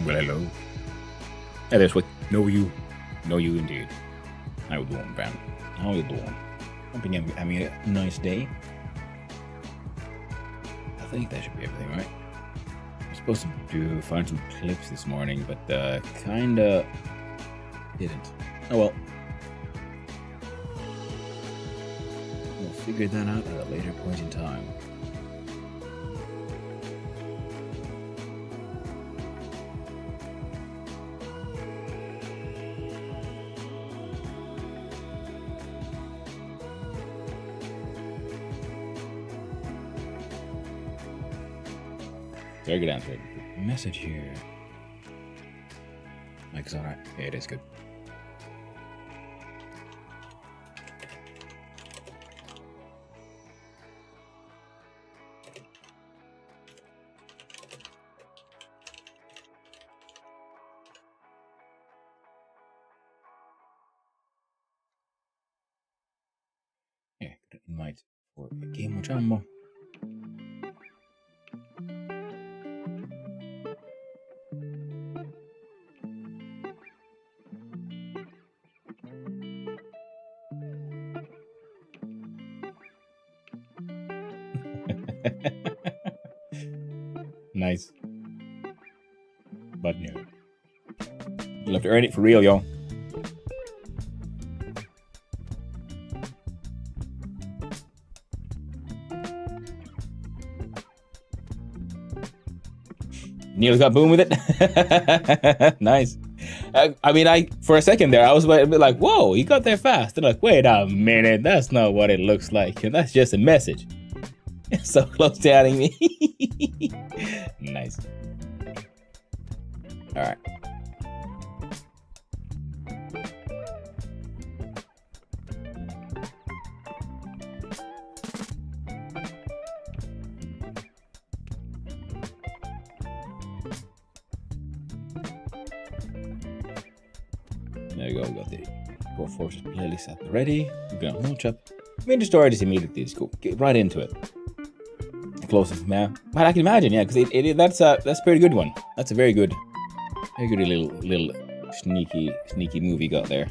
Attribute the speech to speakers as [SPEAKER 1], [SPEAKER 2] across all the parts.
[SPEAKER 1] Well, hello. Hey, this way. Know you. Know you indeed. How you doing, Ben? How you doing? Hoping you're having a nice day. I think that should be everything, right? I'm supposed to find some clips this morning, but kinda didn't. Oh well. We'll figure that out at a later point in time. Very good answer. Message here. Mike's alright. Yeah, it is good. Yeah, good invite for a game of Jumbo. Nice. But no. You'll have to earn it for real, yo. Neil's got boom with it. Nice. I mean, for a second there, I was a bit like, whoa, he got there fast. And like, wait a minute, that's not what it looks like. And that's just a message. So close to adding me. Nice. All right. There you go. We got the Core Forces playlist at the ready. We're gonna launch up. I'm into storage immediately. It's cool. Get right into it. Closest, man. But I can imagine, yeah, because that's a pretty good one. That's a very good little sneaky movie got there.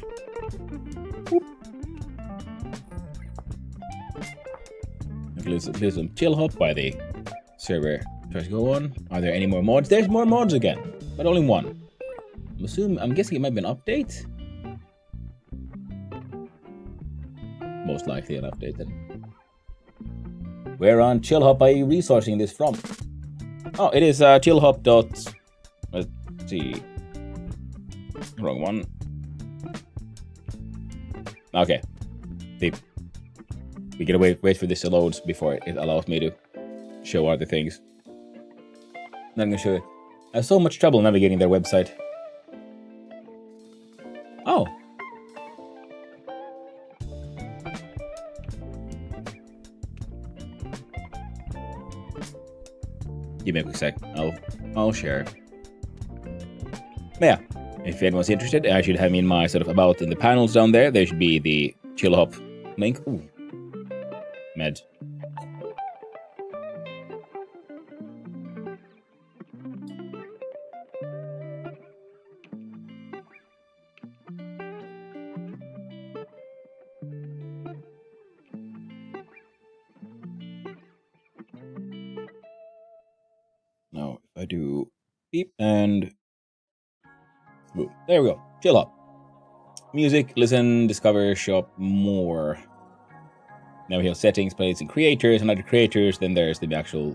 [SPEAKER 1] There's some chill hop by the server. Tries to go on. Are there any more mods? There's more mods again, but only one. I'm guessing it might be an update. Most likely an update then. Where on ChillHop are you resourcing this from? Oh, it is chillhop. Let's see. Wrong one. Okay. We gotta wait for this to load before it allows me to show other things. Not gonna show it. I have so much trouble navigating their website. Oh. Give me a quick sec. I'll share. But yeah, if anyone's interested, I should have in my sort of about in the panels down there. There should be the ChillHop link. Ooh. Med. Now, if I do beep and boom, there we go. ChillHop. Music, listen, discover, shop, more. Now we have settings, playlists, and creators. And under creators, then there's the actual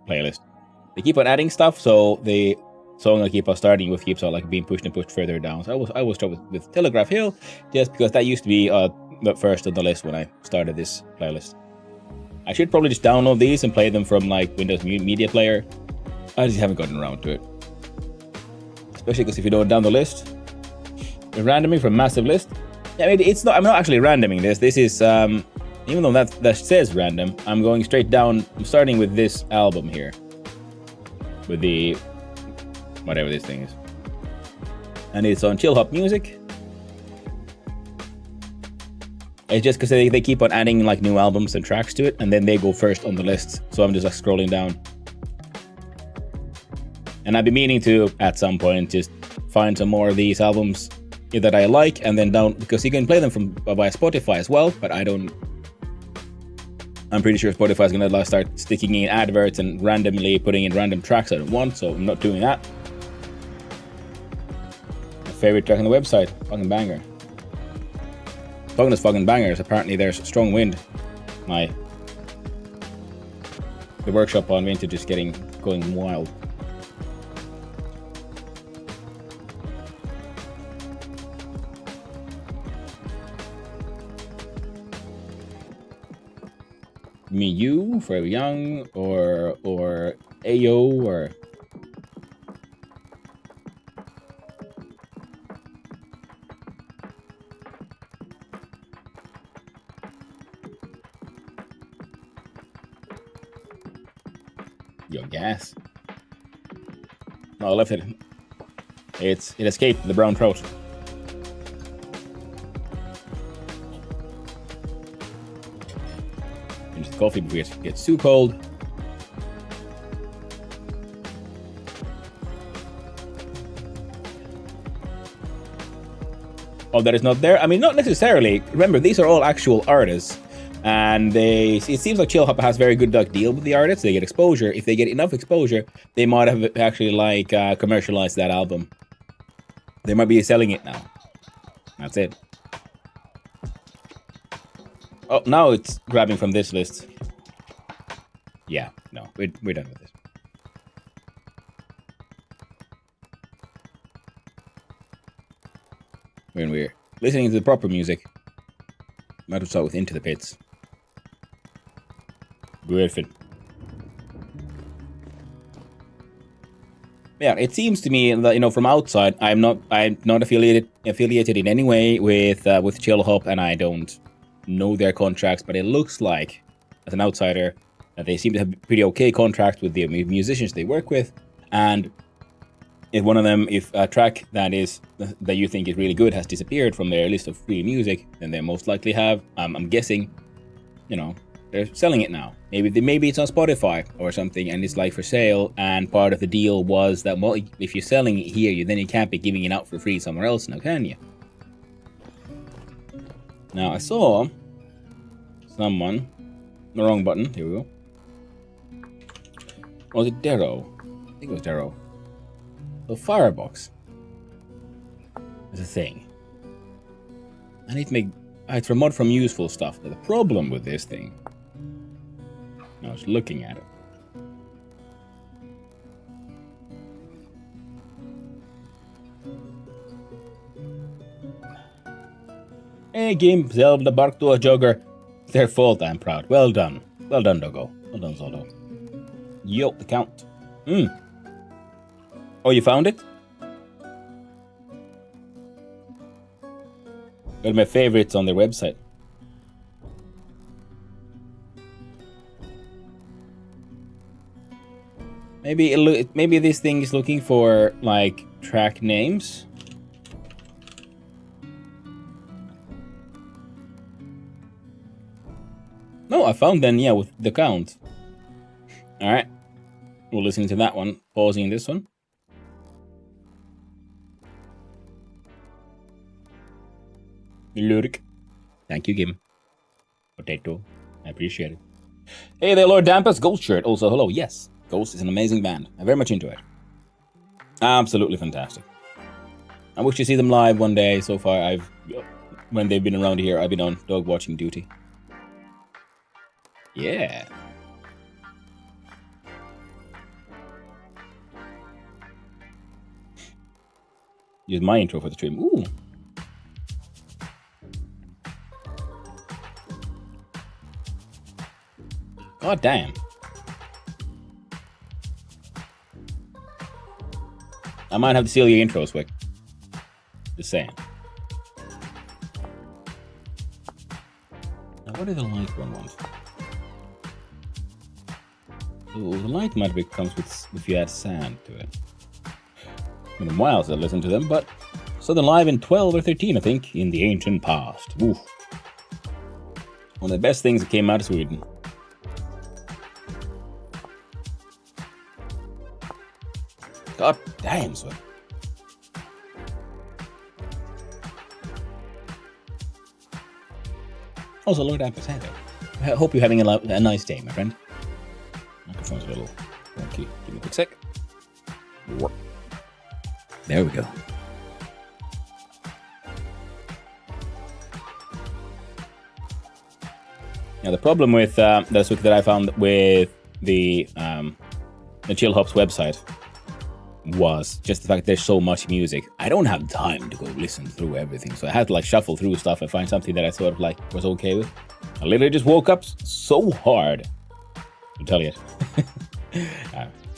[SPEAKER 1] playlist. They keep on adding stuff, so the song I keep on starting with keeps on being pushed and pushed further down. So I will start with Telegraph Hill, just because that used to be the first on the list when I started this playlist. I should probably just download these and play them from Windows Media Player. I just haven't gotten around to it. Especially because if you don't down the list, the randoming from massive list. Yeah, I mean, it's not. I'm not actually randoming this. This is even though that says random, I'm going straight down. I'm starting with this album here, with the whatever this thing is, and it's on ChillHop Music. It's just because they keep on adding new albums and tracks to it, and then they go first on the list. So I'm just scrolling down. And I've been meaning to, at some point, just find some more of these albums that I like, and then down, because you can play them from via Spotify as well, but I'm pretty sure Spotify is gonna start sticking in adverts and randomly putting in random tracks I don't want, so I'm not doing that. My favorite track on the website, fucking banger. Talking of fucking bangers, apparently there's strong wind. The workshop on Vintage is going wild. You, Forever Young, or Ayo, or Yo, gas. No, I left it. It escaped the brown trout. Finish the coffee before it gets too cold. Oh, that is not there? I mean, not necessarily. Remember, these are all actual artists. And it seems like Chill Hop has very good deal with the artists. They get exposure. If they get enough exposure, they might have actually commercialized that album. They might be selling it now. That's it. Oh, now it's grabbing from this list. Yeah, no, we're done with this. When we're listening to the proper music, might as well start with Into the Pits. Griffin. Yeah, it seems to me that, from outside, I'm not affiliated in any way with Chill Hop, and I don't know their contracts, but it looks like, as an outsider, that they seem to have pretty okay contracts with the musicians they work with, and if one of them, if a track that you think is really good has disappeared from their list of free music, then they most likely have. I'm guessing, they're selling it now. Maybe it's on Spotify or something, and it's for sale. And part of the deal was that, well, if you're selling it here, then you can't be giving it out for free somewhere else now, can you? Now I saw someone. The wrong button. Here we go. Or was it Darrow? I think it was Darrow. So Firebox is a thing. I need to make. It's a mod from useful stuff. But the problem with this thing, I was looking at it. Hey, game, Zelda, bark to a jogger. It's their fault, I'm proud. Well done. Well done, Doggo. Well done, Zoldo. Yo, the count. Oh, you found it? One of my favorites on their website. Maybe this thing is looking for track names. No, I found them, yeah, with the count. All right, we'll listen to that one. Pausing this one. Lyric. Thank you, Gim. Potato. I appreciate it. Hey there, Lord Dampus. Ghost shirt. Also, hello. Yes, Ghost is an amazing band. I'm very much into it. Absolutely fantastic. I wish to see them live one day. So far, when they've been around here, I've been on dog watching duty. Yeah. Use my intro for the stream. Ooh. God damn. I might have to steal your intros, Wick. Just saying. Now, what do the light one want? Oh, the light magic comes if you add sand to it. It's been a while since I listened to them, but saw them live in 12 or 13, I think, in the ancient past. Oof. One of the best things that came out of Sweden. God damn, son. Also, Lord Potato. I hope you're having a nice day, my friend. Microphone's a little wonky. Give me a quick sec. There we go. Now, the problem with this week that I found with the Chill Hops website was just the fact there's so much music. I don't have time to go listen through everything, so I had to like shuffle through stuff and find something that I sort of like was okay with. I literally just woke up so hard to tell you.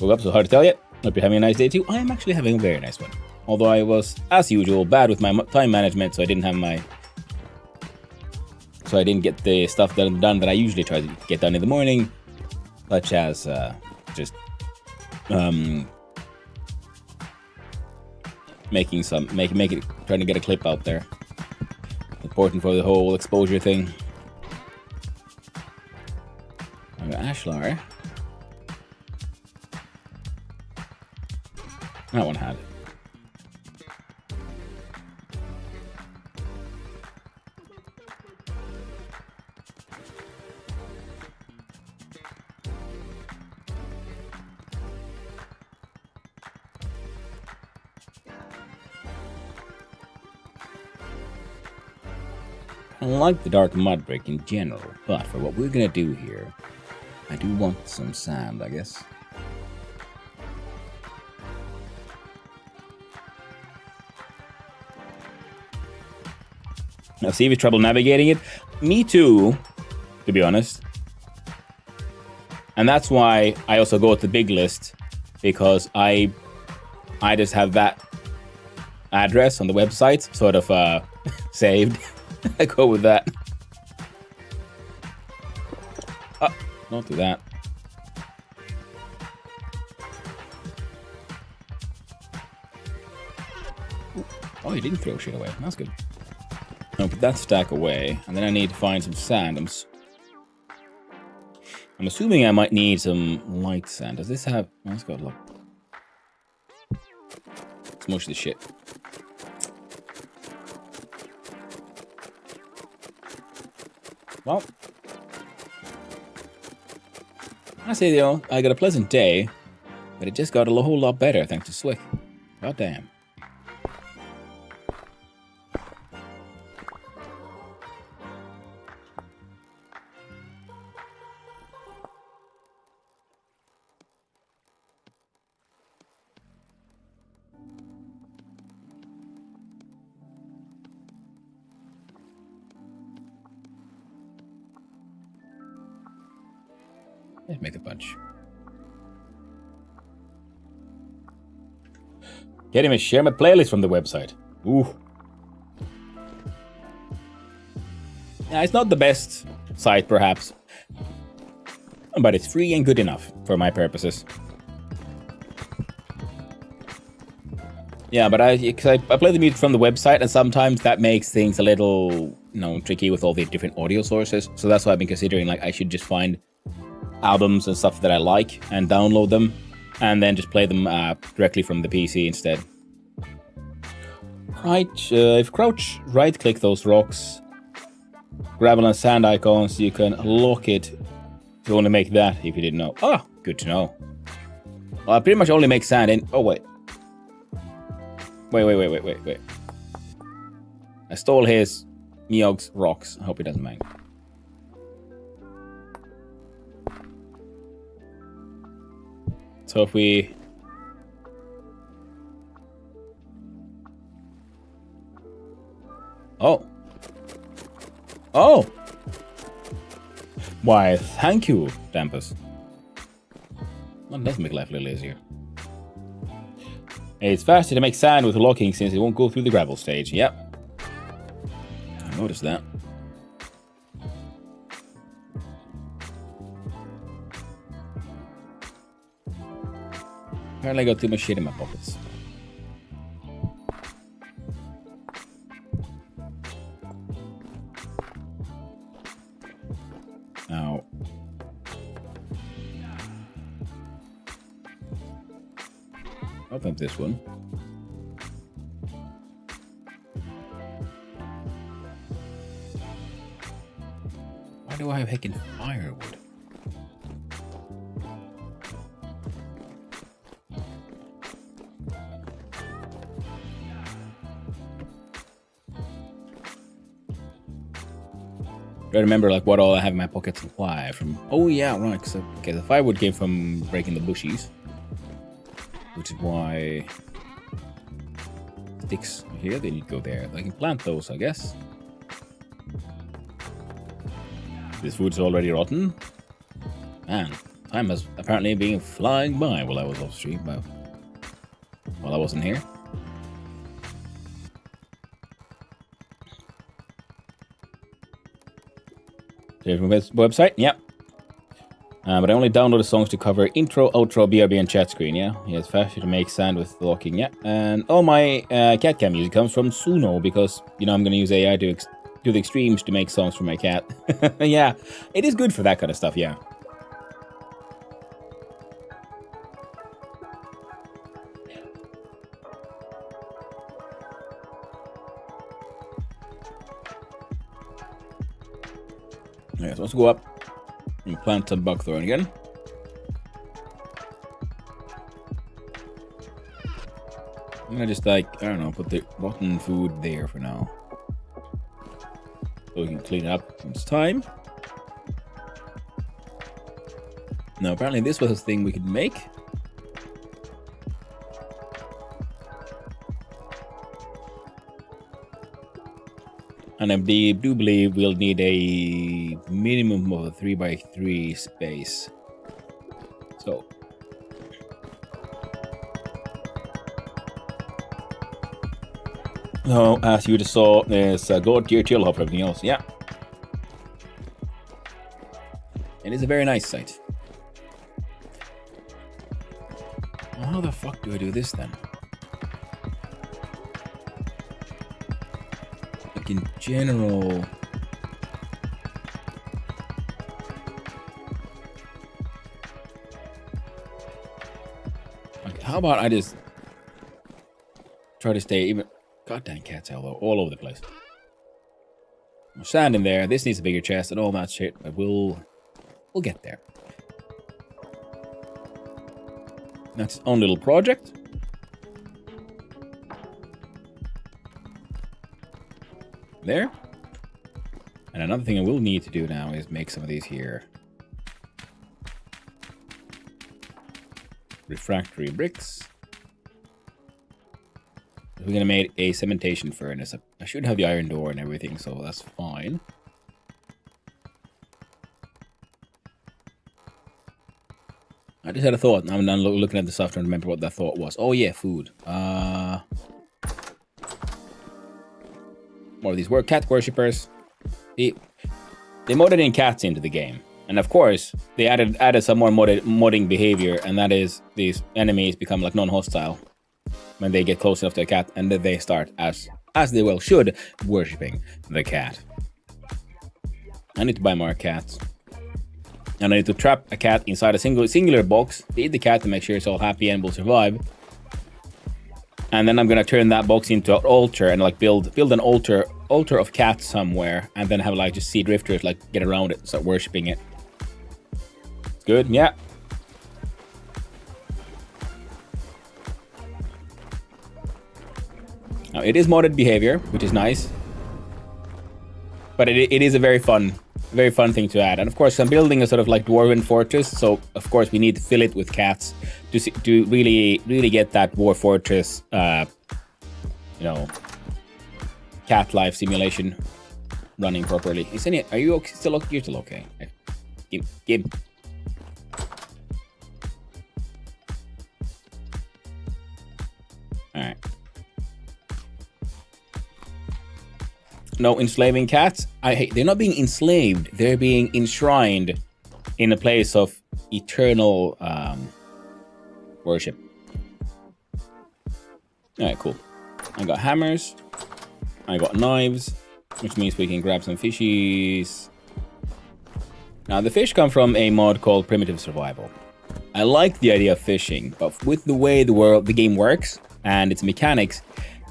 [SPEAKER 1] Woke up so hard to tell you. Hope you're having a nice day too. I am actually having a very nice one. Although I was, as usual, bad with my time management, so I didn't get the stuff done that I usually try to get done in the morning, such as just trying to get a clip out there. Important for the whole exposure thing. Ashlar. That one had it. I like the dark mud brick in general, but for what we're gonna do here, I do want some sand, I guess. Now, see if you have trouble navigating it. Me too, to be honest. And that's why I also go with the big list, because I just have that address on the website sort of saved. I go with that. Oh, don't do that. Oh, you didn't throw shit away. That's good. I'll put that stack away, and then I need to find some sand. I'm assuming I might need some light sand. Does this have... Oh, let's go look. Smush the shit. Well, I say, I got a pleasant day, but it just got a whole lot better thanks to Swick. God damn. Let's make a bunch. Get him to share my playlist from the website. Ooh. Yeah, it's not the best site, perhaps. But it's free and good enough for my purposes. Yeah, but I play the music from the website, and sometimes that makes things a little, tricky with all the different audio sources. So that's why I've been considering, like, I should just find albums and stuff that I like and download them, and then just play them directly from the PC instead. Right, if you crouch right-click those rocks, gravel and sand icons, you can lock it to only make that, if you didn't know. Ah, good to know. Well, I pretty much only make sand in... Oh, wait. Wait. I stole his Miog's rocks. I hope he doesn't mind. So if we... Oh. Why, thank you, Dampus. Well, it does make life a little easier. It's faster to make sand with locking since it won't go through the gravel stage. Yep. I noticed that. Apparently I got too much shit in my pockets. Now... Open up this one. Why do I have heckin' firewood? I remember like what all I have in my pockets and why. From oh yeah, right. So, okay, the firewood came from breaking the bushes, which is why sticks here. They need to go there. I can plant those, I guess. This food's already rotten. Man, time has apparently been flying by while I was off stream, but while I wasn't here. There's my website, yeah. But I only downloaded songs to cover intro, outro, BRB, and chat screen, yeah. It's faster to make sound with locking, yeah. And all my cat cam music comes from Suno because, you know, I'm going to use AI to do the extremes to make songs for my cat. Yeah, it is good for that kind of stuff, yeah. Yeah, so let's go up and plant some buckthorn again. I'm gonna just like, I don't know, put the rotten food there for now. So we can clean it up when it's time. Now apparently this was a thing we could make. And I do believe we'll need a minimum of a 3x3 space. So. No, as you just saw, there's a God tier chill hop for everything else. Yeah. It is a very nice site. Well, how the fuck do I do this then? In general, like, how about I just try to stay even goddamn cats all over the place. Sand in there. This needs a bigger chest and all that shit, but we'll get there. That's its own little project. There. And another thing I will need to do now is make some of these here refractory bricks. We're gonna make a cementation furnace. I should have the iron door and everything, so that's fine. I just had a thought. I'm done looking at the stuff trying to remember what that thought was. Oh yeah, food. More of these were cat worshippers. They modded in cats into the game, and of course they added some more modding behavior, and that is these enemies become like non-hostile when they get close enough to a cat, and then they start, as they well should, worshipping the cat. I need to buy more cats, and I need to trap a cat inside a singular box, feed the cat to make sure it's all happy and will survive. And then I'm gonna turn that box into an altar and like build an altar of cats somewhere, and then have like just see drifters like get around it, start worshipping it. It's good, yeah. Now it is modded behavior, which is nice, but it is a very fun thing to add. And of course, I'm building a sort of like dwarven fortress, so of course we need to fill it with cats to really get that dwarf fortress, you know, cat life simulation running properly. Are you okay? You're still okay? Give. All right. No enslaving cats. They're not being enslaved. They're being enshrined in a place of eternal worship. All right, cool. I got hammers. I got knives, which means we can grab some fishies. Now, the fish come from a mod called Primitive Survival. I like the idea of fishing, but with the way the game works and its mechanics,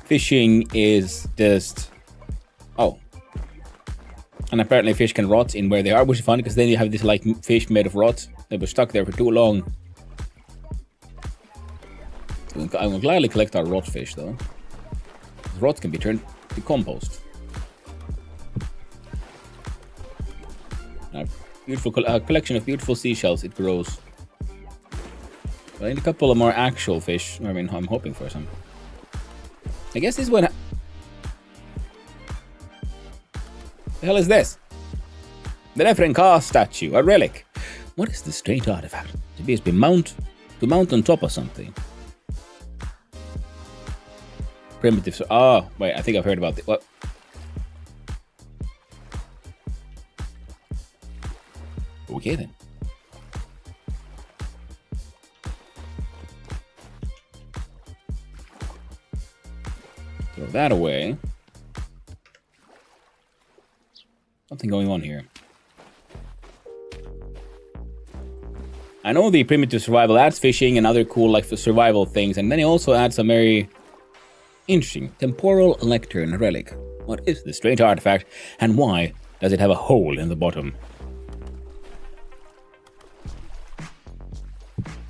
[SPEAKER 1] fishing is just... Oh. And apparently fish can rot in where they are, which is fun, because then you have this like fish made of rot that was stuck there for too long. I will gladly collect our rot fish, though. Rot can be turned to compost. A beautiful collection of beautiful seashells. It grows. But I need a couple of more actual fish. I mean, I'm hoping for some. I guess this is what... The hell is this? The Nefrenka statue, a relic. What is this strange artifact? It appears to mount on top of something. Primitive. Oh, wait, I think I've heard about it. What? Okay then. Throw that away. Something going on here. I know the primitive survival adds fishing and other cool like survival things, and then it also adds some very interesting temporal lectern relic. What is this strange artifact, and why does it have a hole in the bottom?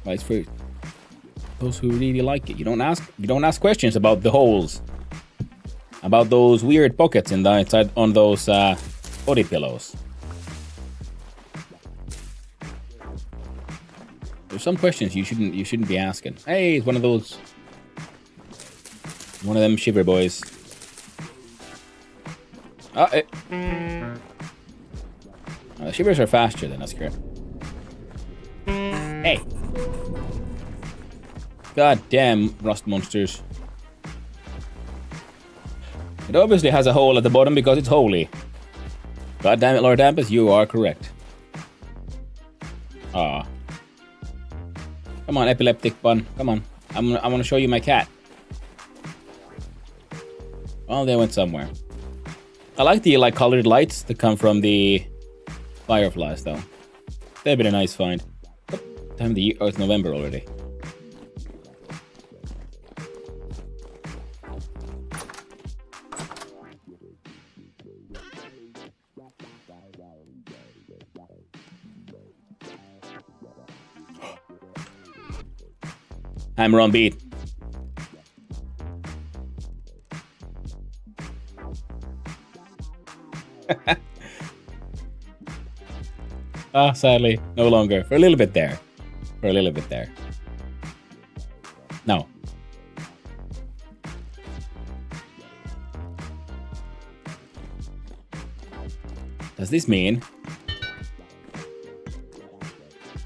[SPEAKER 1] Well, it's for those who really like it. You don't ask questions about the holes, about those weird pockets in the inside on those body pillows. There's some questions you shouldn't be asking. Hey, it's one of them shiver boys. Shivers are faster than us, correct? Hey. God damn rust monsters. It obviously has a hole at the bottom because it's holy. God damn it, Lord Dampus, you are correct. Ah. Come on, epileptic bun. Come on. I want to show you my cat. Well, they went somewhere. I like the colored lights that come from the fireflies, though. They've been a nice find. What time of the year? Oh, it's November already. Hammer on beat. Sadly, no longer. For a little bit there. No. Does this mean...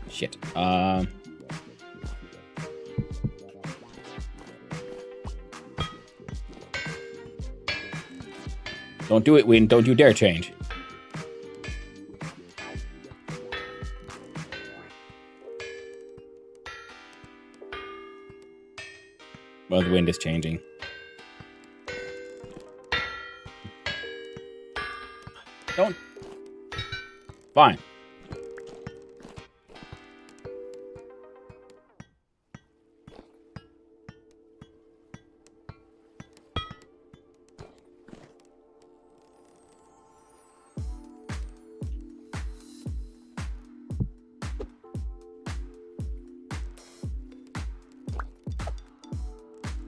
[SPEAKER 1] Shit. Don't do it, Win. Don't you dare change. Well, the wind is changing. Don't. Fine.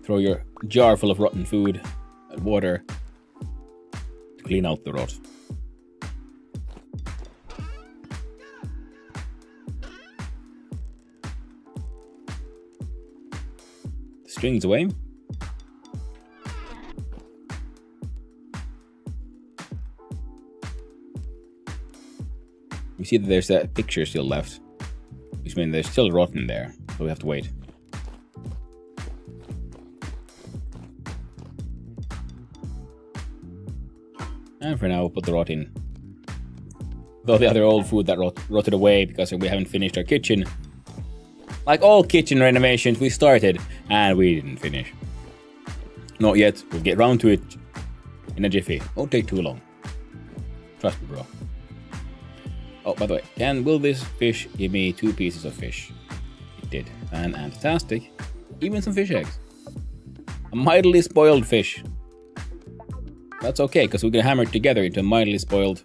[SPEAKER 1] Throw your jar full of rotten food and water to clean out the rot. The string's away. You see that there's that picture still left, which means there's still rotten there, so we have to wait. And for now, we'll put the rot in. Though the other old food that rotted away because we haven't finished our kitchen. Like all kitchen renovations, we started and we didn't finish. Not yet. We'll get round to it in a jiffy. Won't take too long. Trust me, bro. Oh, by the way, will this fish give me 2 pieces of fish? did. Fantastic. Even some fish eggs. A mildly spoiled fish. That's okay, because we can hammer it together into a mildly spoiled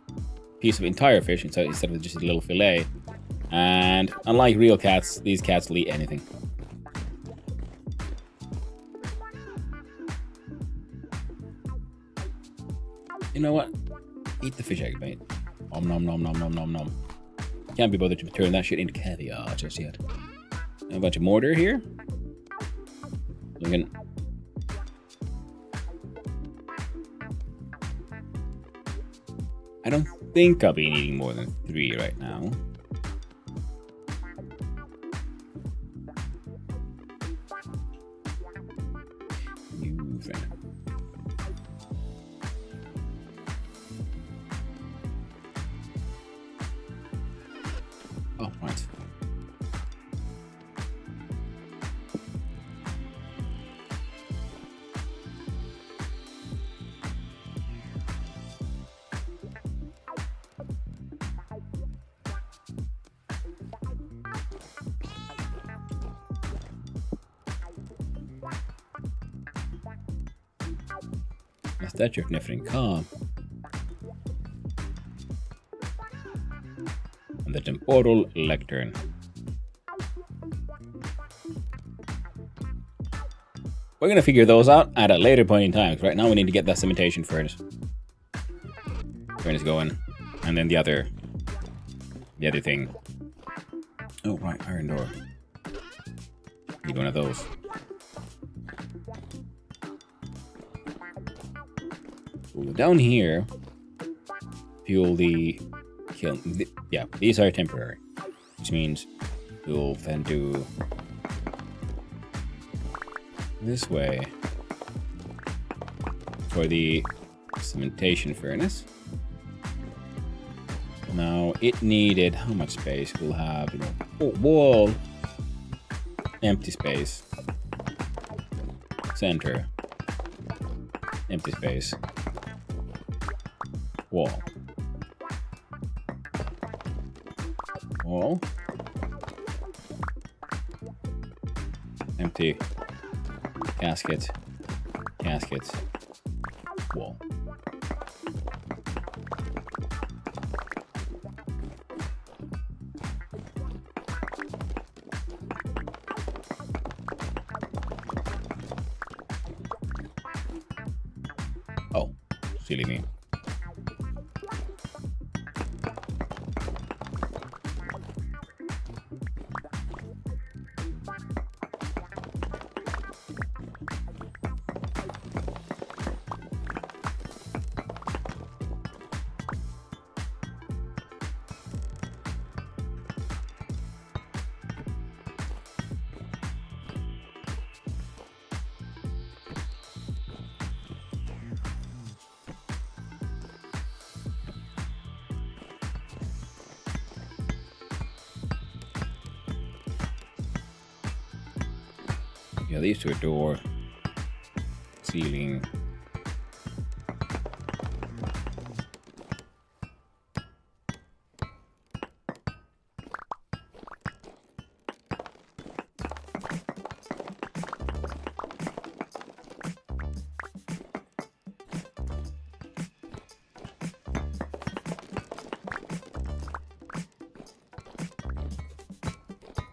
[SPEAKER 1] piece of entire fish instead of just a little fillet. And unlike real cats, these cats will eat anything. You know what? Eat the fish egg, mate. Om nom nom nom nom nom nom. Can't be bothered to turn that shit into caviar just yet. And a bunch of mortar here. We can... I don't think I'll be needing more than 3 right now. You friend. Oh, right. A statue of Nefrin Ka. And the temporal lectern. We're gonna figure those out at a later point in time. Right now we need to get that cementation furnace going, and then the other thing. Oh right, iron door. Need one of those. Ooh, down here, fuel the kiln. Yeah, these are temporary, which means we'll then do this way for the cementation furnace. Now it needed how much space? We'll have, you know, wall, empty space, center, empty space, wall, wall, empty, casket, casket, wall. Oh, silly me. Yeah, these two are door, ceiling.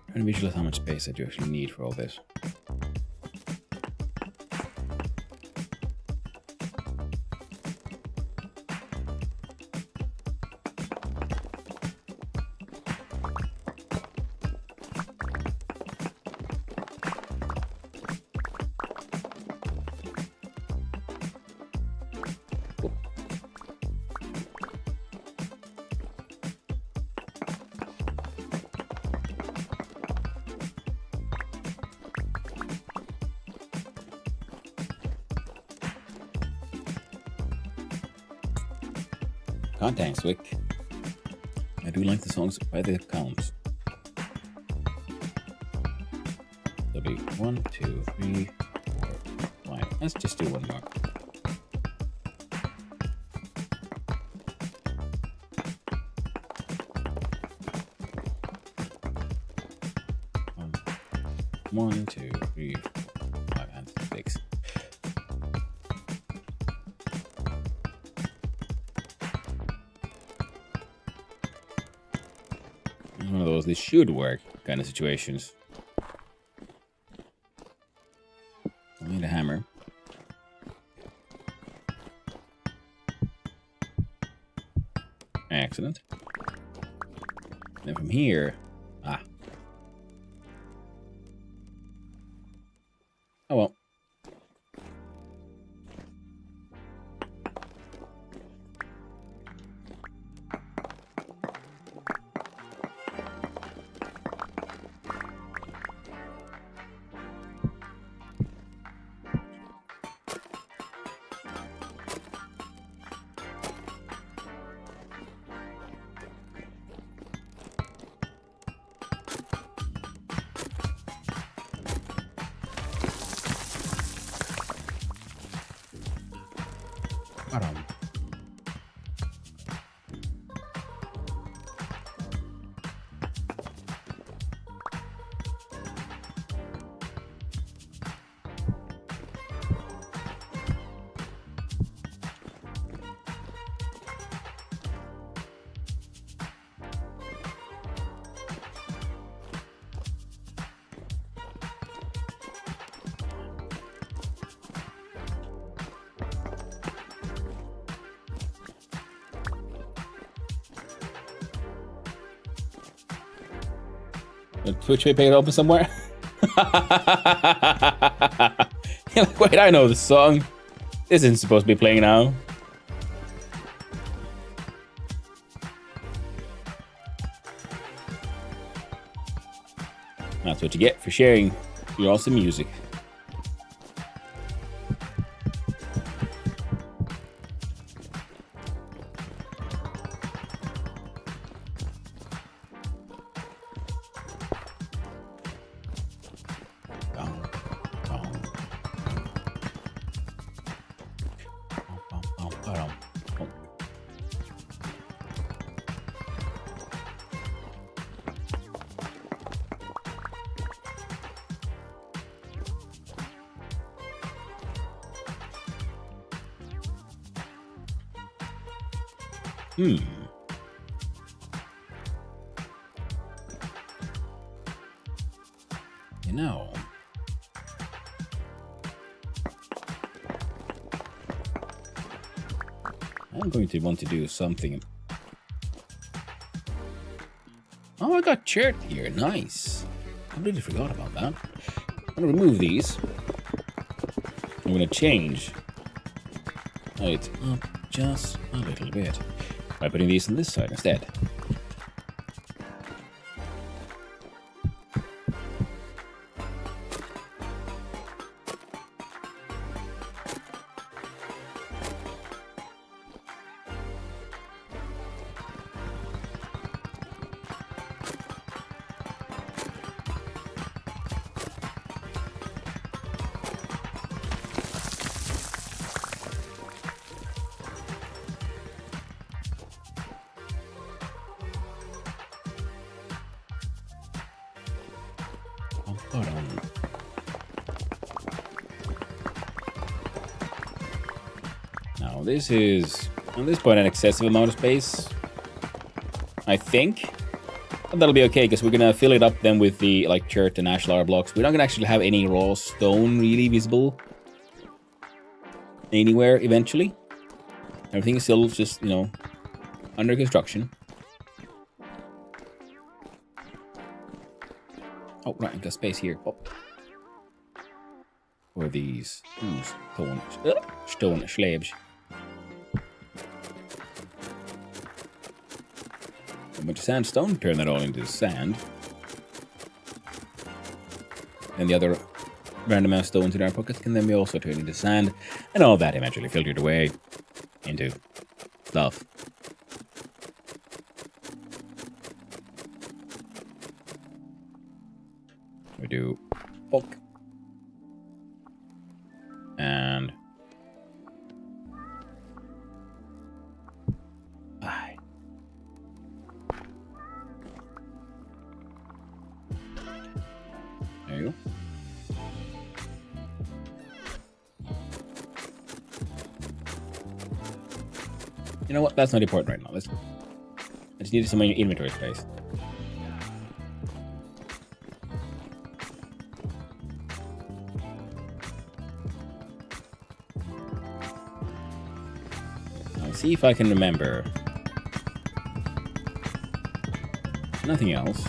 [SPEAKER 1] Trying to visualize how much space I do actually need for all this. Thanks, Wick. I do like the songs by the counts. There'll be 1, 2, 3, 4, 5. Let's just do one more. 1, 2, 3, 4, 5, and 6. One of those this should work kind of situations. I need a hammer. Excellent. And then from here, oh well. The Twitch page open somewhere. You're like, wait, I know the song. This isn't supposed to be playing now. That's what you get for sharing your awesome music. You know, I'm going to want to do something. Oh, I got chert here. Nice. I completely forgot about that. I'm going to remove these. I'm going to change it up just a little bit by putting these on this side instead. Now this is, at this point, an excessive amount of space, I think. But that'll be okay, because we're gonna fill it up then with the chert and ashlar blocks. We're not gonna actually have any raw stone really visible anywhere eventually. Everything is still just, under construction. Oh, right, I got space here. Oh. For these stone slabs. A bunch of sandstone, turn that all into sand. And the other random ass stones in our pockets can then be also turned into sand. And all that eventually filtered away into stuff. We do bulk. And there you go. You know what? That's not important right now. I just need some inventory space. I'll see if I can remember. Nothing else.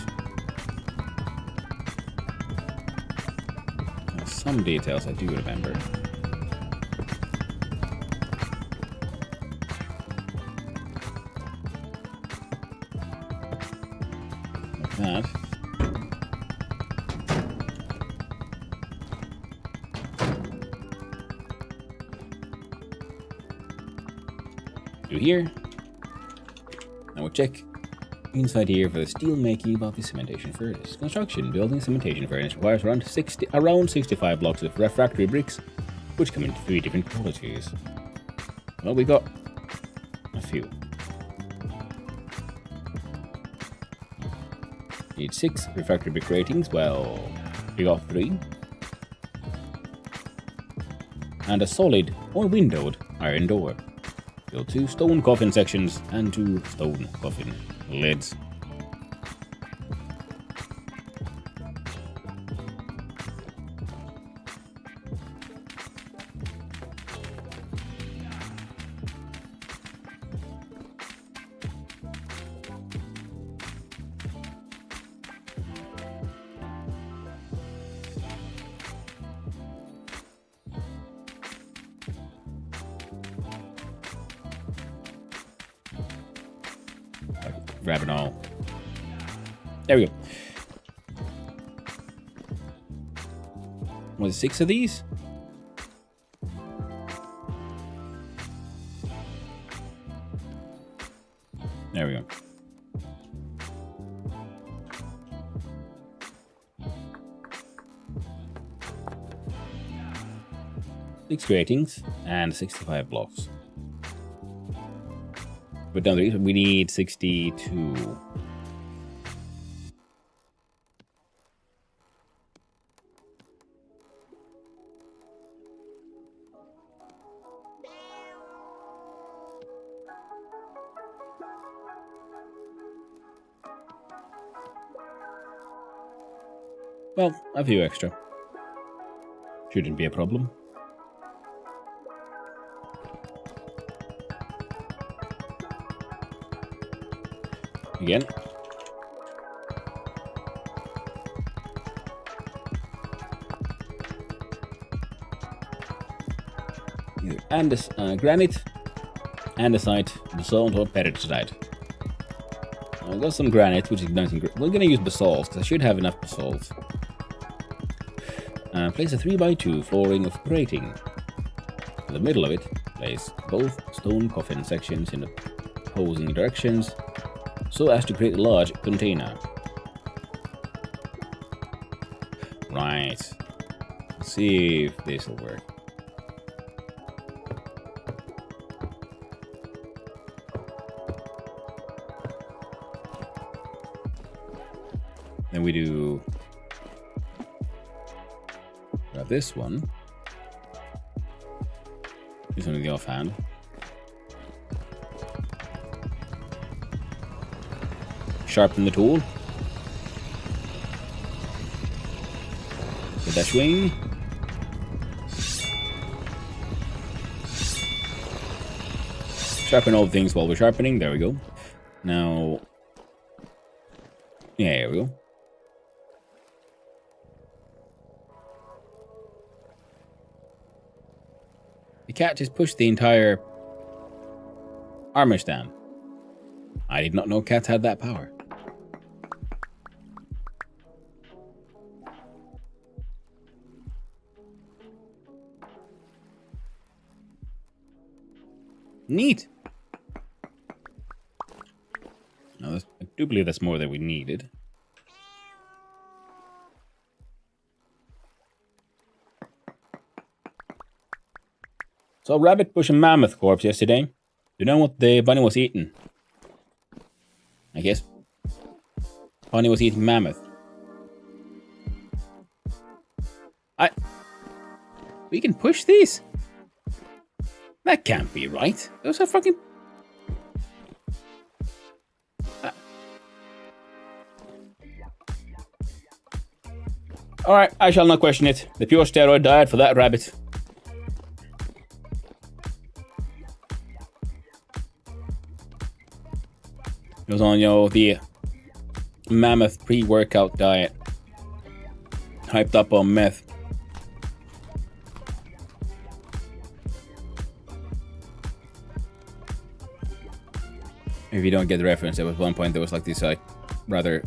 [SPEAKER 1] Some details I do remember. Like that. Do here. Now we'll check inside here for the steel making of the cementation furnace. Construction. Building a cementation furnace requires around 65 blocks of refractory bricks, which come in 3 different qualities. Well, we got a few. Need 6 refractory brick ratings. Well, we got 3. And a solid or windowed iron door. Build 2 stone coffin sections and 2 stone coffin lids. Grab it all. There we go. Was it 6 of these? There we go. Six ratings and 65 blocks. But down there, we need 62. Well, a few extra. Shouldn't be a problem. Again. And this granite, andesite, basalt, or peridotite. I've got some granite, which is nice and we're going to use basalt, because I should have enough basalt. Place a 3x2 flooring of grating. In the middle of it, place both stone coffin sections in opposing directions, so as to create a large container. Right. Let's see if this will work. Then we do this one. This one in the offhand. Sharpen the tool. With that swing. Sharpen all the things while we're sharpening. There we go. Now, yeah, there we go. The cat just pushed the entire armor stand. I did not know cats had that power. Neat. Now, I do believe that's more than we needed. So a rabbit pushed a mammoth corpse yesterday. Do you know what the bunny was eating? I guess bunny was eating mammoth. We can push these? That can't be right. Those are fucking... Alright, I shall not question it. The pure steroid diet for that rabbit. It was on, the mammoth pre-workout diet. Hyped up on meth. If you don't get the reference, there was one point there was like this rather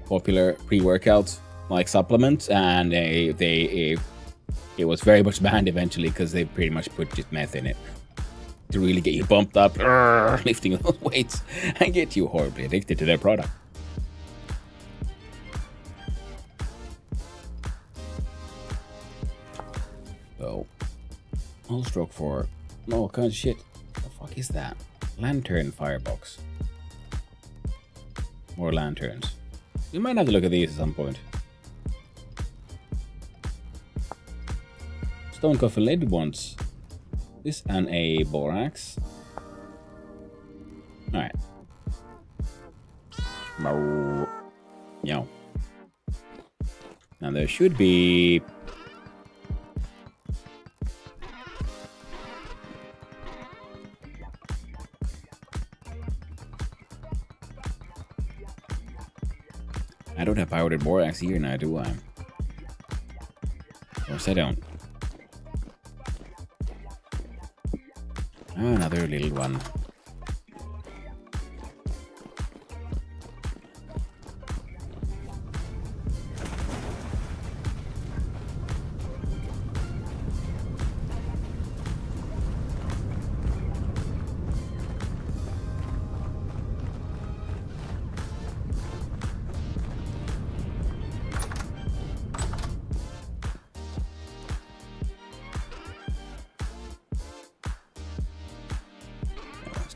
[SPEAKER 1] popular pre-workout like supplements, and it was very much banned eventually because they pretty much put just meth in it to really get you bumped up, lifting those weights, and get you horribly addicted to their product. So, I'll stroke for all kinds of shit. What the fuck is that? Lantern firebox. More lanterns. We might have to look at these at some point. Stone coffee lid once. This and a borax. Alright. Meow. Now there should be... I don't have powdered borax here now, do I? Of course I don't. Another little one.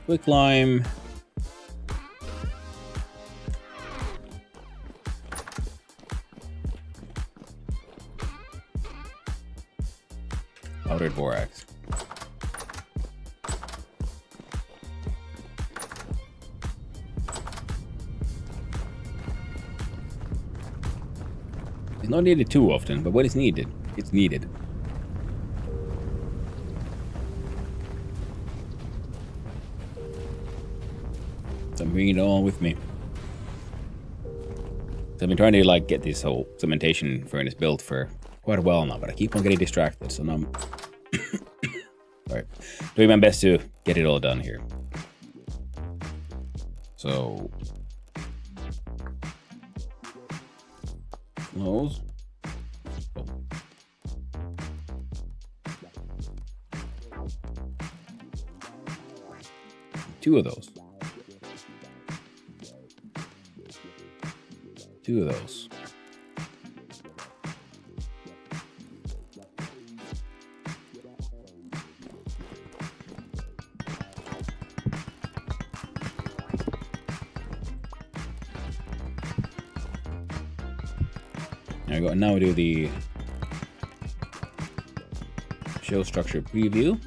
[SPEAKER 1] Quick lime. Powdered borax. It's not needed too often, but when it's needed, it's needed. So I'm bringing it all with me. So I've been trying to get this whole cementation furnace built for quite a while now, but I keep on getting distracted, so now I'm sorry, doing my best to get it all done here. So those. Oh. Two of those. Two of those. There we go. Now we do the show structure preview.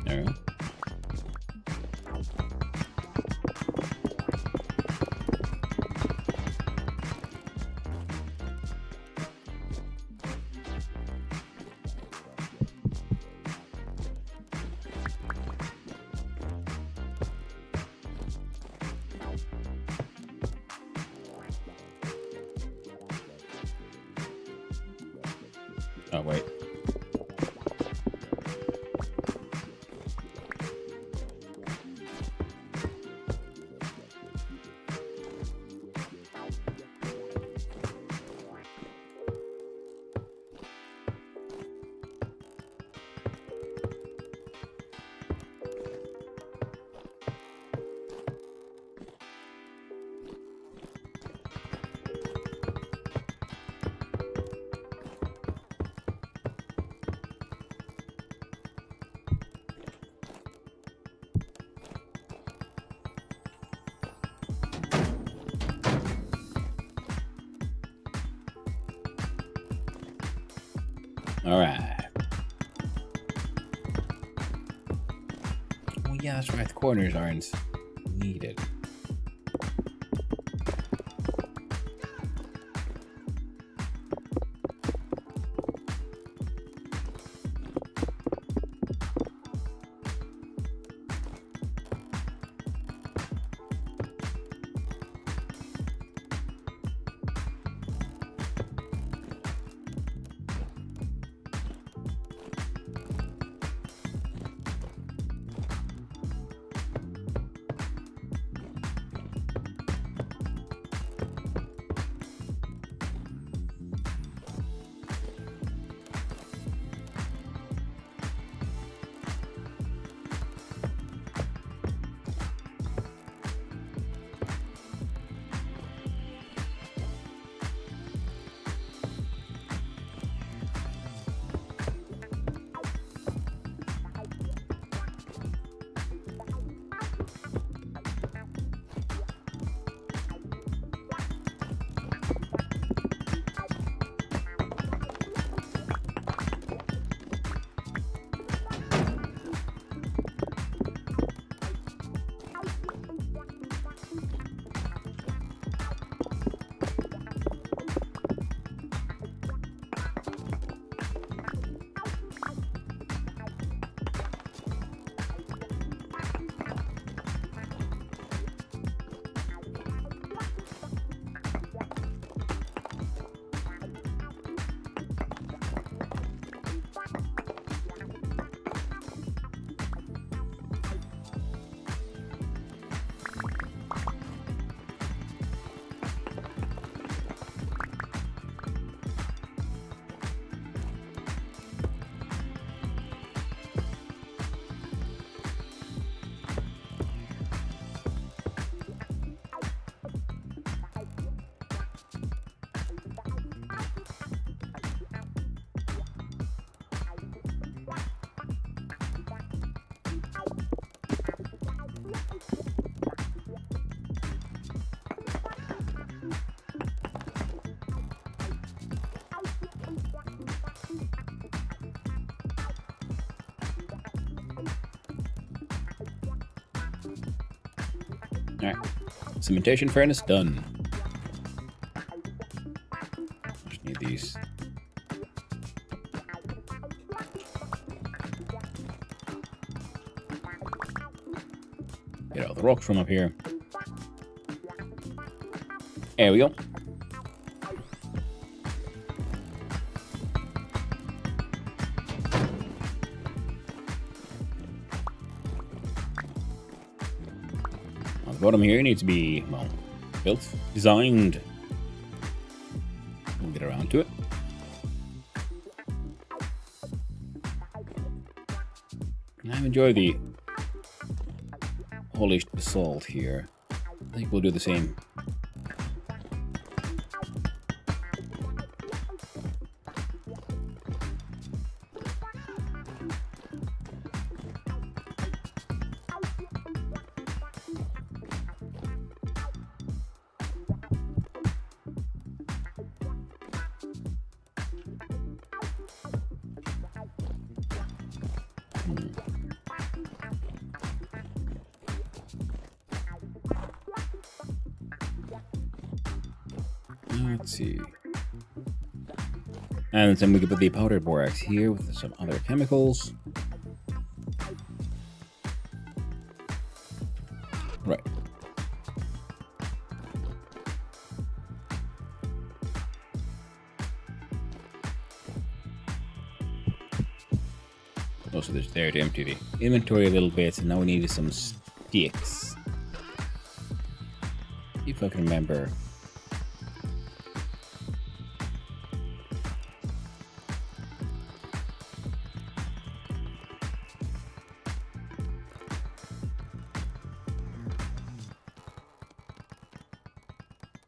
[SPEAKER 1] There we go. Oh, wait. Alright. Oh yeah, that's right. The corners aren't needed. Alright. Cementation furnace done. Just need these. Get all the rocks from up here. There we go. On the bottom here needs to be, well, built, designed. We'll get around to it. I enjoy the polished basalt here. I think we'll do the same. Let's see. And then we can put the powdered borax here with some other chemicals. Right. Also, there's there to empty the inventory a little bit, and now we need some sticks. If I can remember.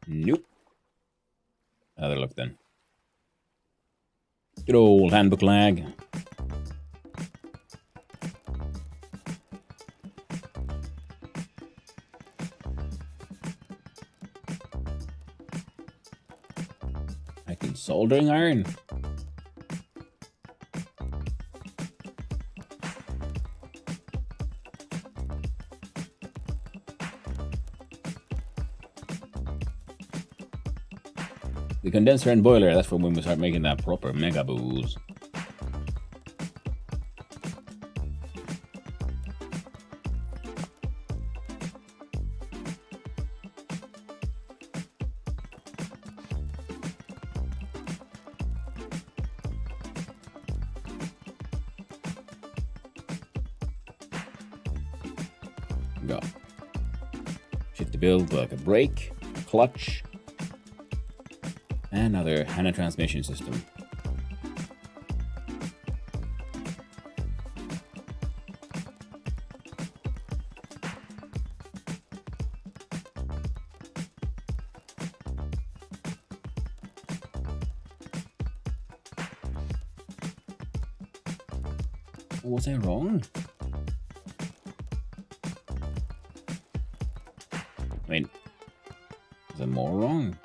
[SPEAKER 1] Nope. Another look then. Good old handbook lag. I can soldering iron. The condenser and boiler, that's for when we start making that proper mega booze. Go. Shit to build like a brake, clutch, and another HANA transmission system. Was I wrong? I mean, is there more wrong?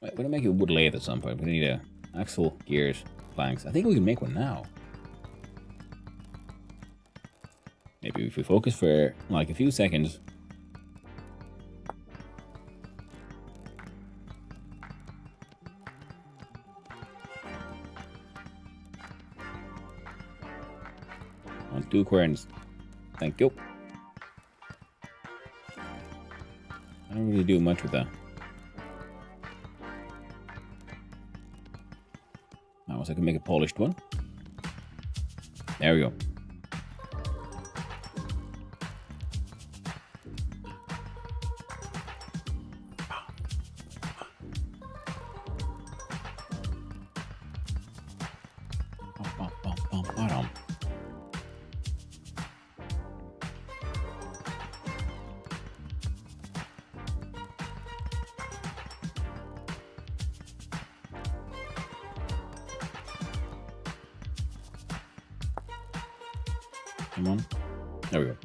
[SPEAKER 1] We're gonna make a wood lathe at some point. We need a axle, gears, planks. I think we can make one now. Maybe if we focus for like a few seconds. On 2 querns. Thank you. I don't really do much with that. Now I can make a polished one. There we go. Come on. There we go.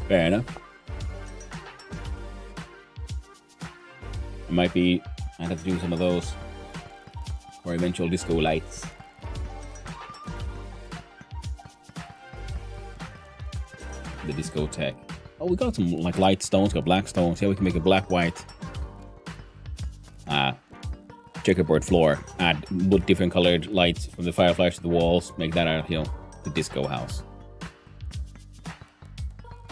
[SPEAKER 1] Fair enough. I have to do some of those for eventual disco lights. The discotheque. Oh, we got some like light stones, got black stones. Yeah, we can make a black-white checkerboard floor. Add different colored lights from the fireflies to the walls. Make that out, the disco house.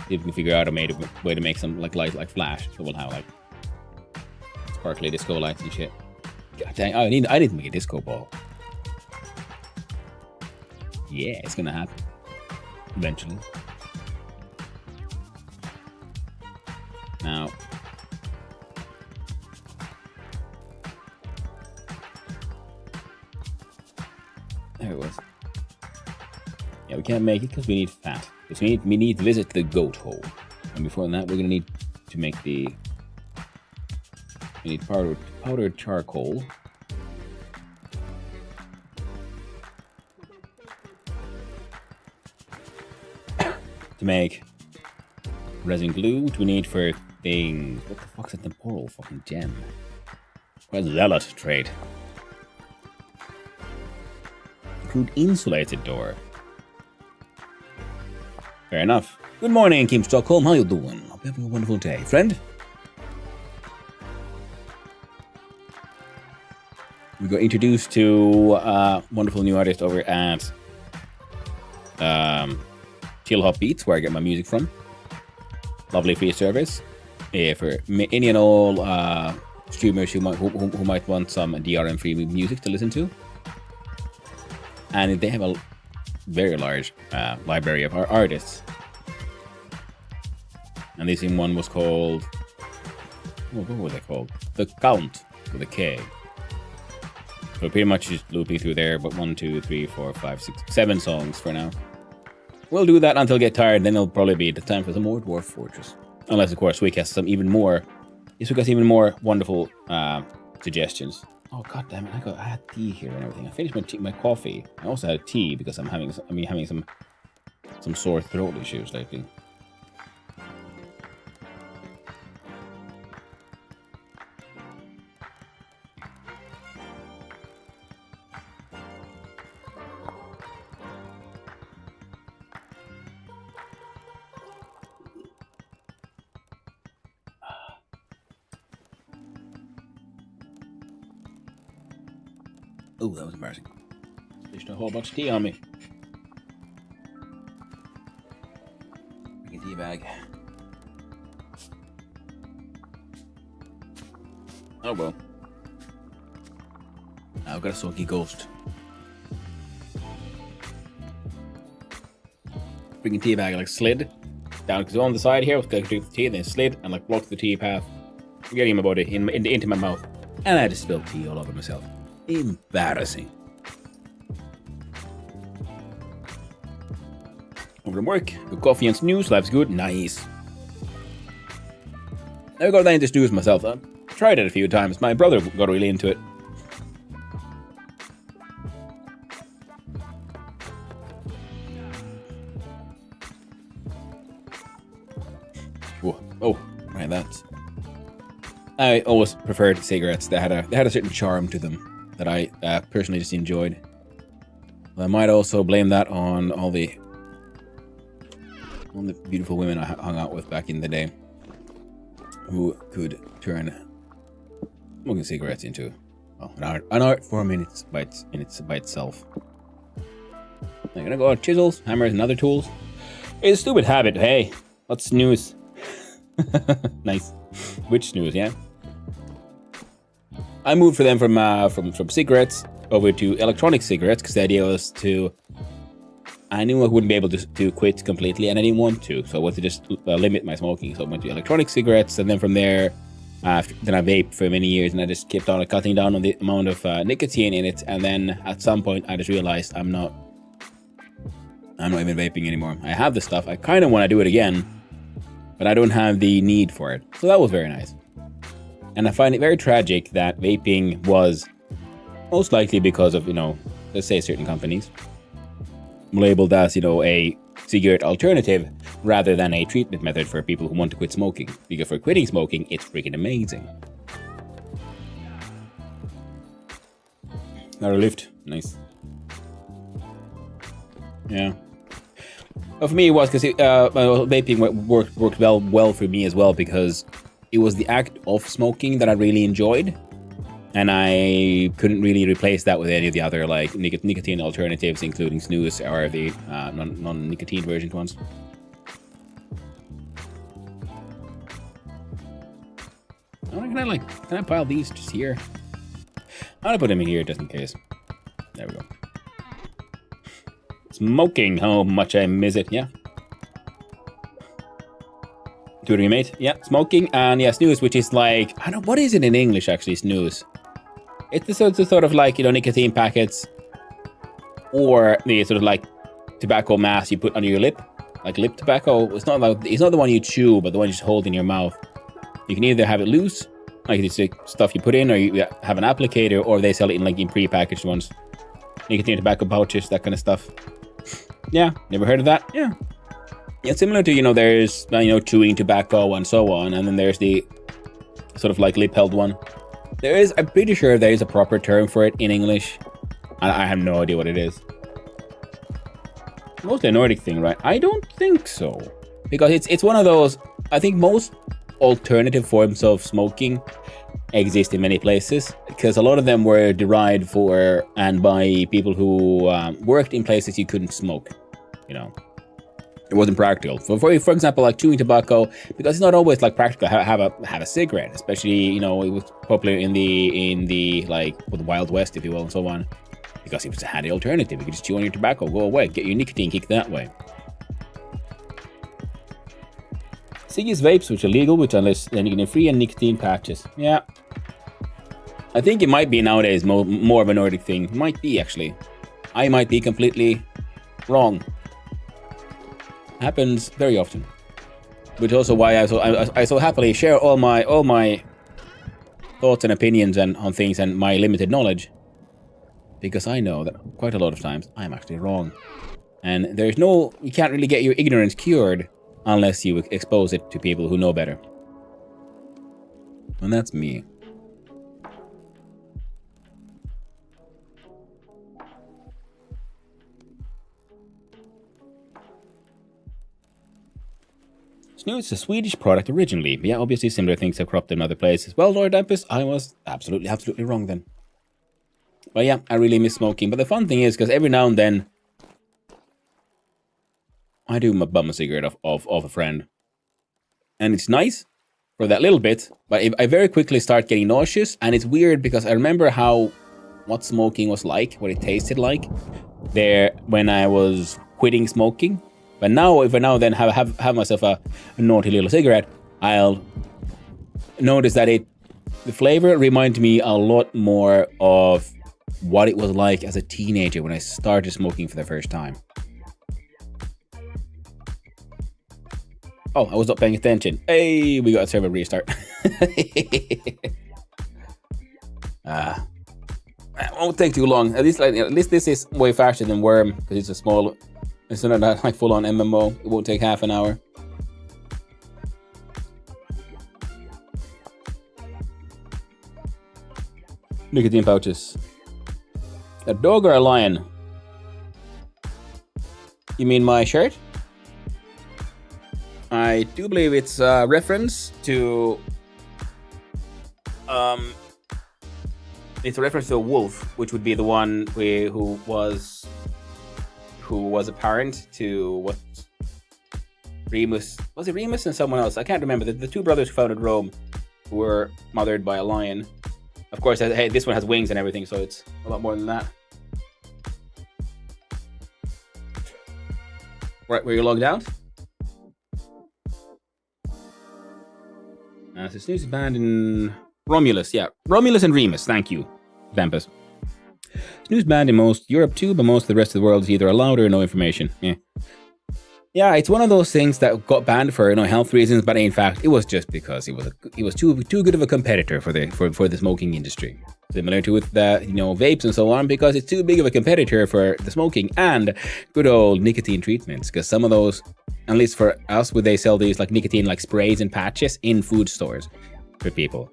[SPEAKER 1] See if we can figure out a way to make some like lights like flash, so we'll have like sparkly disco lights and shit. God dang! I need to make a disco ball. Yeah, it's gonna happen eventually. Now, there it was. Yeah, we can't make it because we need fat. Because we need to visit the goat hole. And before that, we're gonna need to make we need powdered charcoal. To make resin glue, which we need for things. What the fuck's a temporal fucking gem? Where's zealot trait? Include insulated door. Fair enough. Good morning, Kim Stockholm. How you doing? Hope you're having a wonderful day, friend. We got introduced to a wonderful new artist over at Chill Hop Beats, where I get my music from. Lovely free service for any and all streamers who might want some DRM free music to listen to. And they have a very large library of artists. And this one was called, what was it called? The Count with a K. So pretty much just looping through there, but 1, 2, 3, 4, 5, 6, 7 songs for now. We'll do that until we get tired, then it'll probably be the time for some more Dwarf Fortress. Unless, of course, Wick has some even more wonderful suggestions. Oh god damn it! I had tea here and everything. I finished my coffee. I also had tea because I'm having some sore throat issues lately. Oh, that was embarrassing. Splashed a whole bunch of tea on me. Freaking tea bag. Oh well. I've got a soggy ghost. Freaking tea bag like slid down because on the side here I was going to drink the tea, and then slid and like blocked the tea path, getting my body into my mouth, and I just spilled tea all over myself. Embarrassing. Over from work, good coffee and snooze, life's good, nice. I got into snooze myself. I tried it a few times. My brother got really into it. Whoa. Oh, right, that's. I always preferred cigarettes. They had a certain charm to them that I personally just enjoyed. I might also blame that on all the beautiful women I hung out with back in the day, who could turn smoking cigarettes into an art form in by itself. I'm gonna go out chisels, hammers, and other tools. It's a stupid habit. Hey, let's snooze. Nice. Which snooze? Yeah. I moved for them from cigarettes over to electronic cigarettes because the idea was I knew I wouldn't be able to quit completely, and I didn't want to, so I wanted to just limit my smoking. So I went to electronic cigarettes, and then from there, then I vaped for many years, and I just kept on cutting down on the amount of nicotine in it. And then at some point, I just realized I'm not even vaping anymore. I have the stuff. I kind of want to do it again, but I don't have the need for it. So that was very nice. And I find it very tragic that vaping was most likely because of, let's say certain companies labeled as, a cigarette alternative rather than a treatment method for people who want to quit smoking. Because for quitting smoking, it's freaking amazing. Got a lift. Nice. Yeah. Well, for me, it was because vaping worked well for me as well, because it was the act of smoking that I really enjoyed, and I couldn't really replace that with any of the other like nicotine alternatives, including snus or the non-nicotine version ones. Can I pile these just here? I'm gonna put them in here just in case. There we go. Smoking, how much I miss it, yeah. Tutoring mate, yeah, smoking, and yeah, snooze, which is like, I don't know, what is it in English actually, snooze? It's the sort of like, nicotine packets, or the sort of like tobacco mass you put under your lip, like lip tobacco. It's not the one you chew, but the one you just hold in your mouth. You can either have it loose, like this stuff you put in, or you have an applicator, or they sell it in pre-packaged ones. Nicotine tobacco pouches, that kind of stuff. Yeah, never heard of that? Yeah. Yeah, similar to, there's, chewing tobacco and so on, and then there's the sort of like lip-held one. I'm pretty sure there is a proper term for it in English. I have no idea what it is. Mostly a Nordic thing, right? I don't think so. Because it's one of those, I think most alternative forms of smoking exist in many places, because a lot of them were derived for and by people who worked in places you couldn't smoke, It wasn't practical. For example, like chewing tobacco, because it's not always like practical to have a cigarette, especially it was popular in the the Wild West, if you will, and so on, because it was a handy alternative. You could just chew on your tobacco, go away, get your nicotine kick that way. Ciggies, vapes, which are legal, then you can free and nicotine patches. Yeah, I think it might be nowadays more of a Nordic thing. Might be actually. I might be completely wrong. Happens very often, which is also why I so happily share all my thoughts and opinions and on things and my limited knowledge, because I know that quite a lot of times I'm actually wrong. And you can't really get your ignorance cured unless you expose it to people who know better. And that's me. Snus is a Swedish product originally, but yeah, obviously similar things have cropped in other places. Well, Lord Dampus, I was absolutely wrong then. But yeah, I really miss smoking. But the fun thing is, because every now and then, I do bum a cigarette off a friend. And it's nice for that little bit, but I very quickly start getting nauseous. And it's weird because I remember what smoking was like, what it tasted like there when I was quitting smoking. But now, if I now then have myself a naughty little cigarette, I'll notice that the flavor reminds me a lot more of what it was like as a teenager when I started smoking for the first time. Oh, I was not paying attention. Hey, we got a server restart. It won't take too long. At least this is way faster than Worm, because it's not like full-on MMO. It won't take half an hour. Nicotine pouches. A dog or a lion? You mean my shirt? I do believe it's a reference to it's a reference to a wolf, which would be the one who was a parent to what Remus, was it Remus and someone else? I can't remember. The two brothers who founded Rome were mothered by a lion. Of course, hey, this one has wings and everything, so it's a lot more than that. Right, were you logged out? So snus is banned in Romulus, yeah. Romulus and Remus, thank you, Vampus. Snus banned in most Europe too, but most of the rest of the world is either allowed or no information. Yeah, it's one of those things that got banned for health reasons, but in fact, it was just because he was too good of a competitor for the smoking industry. Similar to with the vapes and so on, because it's too big of a competitor for the smoking and good old nicotine treatments. Because some of those, at least for us, would they sell these like nicotine like sprays and patches in food stores for people.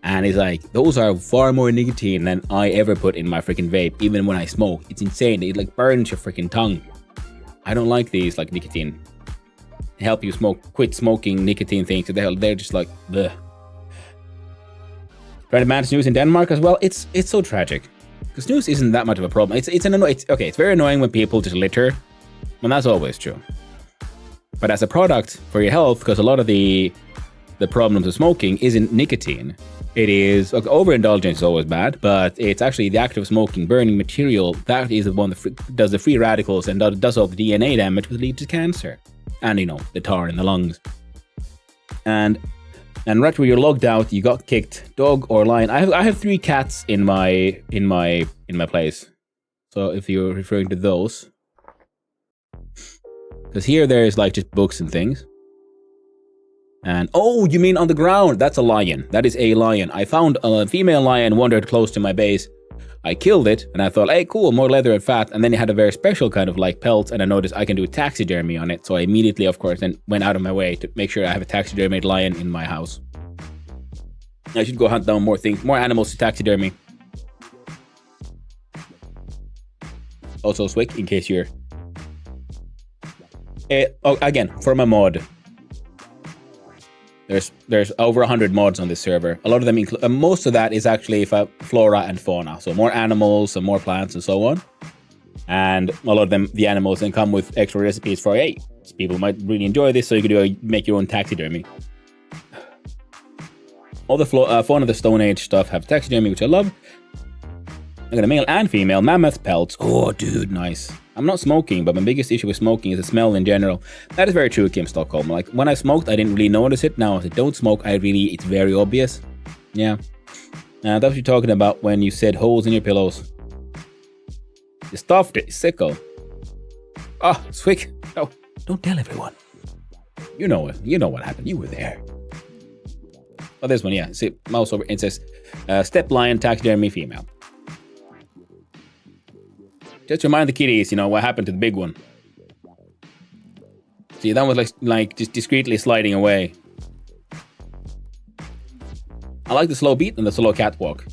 [SPEAKER 1] And it's like, those are far more nicotine than I ever put in my freaking vape, even when I smoke. It's insane. It like burns your freaking tongue. I don't like these like nicotine. They help you quit smoking nicotine things. They're just like, bleh. Trying to ban snus in Denmark as well. It's so tragic. Because snus isn't that much of a problem. It's very annoying when people just litter. Well, that's always true. But as a product for your health, because a lot of the problems of smoking isn't nicotine. It is, overindulgence is always bad, but it's actually the act of smoking, burning material, that is the one that does the free radicals and does all the DNA damage, which leads to cancer. And, the tar in the lungs. And right where you're logged out, you got kicked, dog or lion. I have 3 cats in my place. So if you're referring to those. Because here there's like just books and things. And, oh, you mean on the ground? That's a lion. That is a lion. I found a female lion wandered close to my base. I killed it, and I thought, hey, cool, more leather and fat. And then it had a very special kind of like pelt, and I noticed I can do taxidermy on it. So I immediately, of course, then went out of my way to make sure I have a taxidermied lion in my house. I should go hunt down more animals to taxidermy. Also, Swick, in case you're... again, for my mod. There's over 100 mods on this server. A lot of them include, most of that is actually flora and fauna. So more animals, some more plants and so on. And a lot of them, the animals then come with extra recipes for, hey, people might really enjoy this, so you can make your own taxidermy. All the fauna of the Stone Age stuff have taxidermy, which I love. I got a male and female mammoth pelts. Oh, dude, nice. I'm not smoking, but my biggest issue with smoking is the smell in general. That is very true, Kim Stockholm. Like, when I smoked, I didn't really notice it. Now, as I don't smoke, it's very obvious. Yeah. That's what you're talking about when you said holes in your pillows. You stuffed it, sicko. Oh, Swick. No, don't tell everyone. You know it. You know what happened. You were there. Oh, this one, yeah. See, mouse over. It says step lion taxidermy female. Just remind the kiddies, what happened to the big one. See, that was like just discreetly sliding away. I like the slow beat and the slow catwalk.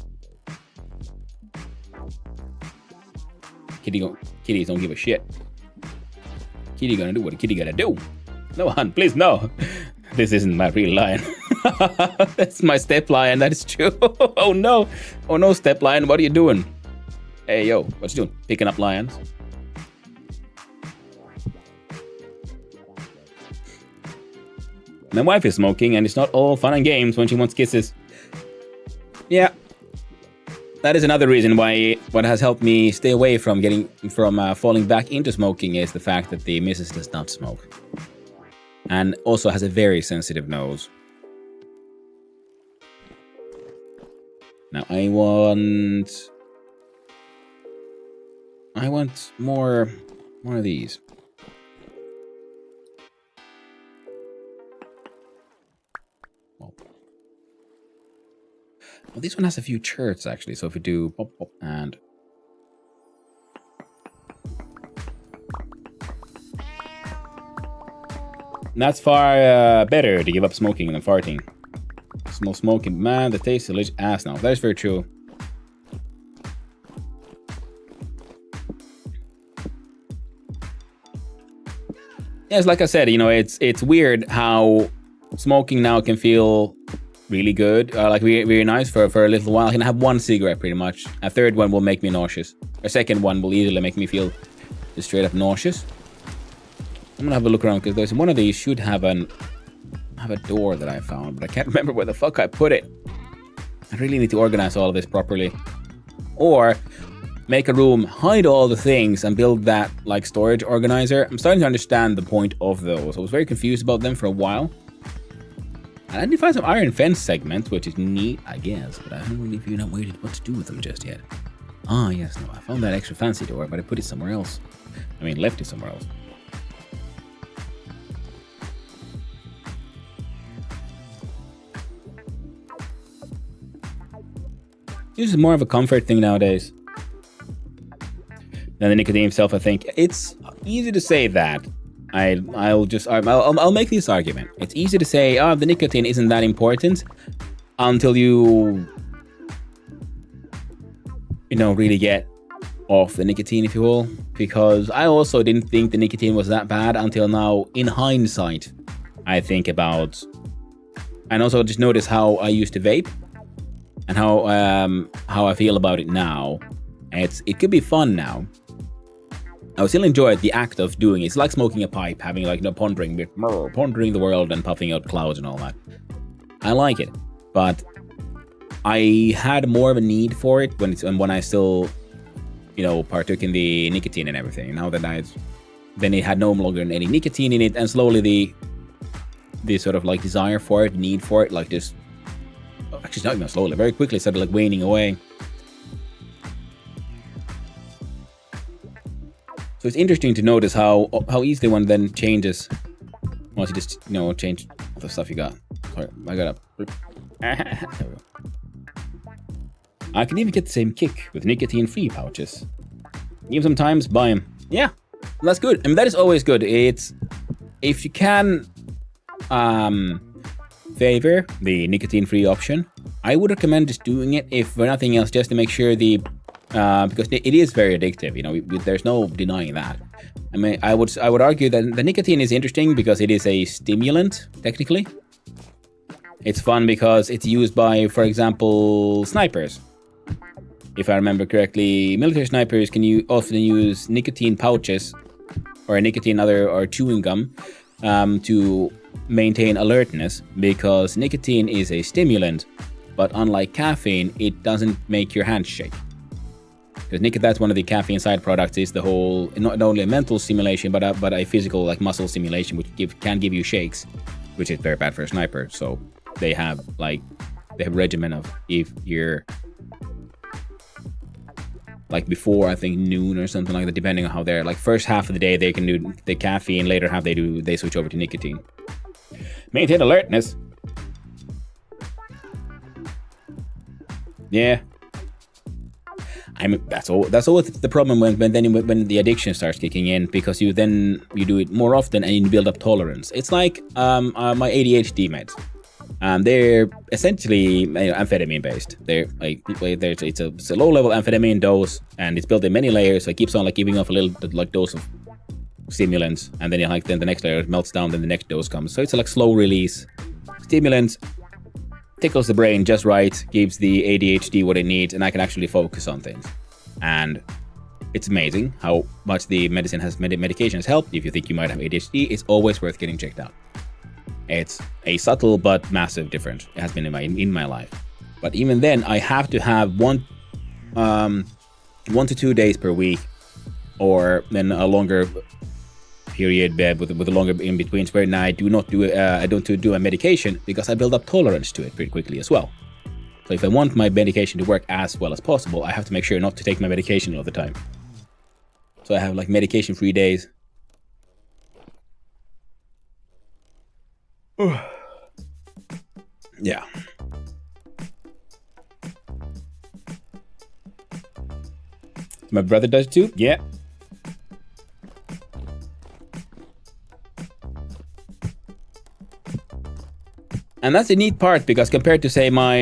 [SPEAKER 1] Kitties don't give a shit. Kitty gonna do what a kitty gotta do. No, hon, please, no. This isn't my real lion. That's my step lion, that is true. Oh no. Oh no, step lion, what are you doing? Hey, yo, what you doing? Picking up lions? My wife is smoking, and it's not all fun and games when she wants kisses. Yeah. That is another reason why what has helped me stay away from falling back into smoking is the fact that the missus does not smoke. And also has a very sensitive nose. Now I want more of these. Well, this one has a few chirps actually, so if we do pop pop and that's far better to give up smoking than farting. Small smoking, man, the taste is legit ass now. That is very true. Yes, like I said, it's weird how smoking now can feel really good, like really nice for a little while. I can have one cigarette pretty much. A third one will make me nauseous. A second one will easily make me feel just straight up nauseous. I'm gonna have a look around because there's one of these should have a door that I found, but I can't remember where the fuck I put it. I really need to organize all of this properly. Or make a room, hide all the things, and build that like storage organizer. I'm starting to understand the point of those. I was very confused about them for a while. I did find some iron fence segments, which is neat, I guess, but I haven't really figured out what to do with them just yet. Ah, yes, no, I found that extra fancy door, but I put it somewhere else. I mean, left it somewhere else. This is more of a comfort thing nowadays than the nicotine itself, I think. It's easy to say that. I'll make this argument. It's easy to say, the nicotine isn't that important until you really get off the nicotine, if you will. Because I also didn't think the nicotine was that bad until now. In hindsight, I think about, and also just notice how I used to vape and how I feel about it now. It could be fun now. I would still enjoy the act of doing it. It's like smoking a pipe, having pondering the world and puffing out clouds and all that. I like it, but I had more of a need for it when I still, partook in the nicotine and everything. Now that then it had no longer any nicotine in it, and slowly the sort of like desire for it, need for it, like just actually not even slowly, very quickly started like waning away. So it's interesting to notice how easily one then changes once you just, change all the stuff you got. Sorry, I got up. There we go. I can even get the same kick with nicotine-free pouches. Give them times, buy them. Yeah, that's good. I mean, that is always good. It's, if you can favor the nicotine-free option, I would recommend just doing it, if for nothing else, just to make sure because it is very addictive, there's no denying that. I mean, I would argue that the nicotine is interesting because it is a stimulant, technically. It's fun because it's used by, for example, snipers. If I remember correctly, military snipers can often use nicotine pouches or nicotine or chewing gum to maintain alertness, because nicotine is a stimulant, but unlike caffeine, it doesn't make your hands shake. Because that's one of the caffeine side products, is the whole, not only a mental stimulation, but a physical, like muscle stimulation, which can give you shakes, which is very bad for a sniper. So they have a regimen of, if you're like before, I think noon or something like that, depending on how they're like, first half of the day they can do the caffeine, later half they switch over to nicotine. Maintain alertness. Yeah. I mean, that's always the problem when the addiction starts kicking in, because you do it more often and you build up tolerance. It's like my ADHD meds. They're essentially amphetamine based. They're like it's a low level amphetamine dose, and it's built in many layers. So it keeps on like giving off a little like dose of stimulants, and then then the next layer melts down, then the next dose comes. So it's like slow release stimulants. Tickles the brain just right, gives the ADHD what it needs, and I can actually focus on things. And it's amazing how much the medication has helped. If you think you might have ADHD, it's always worth getting checked out. It's a subtle but massive difference. It has been in my life. But even then, I have to have 1 to 2 days per week, or then a longer period with a longer in between, where I don't do a medication, because I build up tolerance to it pretty quickly as well. So if I want my medication to work as well as possible, I have to make sure not to take my medication all the time. So I have like medication-free days. Yeah. My brother does too? Yeah. And that's the neat part, because compared to, say, my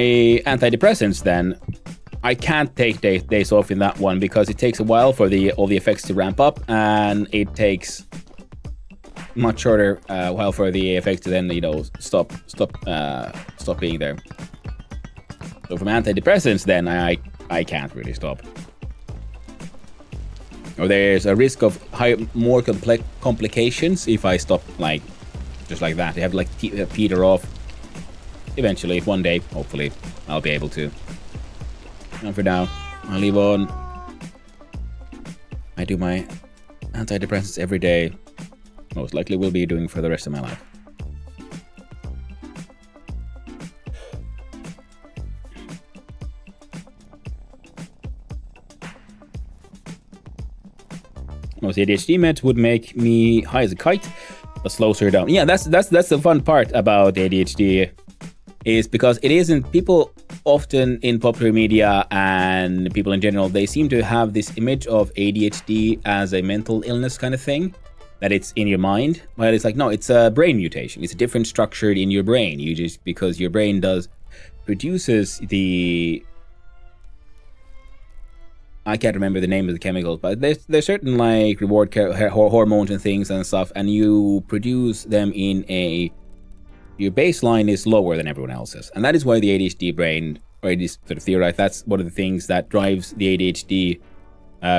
[SPEAKER 1] antidepressants, then I can't take days off in that one, because it takes a while for all the effects to ramp up, and it takes much shorter while for the effects to then stop being there. So from antidepressants, then I can't really stop. Or there's a risk of more complications if I stop just like that. They have to peter off. Eventually, one day, hopefully, I'll be able to. And for now, I'll leave on. I do my antidepressants every day. Most likely will be doing for the rest of my life. Most ADHD meds would make me high as a kite, but slows her down. Yeah, that's the fun part about ADHD. Is because it isn't, people often in popular media and people in general, they seem to have this image of ADHD as a mental illness kind of thing, that it's in your mind. But it's like, no, it's a brain mutation. It's a different structure in your brain. Because your brain produces I can't remember the name of the chemicals, but there's certain like reward hormones and things and stuff, and you produce them your baseline is lower than everyone else's. And that is why the ADHD brain, or it is sort of theorized, that's one of the things that drives the ADHD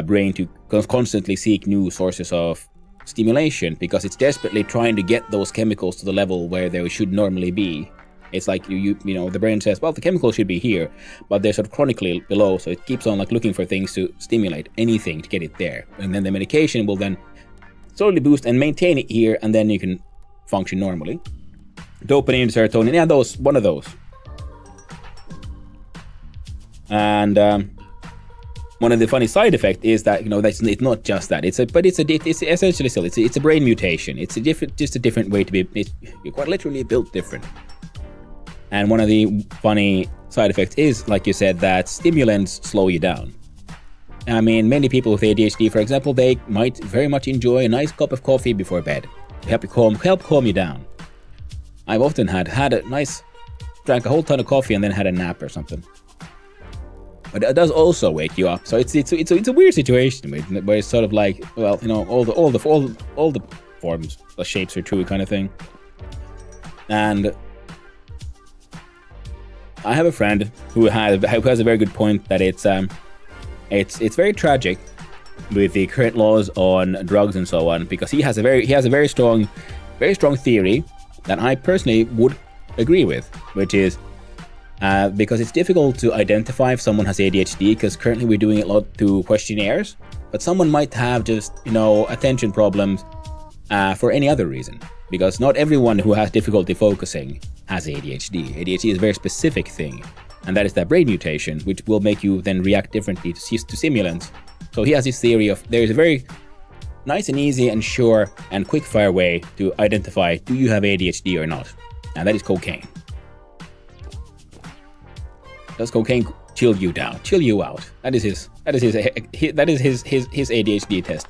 [SPEAKER 1] brain to constantly seek new sources of stimulation, because it's desperately trying to get those chemicals to the level where they should normally be. It's like the brain says, well, the chemicals should be here, but they're sort of chronically below, so it keeps on looking for things to stimulate anything to get it there. And then the medication will then slowly boost and maintain it here, and then you can function normally. Dopamine, serotonin, yeah, one of those. And one of the funny side effects is that it's not just that. It's essentially still it's a brain mutation. It's just a different way to be. You're quite literally built different. And one of the funny side effects is, like you said, that stimulants slow you down. I mean, many people with ADHD, for example, they might very much enjoy a nice cup of coffee before bed to help calm you down. I've often had drank a whole ton of coffee and then had a nap or something. But it does also wake you up. So it's a weird situation where it's sort of like, well, all the forms, the shapes are true kind of thing. And I have a friend who has a very good point that it's very tragic with the current laws on drugs and so on, because he has a very strong theory that I personally would agree with, which is because it's difficult to identify if someone has ADHD, because currently we're doing it a lot through questionnaires, but someone might have just, attention problems for any other reason, because not everyone who has difficulty focusing has ADHD. ADHD is a very specific thing, and that is that brain mutation, which will make you then react differently to stimulants. So he has this theory of there is a very nice and easy and sure and quick fire way to identify do you have ADHD or not, and that is cocaine. Because cocaine chill you down, chill you out. That is his ADHD test.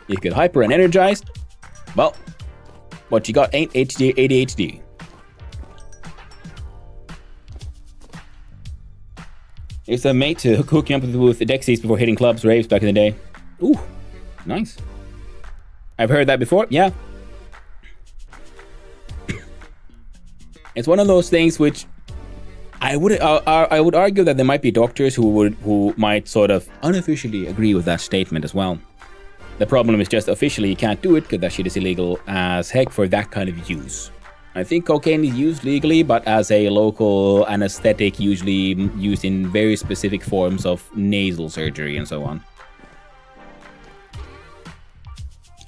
[SPEAKER 1] You get hyper and energized. Well, what you got ain't ADHD. It's a mate to hook you up with the Dexies before hitting clubs, raves back in the day. Ooh, nice. I've heard that before, yeah. It's one of those things which I would argue that there might be doctors who might sort of unofficially agree with that statement as well. The problem is just officially you can't do it because that shit is illegal as heck for that kind of use. I think cocaine is used legally, but as a local anesthetic, usually used in very specific forms of nasal surgery and so on.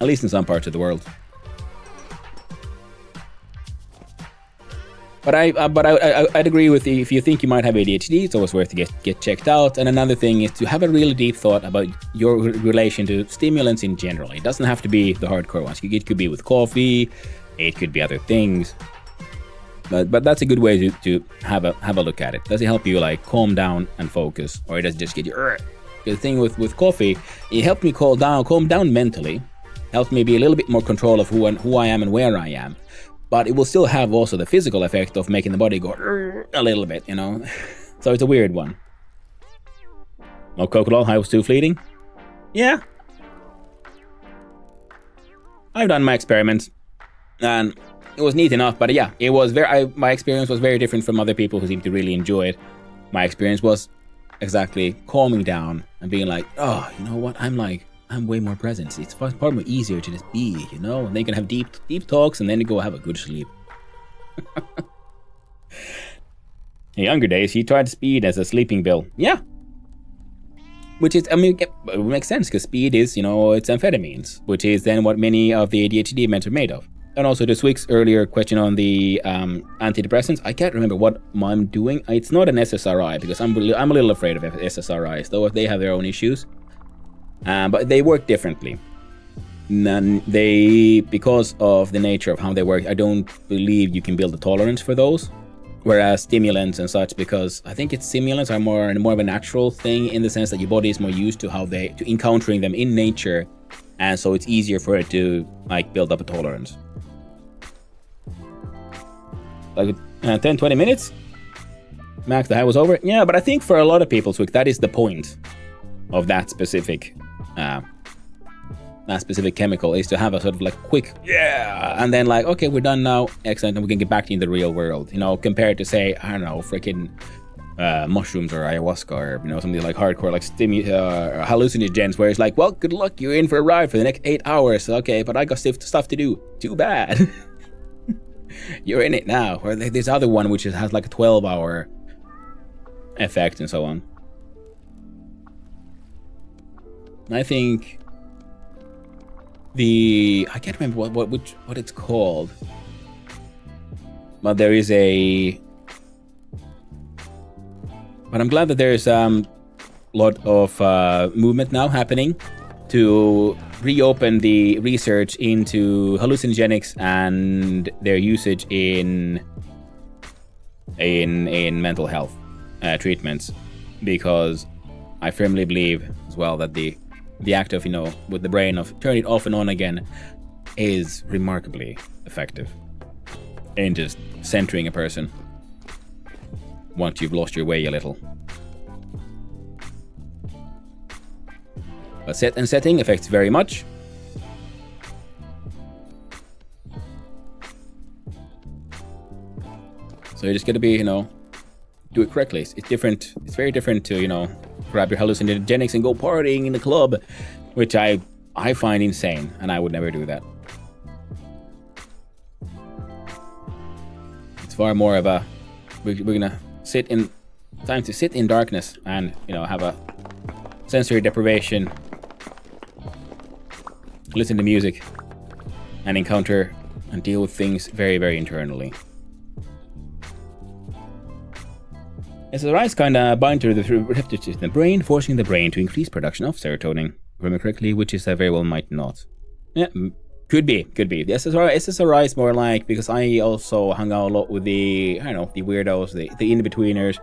[SPEAKER 1] At least in some parts of the world. But I'd agree with you, if you think you might have ADHD, it's always worth to get checked out. And another thing is to have a really deep thought about your relation to stimulants in general. It doesn't have to be the hardcore ones. It could be with coffee, it could be other things. But that's a good way to have a look at it. Does it help you like calm down and focus, or does it just get you? The thing with coffee, it helped me calm down mentally, helped me be a little bit more control of who I am and where I am. But it will still have also the physical effect of making the body go a little bit, you know? So it's a weird one. No coconut, I was too fleeting? Yeah. I've done my experiments, and it was neat enough, but yeah, it was my experience was very different from other people who seemed to really enjoy it. My experience was exactly calming down and being like, oh, you know what, I'm way more present. It's far more easier to just be, you know? And they can have deep talks and then you go have a good sleep. In younger days, he tried speed as a sleeping pill. Yeah. Which is, I mean, it makes sense because speed is, you know, it's amphetamines, which is then what many of the ADHD meds are made of. And also to Swick's earlier question on the antidepressants, I can't remember what I'm doing. It's not an SSRI because I'm a little afraid of SSRIs, though they have their own issues. But they work differently. And because of the nature of how they work, I don't believe you can build a tolerance for those. Whereas stimulants and such, because I think stimulants are more of a natural thing in the sense that your body is more used to to encountering them in nature, and so it's easier for it to like build up a tolerance. Like 10-20 minutes, max the high was over. Yeah, but I think for a lot of people, Swick, that is the point of that specific chemical, is to have a sort of like quick and then like, okay, we're done now, excellent, and we can get back in the real world, you know, compared to say, I don't know, freaking mushrooms or ayahuasca or, you know, something like hardcore like hallucinogens, where it's like, well, good luck, you're in for a ride for the next 8 hours. Okay, but I got stuff to do. Too bad. You're in it now. Or this other one which has like a 12-hour effect and so on. I think I can't remember what it's called, but there is but I'm glad that there's a lot of movement now happening to reopen the research into hallucinogenics and their usage in mental health treatments, because I firmly believe as well that the act of, you know, with the brain of turning it off and on again is remarkably effective in just centering a person once you've lost your way a little. But set and setting affects very much. So you're just gonna be, you know, do it correctly. It's different. It's very different to, you know, grab your hallucinogenics and go partying in the club, which I find insane, and I would never do that. It's far more of a we're gonna sit in darkness and, you know, have a sensory deprivation, listen to music, and encounter and deal with things very, very internally. SSRIs kind of bind to the receptors in the brain, forcing the brain to increase production of serotonin, if I remember correctly, which is very well might not. Yeah, Could be. The SSRI is more like, because I also hung out a lot with the, I don't know, the weirdos, the in-betweeners.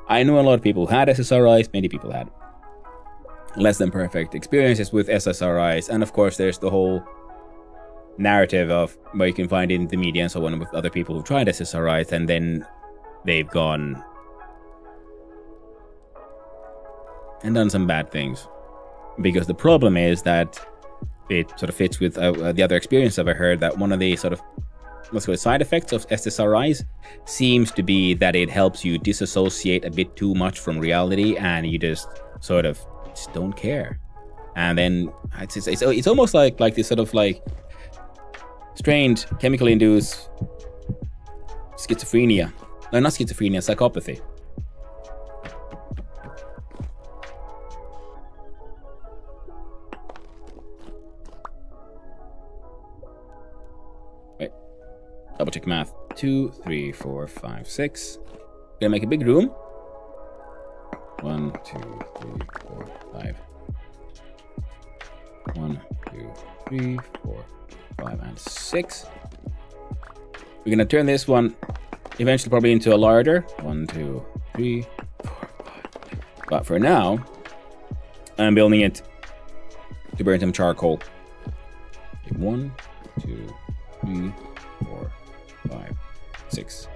[SPEAKER 1] I know a lot of people who had SSRIs, many people had less than perfect experiences with SSRIs, and of course there's the whole narrative of where you can find in the media and so on with other people who tried SSRIs and then they've gone and done some bad things. Because the problem is that it sort of fits with the other experience I've heard, that one of the sort of side effects of SSRIs seems to be that it helps you disassociate a bit too much from reality, and you just sort of just don't care. And then it's almost like this sort of like strange chemically induced schizophrenia. No, not schizophrenia, psychopathy. Double check math. 2, 3, 4, 5, 6. Gonna make a big room. 1, 2, 3, 4, 5. 1, 2, 3, 4, 5, and 6. We're gonna turn this one eventually probably into a larder. 1, 2, 3, 4, 5. But for now, I'm building it to burn some charcoal. 1, 2, 3, 4, 5, 6.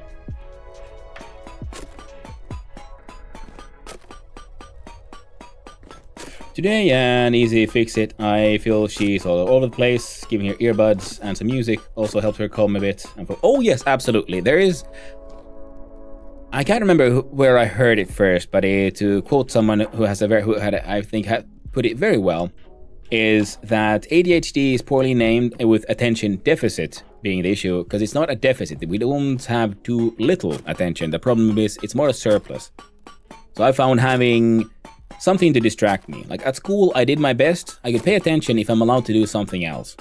[SPEAKER 1] Today, an easy fix it. I feel she's all over the place. Giving her earbuds and some music also helps her calm a bit. Oh yes, absolutely. There is. I can't remember where I heard it first, but to quote someone who I think had put it very well, is that ADHD is poorly named with attention deficit being the issue, because it's not a deficit. We don't have too little attention. The problem is it's more a surplus. So I found having something to distract me. Like at school, I did my best. I could pay attention if I'm allowed to do something else.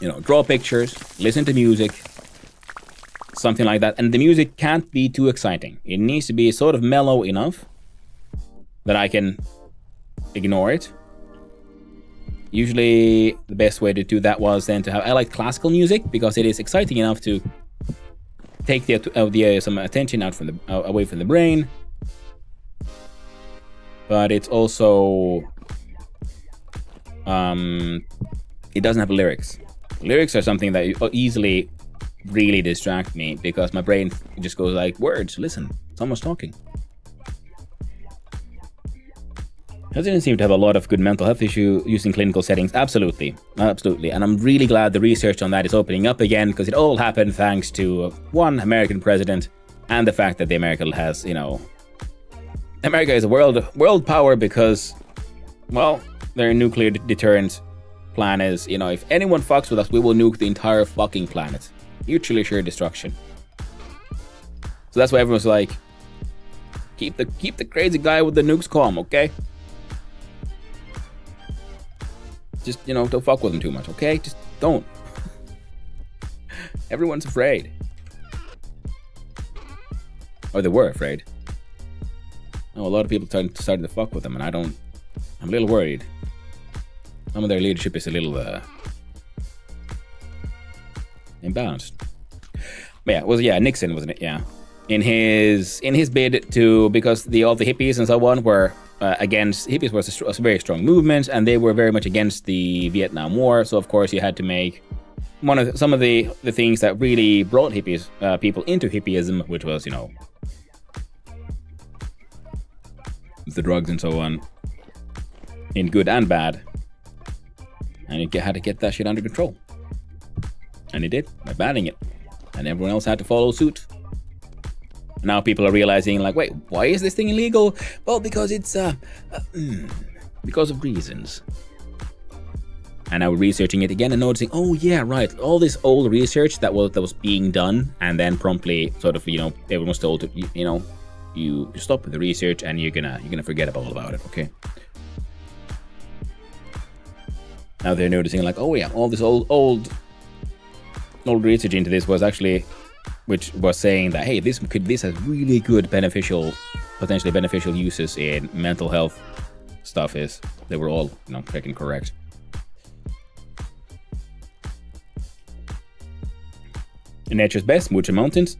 [SPEAKER 1] You know, draw pictures, listen to music, something like that. And the music can't be too exciting. It needs to be sort of mellow enough that I can ignore it. Usually the best way to do that was then to have, I like classical music because it is exciting enough to take some attention out from away from the brain. But it's also, it doesn't have lyrics. Lyrics are something that easily really distract me because my brain just goes like, words, listen, someone's talking. Doesn't seem to have a lot of good mental health issue using clinical settings. Absolutely. And I'm really glad the research on that is opening up again, because it all happened thanks to one American president and the fact that the America has, America is a world power because, well, their nuclear deterrent plan is, if anyone fucks with us, we will nuke the entire fucking planet. Mutually assured destruction. So that's why everyone's like, keep the crazy guy with the nukes calm, okay? Just, don't fuck with him too much, okay? Just don't. Everyone's afraid. Or they were afraid. A lot of people started to fuck with them, and I'm a little worried. Some of their leadership is a little imbalanced. But Nixon, wasn't it? Yeah. In his bid to, because all the hippies and so on were against, hippies was a very strong movement, and they were very much against the Vietnam War. So of course you had to make some of the things that really brought people into hippieism, which was the drugs and so on, in good and bad, and you had to get that shit under control, and he did by banning it, and everyone else had to follow suit. Now people are realizing, like, wait, why is this thing illegal? Well, because it's because of reasons. And now we're researching it again and noticing, oh yeah, right, all this old research that was being done, and then promptly sort of, everyone was told to, you stop with the research and you're gonna forget all about it, okay? Now they're noticing, like, oh yeah, all this old research into this was actually, which was saying that, hey, this has really good potentially beneficial uses in mental health stuff. They were all freaking correct. Nature's best, Mucha Mountains.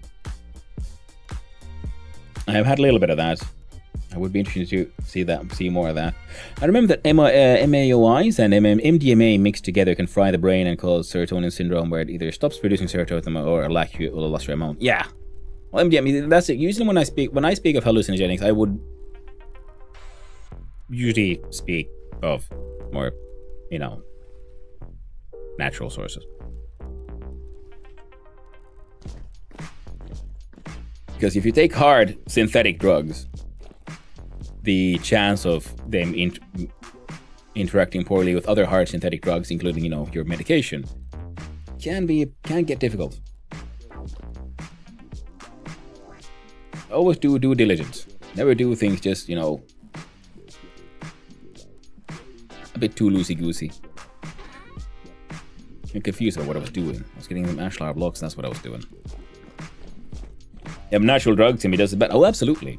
[SPEAKER 1] I have had a little bit of that. I would be interested to see more of that. I remember that MAOIs and MDMA mixed together can fry the brain and cause serotonin syndrome, where it either stops producing serotonin or a lesser amount. Yeah, well, MDMA. That's it. Usually, when I speak of hallucinogenics, I would usually speak of more, natural sources. Because if you take hard synthetic drugs, the chance of them interacting poorly with other hard synthetic drugs, including, your medication, can get difficult. Always do due diligence. Never do things just, a bit too loosey-goosey. I'm confused about what I was doing. I was getting them ashlar blocks, that's what I was doing. Yeah, natural drugs can be just bad. Oh, absolutely.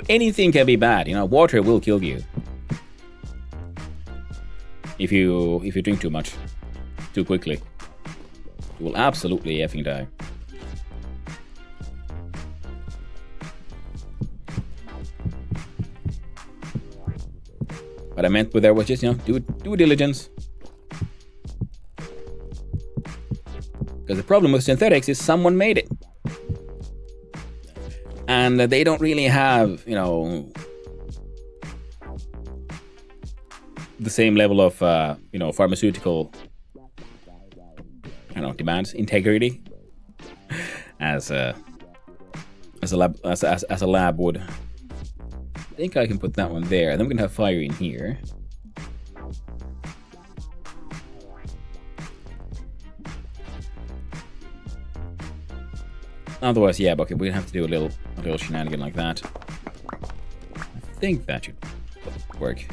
[SPEAKER 1] Anything can be bad. Water will kill you if you drink too much, too quickly. You will absolutely effing die. What I meant with there was just, due diligence. Because the problem with synthetics is someone made it. And they don't really have, the same level of, pharmaceutical, demands, integrity, as a lab would. I think I can put that one there. And then we're gonna have fire in here. Otherwise, yeah, okay, we're gonna have to do a little shenanigan like that. I think that should work.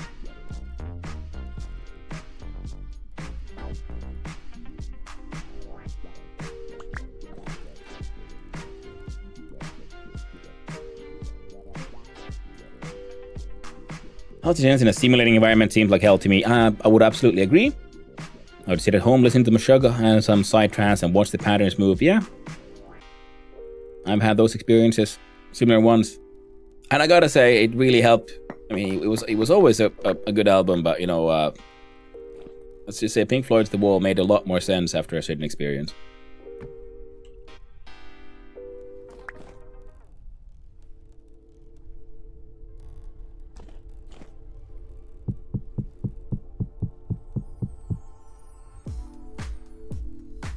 [SPEAKER 1] Hallucinogens in a simulating environment seems like hell to me. I would absolutely agree. I would sit at home, listen to Meshuggah and some side trance and watch the patterns move. Yeah. I've had those experiences, similar ones, and I gotta say it really helped. I mean, it was always a good album, but let's just say Pink Floyd's The Wall made a lot more sense after a certain experience.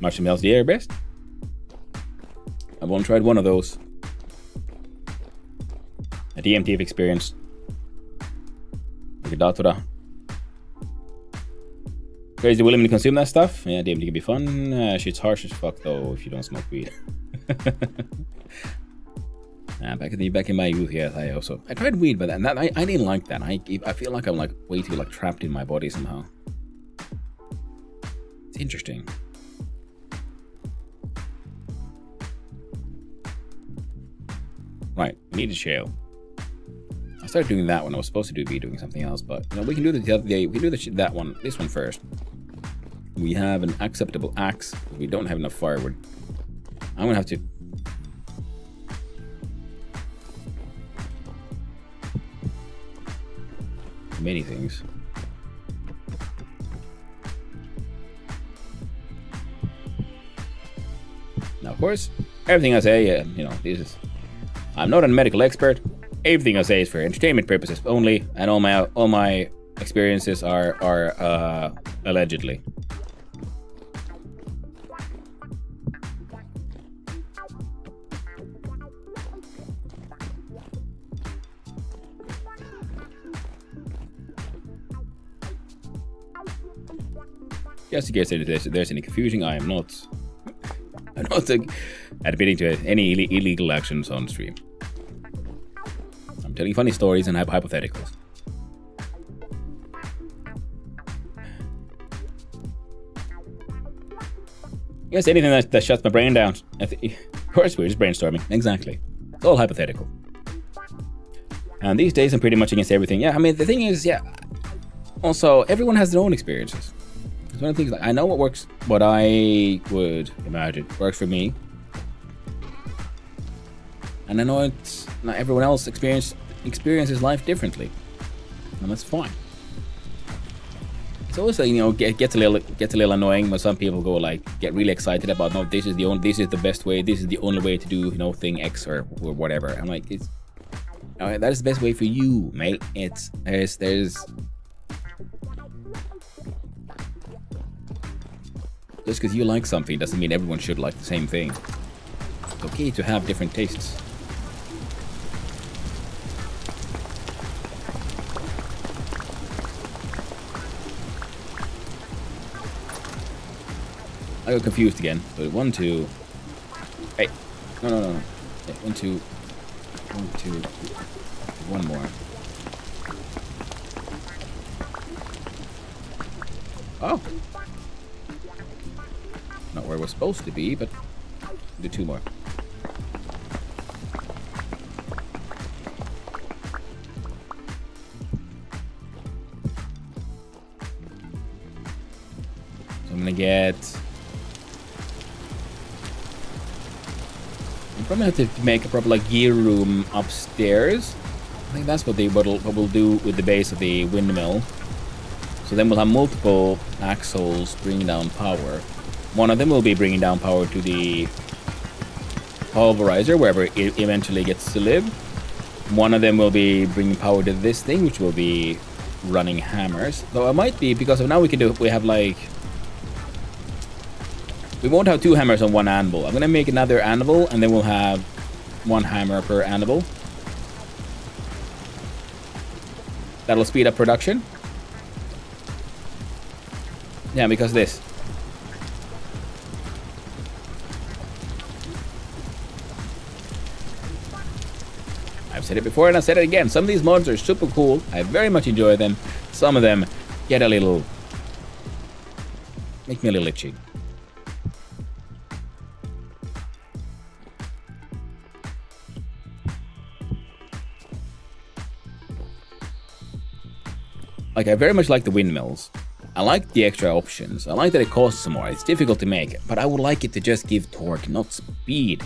[SPEAKER 1] Much melts the air best. I've only tried one of those. A DMT have experienced. Like a datora. Crazy willing to consume that stuff. Yeah, DMT can be fun. Shit's harsh as fuck though if you don't smoke weed. Back in my youth, yeah, I tried weed, but I didn't like that. I feel like I'm way too trapped in my body somehow. It's interesting. Right, we need a shale. I started doing that one. I was supposed to be doing something else, but we can do that one. This one first. We have an acceptable axe. We don't have enough firewood. I'm gonna have to. Many things. Now, of course, everything I say, this is. I'm not a medical expert. Everything I say is for entertainment purposes only, and all my experiences are allegedly. Just in case there's any confusion, I'm not admitting to any illegal actions on stream. I'm telling funny stories and hypotheticals. Yes, anything that shuts my brain down. Of course, we're just brainstorming. Exactly. It's all hypothetical. And these days, I'm pretty much against everything. Yeah, I mean, the thing is, yeah. Also, everyone has their own experiences. It's one of the things, I know what I would imagine works for me And I know it's not everyone else experiences life differently, and that's fine. It's always gets a little annoying when some people go like get really excited about no, this is the best way, this is the only way to do thing X or whatever. I'm like, it's that is the best way for you, mate. There's just because you like something doesn't mean everyone should like the same thing. It's okay to have different tastes. I got confused again. But 1, 2. Hey. No. Yeah, 1, 2. 1, 2. One more. Oh. Not where we're supposed to be, but do 2 more. So I'm gonna get... I'm probably have to make a proper like gear room upstairs. I think that's what we'll do with the base of the windmill. So then we'll have multiple axles bringing down power. One of them will be bringing down power to the pulverizer, wherever it eventually gets to live. One of them will be bringing power to this thing, which will be running hammers. Though it might be, because now we have like... We won't have 2 hammers on one anvil. I'm going to make another anvil, and then we'll have 1 hammer per anvil. That'll speed up production. Yeah, because of this. I've said it before and I've said it again. Some of these mods are super cool. I very much enjoy them. Some of them get a little... make me a little itchy. Like, I very much like the windmills. I like the extra options. I like that it costs more. It's difficult to make, but I would like it to just give torque, not speed.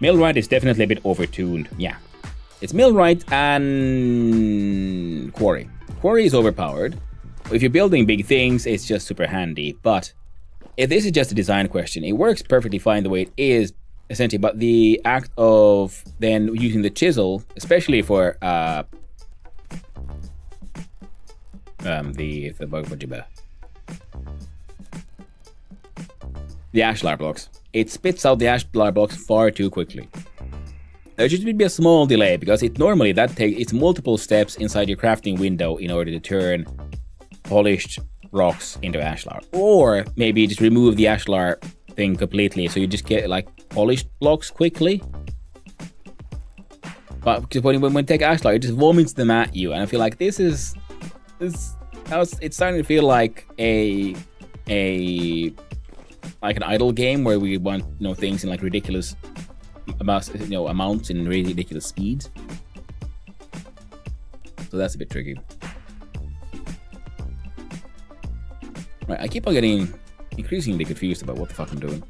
[SPEAKER 1] Millwright is definitely a bit overtuned. Yeah. It's Millwright and Quarry. Quarry is overpowered. If you're building big things, it's just super handy. But if this is just a design question, it works perfectly fine the way it is, essentially. But the act of then using the chisel, especially for the ashlar blocks. It spits out the ashlar blocks far too quickly. There should be a small delay, because it's multiple steps inside your crafting window in order to turn polished rocks into ashlar. Or maybe just remove the ashlar thing completely, so you just get like polished blocks quickly. But when you take ashlar, it just vomits them at you, and I feel like it's starting to feel like an idle game where we want things in like ridiculous amounts in really ridiculous speeds. So that's a bit tricky. Right, I keep on getting increasingly confused about what the fuck I'm doing.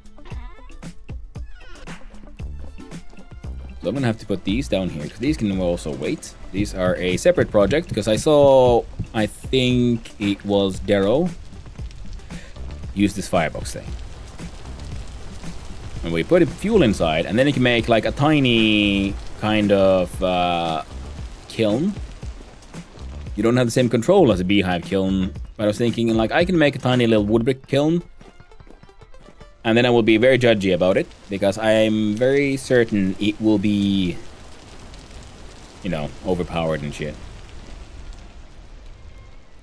[SPEAKER 1] So I'm gonna have to put these down here, because these can also wait. These are a separate project, because I think it was Darrow use this firebox thing. And we put fuel inside, and then you can make like a tiny kind of kiln. You don't have the same control as a beehive kiln, but I was thinking like I can make a tiny little wood brick kiln. And then I will be very judgy about it, because I'm very certain it will be, overpowered and shit.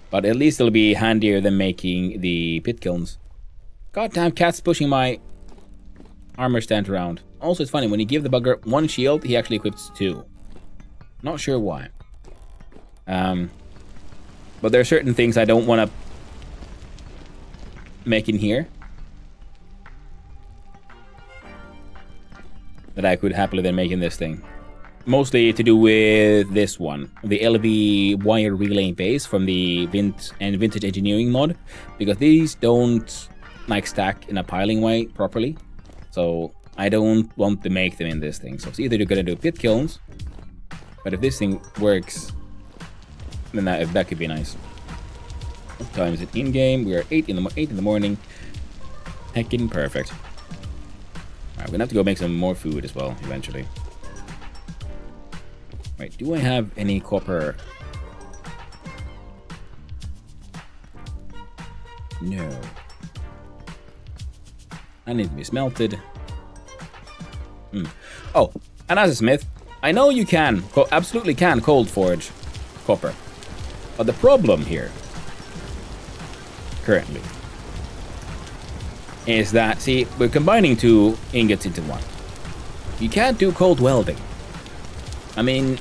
[SPEAKER 1] But at least it'll be handier than making the pit kilns. Goddamn cat's pushing my armor stand around. Also, it's funny, when you give the bugger 1 shield, he actually equips 2. Not sure why. But there are certain things I don't want to make in here that I could happily then make in this thing. Mostly to do with this one, the LV wire relay base from the Vintage Engineering mod, because these don't like stack in a piling way properly. So I don't want to make them in this thing. So it's either you're gonna do pit kilns, but if this thing works, then that could be nice. What time is it in game? We are 8 in the morning. Heckin' perfect. Alright, we're gonna have to go make some more food as well eventually. Wait, do I have any copper? No. I need to be smelted. Oh, and as a smith, I know you can, absolutely can cold forge copper. But the problem here, currently, is that, see, we're combining 2 ingots into 1. You can't do cold welding. I mean,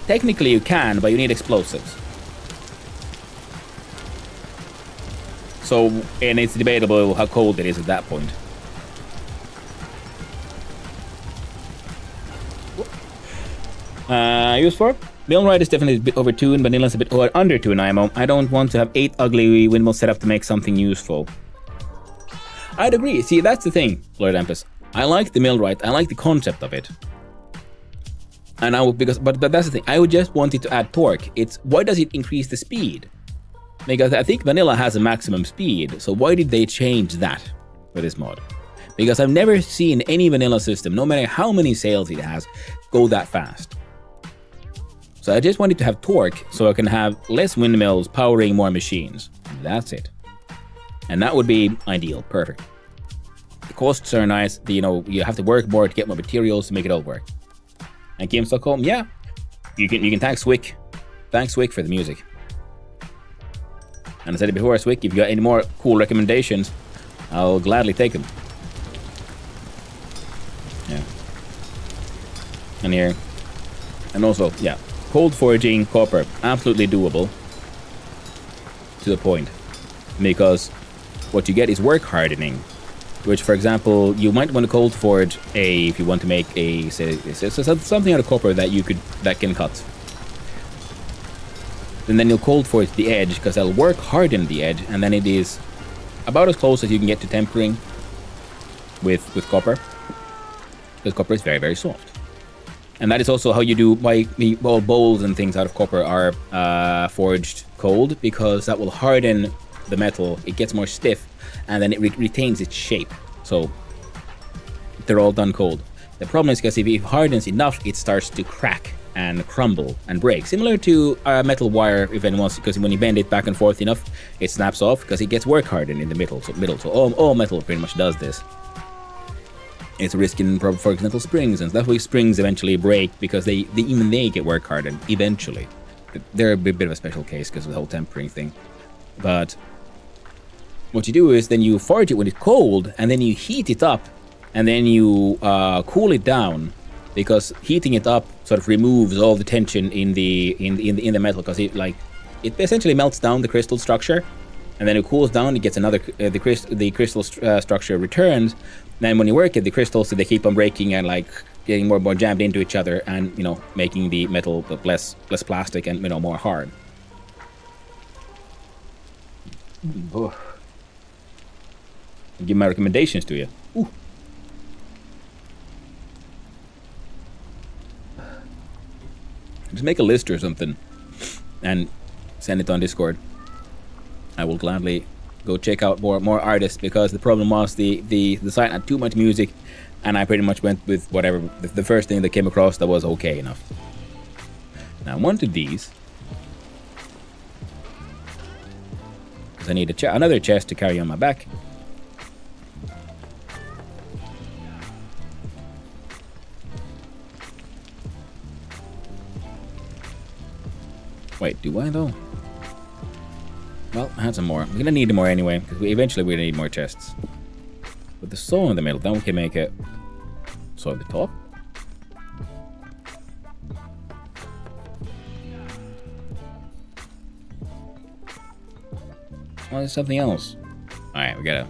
[SPEAKER 1] technically you can, but you need explosives. So, and it's debatable how cold it is at that point. Use for? Millwright is definitely a bit overtuned, Vanilla's a bit undertuned, IMO. I don't want to have 8 ugly windmills set up to make something useful. I'd agree. See, that's the thing, Lord Ampus. I like the Millwright. I like the concept of it. And I would, but that's the thing. I would just want it to add torque. It's why does it increase the speed? Because I think Vanilla has a maximum speed. So why did they change that for this mod? Because I've never seen any Vanilla system, no matter how many sales it has, go that fast. So I just wanted to have torque so I can have less windmills powering more machines. That's it. And that would be ideal. Perfect. The costs are nice. You have to work more to get more materials to make it all work. And Game Stockholm, yeah. You can thank Swick. Thanks Swick for the music. And I said it before, Swick, if you got any more cool recommendations, I'll gladly take them. Yeah. And here. And also, yeah. Cold forging copper, absolutely doable. To the point. Because what you get is work hardening. Which, for example, you might want to cold forge if you want to make a, say something out of copper that can cut. And then you'll cold forge the edge, because that'll work harden the edge, and then it is about as close as you can get to tempering with copper. Because copper is very, very soft. And that is also how you do why bowls and things out of copper are forged cold, because that will harden the metal. It gets more stiff, and then it retains its shape. So they're all done cold. The problem is because if it hardens enough, it starts to crack and crumble and break. Similar to metal wire, if anyone wants, because when you bend it back and forth enough, it snaps off because it gets work hardened in the middle. So all metal pretty much does this. It's a risk in, for example, springs, and that's why springs eventually break, because even they get work hardened eventually. They're a bit of a special case because of the whole tempering thing. But what you do is then you forge it when it's cold, and then you heat it up, and then you cool it down, because heating it up sort of removes all the tension in the metal, because it essentially melts down the crystal structure, and then it cools down. It gets another the crystal structure returns. Then when you work it, the crystals, they keep on breaking and getting more and more jammed into each other, and making the metal less plastic and more hard. I'll give my recommendations to you. Ooh. Just make a list or something and send it on Discord. I will gladly go check out more artists, because the problem was the site had too much music, and I pretty much went with whatever the first thing that came across that was okay enough. Now I wanted these because I need another chest to carry on my back. Wait, do I though? Well, I had some more. We're gonna need more anyway, because eventually we're gonna need more chests. With the saw in the middle, then we can make it saw at the top. Oh, there's something else. Alright, we gotta...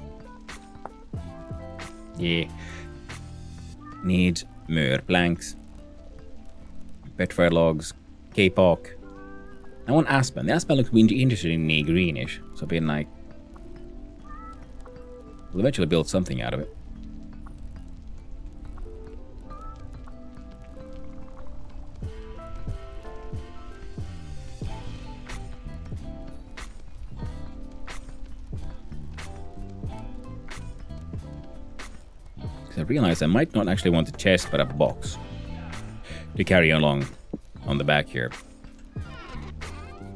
[SPEAKER 1] Yeah. Need more planks. Petrified logs. K-Pok. I want aspen. The aspen looks interestingly greenish. So being we'll eventually build something out of it. I realized I might not actually want a chest, but a box to carry along on the back here.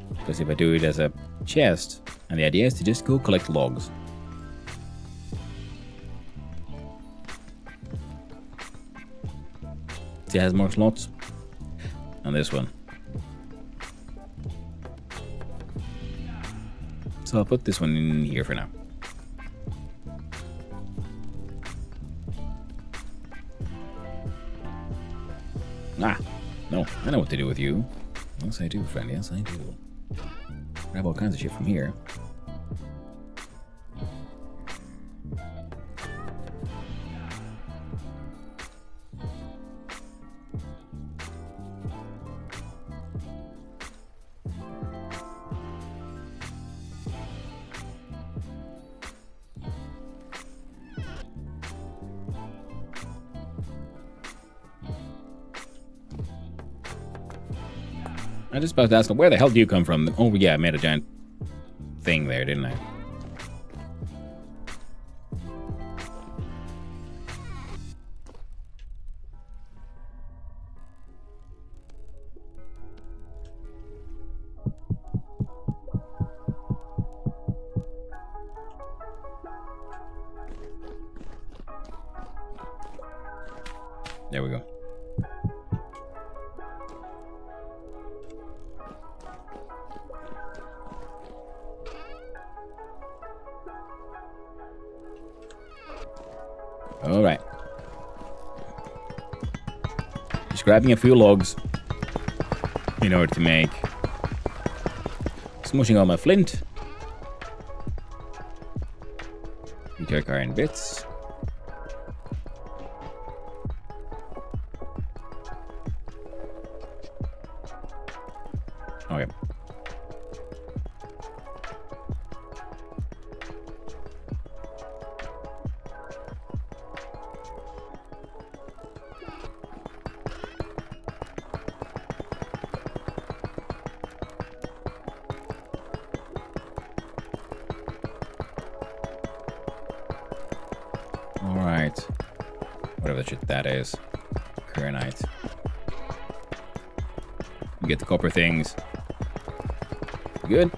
[SPEAKER 1] Because if I do it as a chest, and the idea is to just go collect logs. See, it has more slots on this one. So I'll put this one in here for now. Ah, no, I know what to do with you. Yes, I do, friend. Yes, I do. Grab all kinds of shit from here. I just about to ask him, where the hell do you come from? Oh, yeah, I made a giant thing there, didn't I? There we go. All right. Just grabbing a few logs in order to make smushing all my flint. Dark iron bits. Okay. Alright. Whatever the shit that is. Kernite. You get the copper things. Good.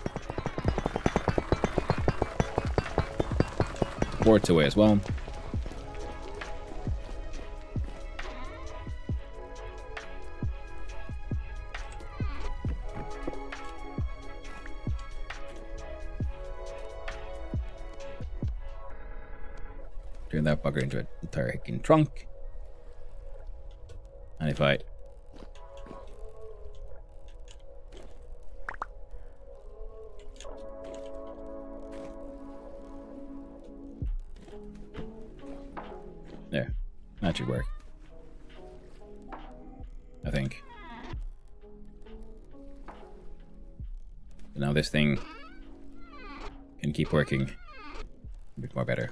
[SPEAKER 1] Quartz away as well. Turn that bugger into an entire hicking trunk. And if I there, that should work. I think. But now this thing can keep working a bit more better.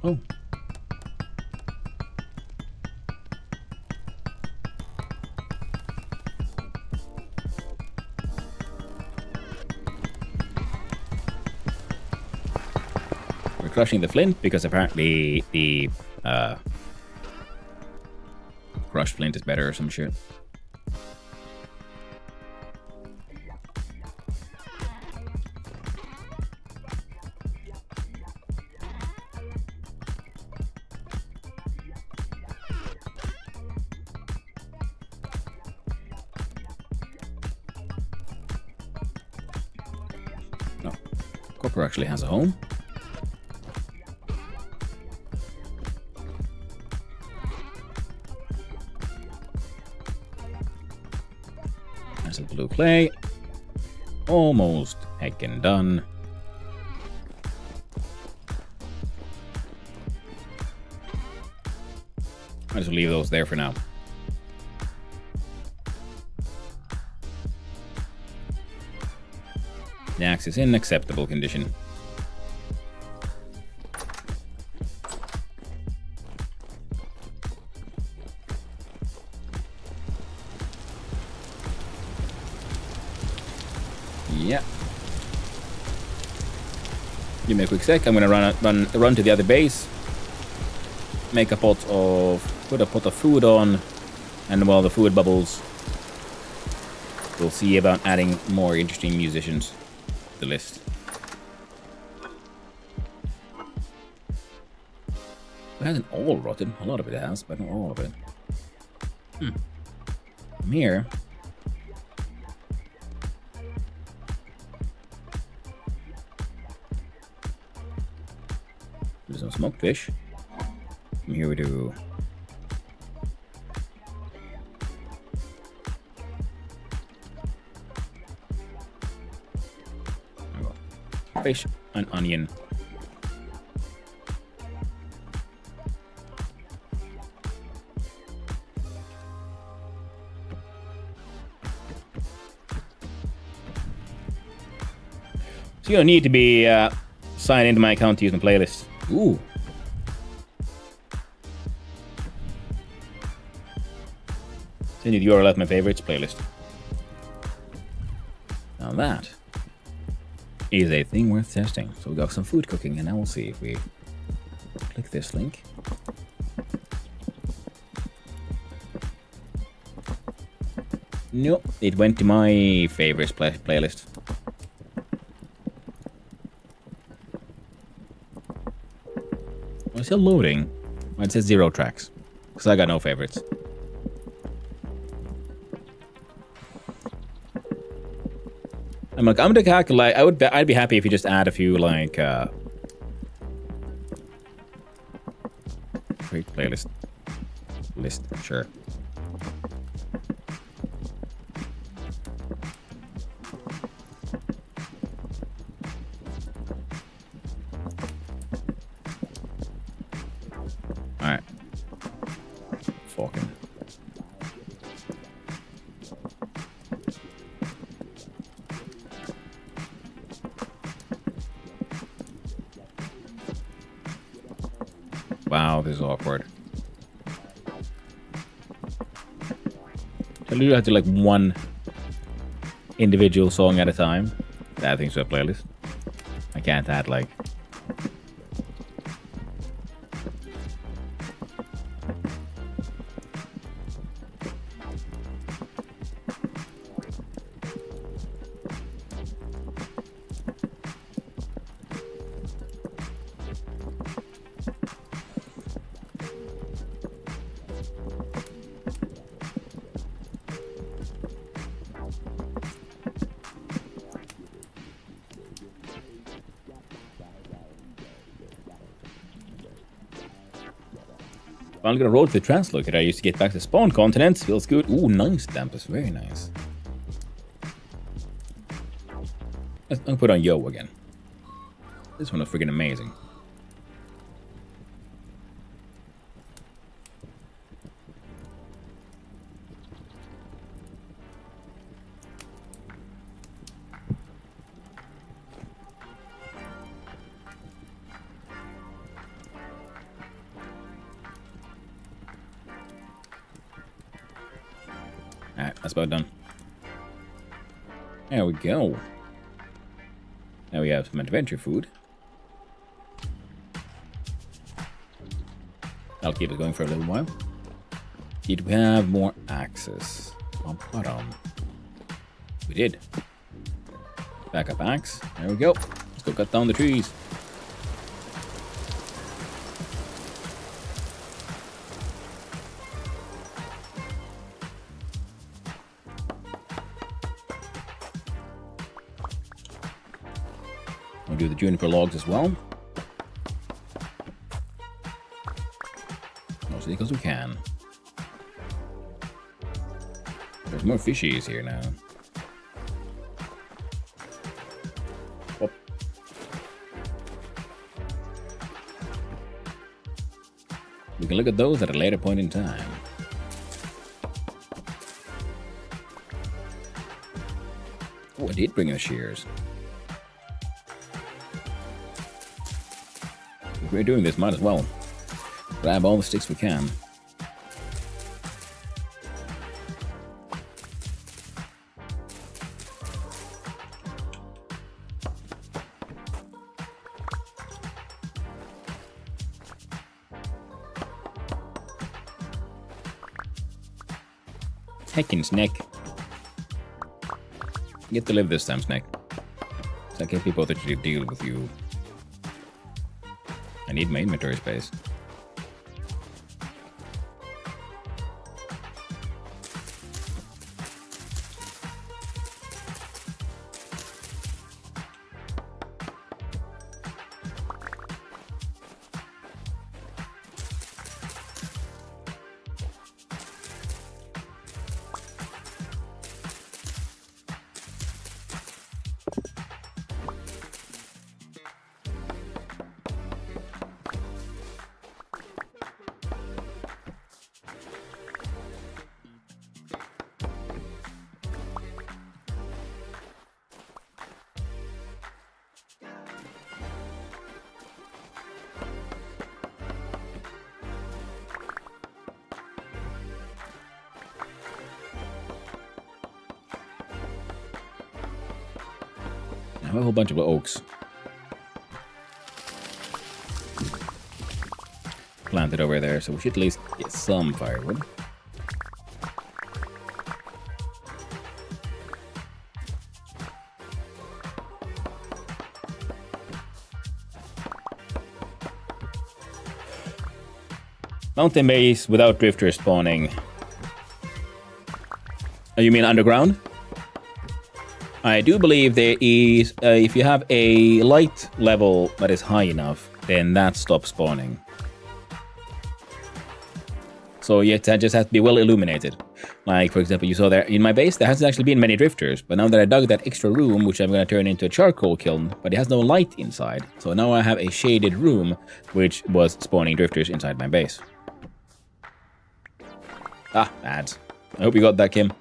[SPEAKER 1] Oh. We're crushing the flint because apparently the crushed flint is better or some shit. No, copper actually has a home. There's a blue clay. Almost heckin' done. Might as well leave those there for now. The axe is in acceptable condition. Yeah. Give me a quick sec. I'm gonna run to the other base. Make a put a pot of food on, and while the food bubbles, we'll see about adding more interesting musicians to the list. It hasn't all rotted. A lot of it has, but not all of it. From here. There's some smoked fish. From here we do. Fish and onion. So you don't need to be signed into my account to use the playlist. Ooh. Send you the URL of my favorites playlist. Now that is a thing worth testing. So we got some food cooking, and now we'll see if we click this link. Nope, it went to my favorites playlist. Oh, it's still loading. Well, it says 0 tracks, because I got no favorites. I'm gonna calculate. I'd be happy if you just add a few like great playlist list. Sure. All right. Fucking. Wow, this is awkward. I literally have to like one individual song at a time. Add things to a playlist. I can't add like. I'm gonna roll to the translocator I used to get back to spawn continents. Feels good. Ooh, nice Dampus. Very nice. I'll put on Yo again. This one is freaking amazing. Alright, that's about done. There we go. Now we have some adventure food. That'll keep us going for a little while. Did we have more axes? We did. Backup axe. There we go. Let's go cut down the trees. We'll do the juniper logs as well. Mostly because we can. There's more fishies here now. Oh. We can look at those at a later point in time. Oh, I did bring in the shears. If we're doing this, might as well grab all the sticks we can. heckin' Snake. Get to live this time, Snake. So I can't be bothered to deal with you. I need my inventory space. I have a whole bunch of oaks planted over there, so we should at least get some firewood. Mountain base without drifters spawning. Oh, you mean underground? I do believe there is, if you have a light level that is high enough, then that stops spawning. So it just has to be well illuminated. Like, for example, you saw there in my base, there hasn't actually been many drifters, but now that I dug that extra room, which I'm going to turn into a charcoal kiln, but it has no light inside. So now I have a shaded room, which was spawning drifters inside my base. Ah, ads. I hope you got that, Kim.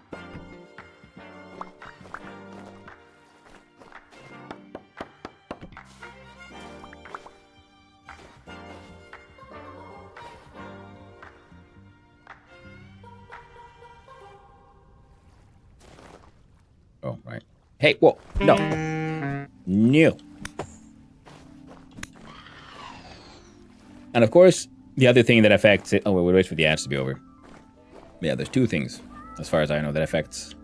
[SPEAKER 1] Oh, right. Hey, whoa, no. No. And of course, the other thing that affects it... Oh, we'll wait for the ads to be over. Yeah, there's two things, as far as I know, that affects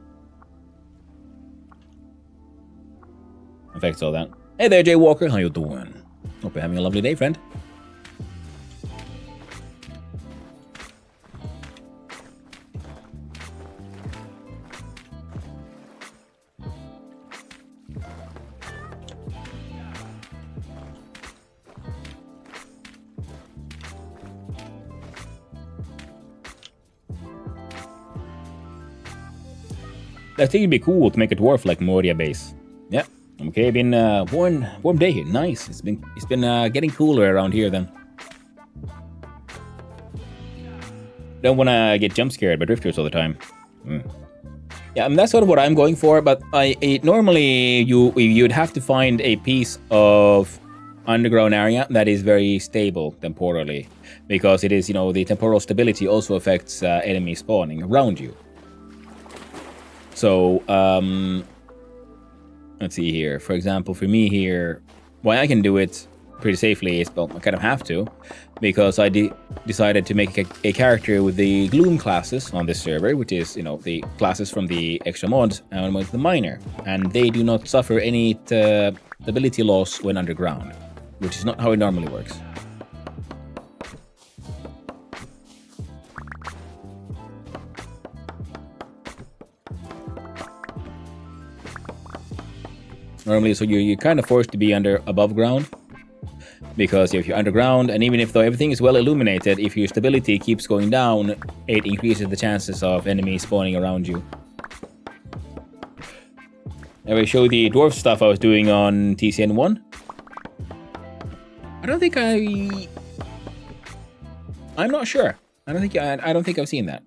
[SPEAKER 1] all that. Hey there, Jay Walker. How you doing? Hope you're having a lovely day, friend. I think it'd be cool to make a dwarf like Moria base. Yeah. Okay, been warm day here. Nice. It's been getting cooler around here then. Don't want to get jump scared by drifters all the time. Yeah, I mean, that's sort of what I'm going for. But normally you'd have to find a piece of underground area that is very stable temporally, because it is, you know, the temporal stability also affects enemy spawning around you. So, let's see here. For example, for me here, why I can do it pretty safely is, well, I kind of have to, because I decided to make a character with the Gloom classes on this server, which is, you know, the classes from the extra mods, and with the Miner. And they do not suffer any stability loss when underground, which is not how it normally works. Normally, so you're kind of forced to be above ground, because if you're underground, and even if though everything is well illuminated, if your stability keeps going down, it increases the chances of enemies spawning around you. I will show the dwarf stuff I was doing on TCN1. I don't think I'm not sure. I don't think I've seen that.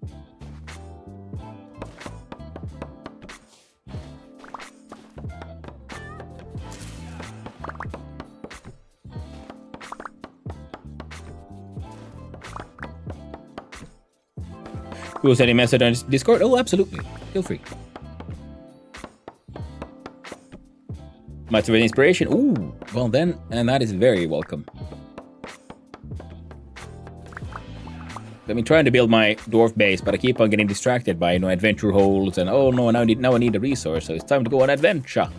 [SPEAKER 1] You will send a message on Discord? Oh, absolutely. Feel free. Much of an inspiration? Ooh, well then, and that is very welcome. I've been trying to build my dwarf base, but I keep on getting distracted by, adventure holes and, oh no, now I need a resource, so it's time to go on adventure.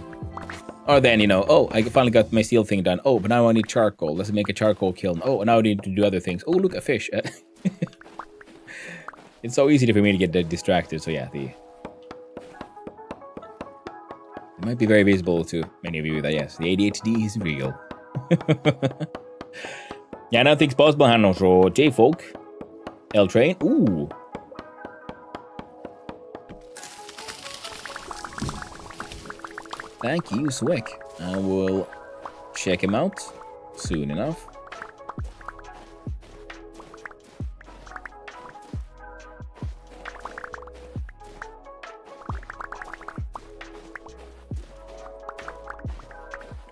[SPEAKER 1] Or then, oh, I finally got my steel thing done. Oh, but now I need charcoal. Let's make a charcoal kiln. Oh, now I need to do other things. Oh, look, a fish. It's so easy for me to get distracted, so yeah, it might be very visible to many of you that, yes, the ADHD is real. Yeah, nothing's possible, Hanno, so J-Folk. L-Train, ooh. Thank you, Swick. I will check him out soon enough.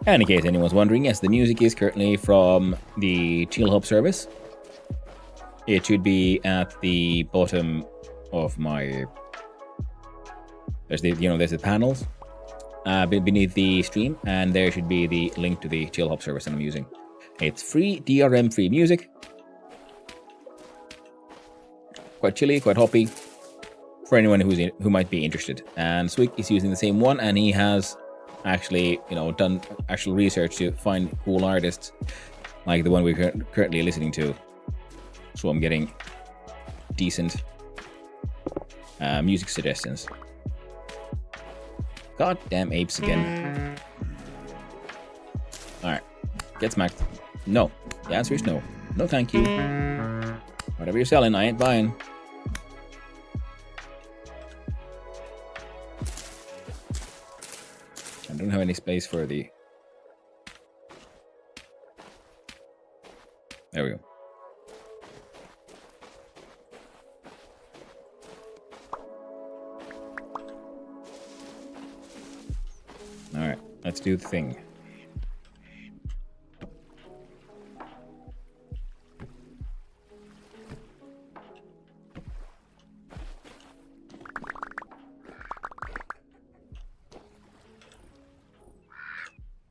[SPEAKER 1] And in case anyone's wondering, yes, the music is currently from the Chill Hub service. It should be at the bottom of my... There's the panels beneath the stream, and there should be the link to the Chill Hub service that I'm using. It's free, DRM-free music. Quite chilly, quite hoppy, for anyone who might be interested. And Swick is using the same one, and he has actually, done actual research to find cool artists like the one we're currently listening to. So I'm getting decent music suggestions. Goddamn apes again. Alright. Get smacked. No. The answer is no. No thank you. Whatever you're selling, I ain't buying. I don't have any space for the... There we go. Alright, let's do the thing.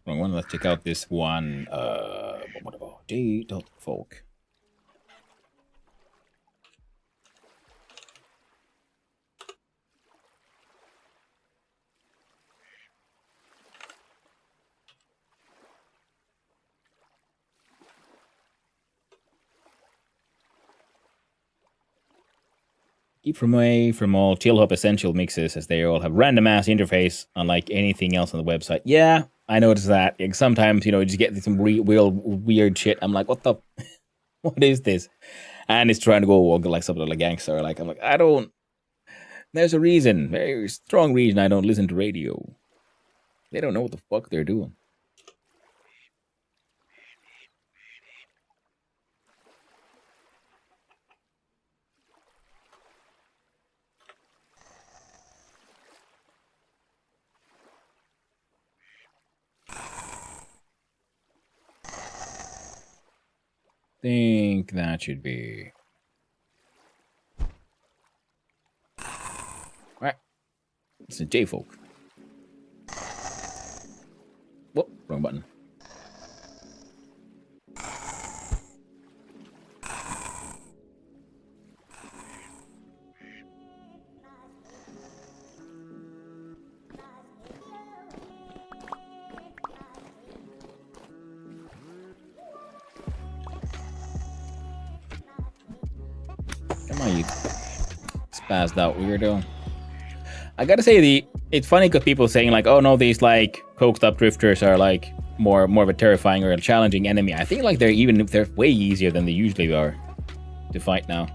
[SPEAKER 1] Wrong one, let's check out this one. What about J.Folk? Keep away from all Chill Hub Essential mixes, as they all have random ass interface, unlike anything else on the website. Yeah, I noticed that. Like, sometimes, you just get some real weird shit. I'm like, what the, what is this? And it's trying to go like something like gangster. Like, I'm like, I don't. There's a reason, very strong reason I don't listen to radio. They don't know what the fuck they're doing. Think that should be... Alright. It's a J-Folk. Whoop, wrong button. Come on, you spazzed out weirdo. I gotta say, it's funny because people saying like, oh no, these like coked up drifters are like more of a terrifying or a challenging enemy. I think like they're way easier than they usually are to fight now.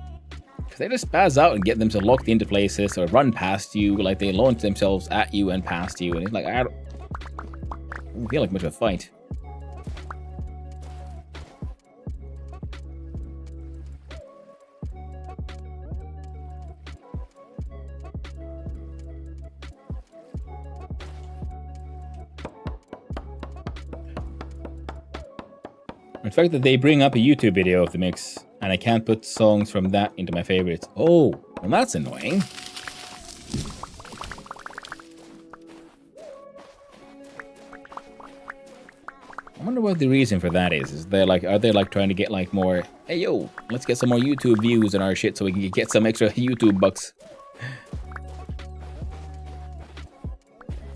[SPEAKER 1] Because they just spaz out and get themselves locked into places or run past you, like they launch themselves at you and past you, and it's like I don't feel like much of a fight. The fact that they bring up a YouTube video of the mix, and I can't put songs from that into my favorites. Oh, well that's annoying. I wonder what the reason for that is. Are they like trying to get like more? Hey yo, let's get some more YouTube views on our shit so we can get some extra YouTube bucks.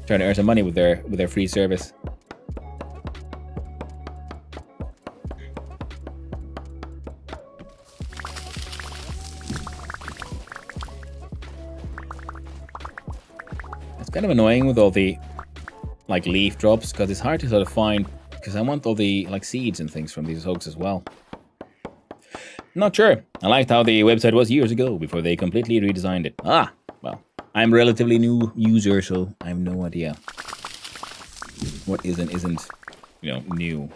[SPEAKER 1] Trying to earn some money with their free service. It's kind of annoying with all the like leaf drops because it's hard to sort of find. Because I want all the like seeds and things from these hogs as well. Not sure. I liked how the website was years ago before they completely redesigned it. Ah, well, I'm a relatively new user, so I have no idea what is and isn't, you know, new.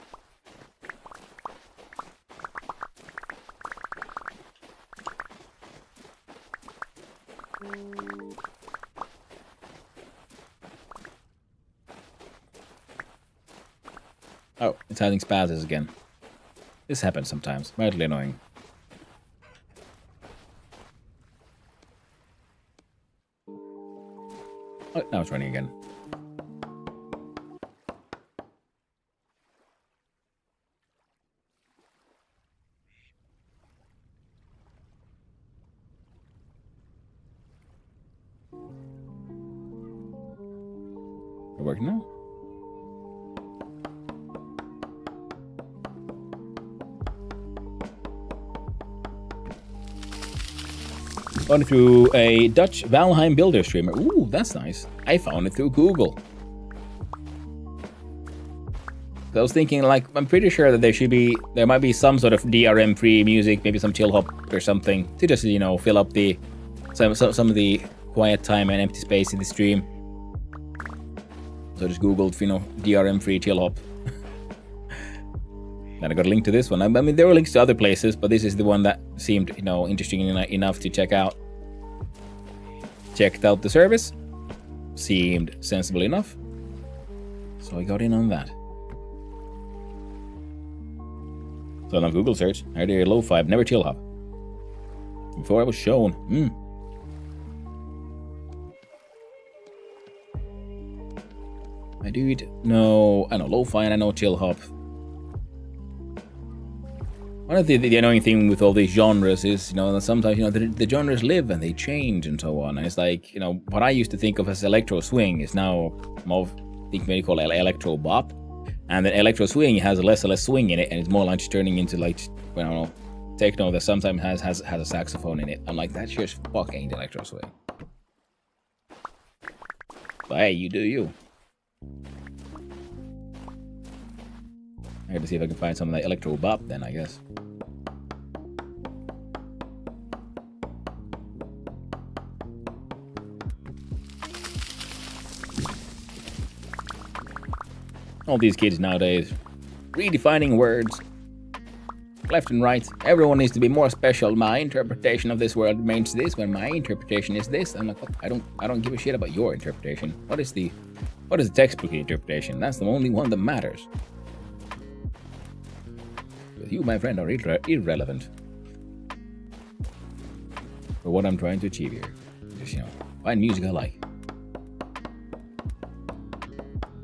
[SPEAKER 1] Oh, it's having spasms again. This happens sometimes. Mildly annoying. Oh, now it's running again. We're working now? Found it through a Dutch Valheim builder streamer. Ooh, that's nice. I found it through Google. I was thinking, like, I'm pretty sure that there might be some sort of DRM-free music, maybe some chill hop or something, to just, you know, fill up some of the quiet time and empty space in the stream. So I just googled, you know, DRM-free chill hop. Then I got a link to this one. I mean, there were links to other places, but this is the one that seemed, you know, interesting enough to check out. Checked out the service. Seemed sensible enough. So I got in on that. So on Google search, I heard a lo-fi, never chill hop. Before I was shown. I do know, I know lo-fi and I know chill hop. One of the annoying thing with all these genres is, you know, that sometimes, you know, the genres live and they change and so on. And it's like, you know, what I used to think of as electro swing is now more, I think maybe called electro bop. And then electro swing has less and less swing in it, and it's more like turning into like, I don't know, techno that sometimes has a saxophone in it. I'm like, that just fucking electro swing. But hey, you do you. I got to see if I can find some of that electro bop then, I guess. All these kids nowadays, redefining words. Left and right. Everyone needs to be more special. My interpretation of this world means this, when my interpretation is this. I'm like, what? I don't give a shit about your interpretation. What is the textbook interpretation? That's the only one that matters. You, my friend, are irrelevant for what I'm trying to achieve here. Just, you know, find music I like.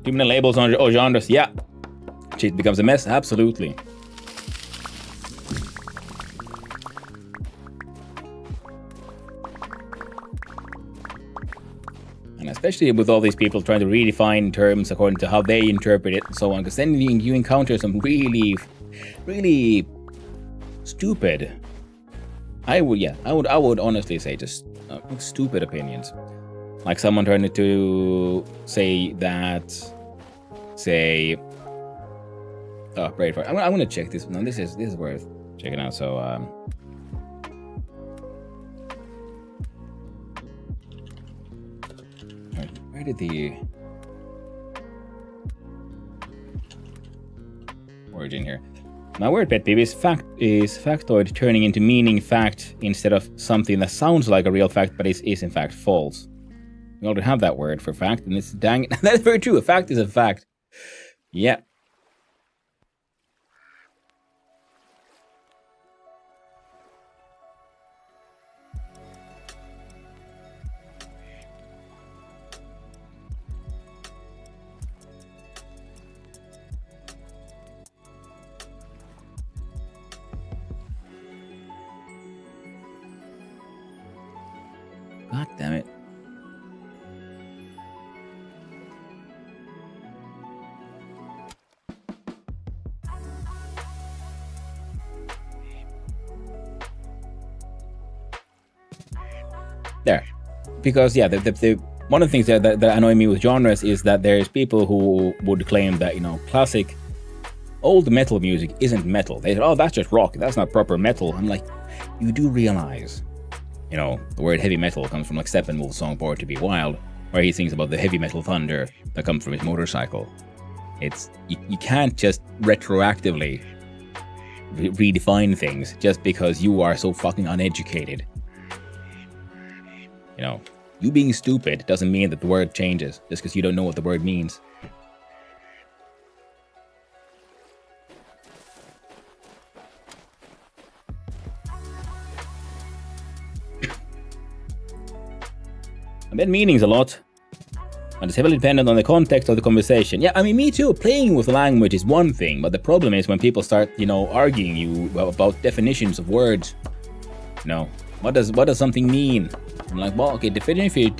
[SPEAKER 1] Too many labels on genres, yeah. Shit becomes a mess, absolutely. And especially with all these people trying to redefine terms according to how they interpret it and so on, because then you encounter some really stupid. I would honestly say just stupid opinions. Like someone trying to say that, oh, wait for it. I'm gonna check this one. This is worth checking out. So where did the origin here? My word pet peeve is factoid turning into meaning fact instead of something that sounds like a real fact but is in fact false. We already have that word for fact, and it's dang. That's very true. A fact is a fact. Yeah. God damn it. There. Because, yeah, the one of the things that annoy me with genres is that there's people who would claim that, classic old metal music isn't metal. They say, oh, that's just rock. That's not proper metal. I'm like, you do realize, the word heavy metal comes from like Steppenwolf's song Born to Be Wild, where he sings about the heavy metal thunder that comes from his motorcycle. It's, you can't just retroactively redefine things just because you are so fucking uneducated. You being stupid doesn't mean that the word changes just because you don't know what the word means. I bet meanings a lot, and it's heavily dependent on the context of the conversation. Yeah, I mean, me too. Playing with language is one thing, but the problem is when people start, arguing you about definitions of words. What does something mean? I'm like, well, okay, definition.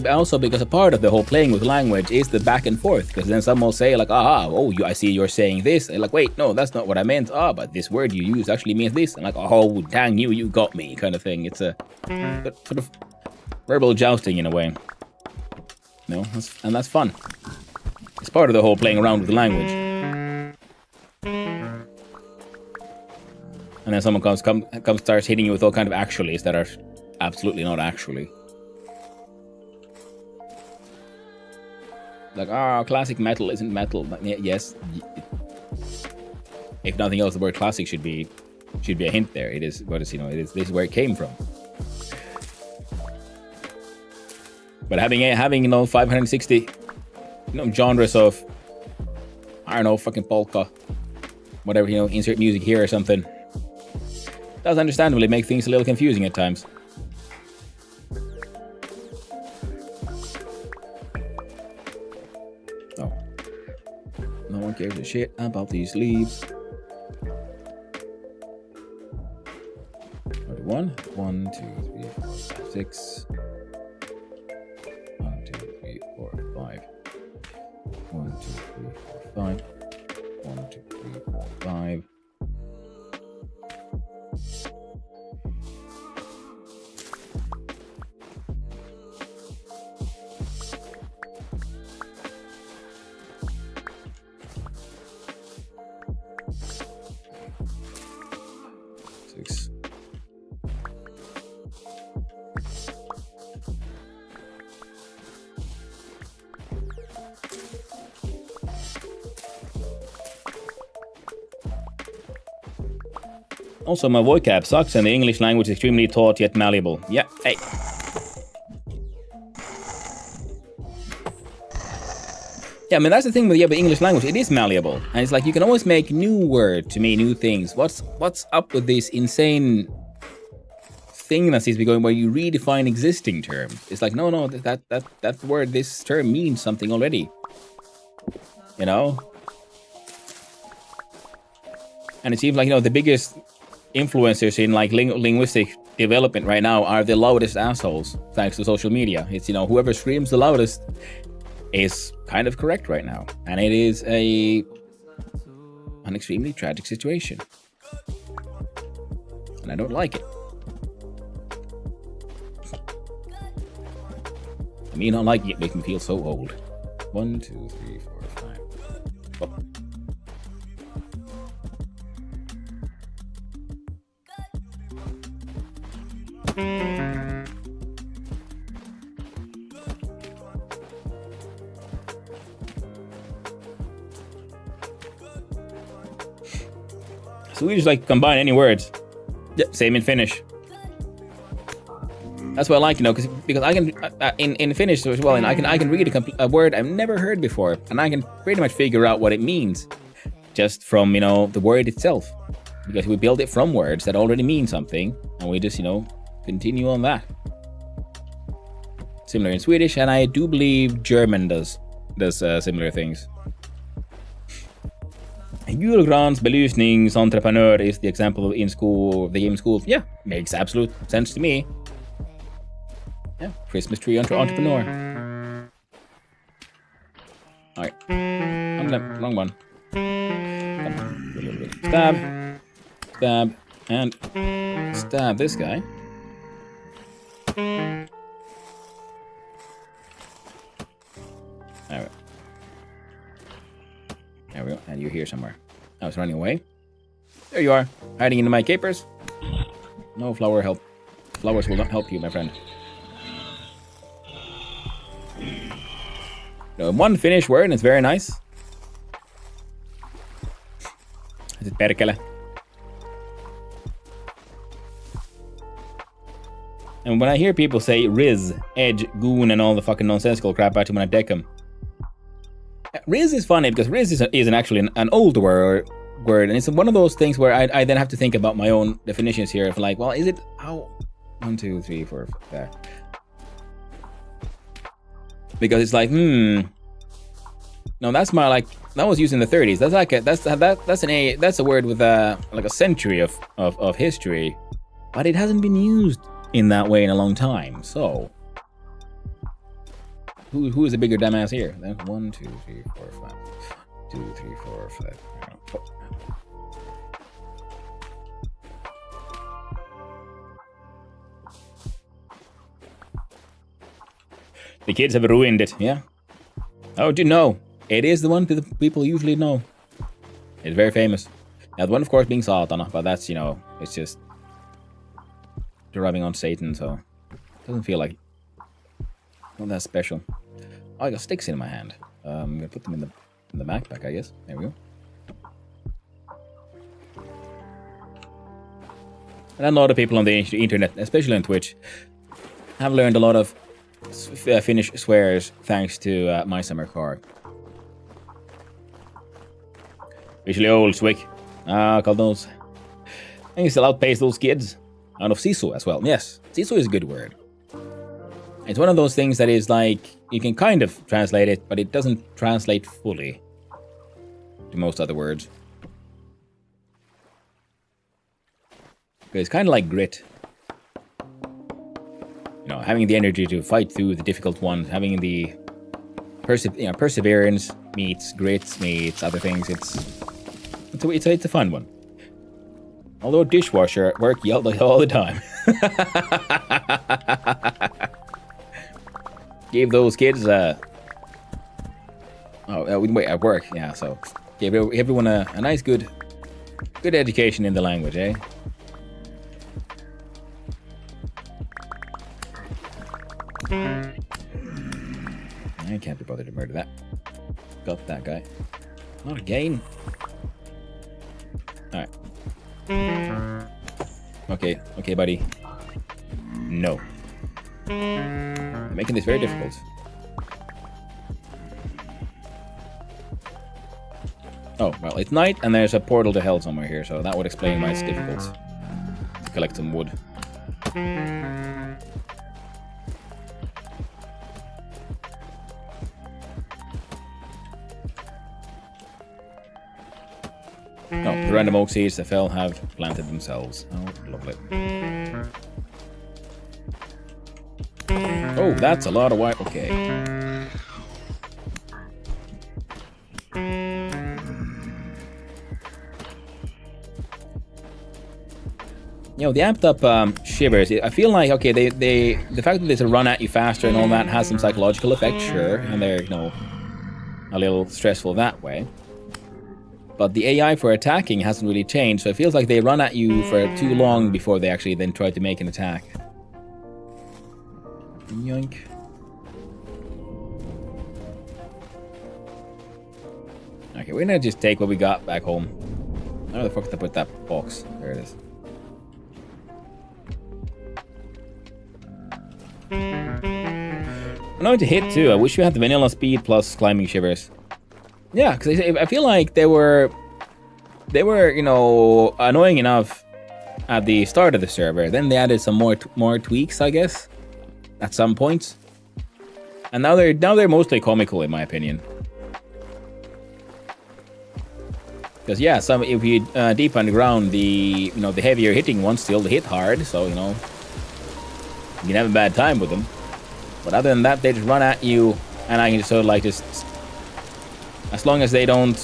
[SPEAKER 1] Also, because a part of the whole playing with language is the back and forth. Because then someone will say like, I see you're saying this. And like, wait, no, that's not what I meant. But this word you use actually means this. And like, oh, dang you got me, kind of thing. It's a sort of verbal jousting in a way. And that's fun. It's part of the whole playing around with the language. And then someone comes starts hitting you with all kind of actuallys that are absolutely not actually. Like, classic metal isn't metal. But yes. If nothing else, the word classic should be a hint there. It is this is where it came from. But having 560 genres of, I don't know, fucking polka, whatever, insert music here or something, does understandably make things a little confusing at times. Oh. No one gives a shit about these leaves. 1, 2, 3, 4, 5, 6. 1, 2, 3, 4, 5. 1, 2, 3, 4, 5. 1, 2, 3, 4, 5. Also, my vocab sucks and the English language is extremely taught yet malleable. Yeah, hey. Yeah, I mean, that's the thing with the English language. It is malleable. And it's like, you can always make new words to mean new things. What's up with this insane thing that seems to be going where you redefine existing terms? It's like, no, that word, this term means something already. And it seems like, the biggest influencers in like linguistic development right now are the loudest assholes, thanks to social media. It's, whoever screams the loudest is kind of correct right now. And it is an extremely tragic situation. And I don't like it. I mean, not liking it makes me feel so old. 1, 2, 3, 4, 5. Oh. Swedish like combine any words. Yeah, same in Finnish. That's what I like, because I can in Finnish as well, and I can read a word I've never heard before, and I can pretty much figure out what it means just from the word itself, because we build it from words that already mean something, and we just continue on that. Similar in Swedish, and I do believe German does similar things. Julgrans belysningsentreprenör is the example in school, the game school. Yeah, makes absolute sense to me. Yeah, Christmas tree entrepreneur. Alright. I'm gonna... Wrong one. Come on. Stab. Stab. And stab this guy. Alright. There we go. And you're here somewhere. I was running away. There you are. Hiding into my capers. No flower help. Flowers will not help you, my friend. No, one finished word, and it's very nice. Is it perkele? And when I hear people say Riz, Edge, Goon, and all the fucking nonsensical crap out to when I deck them. Riz is funny because Riz is actually an old word, and it's one of those things where I then have to think about my own definitions here. Of like, well, is it how 1, 2, 3, 4, 5. Because it's like, no, that's my like that was used in the 30s. That's like that's a word with like a century of history, but it hasn't been used in that way in a long time. So who is a bigger dumbass here? 1, 2, 3, 4, 5. 2, 3, 4, 5. The kids have ruined it, yeah. Oh, do you know? It is the one that people usually know. It's very famous. Now, the one, of course, being Satana, but that's, it's just deriving on Satan, so it doesn't feel like not that special. Oh, I got sticks in my hand. I'm gonna put them in the backpack, I guess. There we go. And a lot of people on the internet, especially on Twitch, have learned a lot of Finnish swears thanks to my summer card. Visually old Swick. Call those. I can still outpace those kids. Out of Sisu as well. Yes, Sisu is a good word. It's one of those things that is like, you can kind of translate it, but it doesn't translate fully to most other words. It's kind of like grit. Having the energy to fight through the difficult ones, having the perseverance meets grit meets other things. It's a fun one. Although dishwasher at work yelled all the time. Gave those kids wait, at work, yeah. So gave everyone a nice good education in the language, eh? I can't be bothered to murder that. Got that guy. Not again. Alright. Okay, buddy. No. I'm making this very difficult. Oh, well, it's night and there's a portal to hell somewhere here, so that would explain why it's difficult to collect some wood. No, the random oak seeds that fell have planted themselves. Oh, lovely. Oh, that's a lot of white. Okay. The amped up shivers, I feel like, okay, the fact that they run at you faster and all that has some psychological effect, sure, and they're, a little stressful that way. But the AI for attacking hasn't really changed, so it feels like they run at you for too long before they actually then try to make an attack. Yoink. Okay, we're gonna just take what we got back home. Where the fuck did I put that box? There it is. I'm going to hit too. I wish we had the vanilla speed plus climbing shivers. Yeah, because I feel like they were, annoying enough at the start of the server. Then they added some more tweaks, I guess, at some points. And now they're mostly comical, in my opinion. Because yeah, if you deep underground, the heavier hitting ones still hit hard, so you can have a bad time with them. But other than that, they just run at you, and I can just sort of like just, as long as they don't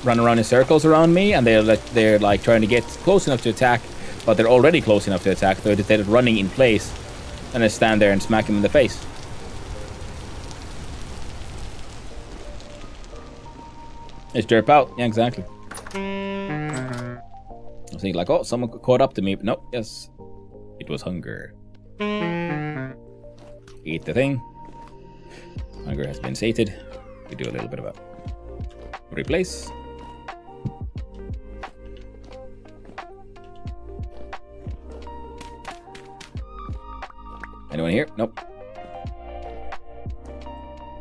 [SPEAKER 1] run around in circles around me, and they're like trying to get close enough to attack, but they're already close enough to attack, so they're running in place, and I stand there and smack him in the face. It's derp out. Yeah, exactly. I was thinking like, oh, someone caught up to me, but nope, yes. It was hunger. Eat the thing. Hunger has been sated. We do a little bit of a replace. Anyone here? Nope.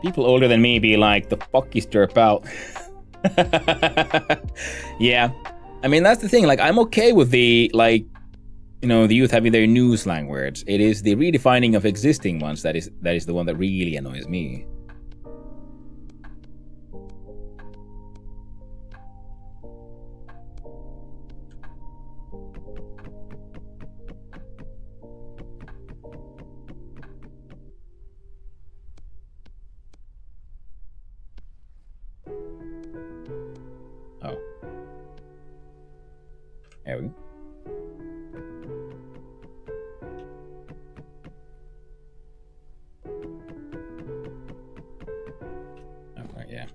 [SPEAKER 1] People older than me be like, the fuck is derp out? Yeah. I mean, that's the thing. Like, I'm okay with the, like, you know, the youth having their new slang words. It is the redefining of existing ones that is the one that really annoys me. Oh. There we go. Yeah.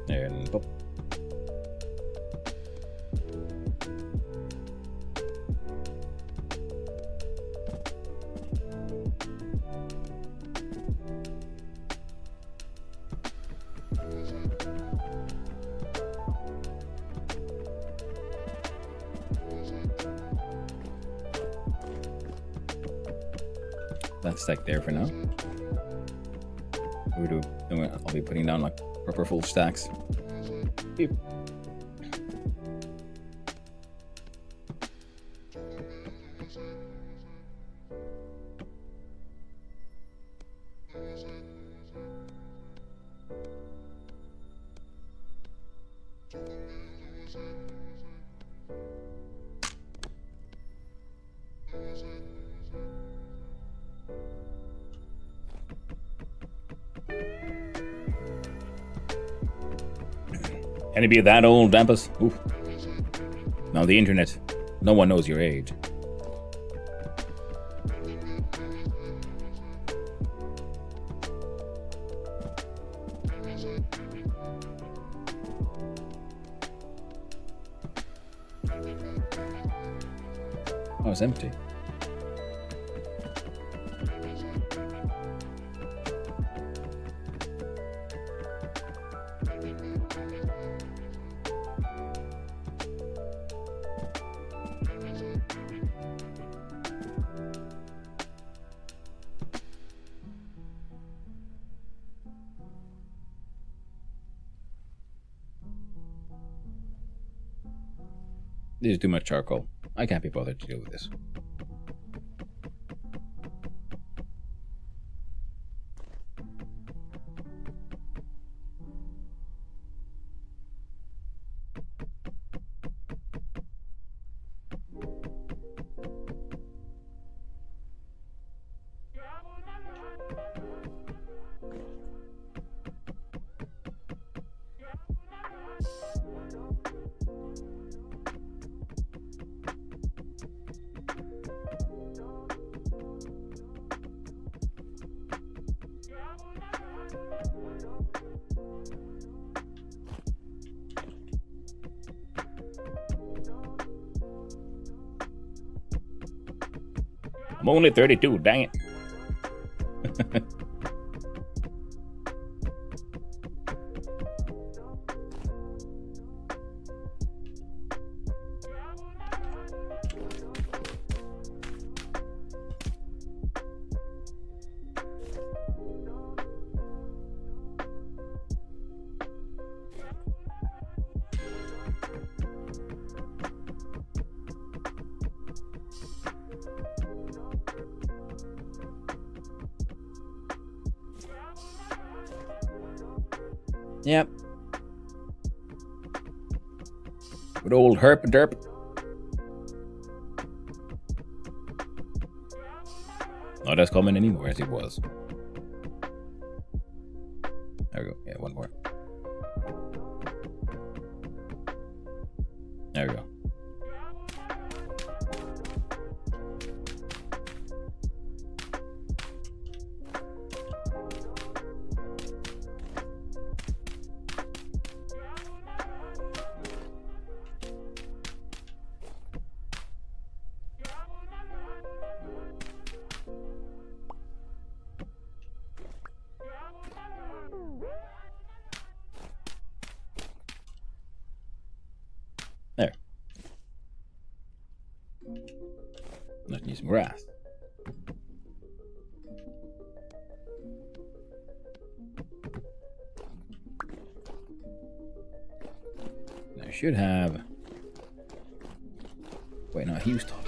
[SPEAKER 1] And pop. That's stacked there for now. I'll be putting down like proper full stacks. Beep. Can it be that old, Dampus? Oof. Now the internet. No one knows your age. Oh, it's empty. This is too much charcoal. I can't be bothered to deal with this. I'm only 32, dang it. Yep. Good old herp derp. Not as common anymore as it was. There we go. Yeah, one more. There we go. There. Let's need some grass. I should have. Wait, no, he was talking.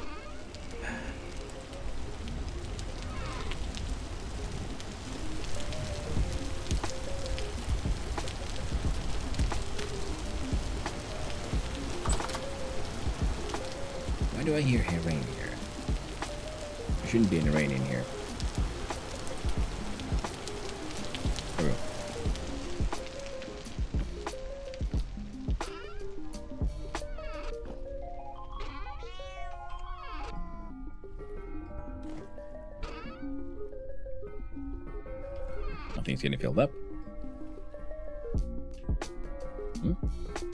[SPEAKER 1] Why do I hear rain here? There shouldn't be any rain in here. There we go. Nothing's getting filled up.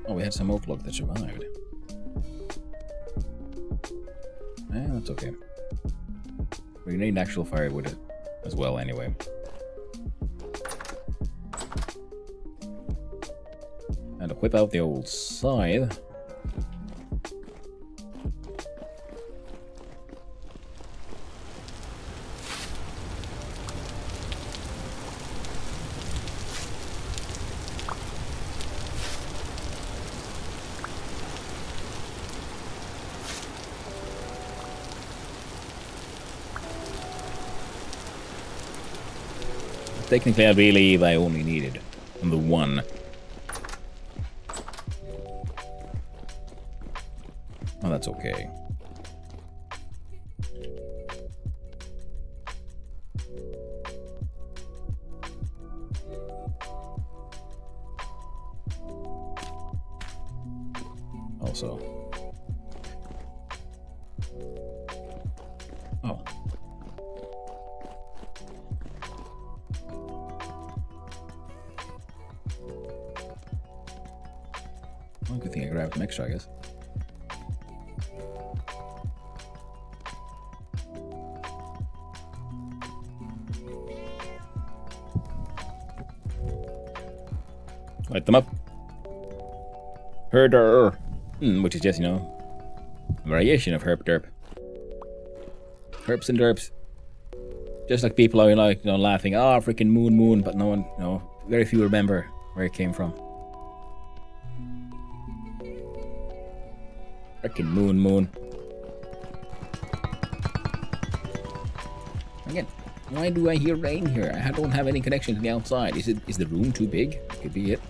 [SPEAKER 1] Oh, we had some oak log that survived. That's okay. We need actual firewood as well anyway. And whip out the old scythe. Technically, I believe I only needed the one. Oh, that's okay. Also. Oh. Well, good thing I grabbed some extra, I guess. Light them up. Herder. Which is just, you know, a variation of herp derp. Herps and derps. Just like people are like, you know, laughing, oh, freaking moon, but no one, you know, very few remember where it came from. Frickin' moon. Again, why do I hear rain here? I don't have any connection to the outside. Is the room too big? Could be it.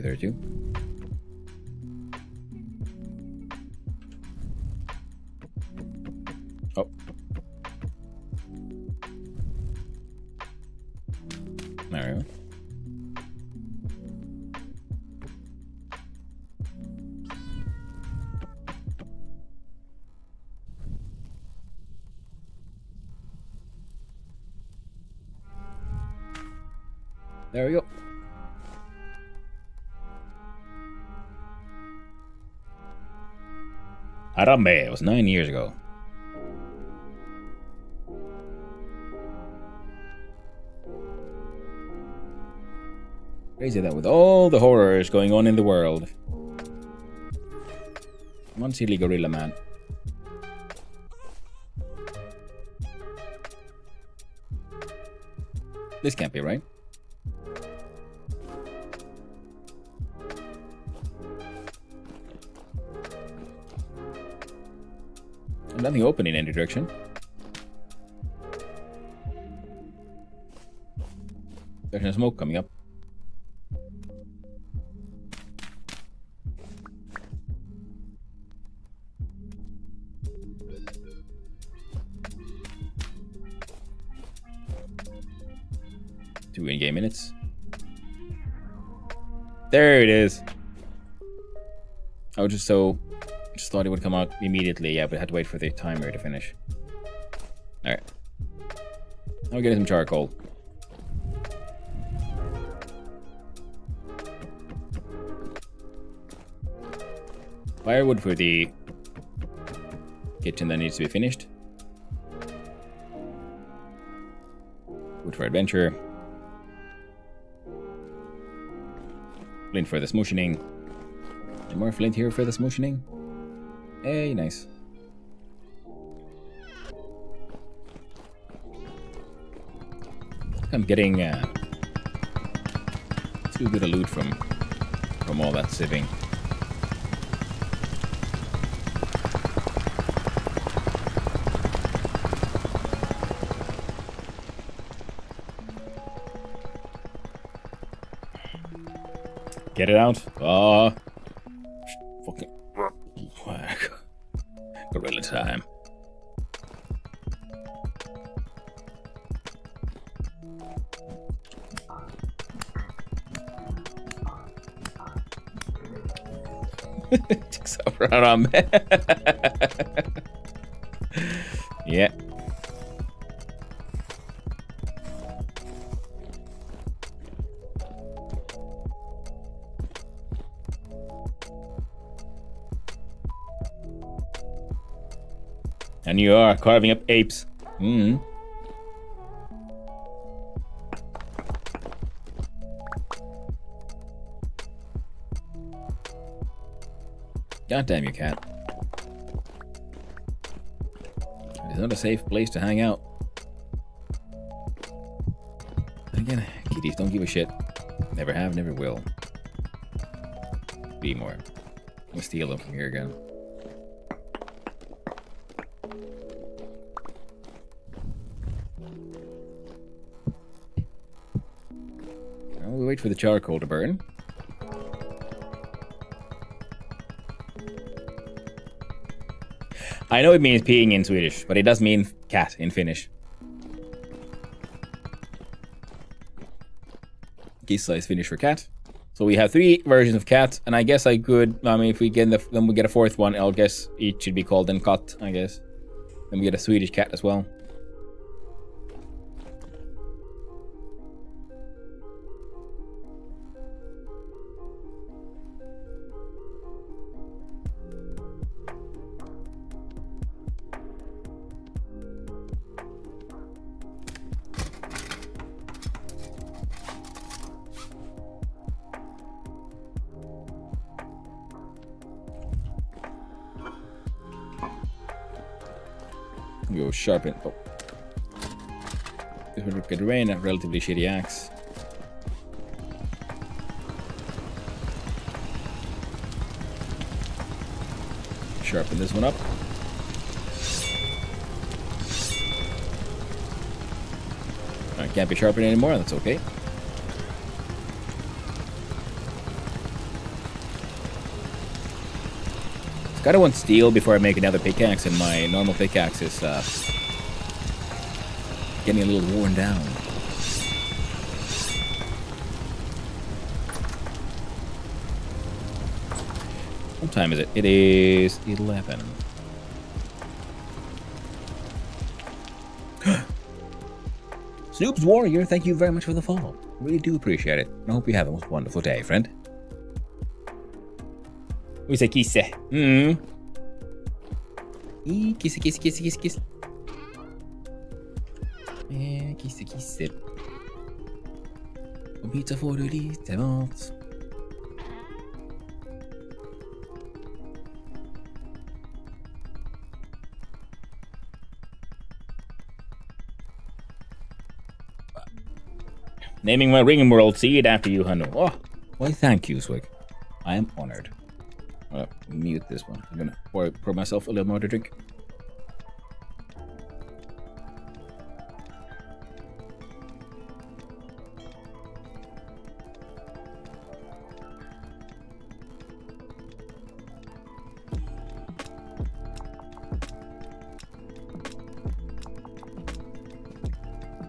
[SPEAKER 1] There too. Oh. There we go. There we go. Harambe, it was 9 years ago. Crazy that with all the horrors going on in the world. One silly gorilla man. This can't be right. Nothing open in any direction. There's no smoke coming up. Two in-game minutes. There it is. I just thought it would come out immediately, yeah, but I had to wait for the timer to finish. Alright. Now we're getting some charcoal. Firewood for the kitchen that needs to be finished. Wood for adventure. Flint for the smooshing. And more flint here for the smooshing. Hey, nice. I'm getting too good a loot from all that sieving. Get it out. Fucking gorilla time. Takes over on me. Yeah. And you are carving up apes. Mm. God damn you, cat. It is not a safe place to hang out. Again, kitties don't give a shit. Never have, never will. Be more. I'm gonna steal them from here again. We'll wait for the charcoal to burn. I know it means peeing in Swedish, but it does mean cat in Finnish. Kissa is Finnish for cat. So we have 3 versions of cat, and I guess I could, I mean, if we get then we get a 4th one, I'll guess each should be called then cat, I guess. Then we get a Swedish cat as well. Go sharpen. Oh. This would get rain, a relatively shitty axe. Sharpen this one up. I can't be sharpened anymore, that's okay. I kinda want steel before I make another pickaxe, and my normal pickaxe is getting a little worn down. What time is it? It is 11. Snoop's Warrior, thank you very much for the follow. Really do appreciate it. I hope you have a most wonderful day, friend. We say kisse. Kisse, kisse, kisse, kisse, kisse. Kisse, kisse. På pizza får du lite mat. Naming my ring world seed after you, Hanu. Oh, why thank you, Swig. I am honored. Mute this one. I'm gonna pour myself a little more to drink.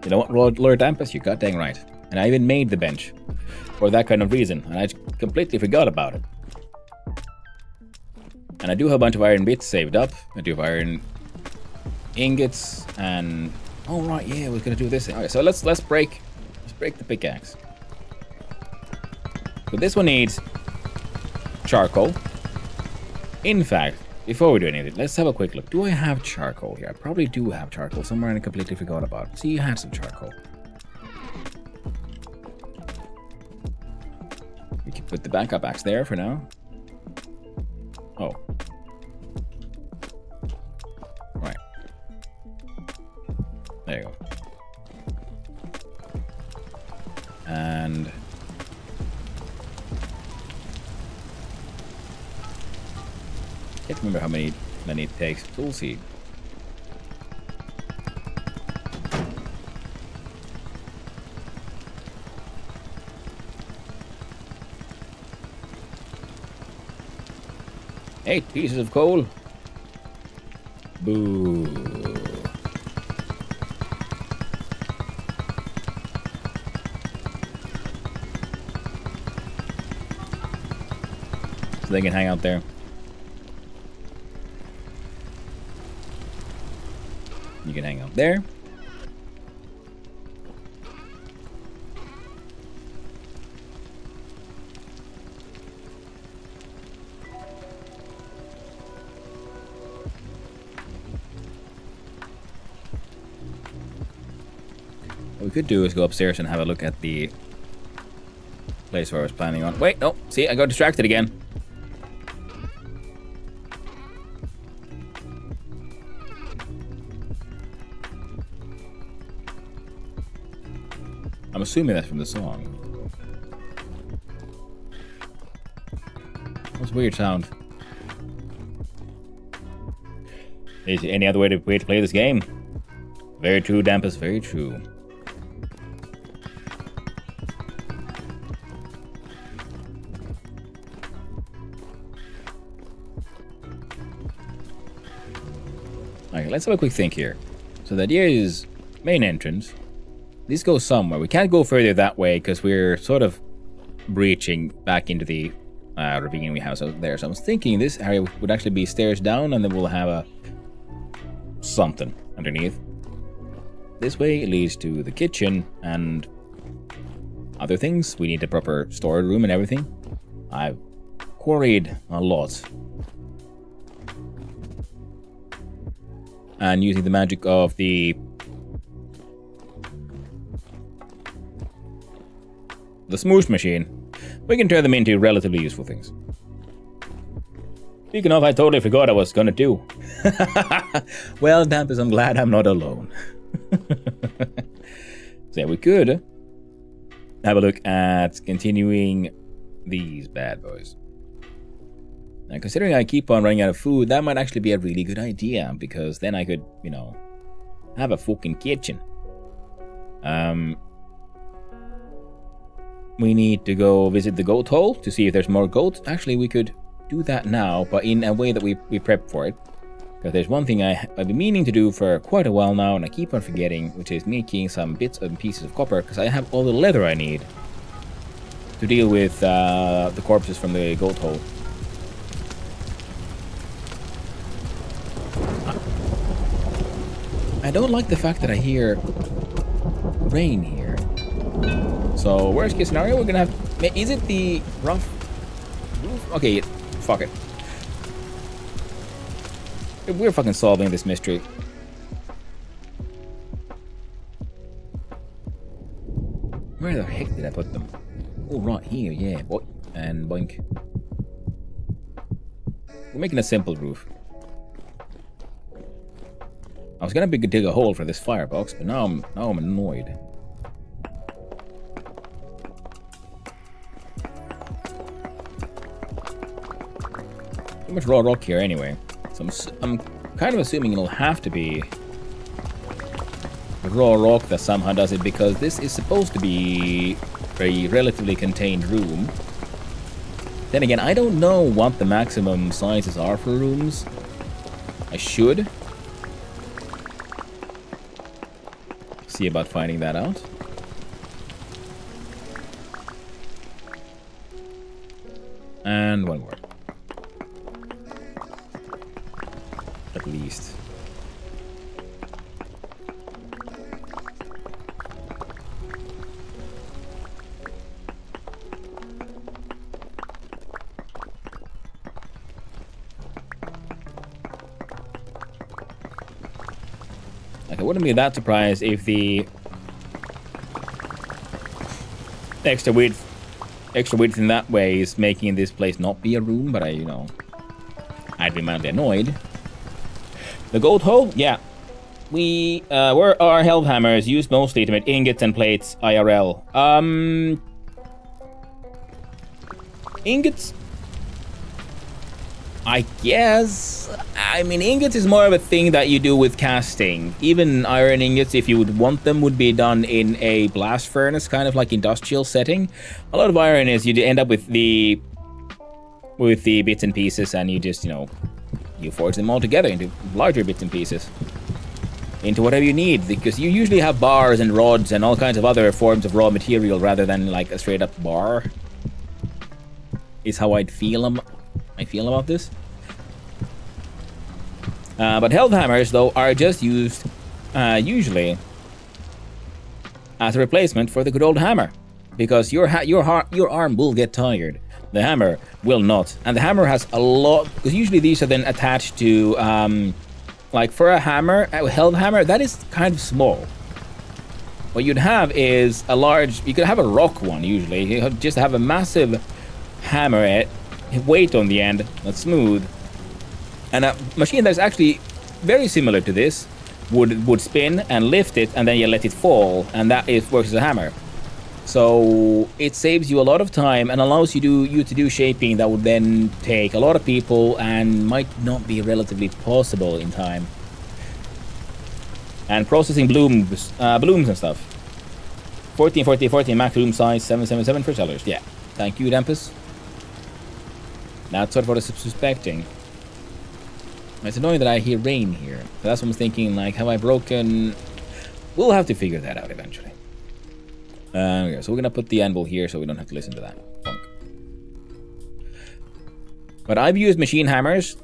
[SPEAKER 1] You know what, Lord Dampus? You got dang right. And I even made the bench for that kind of reason, and I completely forgot about it. And I do have a bunch of iron bits saved up. I do have iron ingots, and oh right, yeah, we're gonna do this thing. Okay, so let's break the pickaxe. So this one needs charcoal. In fact, before we do anything, let's have a quick look. Do I have charcoal here? I probably do have charcoal somewhere, and I completely forgot about it. See, you had some charcoal. We can put the backup axe there for now. Oh. Right. There you go. And can't remember how many it takes. Tool seed. Eight pieces of coal. Boo. So they can hang out there. You can hang out there. What we could do is go upstairs and have a look at the place where I was planning on. Wait, no, see, I got distracted again. I'm assuming that's from the song. What's a weird sound? Is there any other way to play this game? Very true, Dampus, very true. Alright, let's have a quick think here. So the idea is main entrance. This goes somewhere. We can't go further that way because we're sort of breaching back into the ravine we have out there. So I was thinking this area would actually be stairs down, and then we'll have a something underneath. This way it leads to the kitchen and other things. We need a proper storage room and everything. I've quarried a lot. And using the magic of the smoosh machine, we can turn them into relatively useful things. Speaking of, I totally forgot what I was gonna do. Well, Dampus, I'm glad I'm not alone. So yeah, we could have a look at continuing these bad boys. Now, considering I keep on running out of food, that might actually be a really good idea, because then I could, you know, have a fucking kitchen. We need to go visit the goat hole to see if there's more goats. Actually, we could do that now, but in a way that we prep for it. Because there's one thing I've been meaning to do for quite a while now, and I keep on forgetting, which is making some bits and pieces of copper, because I have all the leather I need to deal with the corpses from the goat hole. I don't like the fact that I hear rain here. So, worst case scenario, we're gonna have... Is it the rough roof? Okay, fuck it. We're fucking solving this mystery. Where the heck did I put them? Oh, right here, yeah. Boink and boink. We're making a simple roof. I was gonna dig a hole for this firebox, but now I'm annoyed. Too much raw rock here anyway. So I'm kind of assuming it'll have to be raw rock that somehow does it, because this is supposed to be a relatively contained room. Then again, I don't know what the maximum sizes are for rooms. I should. See about finding that out. And one more. At least. Like, I wouldn't be that surprised if the extra width in that way is making this place not be a room, but I'd be mildly annoyed. The gold hole? Yeah. We, where our helve hammers used mostly to make ingots and plates IRL. Ingots? I guess. I mean, ingots is more of a thing that you do with casting. Even iron ingots, if you would want them, would be done in a blast furnace, kind of like industrial setting. A lot of iron is you end up with the bits and pieces, and you just, you forge them all together into larger bits and pieces. Into whatever you need, because you usually have bars and rods and all kinds of other forms of raw material rather than like a straight up bar. Is how I feel about this. But helve hammers, though, are just used usually as a replacement for the good old hammer, because your arm will get tired. The hammer will not, and the hammer has a lot, because usually these are then attached to like for a hammer, a helve hammer, that is kind of small. What you'd have is a large, you could have a rock one usually. You just have a massive hammer weight on the end that's smooth, and a machine that's actually very similar to this would spin and lift it, and then you let it fall, and that works as a hammer. So it saves you a lot of time and allows you to do shaping that would then take a lot of people and might not be relatively possible in time. And processing blooms and stuff. 14, 14, 14 max room size, 777 for sellers. Yeah, thank you, Dampus. That's sort of what I was suspecting. It's annoying that I hear rain here. So that's what I'm thinking, like, have I broken? We'll have to figure that out eventually. Okay, so we're gonna put the anvil here so we don't have to listen to that funk. But I've used machine hammers,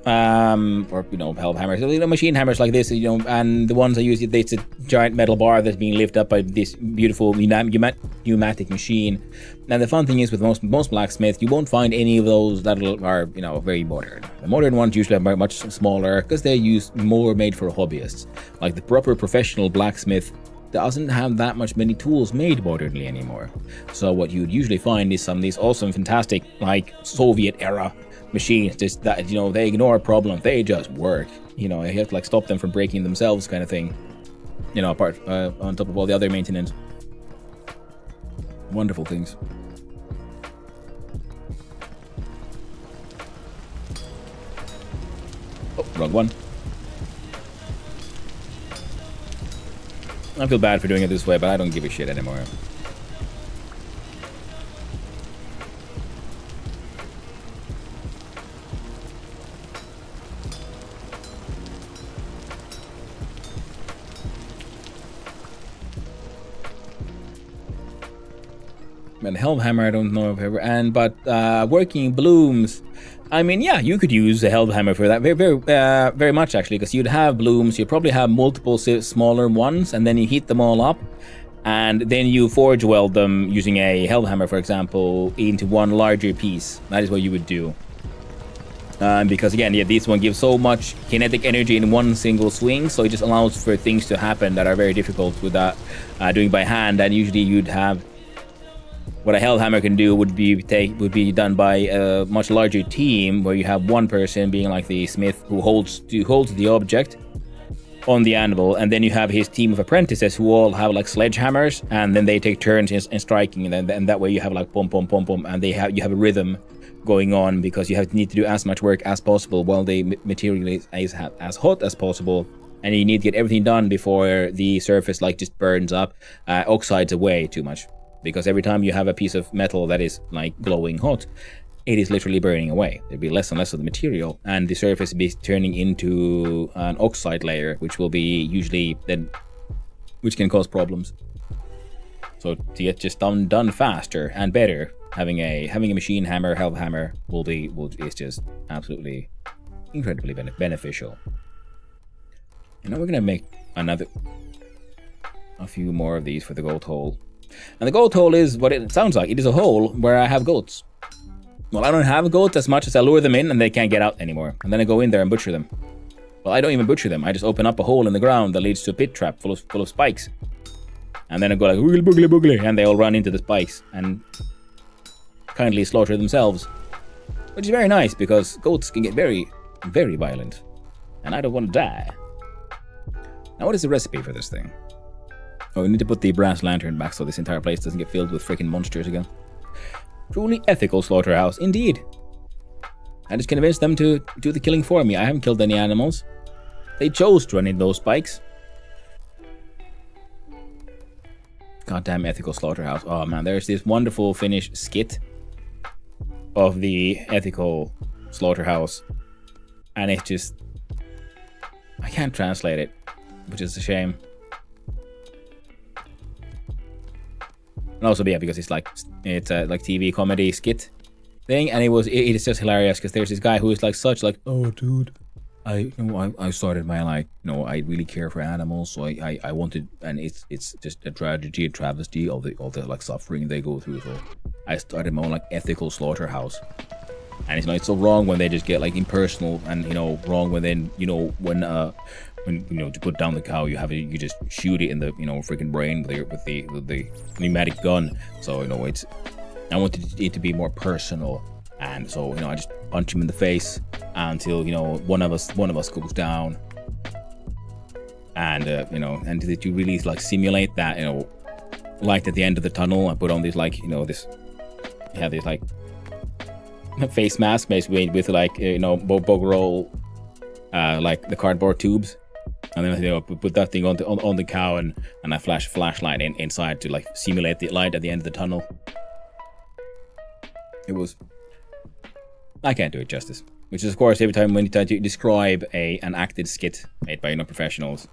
[SPEAKER 1] or helve hammers, machine hammers like this, and the ones I use, it's a giant metal bar that's being lifted up by this beautiful pneumatic machine. And the fun thing is, with most blacksmiths, you won't find any of those that are very modern. The modern ones usually are much smaller because they're more made for hobbyists. Like the proper professional blacksmith doesn't have that many tools made modernly anymore. So what you'd usually find is some of these awesome, fantastic, like Soviet era machines, just that they ignore problems, they just work. You have to like stop them from breaking themselves, kind of thing. Apart on top of all the other maintenance. Wonderful things. Oh, wrong one. I feel bad for doing it this way, but I don't give a shit anymore. And helve hammer, I don't know if ever. But working blooms, I mean, yeah, you could use a helve hammer for that very much actually, because you'd have blooms, you'd probably have multiple smaller ones, and then you heat them all up, and then you forge weld them using a helve hammer, for example, into one larger piece. That is what you would do. Because again, yeah, this one gives so much kinetic energy in one single swing, so it just allows for things to happen that are very difficult with that doing by hand. And usually you'd have what a helve hammer can do would be done by a much larger team, where you have one person being like the smith who holds the object on the anvil, and then you have his team of apprentices who all have like sledgehammers, and then they take turns in striking, and that way you have like pom pom pom pom, and you have a rhythm going on, because you need to do as much work as possible while the material is as hot as possible, and you need to get everything done before the surface like just burns up, oxides away too much. Because every time you have a piece of metal that is like glowing hot, it is literally burning away. There'll be less and less of the material, and the surface will be turning into an oxide layer, which will be usually then which can cause problems. So to get just done faster and better, having a machine hammer, health hammer is just absolutely incredibly beneficial. And now we're gonna make a few more of these for the goat hole. And the goat hole is what it sounds like. It is a hole where I have goats. Well, I don't have goats as much as I lure them in and they can't get out anymore. And then I go in there and butcher them. Well, I don't even butcher them. I just open up a hole in the ground that leads to a pit trap full of spikes. And then I go like, boogly, boogly, boogly, and they all run into the spikes and kindly slaughter themselves. Which is very nice, because goats can get very, very violent. And I don't want to die. Now, what is the recipe for this thing? Oh, we need to put the brass lantern back so this entire place doesn't get filled with freaking monsters again. Truly ethical slaughterhouse, indeed. I just convinced them to do the killing for me. I haven't killed any animals. They chose to run in those spikes. Goddamn ethical slaughterhouse. Oh man, there's this wonderful Finnish skit of the ethical slaughterhouse. And it's just... I can't translate it, which is a shame. And also, yeah, because it's a like TV comedy skit thing, and it is just hilarious because there's this guy who is like such like, oh dude, I started my I really care for animals, so I wanted, and it's just a tragedy, a travesty, all the like suffering they go through. So I started my own like ethical slaughterhouse, and it's so wrong when they just get like impersonal, and wrong when then when to put down the cow you just shoot it in the freaking brain with the pneumatic gun. So I wanted it to be more personal, and so I just punch him in the face until one of us goes down, and and to really like simulate that light at the end of the tunnel. I put on these these like face mask basically with bog roll like the cardboard tubes. And then put that thing on the cow, and I flash a flashlight inside to like simulate the light at the end of the tunnel. I can't do it justice. Which is, of course, every time when you try to describe an acted skit made by professionals,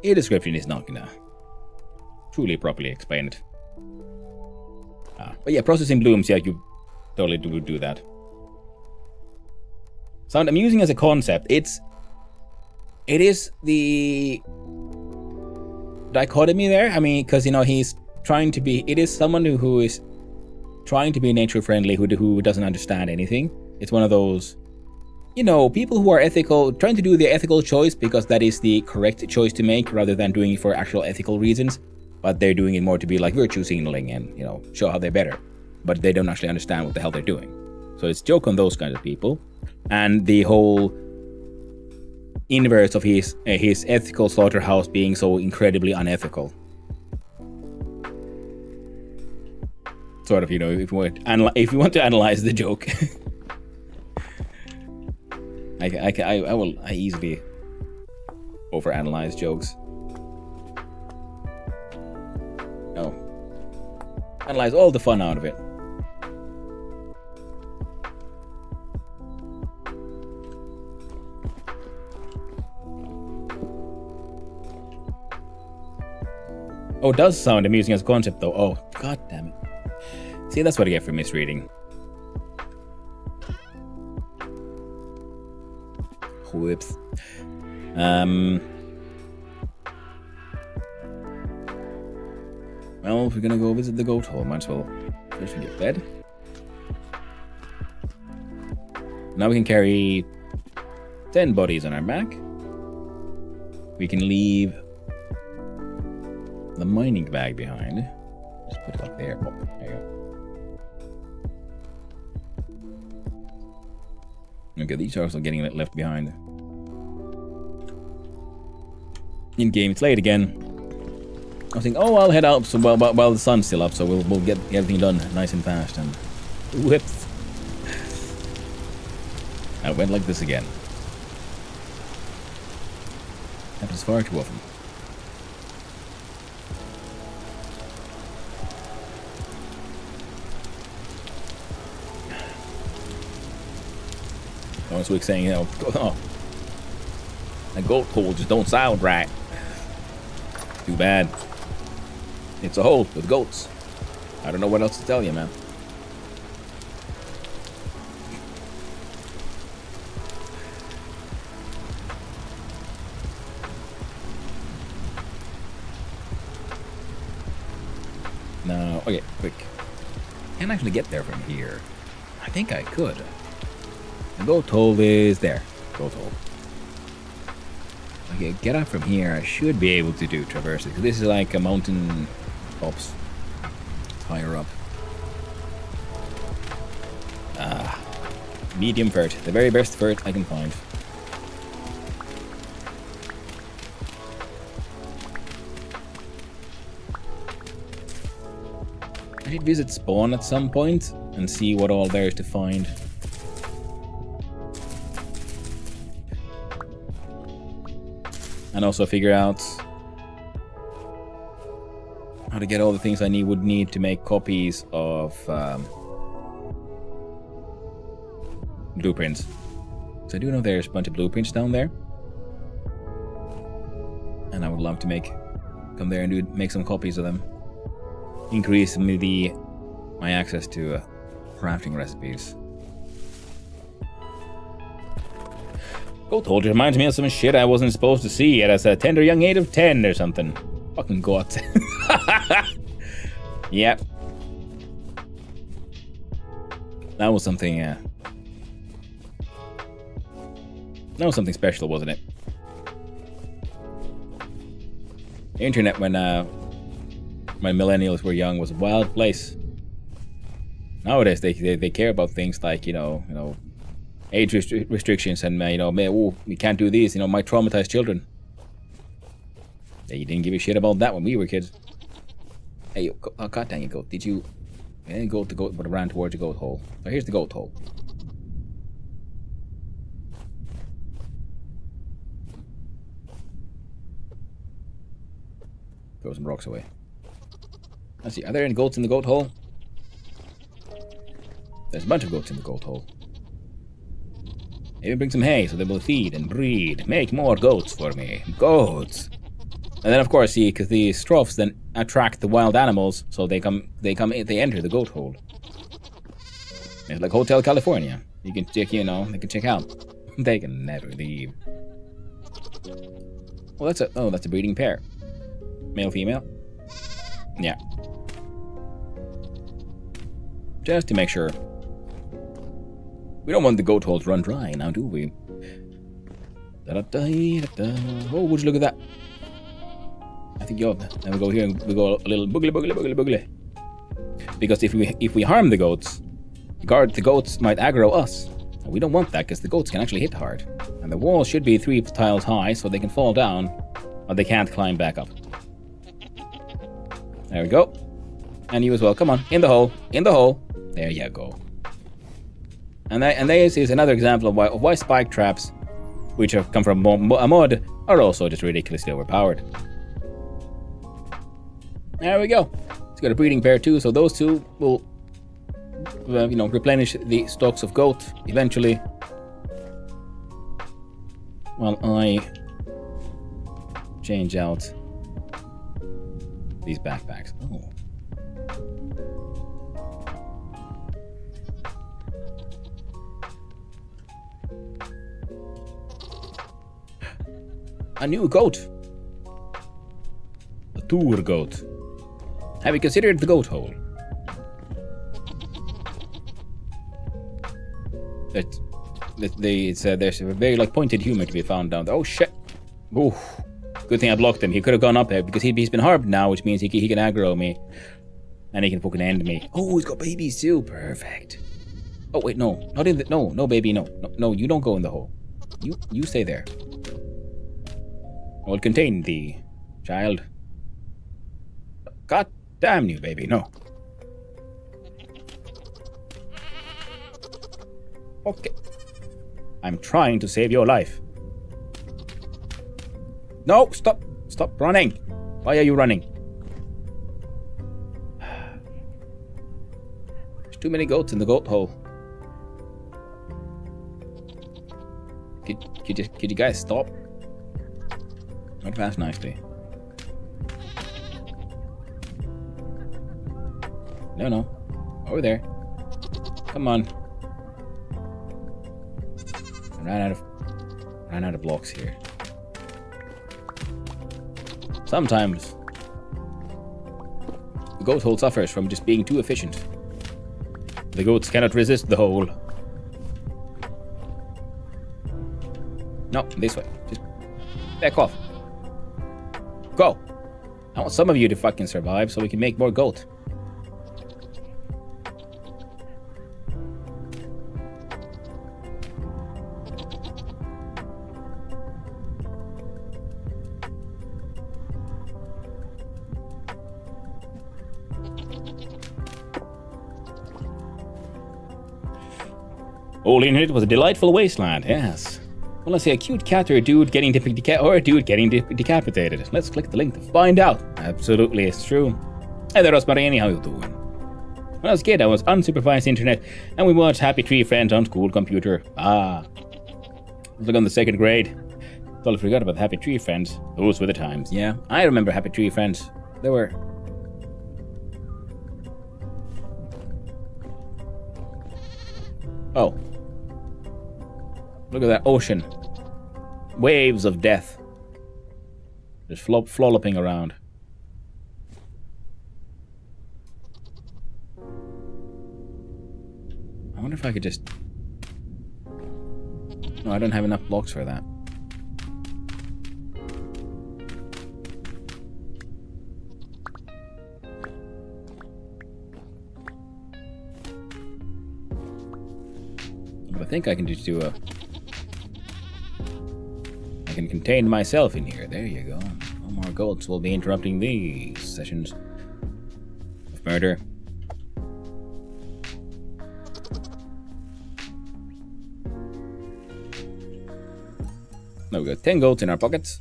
[SPEAKER 1] a description is not gonna truly properly explain it. But yeah, processing blooms, yeah, you totally do that. Sound amusing as a concept. It is the dichotomy there. I mean, because he's trying to be. It is someone who is trying to be nature friendly, who doesn't understand anything. It's one of those, people who are ethical, trying to do the ethical choice because that is the correct choice to make, rather than doing it for actual ethical reasons. But they're doing it more to be like virtue signaling and show how they're better. But they don't actually understand what the hell they're doing. So it's a joke on those kinds of people, and the whole inverse of his ethical slaughterhouse being so incredibly unethical. Sort of, if you want to analyze the joke, I easily overanalyze jokes. No, analyze all the fun out of it. Oh, it does sound amusing as a concept, though. Oh, god damn it. See, that's what I get for misreading. Whoops. Well, if we're gonna go visit the goat hole, might as well first we get fed. Now we can carry 10 bodies on our back. We can leave the mining bag behind. Just put it up there. Oh, there you go. Okay, these are also getting left behind. In game, it's late again. I was thinking, I'll head out so while the sun's still up, so we'll get everything done nice and fast. And whoops, I went like this again. Happens far too often. I was saying, a goat hole just don't sound right. Too bad. It's a hole with goats. I don't know what else to tell you, man. No, okay, quick. Can't actually get there from here. I think I could. The goat hole is there. Goat hole. Okay, get up from here. I should be able to traverse it. This is like a mountain tops. Higher up. Ah. Medium vert. The very best vert I can find. I should visit spawn at some point and see what all there is to find. And also figure out how to get all the things I would need to make copies of blueprints. So I do know there's a bunch of blueprints down there. And I would love to come there and make some copies of them. Increase my access to crafting recipes. Goat hole reminds me of some shit I wasn't supposed to see at a tender young age of 10 or something. Fucking goat. Yep. That was something, that was something special, wasn't it? The internet when millennials were young was a wild place. Nowadays they care about things like, you know, age restrictions and, we can't do these, might traumatize children. They didn't give a shit about that when we were kids. Hey, oh, god dang it, goat. Did you... I didn't go to goat, but I ran towards the goat hole. So here's the goat hole. Throw some rocks away. Let's see, are there any goats in the goat hole? There's a bunch of goats in the goat hole. Maybe bring some hay so they will feed and breed. Make more goats for me. Goats! And then, of course, see, because the troughs then attract the wild animals, so they enter the goat hole. It's like Hotel California. You can check, they can check out. They can never leave. Well, that's a breeding pair. Male, female. Yeah. Just to make sure. We don't want the goat hole to run dry now, do we? Oh, would you look at that? I think then we go here and we go a little boogly. Because if we harm the goats, the goats might aggro us. And we don't want that because the goats can actually hit hard. And the wall should be 3 tiles high so they can fall down, but they can't climb back up. There we go. And you as well. Come on, in the hole. In the hole. There you go. And this is another example of why spike traps, which have come from a mod, are also just ridiculously overpowered. There we go. It's got a breeding pair too, so those two will, replenish the stocks of goat eventually. While I change out these backpacks. Oh. A new goat. A tour goat. Have you considered the goat hole? There's a very pointed humor to be found down there. Oh shit! Ooh, good thing I blocked him. He could have gone up there because he's been harmed now, which means he can aggro me, and he can fucking end me. Oh, he's got babies too. Perfect. Oh wait, no, not in the no, baby, no. You don't go in the hole. You stay there. I will contain thee, child. God damn you, baby, no. Okay. I'm trying to save your life. No, stop. Stop running. Why are you running? There's too many goats in the goat hole. Could you guys stop? Not fast nicely. No. Over there. Come on. I ran out of blocks here. Sometimes the goat hole suffers from just being too efficient. The goats cannot resist the hole. No, this way. Just back off. Go. I want some of you to fucking survive so we can make more goat. All in it was a delightful wasteland, yes. Well, let's see, a cute cat or a dude getting decapitated. Let's click the link to find out. Absolutely, it's true. Hey there, Rosmarini, how you doing? When I was a kid, I was unsupervised internet, and we watched Happy Tree Friends on school computer. I was like on the 2nd grade. Totally forgot about the Happy Tree Friends. Those were the times. Yeah, I remember Happy Tree Friends. They were... Oh. Look at that ocean. Waves of death. Just flopping around. I wonder if I could just... No, I don't have enough blocks for that. But I think I can just do a... I can contain myself in here. There you go. No more goats will be interrupting these sessions of murder. Now we got 10 goats in our pockets.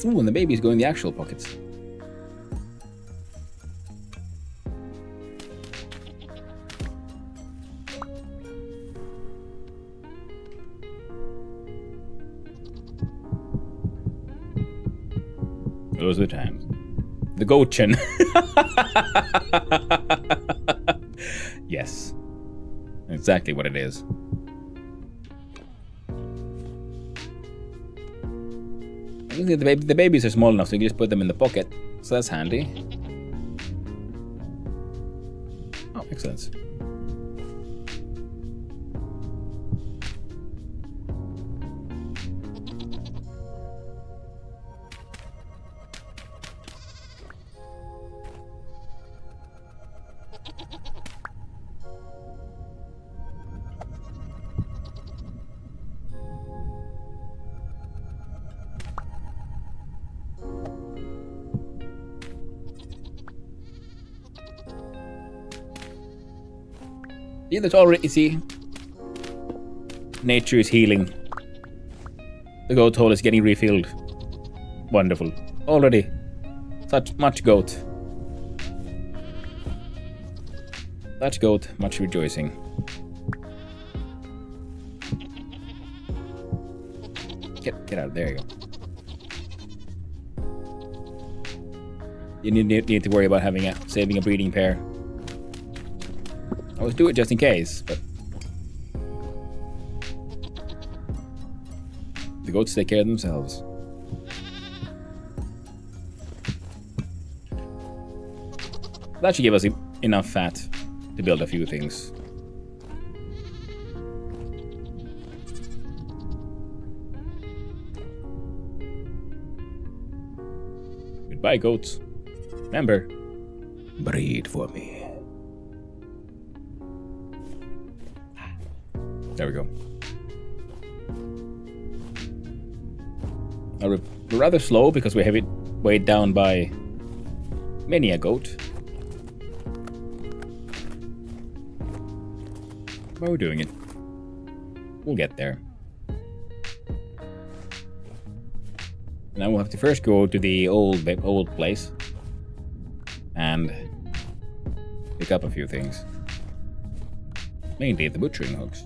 [SPEAKER 1] Ooh, and the babies go in the actual pockets. Those are the times. The goatchen. Yes. Exactly what it is. I think the babies are small enough so you can just put them in the pocket. So that's handy. Oh, makes sense. Yeah, that's already, you see, nature is healing. The goat hole is getting refilled. Wonderful. Already, such much goat. Such goat, much rejoicing. Get out, there you go. You need to worry about saving a breeding pair. Always do it just in case, but the goats take care of themselves. That should give us enough fat to build a few things. Goodbye, goats. Remember, breed for me. There we go. We're rather slow because we have it weighed down by many a goat. But we're doing it. We'll get there. Now we'll have to first go to the old place and pick up a few things. Mainly the butchering hooks.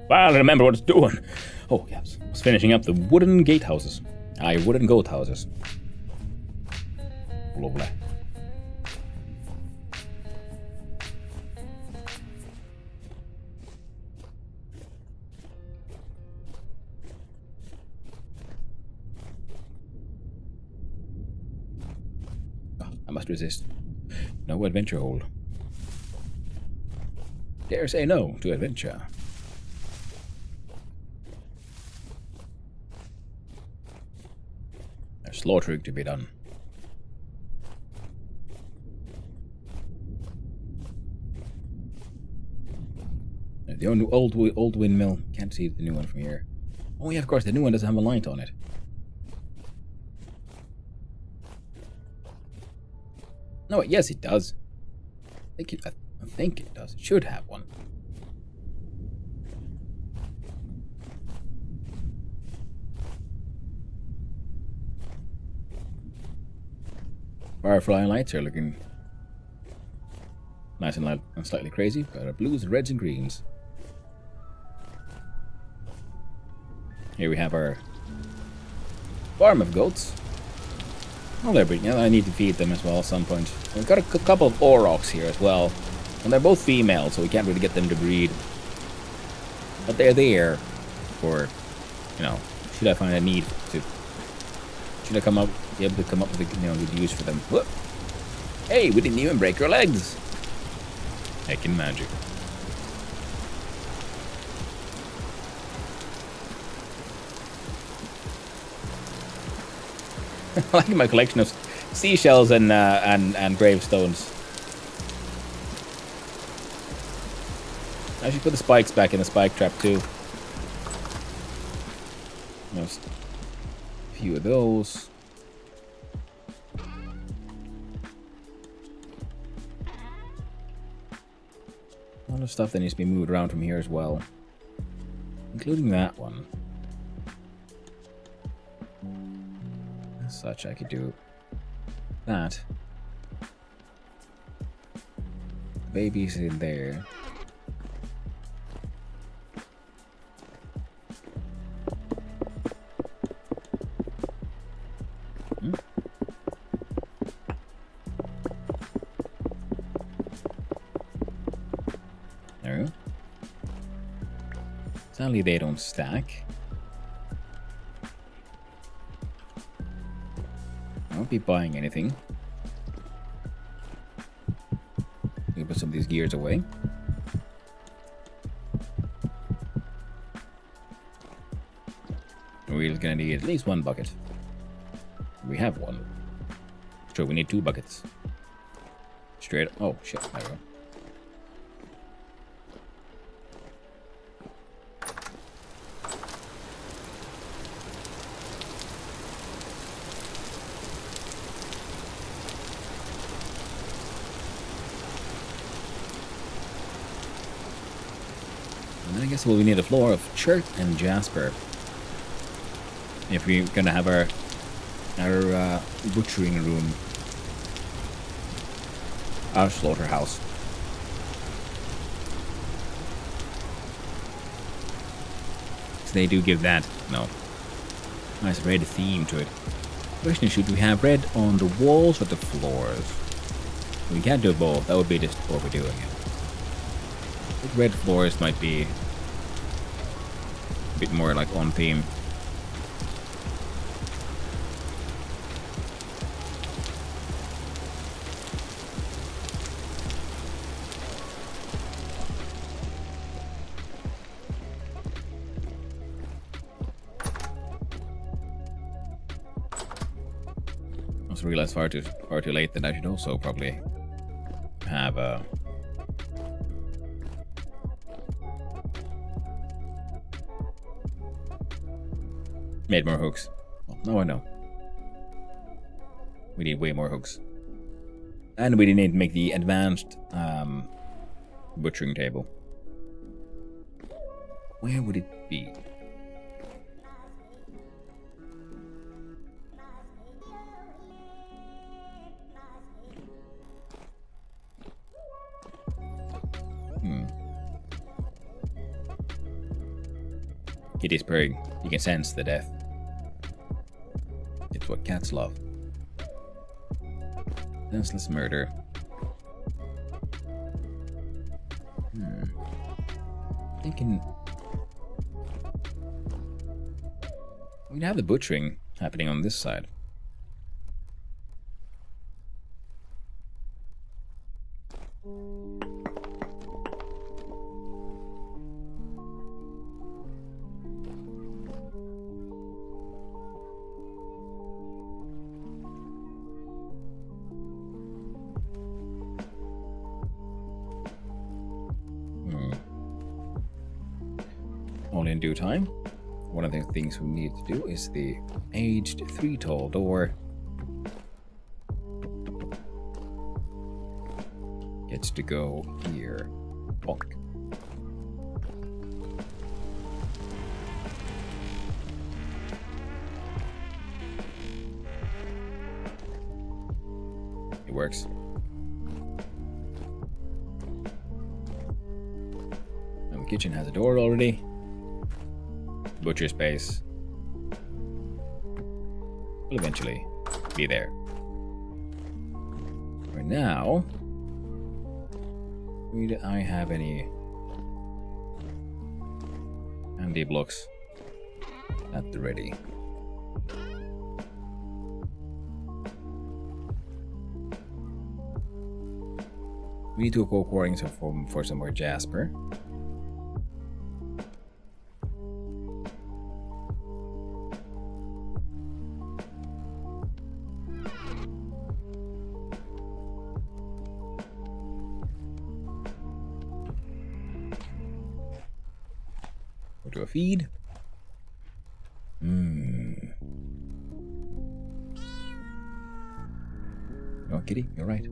[SPEAKER 1] Well, remember what it's doing. Oh, yes. I was finishing up the wooden gatehouses. Aye, wooden goat houses. Lovely. Oh, I must resist. No adventure hold. Dare say no to adventure. There's slaughtering to be done. The old windmill. Can't see the new one from here. Oh yeah, of course, the new one doesn't have a light on it. No, yes, it does. I think it does. It should have one. Firefly lights are looking nice and slightly crazy. Got our blues, reds, and greens. Here we have our farm of goats. Oh, they're breeding. I need to feed them as well at some point. We've got a couple of aurochs here as well. And they're both female, so we can't really get them to breed. But they're there for, should I find a need to... Should I be able to come up with a good use for them? Whoop. Hey, we didn't even break our legs. Heckin' magic. I like my collection of seashells and gravestones. I should put the spikes back in the spike trap too. There's a few of those. A lot of stuff that needs to be moved around from here as well, including that one. As such, I could do that. The baby's in there. There we go. Sadly, they don't stack. I won't be buying anything. We'll put some of these gears away. We're gonna need at least one bucket. We have one. Sure, we need 2 buckets. Straight. Oh shit! There we go. And then I guess we need a floor of chert and jasper if we're gonna have our butchering room, our slaughterhouse. So they do give that nice red theme to it. Question is, should we have red on the walls or the floors? We can't do both. That would be just overdoing it. Red floors might be a bit more like on theme. I also realized far too late that I should also probably have a made more hooks. Well, now I know. We need way more hooks. And we need to make the advanced butchering table. Where would it be? It is purring. You can sense the death. It's what cats love. Senseless murder. Thinking we'd have the butchering happening on this side. All in due time. One of the things we need to do is the aged 3-tall door. Gets to go here. Bonk. It works. And the kitchen has a door already. Butcher space will eventually be there. For now, do I have any handy blocks at the ready? We need to go quarrying for some more jasper. To a feed. Oh, kitty, you're right.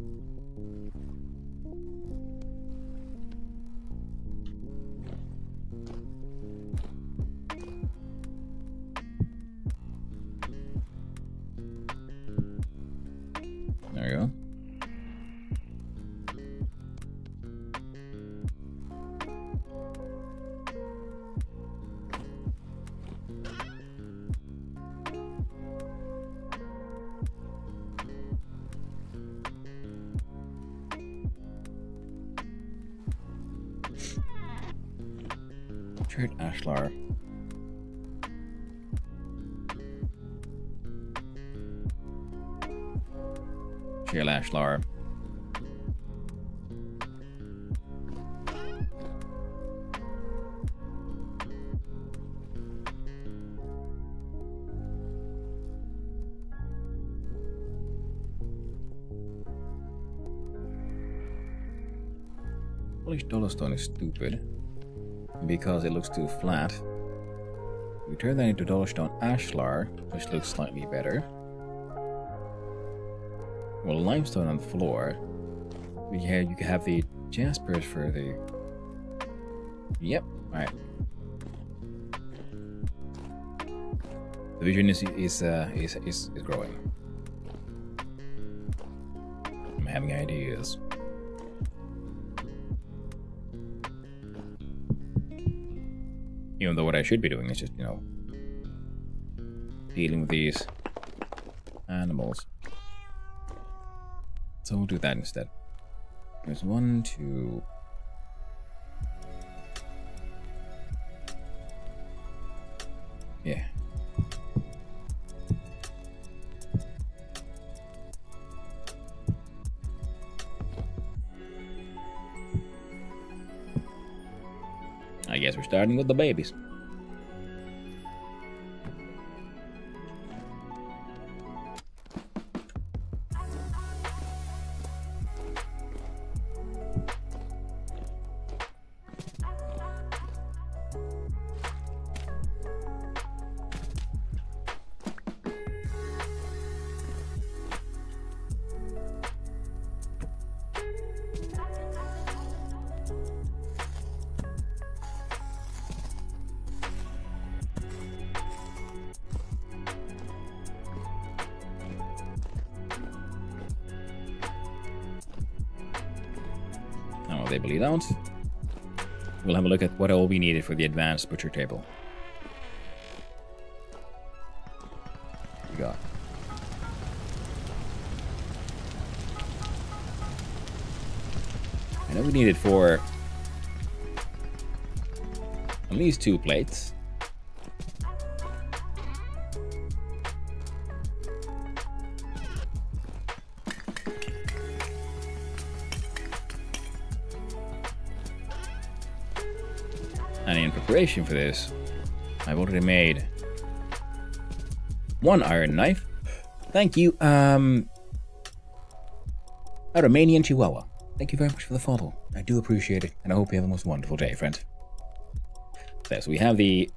[SPEAKER 1] There you go. Ashlar. Shield Ashlar. Polished dolostone is stupid because it looks too flat. We turn that into dolostone ashlar, which looks slightly better. Well, limestone on the floor. You can have the jaspers for the. Yep. All right. The vision is growing. I'm having ideas. Even though what I should be doing is just, dealing with these animals. So we'll do that instead. There's 1, 2. Yeah. I guess we're starting with the babies. They believe don't. We'll have a look at what all we needed for the advanced butcher table. We got. I know we needed for at least 2 plates. And in preparation for this, I've already made 1 iron knife. Thank you, a Romanian Chihuahua. Thank you very much for the follow. I do appreciate it, and I hope you have the most wonderful day, friend. So we have the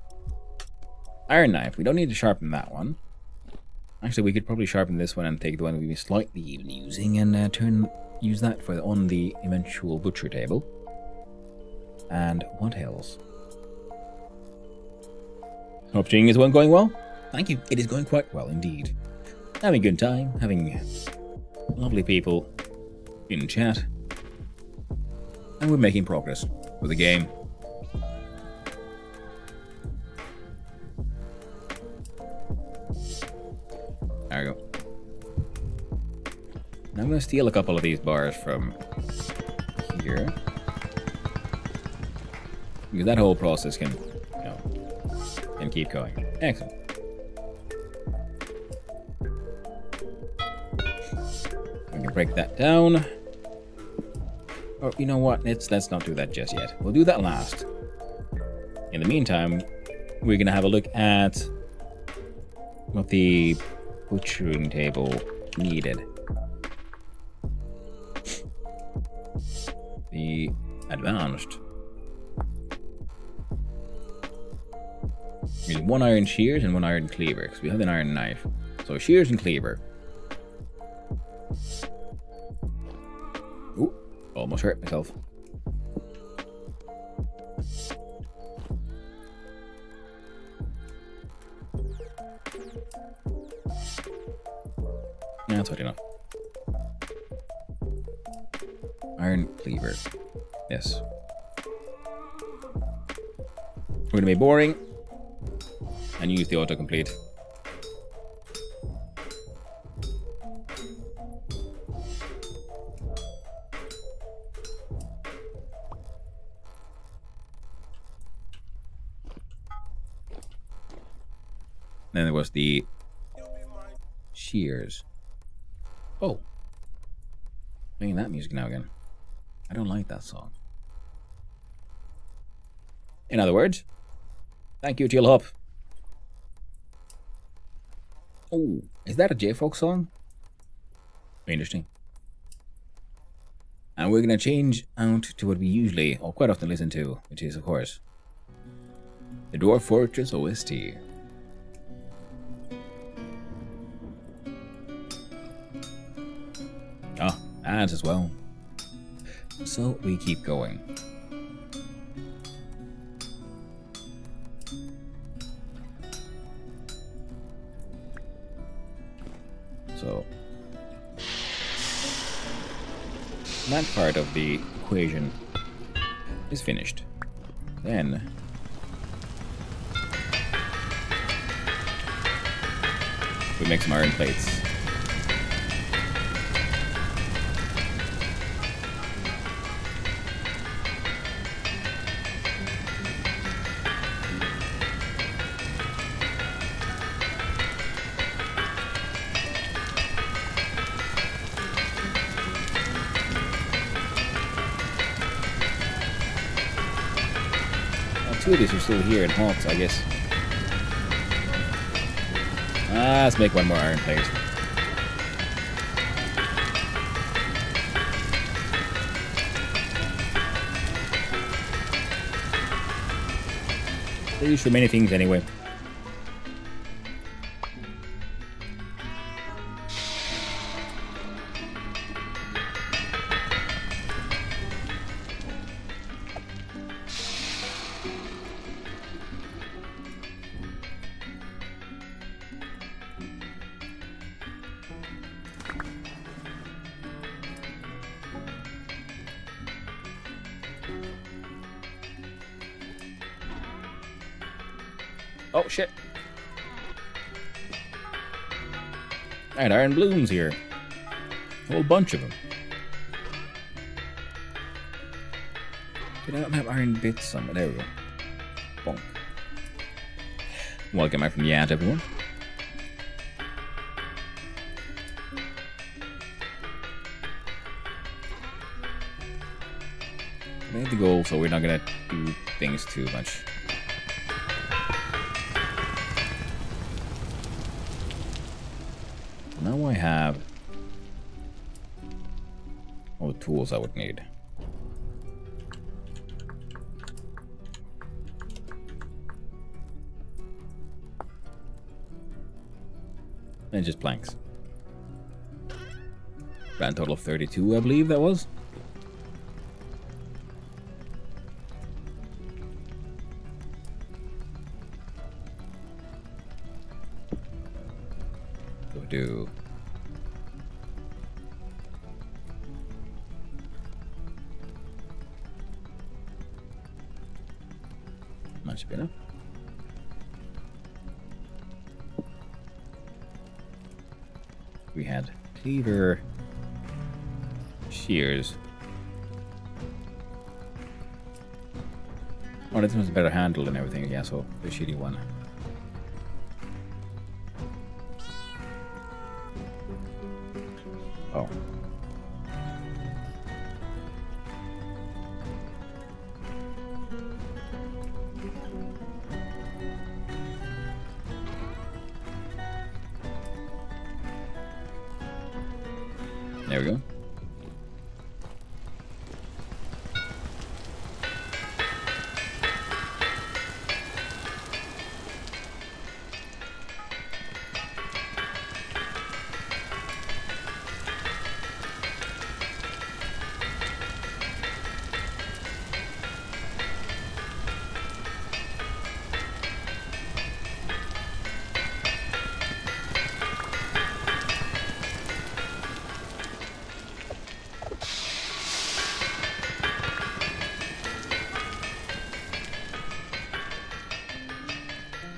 [SPEAKER 1] iron knife. We don't need to sharpen that one. Actually, we could probably sharpen this one and take the one we've been slightly even using and use that for on the eventual butcher table. And what else? Hope streaming is going well. Thank you. It is going quite well indeed. Having a good time, having lovely people in chat, and we're making progress with the game. There we go. Now I'm going to steal a couple of these bars from here, because that whole process can, can keep going. Excellent. We can break that down. Oh, you know what? Let's not do that just yet. We'll do that last. In the meantime, we're gonna have a look at what the butchering table needed. The advanced. We need 1 iron shears and 1 iron cleaver, because we have an iron knife. So shears and cleaver. Ooh, almost hurt myself. Yeah, that's what enough. Iron cleaver. Yes. We're gonna be boring and use the autocomplete. Then there was the shears. Oh, playing that music now again. I don't like that song. In other words, thank you, Teal Hop. Oh, is that a J-Folk song? Interesting. And we're gonna change out to what we usually, or quite often, listen to, which is, of course, the Dwarf Fortress OST. Oh, ads as well. So we keep going. So that part of the equation is finished. Then we make some iron plates. Two of these are still here in halts, I guess. Let's make 1 more iron plate. They're used for many things anyway. Oh shit. Alright, iron blooms here. A whole bunch of them. Did I not have iron bits somewhere? There we go. Bonk. Welcome back from the ad, everyone. We have the goal, so we're not gonna do things too much. Now I have all the tools I would need. And just planks. Grand total of 32, I believe that was. So we do that should be enough. We had cleaver, shears. Oh, this one's a better handle and everything. Yeah, so the shitty one. Oh. There we go.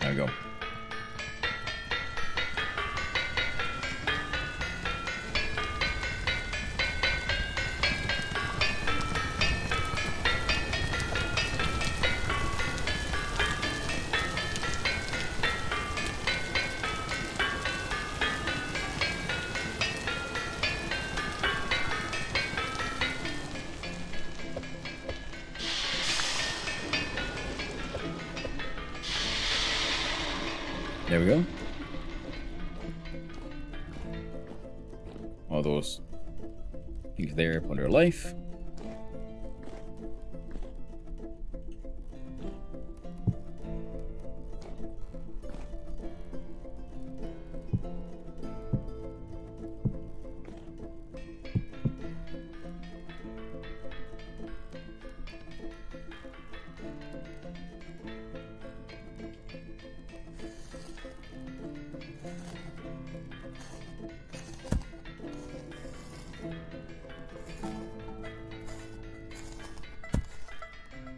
[SPEAKER 1] There we go. There we go. All those things there upon their life.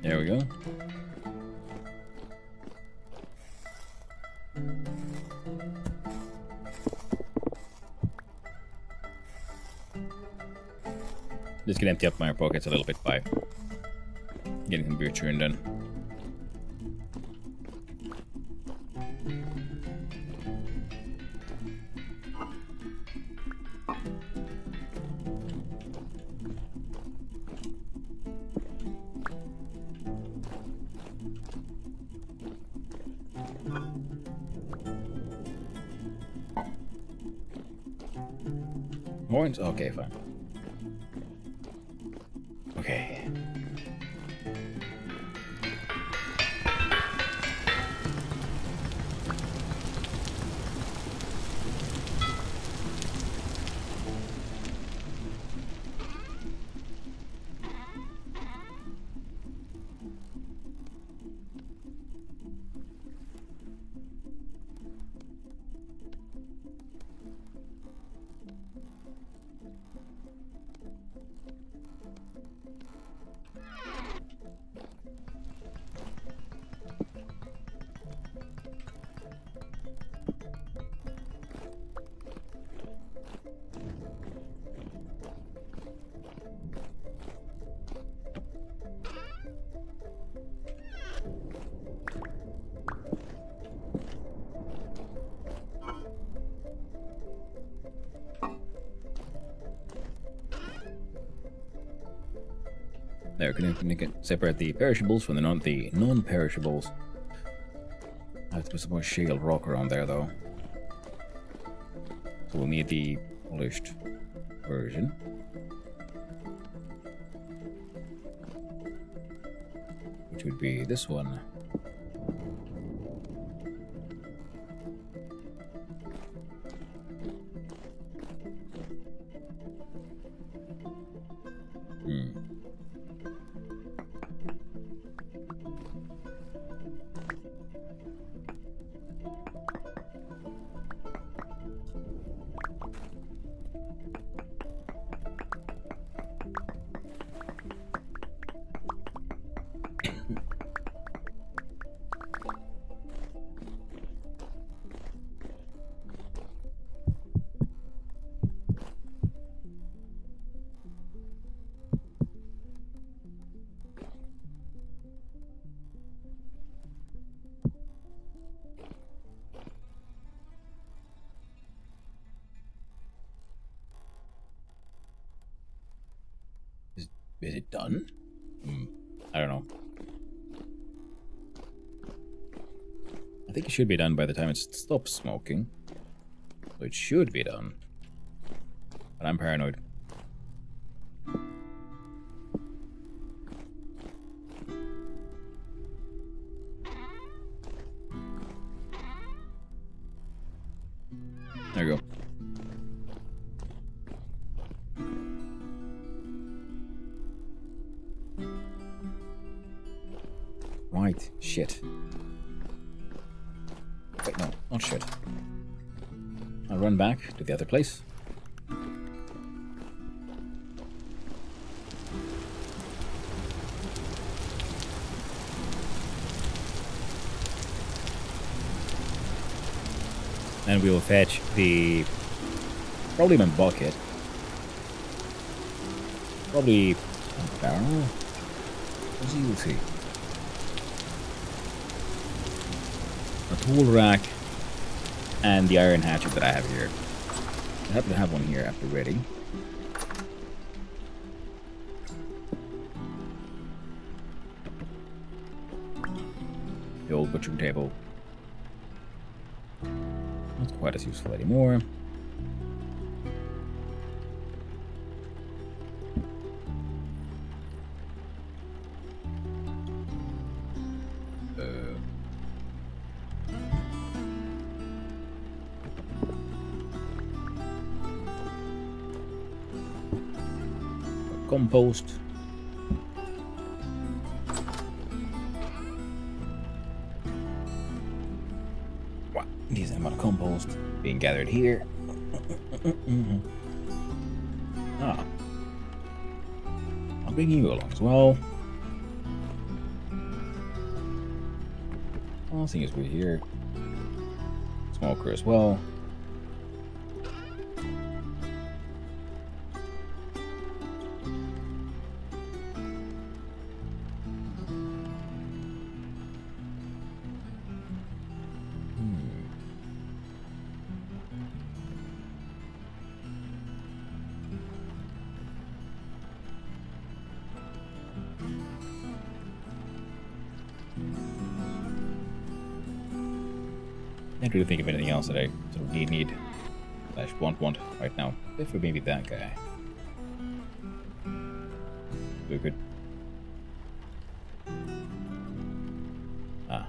[SPEAKER 1] There we go. Just gonna empty up my pockets a little bit by getting some beer churned in. Horns? Okay, fine. Okay. There, can separate the perishables from the non-perishables. I have to put some more shale rock around there, though. So we'll need the polished version. Which would be this one. Is it done? I don't know. I think it should be done by the time it stops smoking. So it should be done. But I'm paranoid. There you go. Right, shit. Wait, no, not shit. I'll run back to the other place. And we'll fetch the... probably my bucket. Probably a barrel? We'll see. A tool rack and the iron hatchet that I have here. I happen to have one here at the ready. The old butchering table. Not quite as useful anymore. Compost. Wow, decent amount of compost being gathered here. Ah, I'll bring you along as well. Well, seeing as we're here, smoker as well. Can't really think of anything else that I sort of need / want right now. Except for maybe that guy. We could. Ah.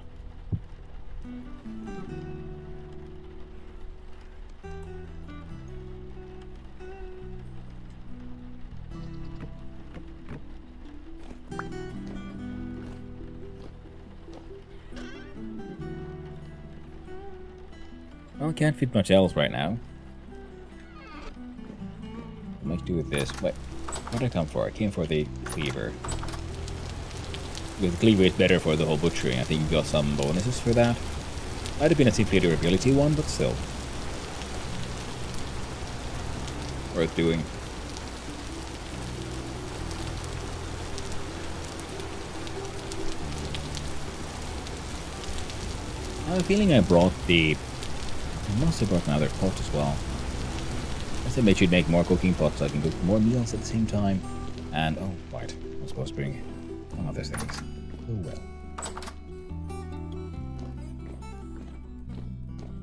[SPEAKER 1] Well, can't fit much else right now. I might do with this. What did I come for? I came for the cleaver. Because the cleaver is better for the whole butchering. I think you got some bonuses for that. Might have been a simply durability one, but still. Worth doing. I have a feeling I brought the... I must have brought another pot as well. I said I should make more cooking pots so I can cook more meals at the same time. And, oh, right. I was supposed to bring one other things. Oh, well.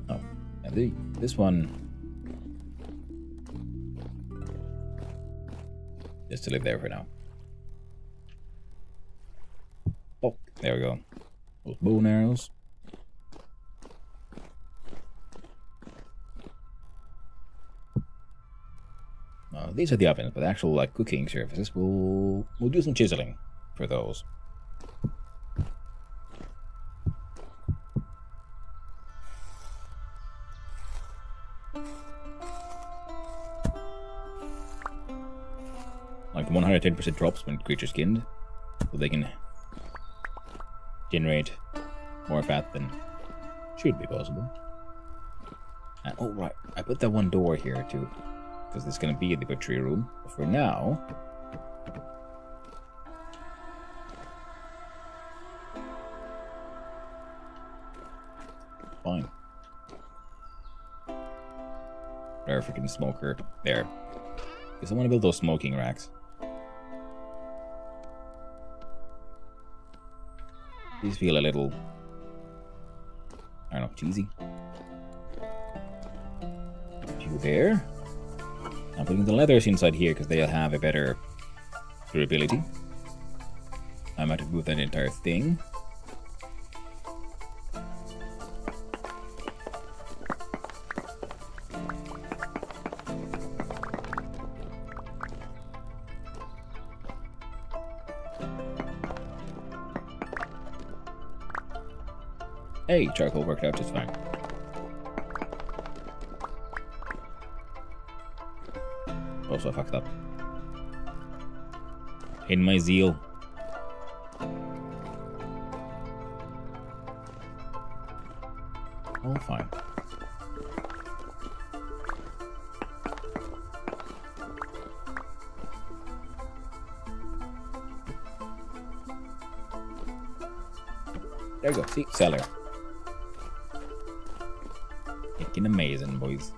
[SPEAKER 1] Oh, and this one is to live there for now. Oh, there we go. Those bow and arrows. These are the ovens, but the actual like cooking surfaces, we'll do some chiseling for those. Like the 110% drops when creatures skinned, so they can generate more fat than should be possible. And oh right, I put that one door here too, because it's gonna be in the butchery room. But for now, fine. Rare freaking smoker there, because I want to build those smoking racks. These feel a little, I don't know, cheesy. Two there. I'm putting the leathers inside here because they'll have a better durability. I might have moved that entire thing. Hey, charcoal worked out just fine. Also fucked up. In my zeal. All fine. There we go. See, cellar. Looking amazing, boys.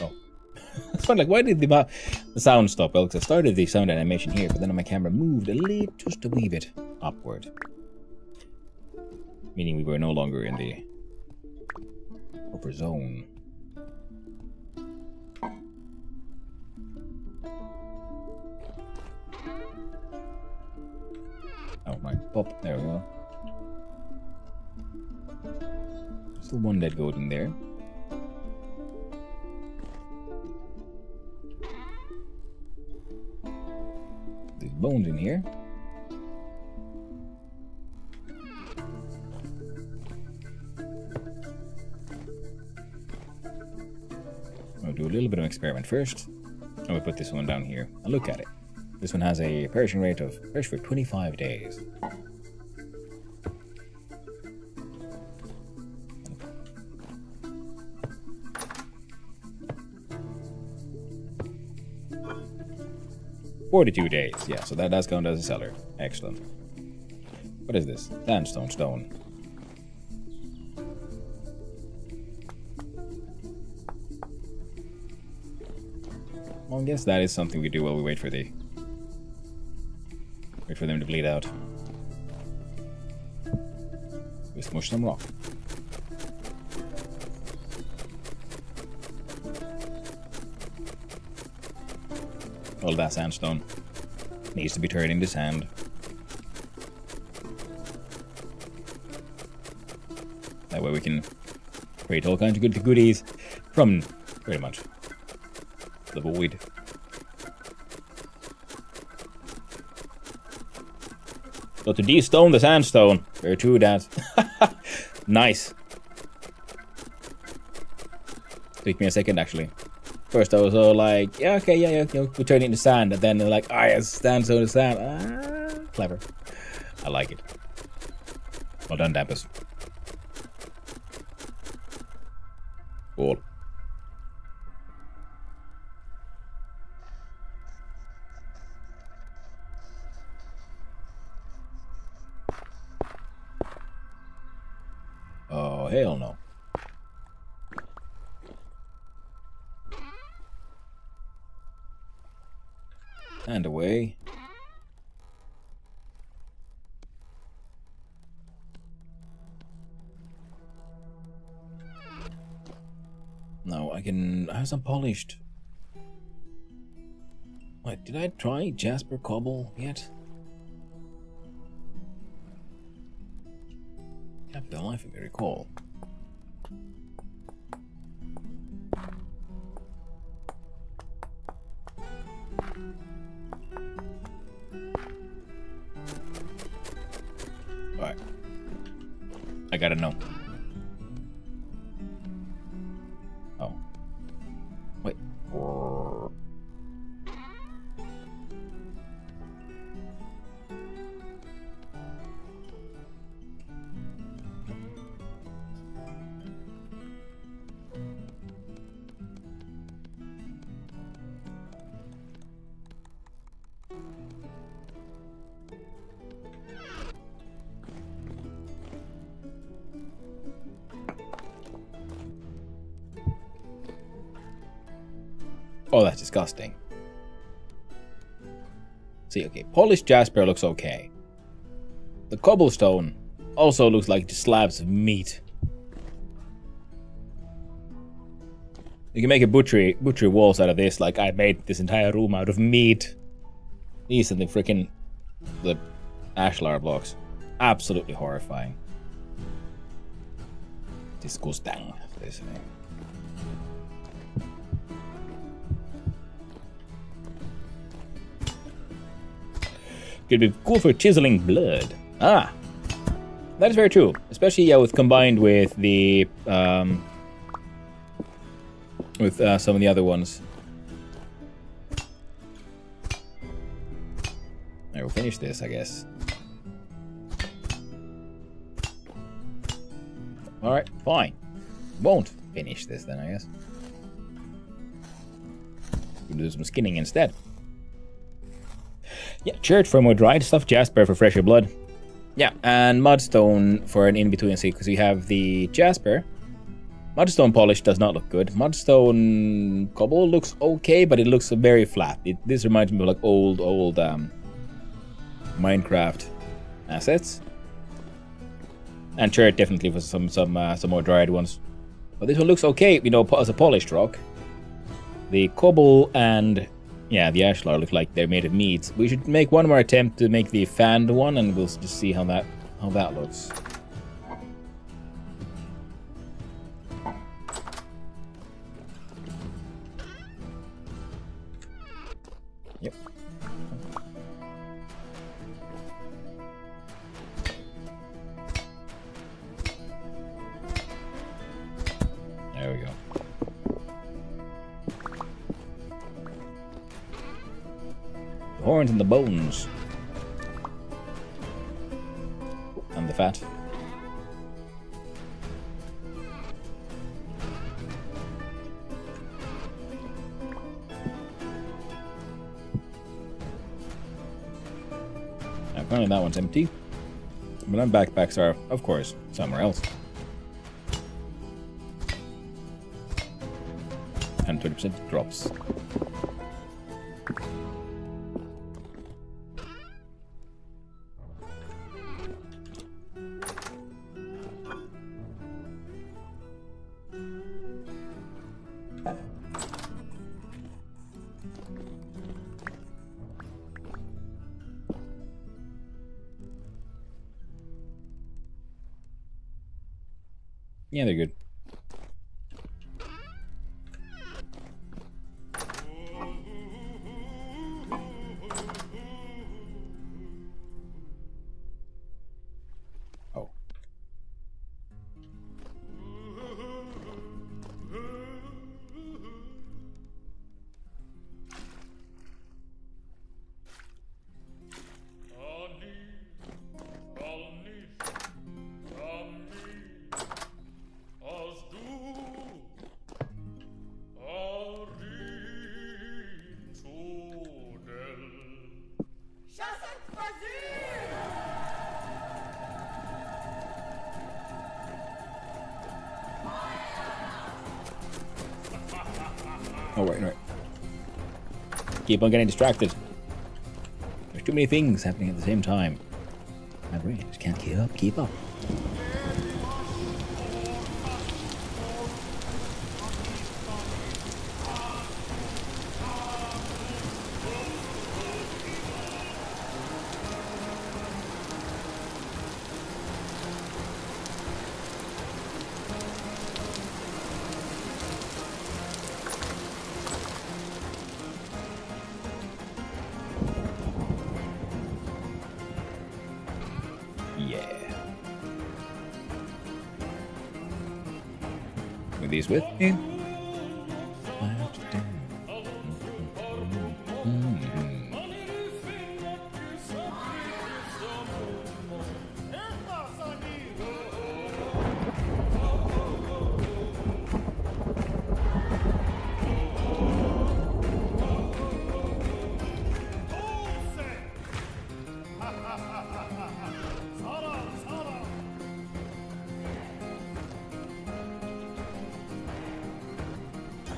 [SPEAKER 1] Oh. It's fun, like, why did the sound stop? Well, because I started the sound animation here, but then my camera moved a little, just a wee bit upward. Meaning we were no longer in the upper zone. Oh my pop, there we go. Still one dead goat in there. There's bones in here. I'll do a little bit of experiment first. I will put this one down here and look at it. This one has a perishing rate of perish for 25 days. "42 days, yeah, so that does count as a cellar. Excellent. What is this? Sandstone stone. Well, I guess that is something we do while we wait for them to bleed out. We smush some rock. All that sandstone needs to be turned into sand. That way we can create all kinds of good goodies from, pretty much, the void. So to de-stone the sandstone, where to that? Nice. Took me a second actually. First I was all like, yeah, okay, yeah, we turn it into sand, and then they're like, ah, yes, sandstone is sand. Ah, clever. I like it. Well done, Dampus. Cool. hell no. And away. No, I can have some polished. Wait, did I try Jasper Cobble yet? Can't for the life of me recall. Alright. I gotta know. Oh. Wait. Oh, that's disgusting. See, okay, polished jasper looks okay. The cobblestone also looks like just slabs of meat. You can make a butchery walls out of this, like I made this entire room out of meat. These are the ashlar blocks. Absolutely horrifying. Disgusting, they say. Could be cool for chiseling blood. Ah, that is very true. Especially with combined with the some of the other ones. I will finish this, I guess. All right, fine. Won't finish this then, I guess. We'll do some skinning instead. Yeah, chert for more dried stuff, jasper for fresher blood. Yeah, and mudstone for an in-between seed, because we have the jasper. Mudstone polish does not look good. Mudstone cobble looks okay, but it looks very flat. This reminds me of like old Minecraft assets. And chert definitely for some more dried ones. But this one looks okay, you know, as a polished rock. The cobble and yeah, the ashlar look like they're made of meat. We should make one more attempt to make the fanned one, and we'll just see how that looks. Yep. There we go. The horns and the bones. And the fat. Apparently that one's empty. But our backpacks are, of course, somewhere else. And 20% drops. Yeah, they're good. Oh. Oh, right. Keep on getting distracted. There's too many things happening at the same time. My brain just can't keep up. These with me.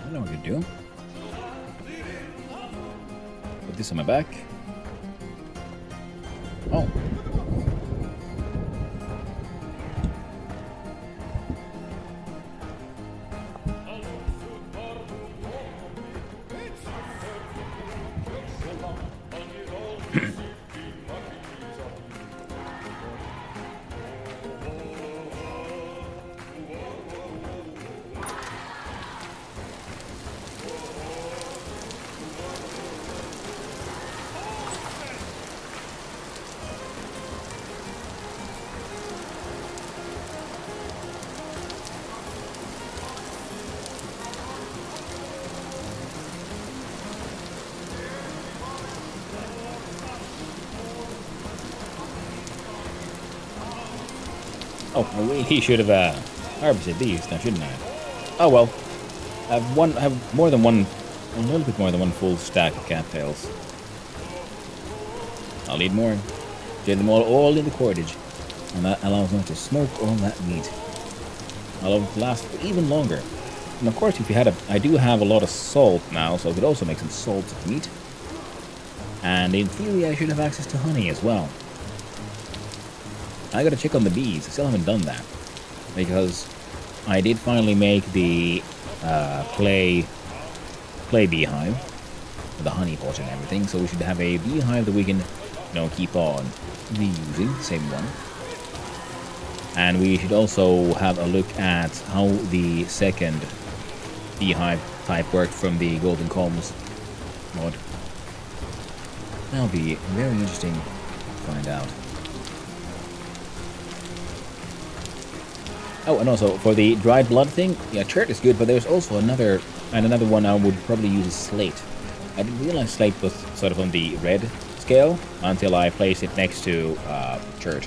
[SPEAKER 1] I know what to do. Put this on my back. Oh. Oh, I really should have harvested these now, shouldn't I? Oh well. I have more than one, a little bit more than one full stack of cattails. I'll need more. Get them all in the cordage, and that allows me to smoke all that meat. Allow it to last for even longer. And of course, if you had I do have a lot of salt now, so I could also make some salted meat. And in theory, I should have access to honey as well. I gotta check on the bees. I still haven't done that because I did finally make the clay beehive with the honey pot and everything. So we should have a beehive that we can, keep on reusing, same one. And we should also have a look at how the second beehive type worked from the Golden Combs mod. That'll be very interesting to find out. Oh, and also for the dried blood thing, yeah, chert is good, but there's also another one I would probably use is slate. I didn't realize slate was sort of on the red scale until I placed it next to chert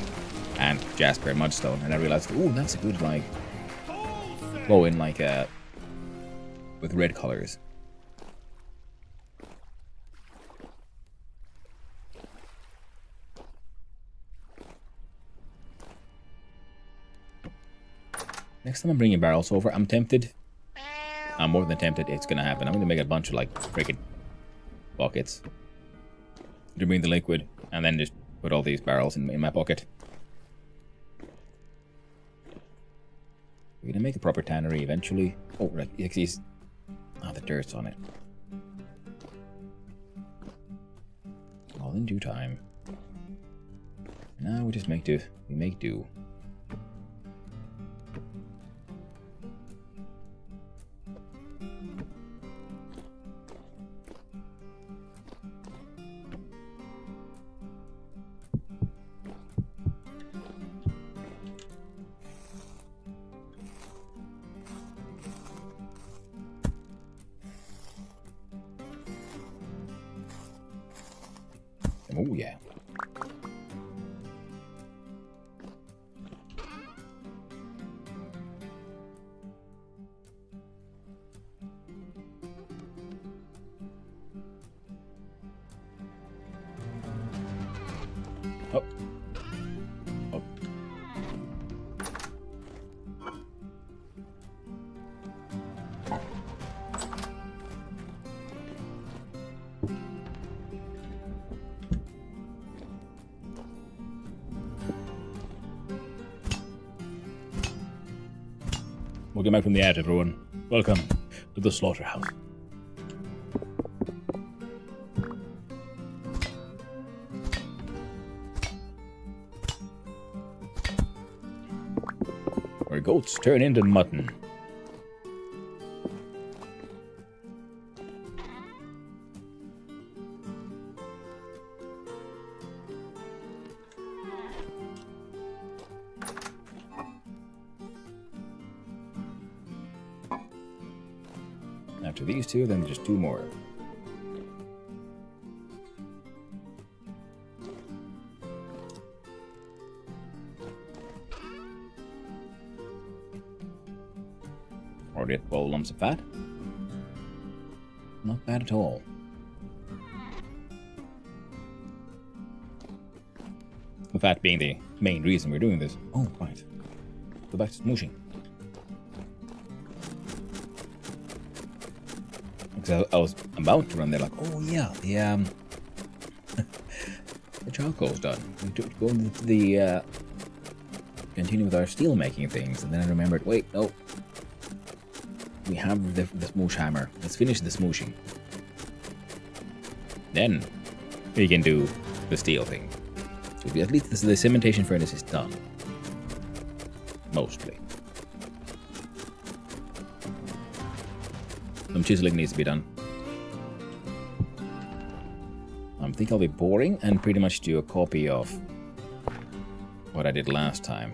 [SPEAKER 1] and jasper and mudstone, and I realized, ooh, that's a good go in with red colors. Next time I'm bringing barrels over, I'm tempted. I'm more than tempted. It's gonna happen. I'm gonna make a bunch of freaking buckets to bring the liquid, and then just put all these barrels in my pocket. We're gonna make a proper tannery eventually. Oh, right. The dirt's on it. All in due time. Now we just make do. We make do. Oh, yeah. Oh. Oh. Welcome back from the ad, everyone. Welcome to the slaughterhouse. Where goats turn into mutton. After these two, then just two more. Already at 12 lumps of fat. Not bad at all. The fat being the main reason we're doing this. Oh, right. Go back to smooshing. Because I was about to run there like, oh yeah, the charcoal's done. We took go into the continue with our steel making things, and then I remembered, wait, no. We have the smoosh hammer. Let's finish the smooshing. Then we can do the steel thing. So at least the cementation furnace is done. Mostly. Some chiseling needs to be done. I think I'll be boring and pretty much do a copy of what I did last time.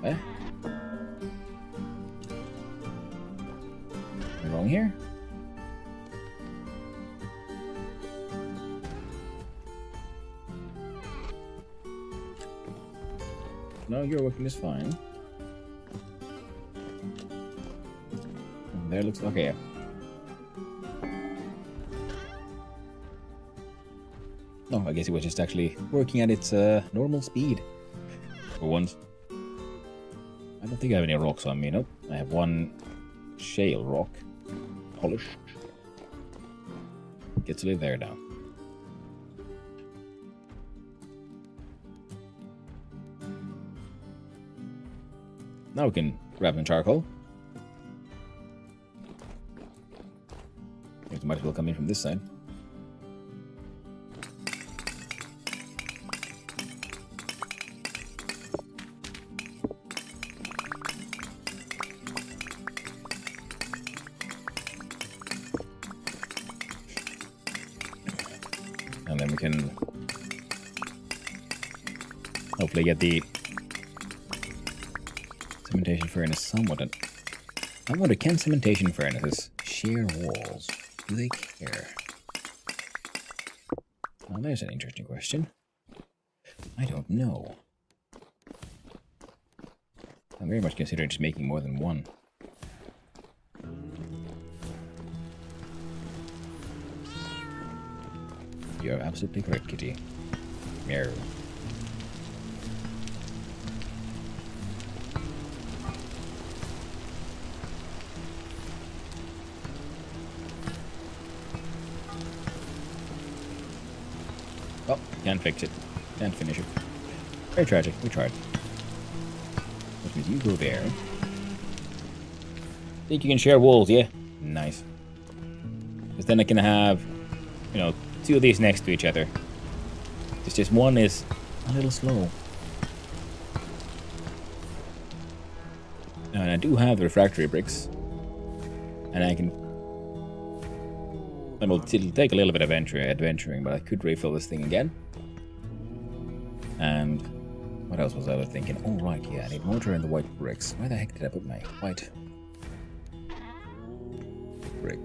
[SPEAKER 1] Eh? Am I wrong here? No, you're working just fine. There looks okay. No, I guess it was just actually working at its normal speed for once. I don't think I have any rocks on me. Nope. I have one shale rock, polished. Gets to live there now. Now we can grab some charcoal. It might as well come in from this side. And then we can hopefully get the cementation furnace somewhat. I wonder, can cementation furnaces share walls? Do they care? Well, there's an interesting question. I don't know. I'm very much considering just making more than one. You're absolutely correct, Kitty. Meow. Oh, can't fix it. Can't finish it. Very tragic. We tried. Which means you go there. Think you can share walls, yeah? Nice. Because then I can have, you know, two of these next to each other. It's just one is a little slow. And I do have the refractory bricks. And I can... It'll take a little bit of adventuring, but I could refill this thing again. And what else was I thinking? Oh, right, yeah, I need mortar and the white bricks. Where the heck did I put my white bricks?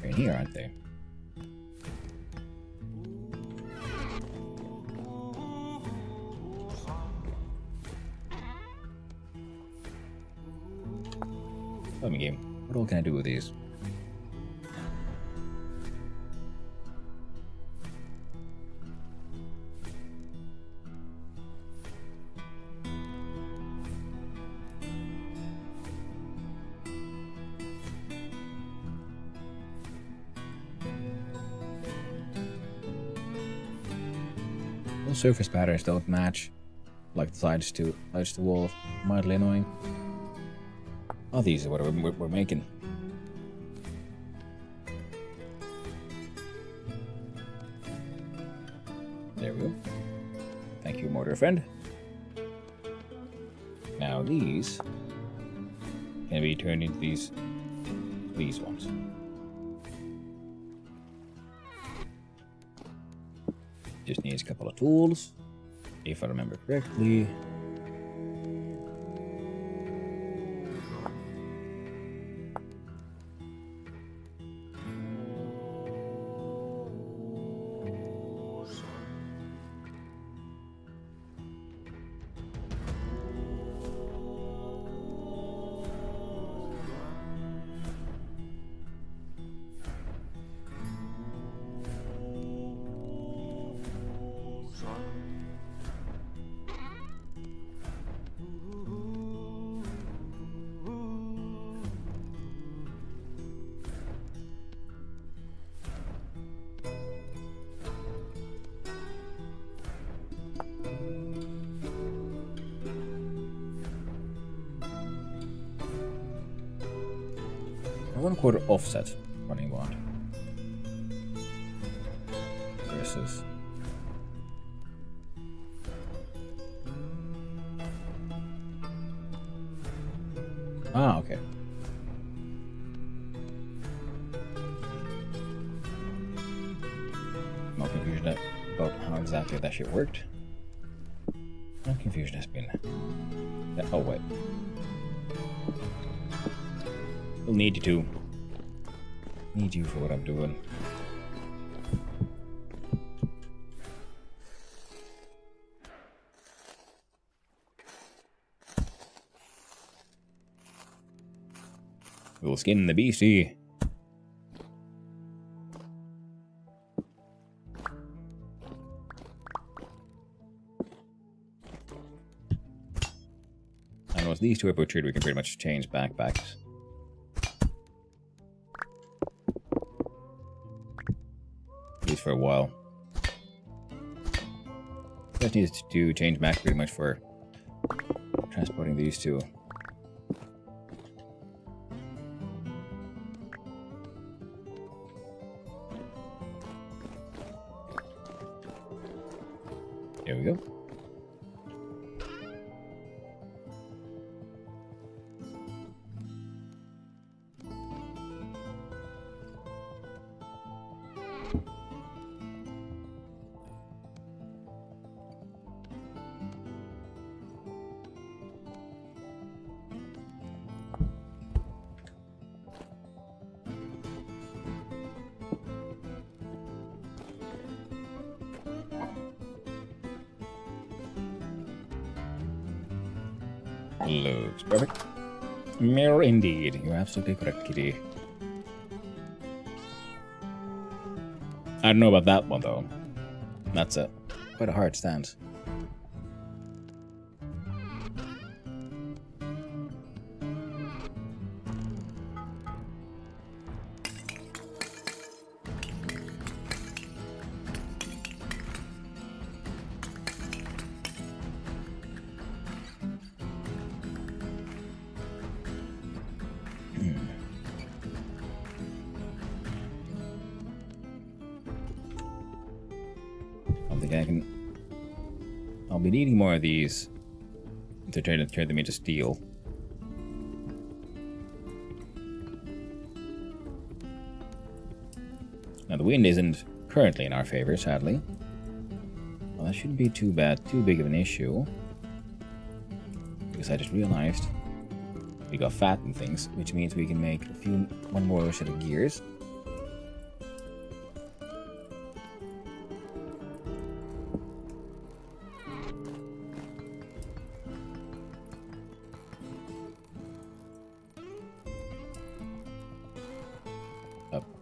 [SPEAKER 1] They're in here, aren't they? Tell me, game. What all can I do with these? Those surface patterns don't match, like the sides to wall. Mildly annoying. Oh, these are what we're making. There we go. Thank you, mortar friend. Now these can be turned into these ones. Just needs a couple of tools, if I remember correctly. A 1/4 offset running watt versus okay. No confusion about how exactly that shit worked. No confusion has been. Oh wait. We'll need you to. Need you for what I'm doing. We'll skin the beastie. And once these two are butchered, we can pretty much change backpacks. At least for a while. Just needs to change back pretty much for transporting these two. There we go. Looks perfect. Mirror indeed. You're absolutely correct, kitty. I don't know about that one, though. That's quite a hard stance. I'll be needing more of these to turn them into steel. Now the wind isn't currently in our favor, sadly. Well, that shouldn't be too big of an issue. Because I just realized we got fat and things, which means we can make one more set of gears.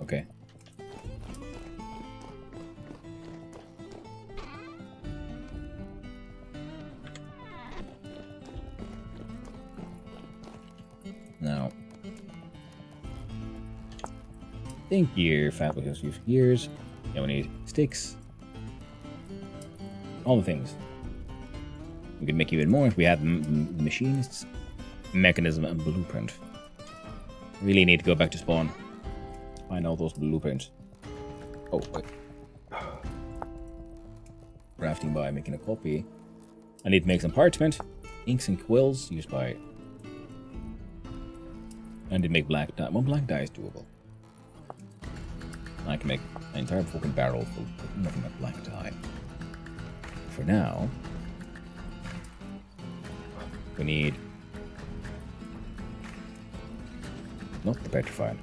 [SPEAKER 1] Okay. Now, I think gear, fat will just use gears. Yeah, we need sticks. all the things. We could make even more if we had the machinist's mechanism and blueprint. Really need to go back to spawn. Find all those blueprints. Oh, wait. Crafting by making a copy. I need to make some parchment, inks and quills used by. And to make black dye. One black dye is doable. I can make an entire fucking barrel full of nothing but black dye. For now, we need not the petrified.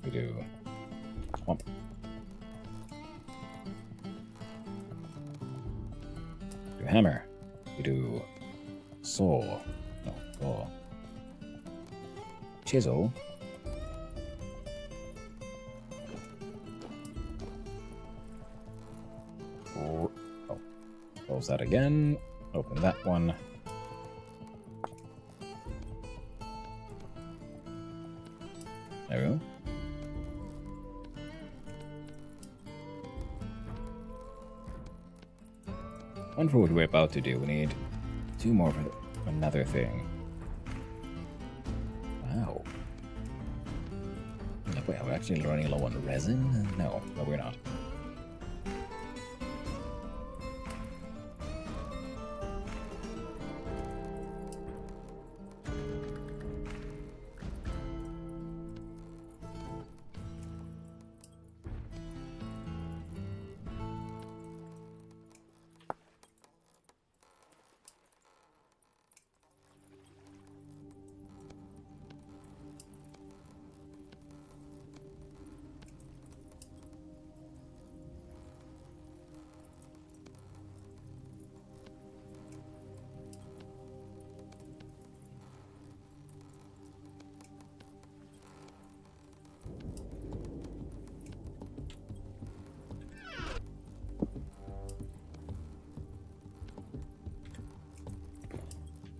[SPEAKER 1] We do swamp. We do hammer. We do saw. No, saw. Chisel. Oh, close that again. Open that one. There we go. One for what we're about to do. We need 2 more for another thing. Wow. Wait, are we actually running low on resin? No, we're not.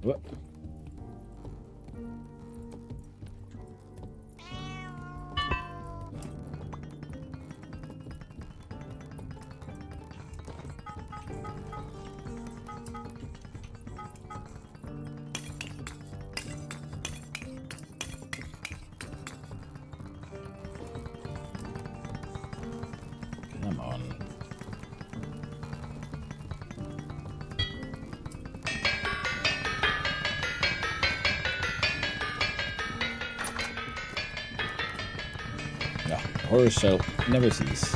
[SPEAKER 1] What? Come on. No, horror shall never cease.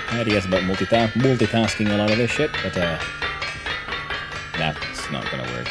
[SPEAKER 1] Ideas about multitasking a lot of this shit, but that's not gonna work.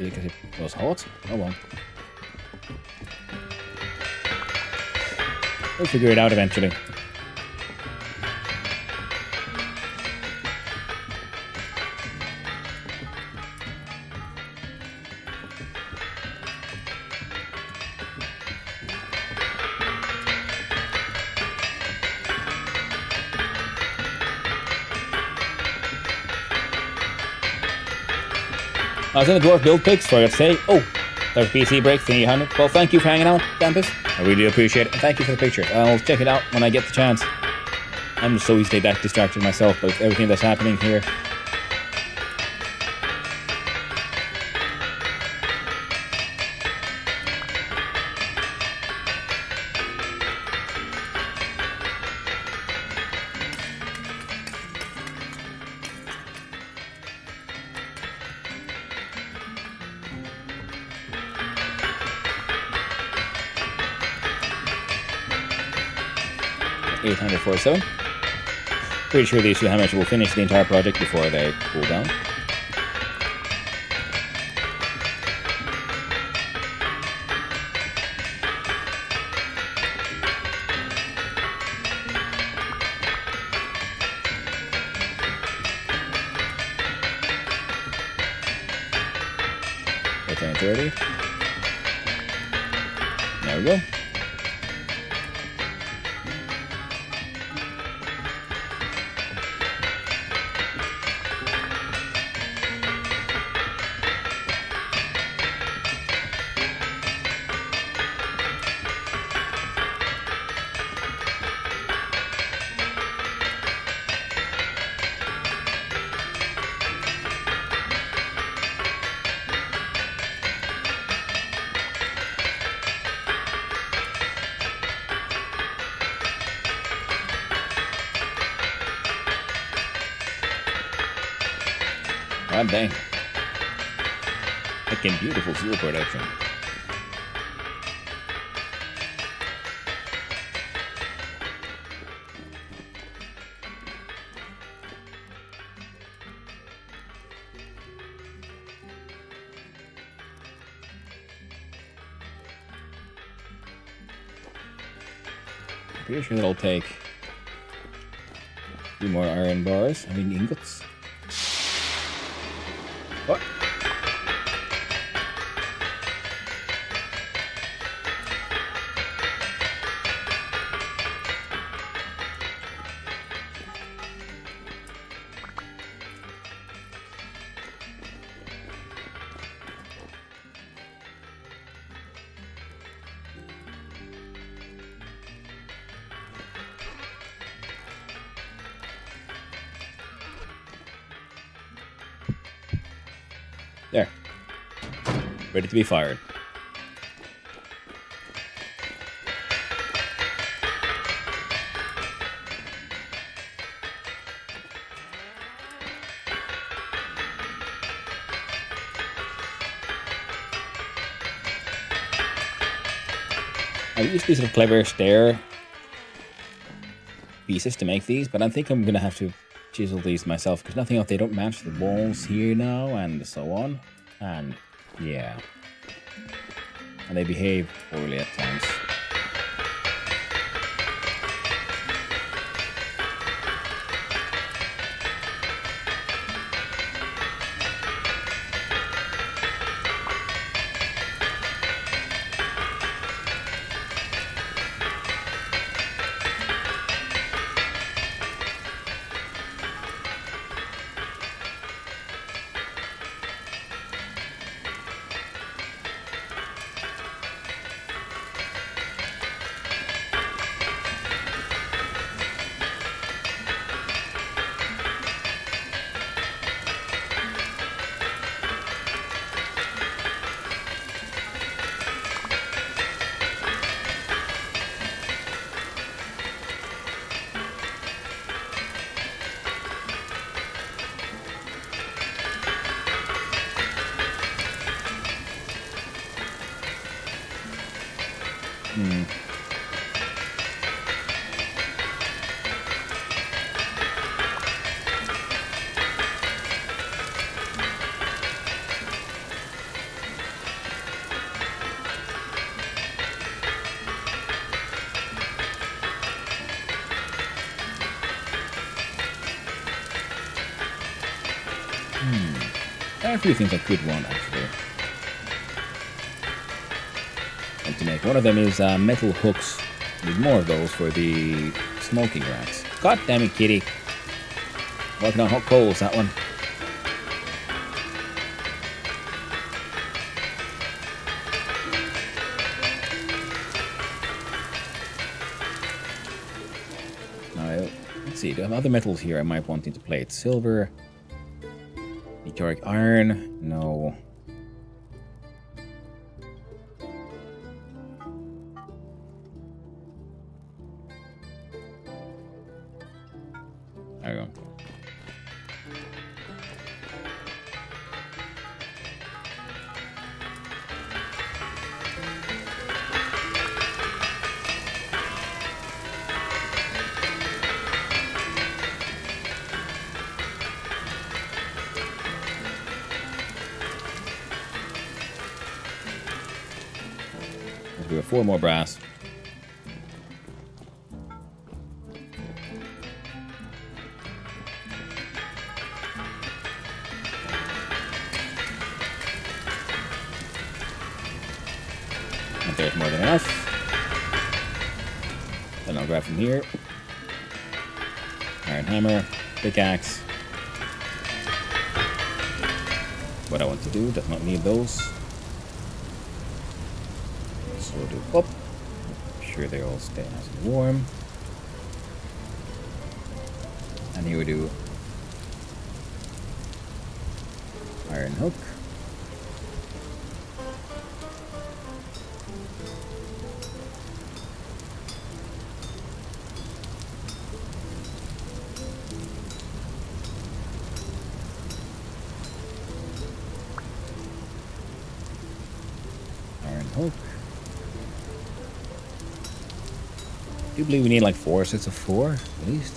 [SPEAKER 1] because it was hot? Oh well. We'll figure it out eventually. I was in the dwarf build pics for you to say, oh, there's a PC break thingy 100. Well, thank you for hanging out, Dampus. I really appreciate it. And thank you for the picture. I'll check it out when I get the chance. I'm so easily that distracted myself with everything that's happening here. $847. Pretty sure these two hammers will finish the entire project before they cool down. Okay, 30. There we go. God dang. Fucking beautiful seal production. Pretty sure that'll take a few more iron bars. I mean ingots. What? There. Ready to be fired. I used these little clever stair pieces to make these, but I think I'm gonna have to chisel these myself because nothing else. They don't match the walls here now, and so on. And yeah, and they behave poorly at times. There are a few things I could want actually. Like to make. One of them is metal hooks. Need more of those for the smoking racks. God damn it, kitty! Working on hot coals, that one. Now, let's see. Do I have other metals here I might want into plate? Silver, meteoric iron. No. There we go. We have 4 more brass. And there's more than enough. Then I'll grab from here. Iron hammer, pickaxe. What I want to do, does not need those. So we'll do pop. Make sure they all stay nice and warm. And here we do iron hook. Iron hook. I do believe we need like 4 sets of 4 at least.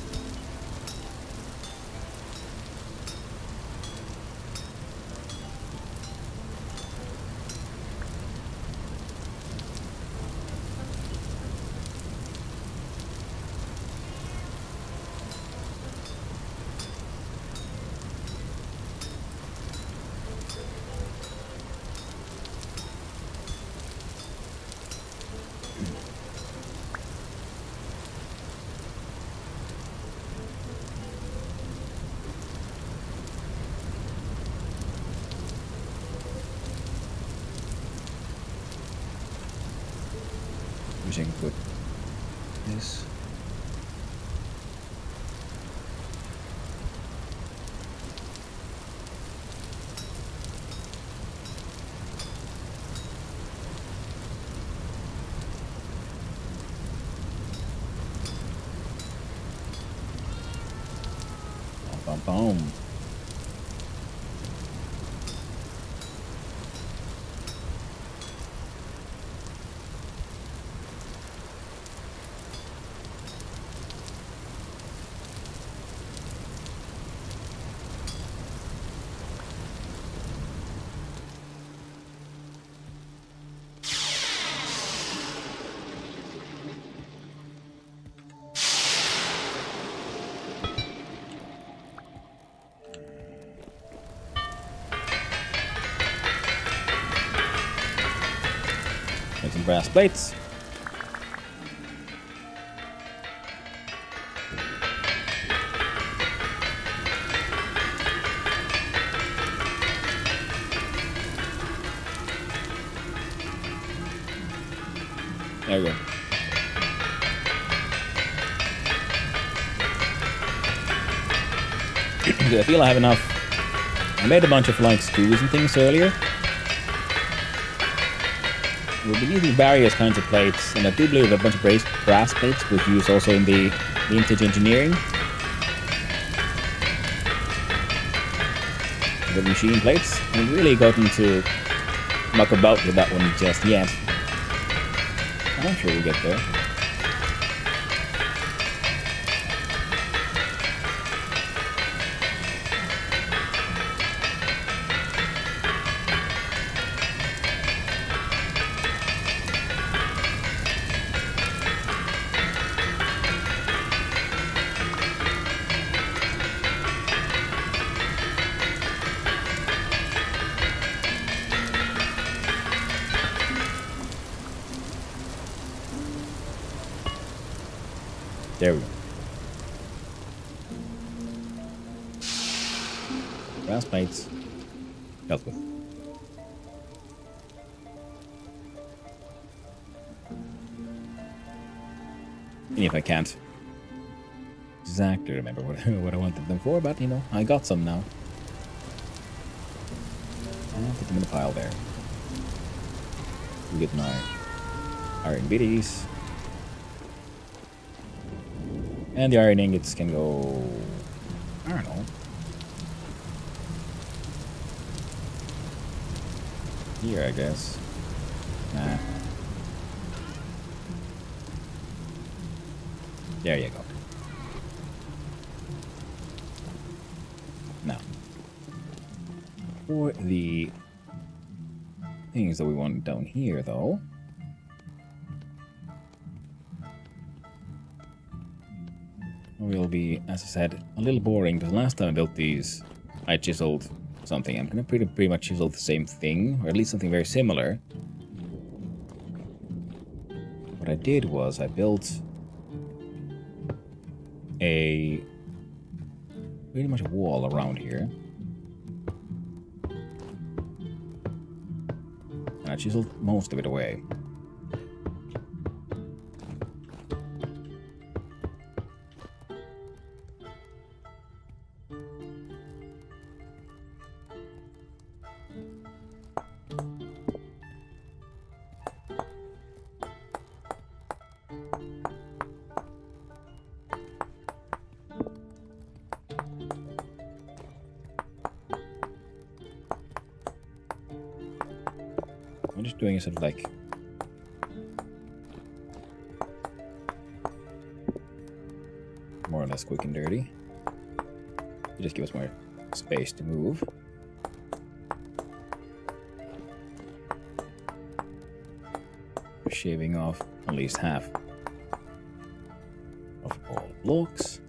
[SPEAKER 1] Which I can put this. Boom, boom, boom. Make some brass plates. There we go. I feel I have enough. I made a bunch of like screws and things earlier. We'll be using various kinds of plates, and I do believe a bunch of brass plates was used also in the vintage engineering. The machine plates. I haven't really gotten to muck about with that one just yet. I'm sure we'll get there. fast plates. Dealt with. And if I can't exactly remember what I wanted them for, but you know, I got some now. I'll put them in the pile there. We'll get my iron biddies. And the iron ingots can go, I don't know, here I guess. Nah. There you go. Now, for the things that we want down here, though, will be, as I said, a little boring, because last time I built these, I chiseled something. I'm gonna pretty much chisel the same thing, or at least something very similar. What I did was I built pretty much a wall around here. And I chiseled most of it away. I'm just doing it sort of like more or less quick and dirty. You just give us more space to move. Shaving off at least half of all blocks.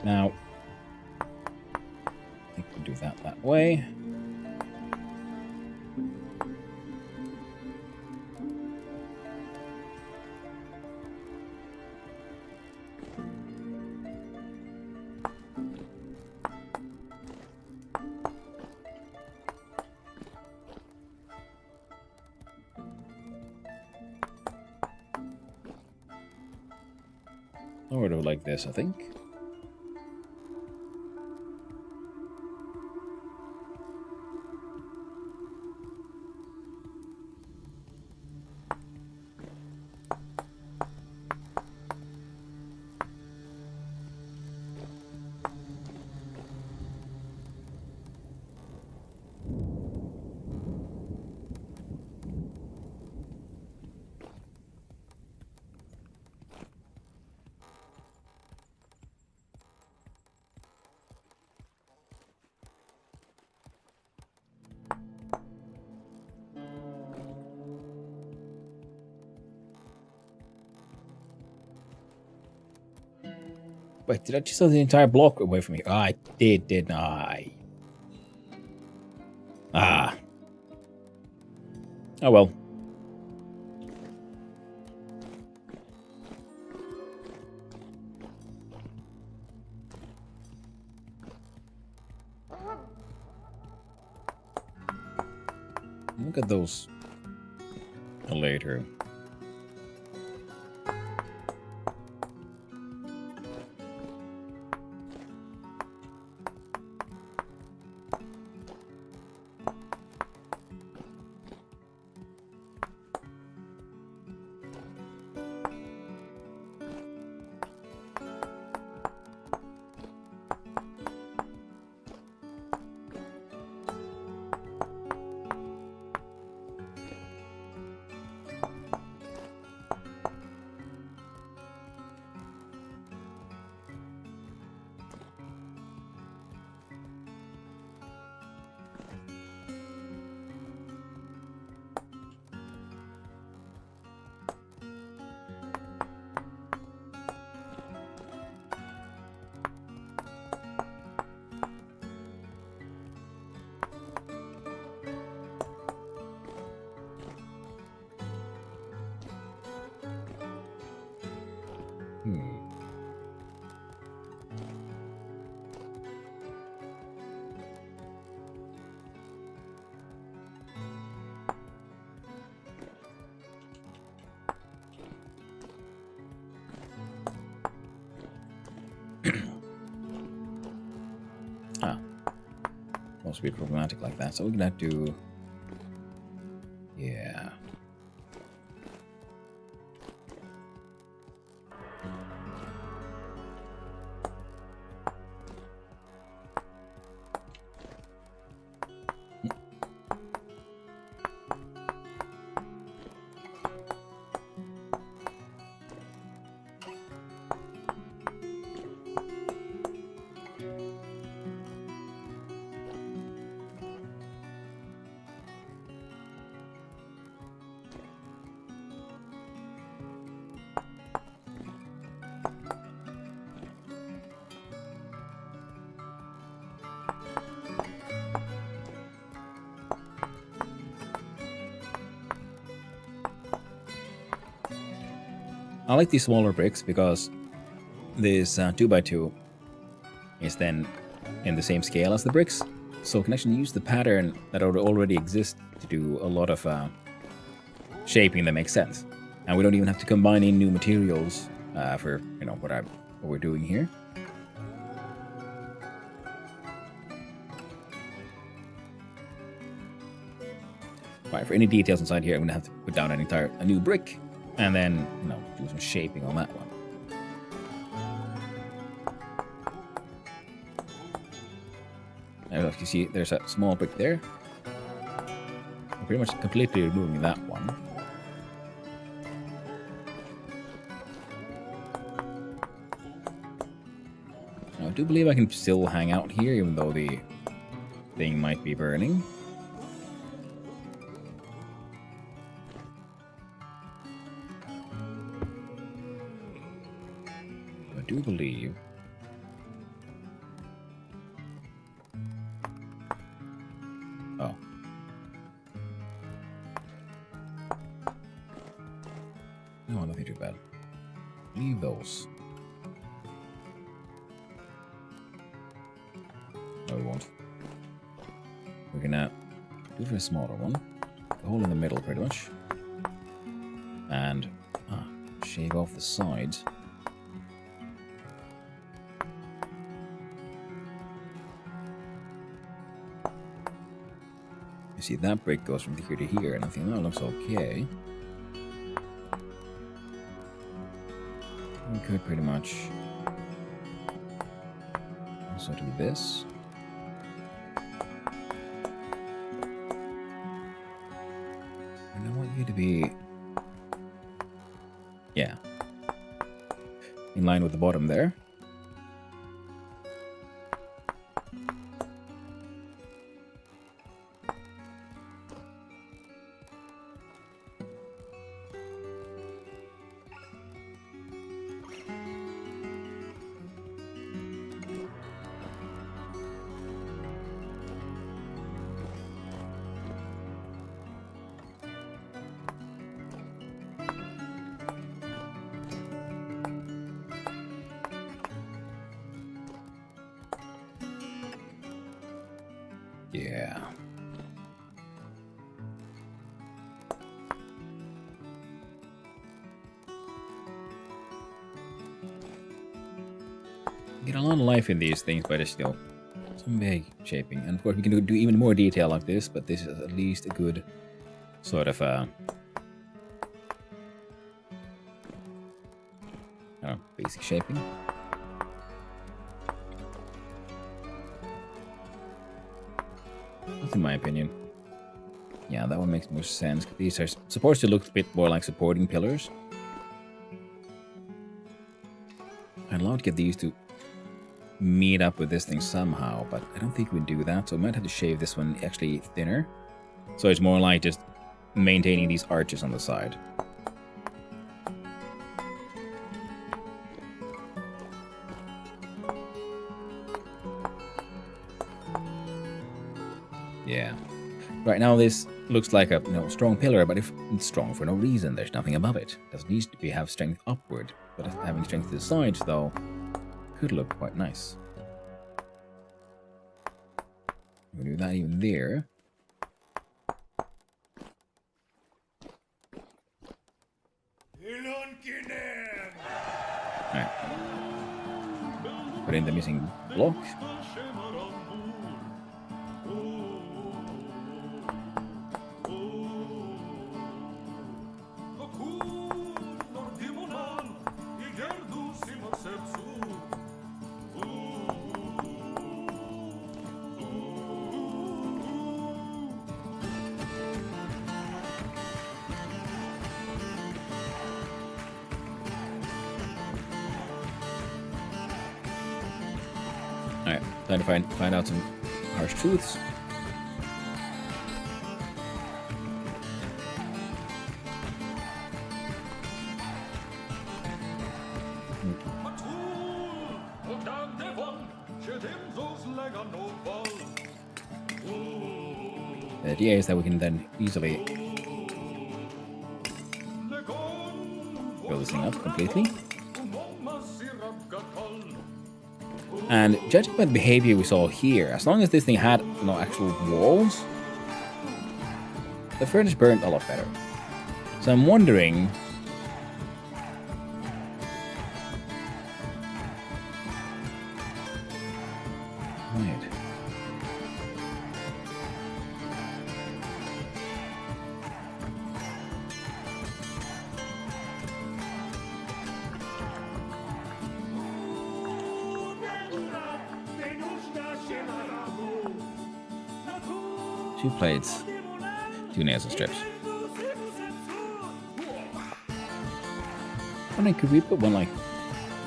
[SPEAKER 1] Now, I think we'll do that way. Sort of like this, I think. Wait, did I just throw the entire block away from me? Oh, I didn't I? Ah. Oh well. Look at those later. also be problematic like that. So we're gonna do, yeah. I like these smaller bricks because this 2x2 is then in the same scale as the bricks, so we can actually use the pattern that already exists to do a lot of shaping that makes sense. And we don't even have to combine in new materials for what we're doing here. Right, for any details inside here, I'm gonna have to put down a new brick, and then do some shaping on that one. As you see, there's a small brick there. I'm pretty much completely removing that one. Now, I do believe I can still hang out here, even though the thing might be burning. I do believe. Oh. No, nothing too bad. Leave those. No, we won't. We're gonna do for a smaller one. The hole in the middle, pretty much. And shave off the sides. You see, that brick goes from here to here, and I think that looks okay. We could pretty much also do this. And I want you to be, yeah, in line with the bottom there. Yeah. Get a lot of life in these things, but it's still some vague shaping. And of course, we can do even more detail like this, but this is at least a good sort of basic shaping. That's in my opinion. Yeah, that one makes more sense. These are supposed to look a bit more like supporting pillars. I'd love to get these to meet up with this thing somehow, but I don't think we do that, so I might have to shave this one actually thinner. So it's more like just maintaining these arches on the side. Yeah. Right now this looks like a strong pillar, but if it's strong for no reason, there's nothing above it. It doesn't need to have strength upward, but having strength to the sides, though, could look quite nice. We'll do that even there. Alright. Put in the missing block. Alright, time to find out some harsh truths. The idea is that we can then easily fill this thing up completely. And judging by the behavior we saw here, as long as this thing had actual walls, the furnace burned a lot better. So I'm wondering... Right. Two plates, two nails and strips. I mean, could we put one like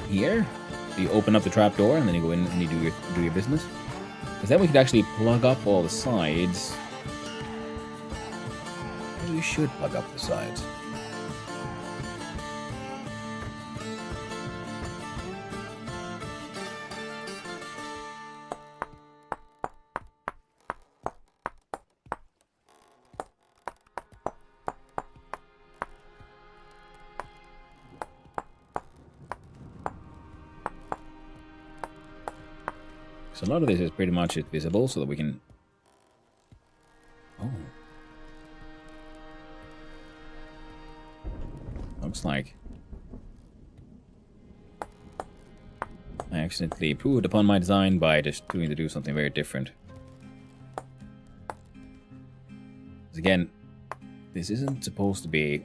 [SPEAKER 1] here? So you open up the trap door and then you go in and you do your business. Because then we could actually plug up all the sides. Maybe we should plug up the sides. So a lot of this is pretty much visible so that we can... Oh. Looks like I accidentally improved upon my design by just do something very different. Because again, this isn't supposed to be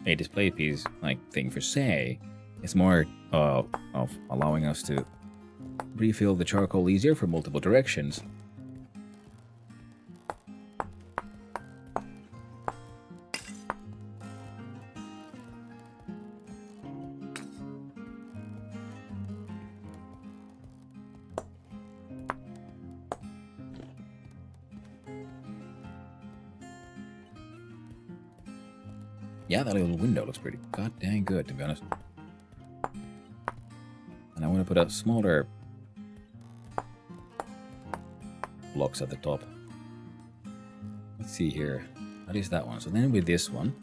[SPEAKER 1] a display piece like thing for say. It's more of allowing us to refill the charcoal easier for multiple directions. Yeah, that little window looks pretty god dang good, to be honest. And I want to put a smaller blocks at the top. Let's see here. That is that one. So then with this one,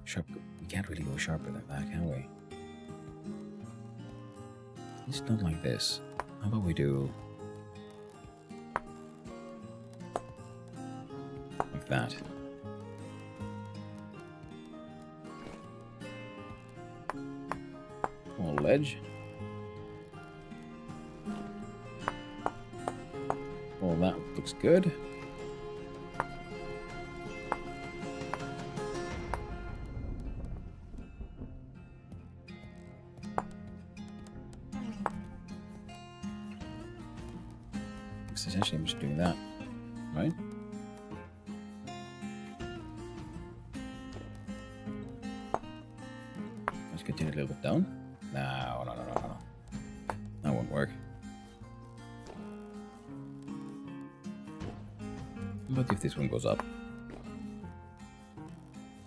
[SPEAKER 1] sharp. We can't really go sharper than that, can we? It's not like this. How about we do like that? Ledge. Well, that looks good. Essentially, I'm just doing that, right? Let's continue a little bit down. No. That won't work. What if this one goes up?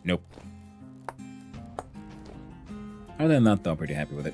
[SPEAKER 1] Nope. Other than that, though, I'm pretty happy with it.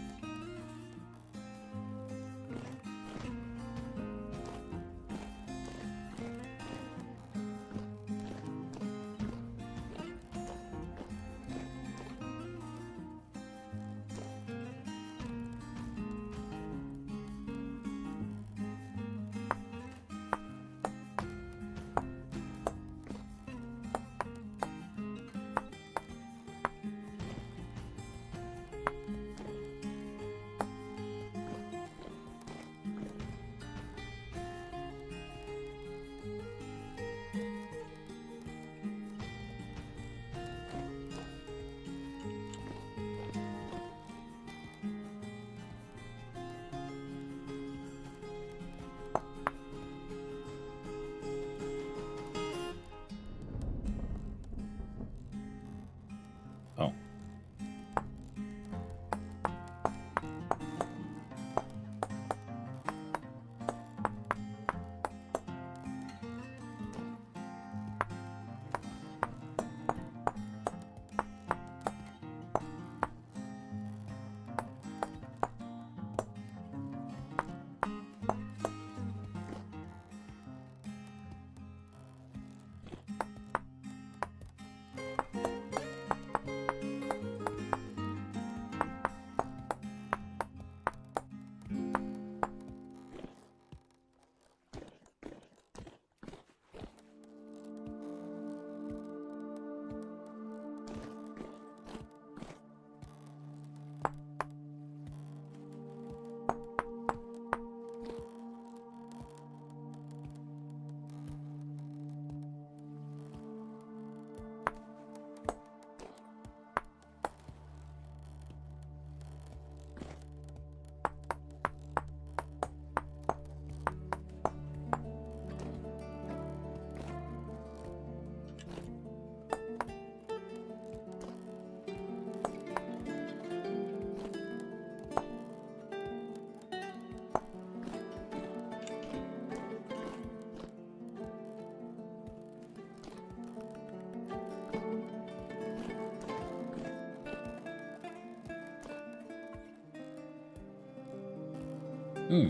[SPEAKER 1] Hmm.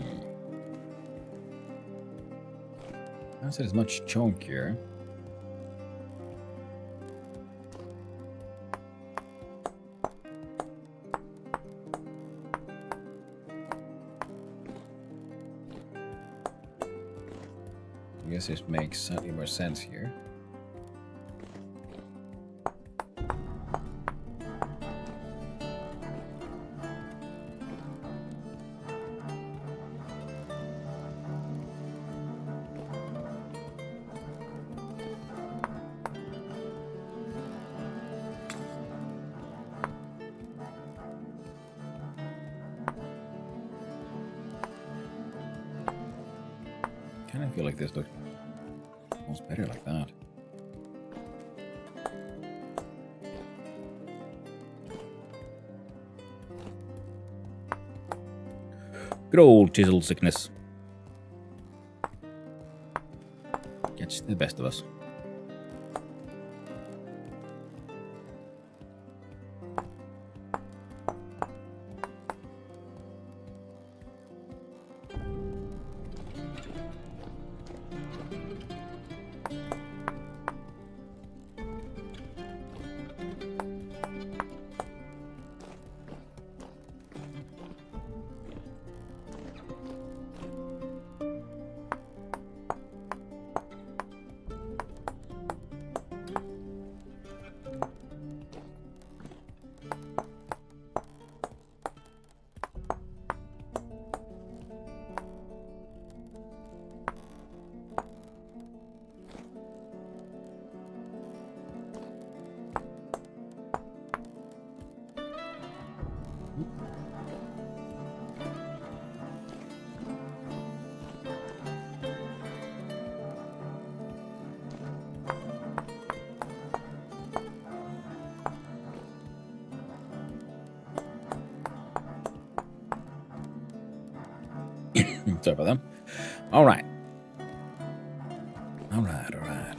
[SPEAKER 1] Not as much chunkier. I guess this makes slightly more sense here. Kind of feel like this looks almost better like that. Good old chisel sickness. Gets the best of us. Sorry about that. All right. All right, all right.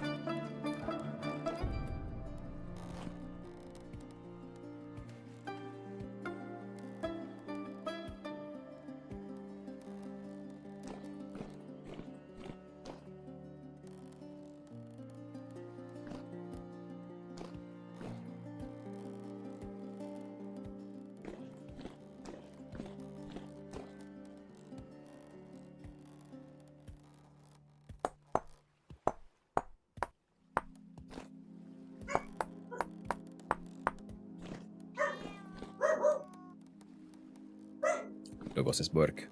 [SPEAKER 1] Doggo says burk.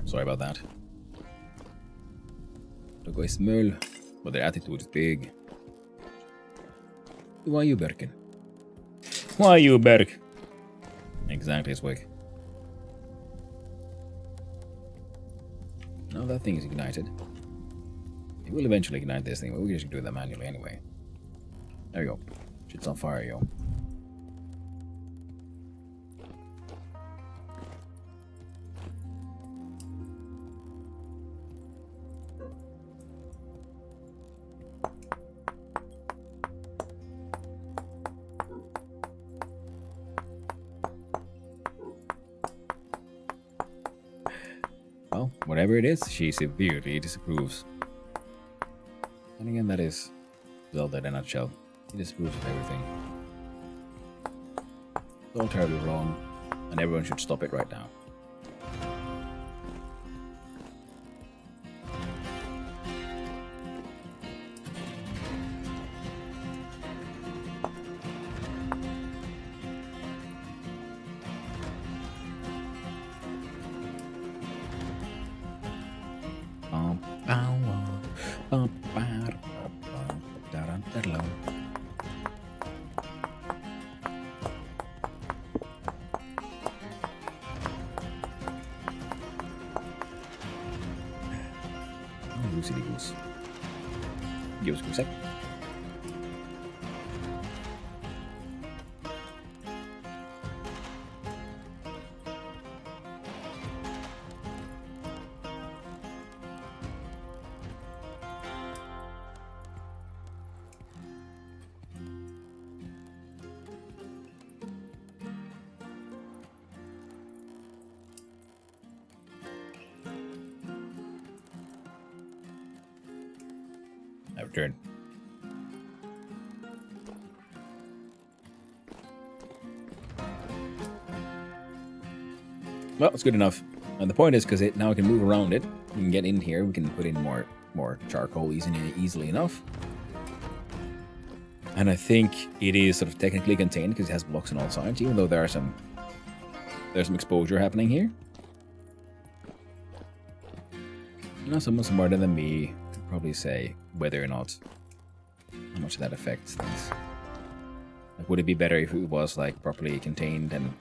[SPEAKER 1] Sorry about that. Doggo is small, but their attitude is big. Why you Berken? Why you Berk? Exactly, Swig. Now that thing is ignited. It will eventually ignite this thing, but we just do that manually anyway. There you go. Shit's on fire, yo. Well, whatever it is, she severely disapproves. And again, that is Zelda in a nutshell. He disapproves of everything. It's all terribly wrong, and everyone should stop it right now. Loosey goose. Give us a sec. turn. Well, it's good enough. And the point is, because now I can move around it, we can get in here, we can put in more charcoal easily enough. And I think it is sort of technically contained because it has blocks on all sides, even though there's some exposure happening here. You know, someone smarter than me could probably say whether or not how much that affects things. Like, would it be better if it was like properly contained and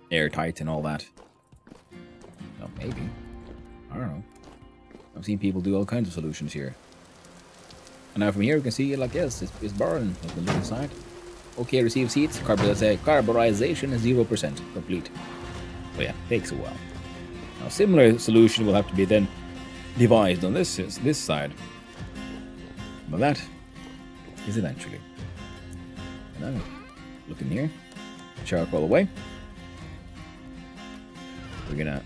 [SPEAKER 1] airtight and all that? Well, maybe. I don't know. I've seen people do all kinds of solutions here. And now from here we can see, like, yes, it's barren. You can look inside. Okay, receive seeds. Carburization is 0% complete. So yeah, takes a while. Now, similar solution will have to be then devised on this side. But that is eventually. And now, look in here. Charcoal away. We're gonna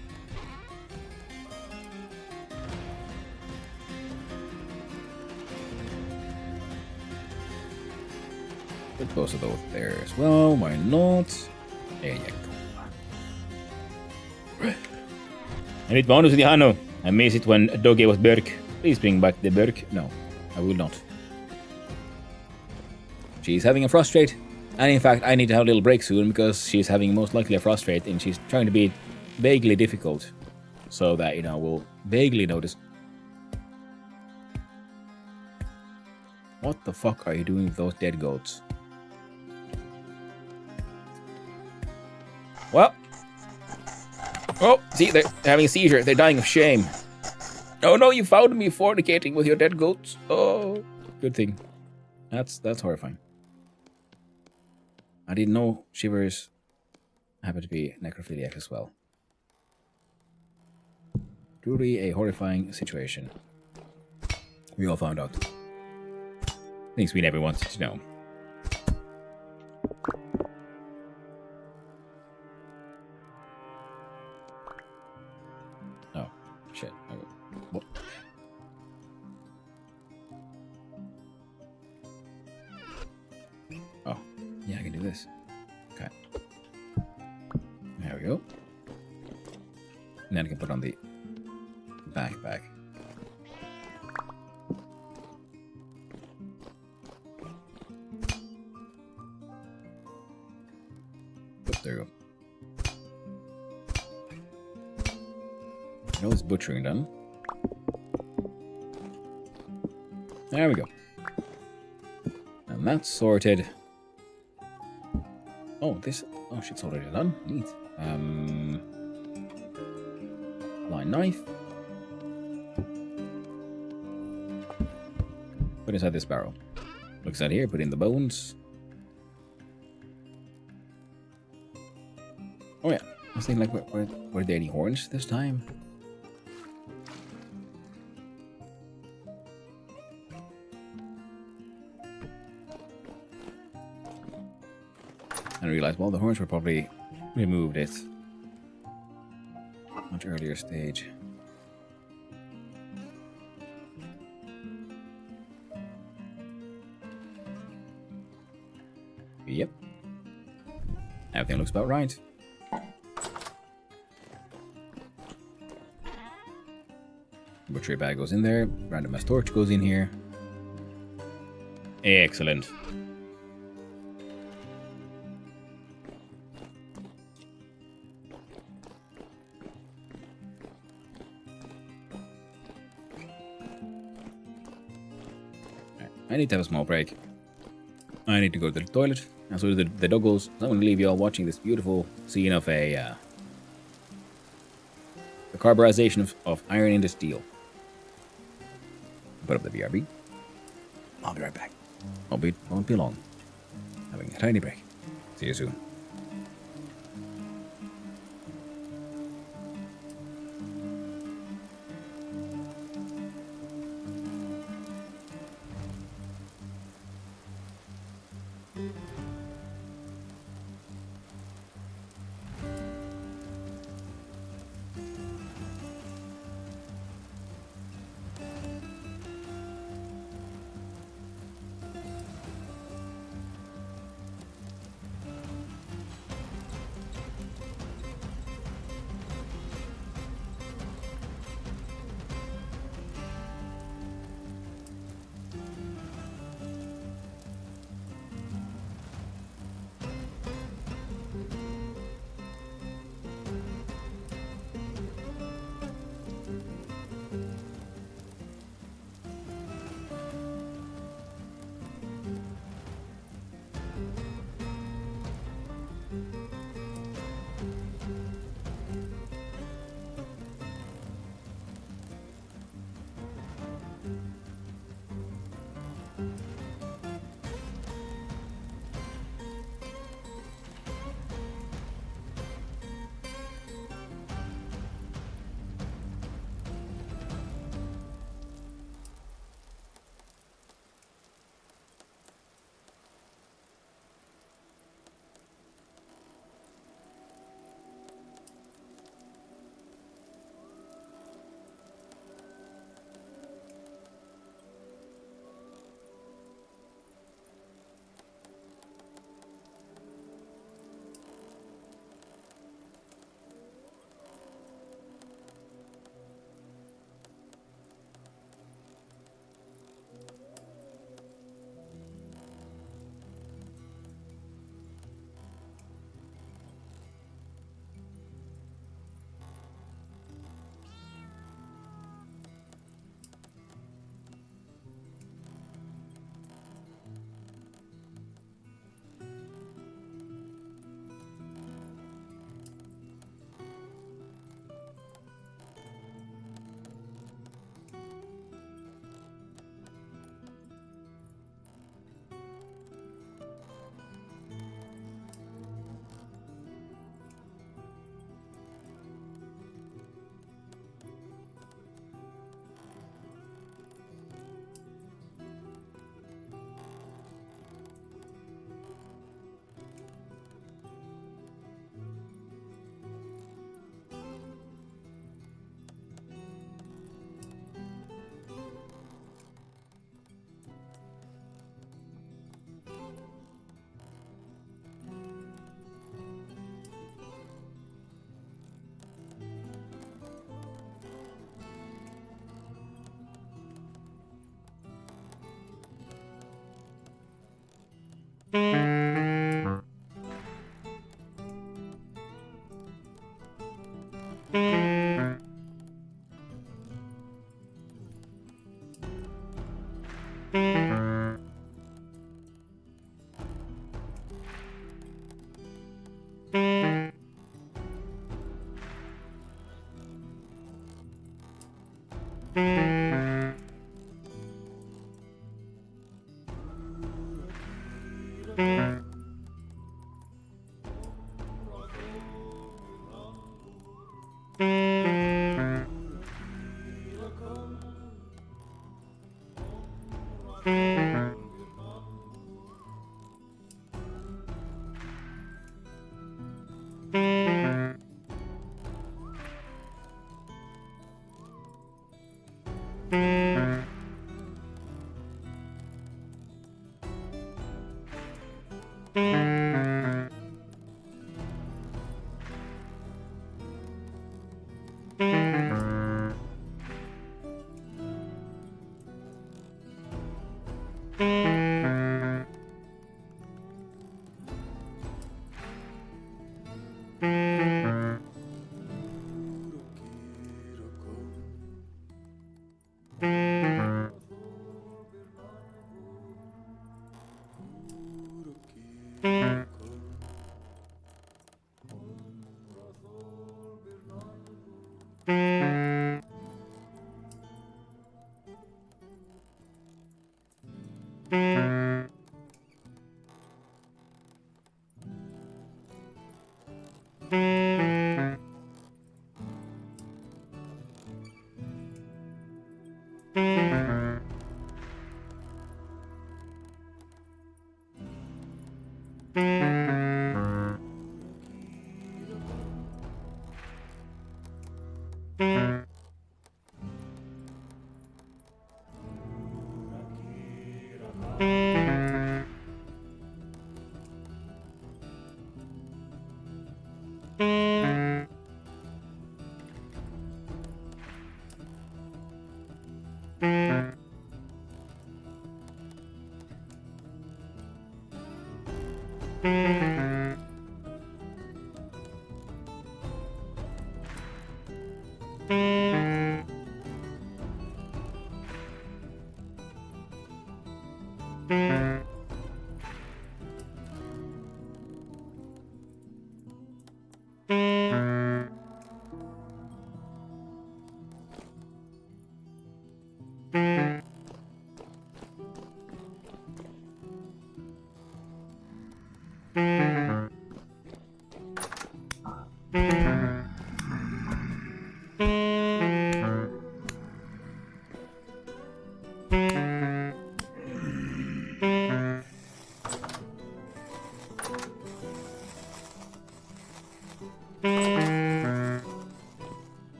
[SPEAKER 1] put both of those there as well. Why not? There you go. I need bonus with the Hanno. I miss it when Doggy was Berk. Please bring back the Berk. No, I will not. She's having a frustrate. And in fact, I need to have a little break soon because she's having most likely a frustrate and she's trying to be vaguely difficult. So that, you know, we'll vaguely notice. What the fuck are you doing with those dead goats? Well. Oh, see, they're having a seizure. They're dying of shame. Oh no, you found me fornicating with your dead goats. Oh, good thing. That's horrifying. I didn't know shivers happen to be necrophiliac as well. Truly a horrifying situation. We all found out. Things we never wanted to know. Oh, shit. What? Oh, yeah, I can do this. Okay. There we go. And then I can put on the backpack. Oh, there we go. No, it's butchering done. There we go. And that's sorted. Oh, this. Oh, shit's already done. Neat. Line knife. Put inside this barrel. Looks out here. Put in the bones. Oh yeah. I was thinking, like, were there any horns this time? And I realized, well, the horns were probably removed at a much earlier stage. Yep. Everything looks about right. Butchery bag goes in there. Randomized torch goes in here. Excellent. I need to have a small break. I need to go to the toilet. And so do the doggos. So I'm going to leave you all watching this beautiful scene of the carburization of iron into steel. Put up the BRB. I'll be right back. Won't be long. Having a tiny break. See you soon.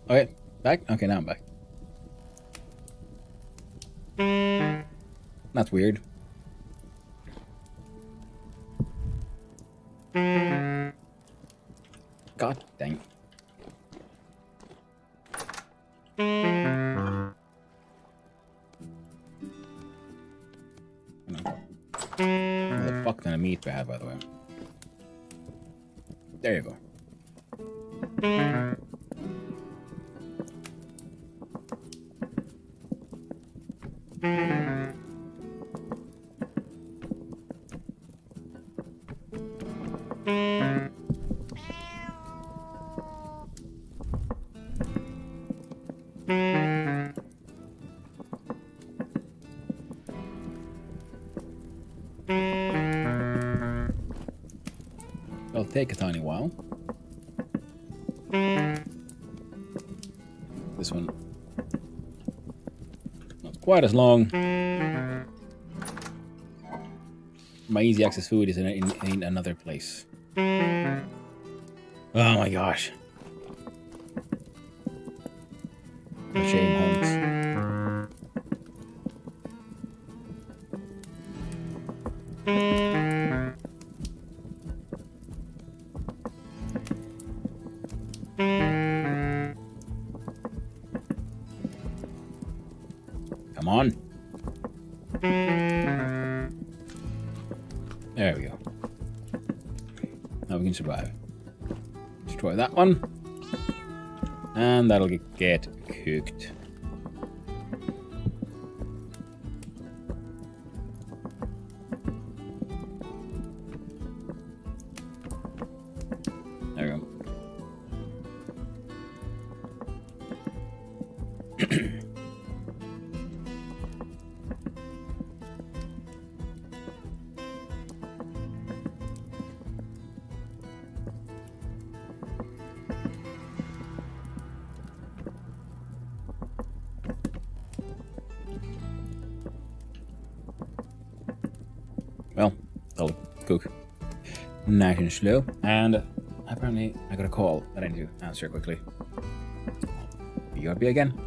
[SPEAKER 1] Okay, back? Okay, now I'm back. That's weird. God dang. What the fuck kind of meat we have, by the way? There you go. take a tiny while. This one not quite as long. My easy access food is in another place. Oh my gosh. The shame, hunks. Come on. There we go. Now we can survive. Destroy that one. And that'll get cooked. There we go. Well, that'll cook nice and slow. And apparently I got a call that I need to answer quickly. BRB again.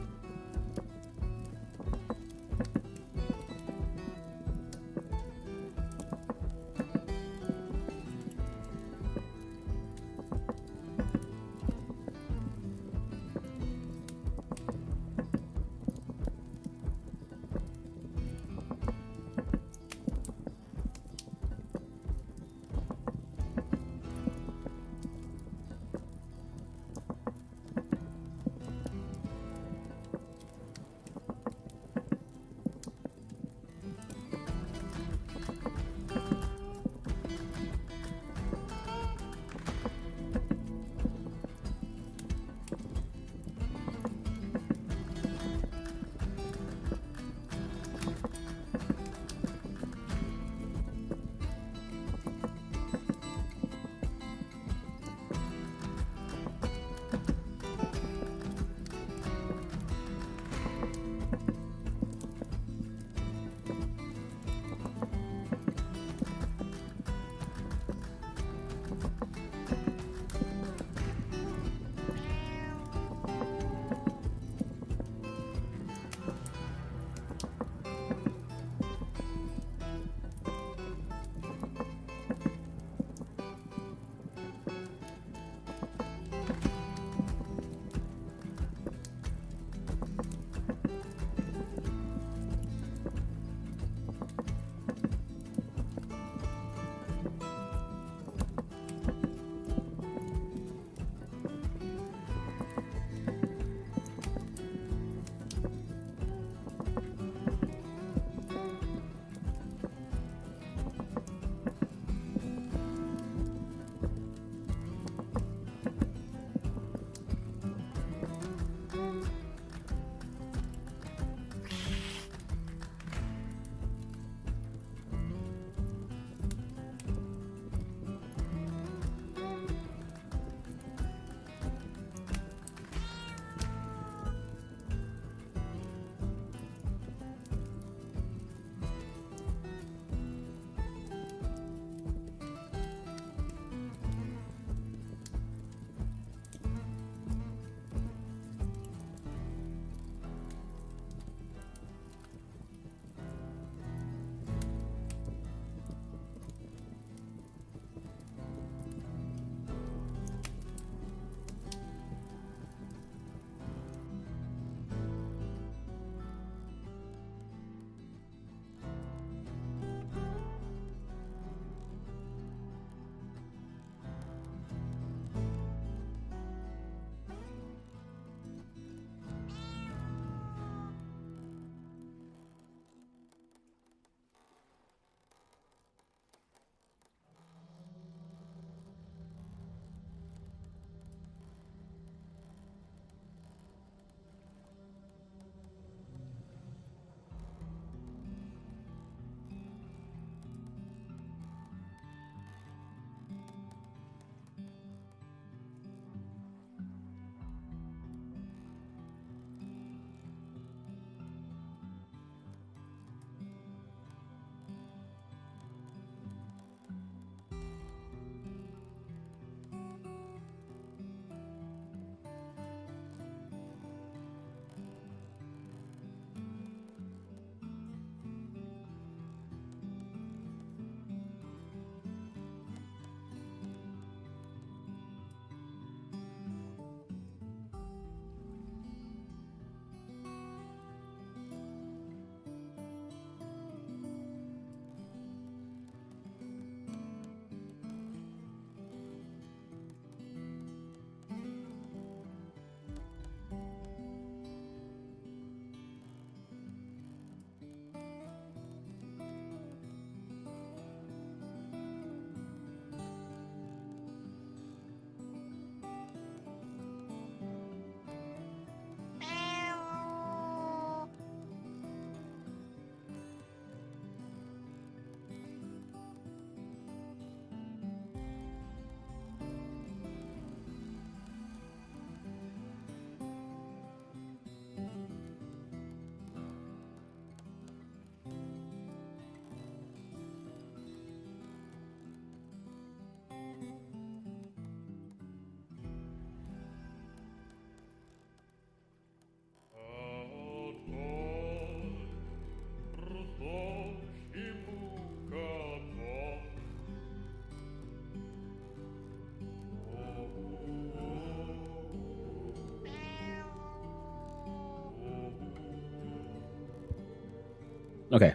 [SPEAKER 1] Okay.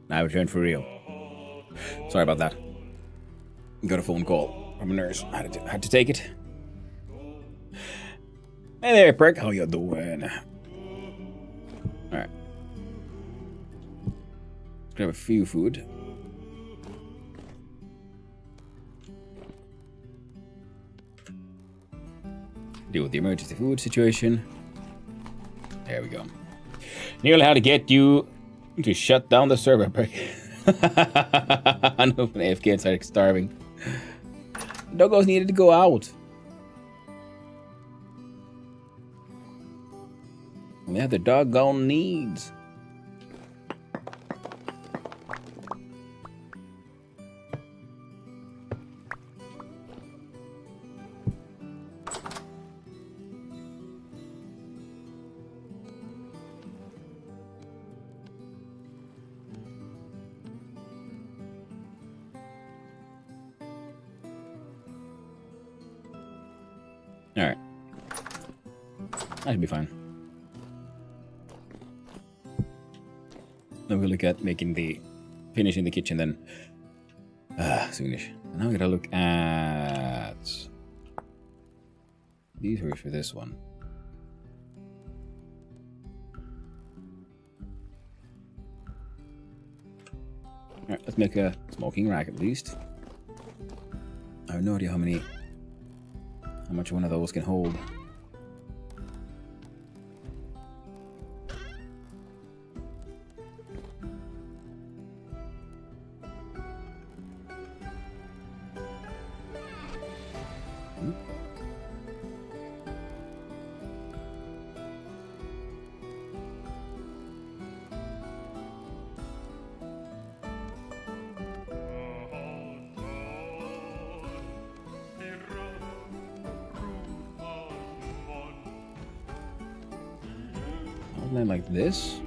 [SPEAKER 1] Now return for real. Sorry about that. Got a phone call from a nurse. Had to take it. Hey there, prick. How you doing? Alright. Let's grab a few food. Deal with the emergency food situation. There we go. Nearly had to get you to shut down the server, prick. I know when AFK and started starving. Doggos needed to go out. They have their doggone needs. Alright. That should be fine. Then we'll look at finishing the kitchen then. Soonish. And now we gotta look at these were for this one. Alright, let's make a smoking rack at least. I have no idea how much one of those can hold. Outline like this.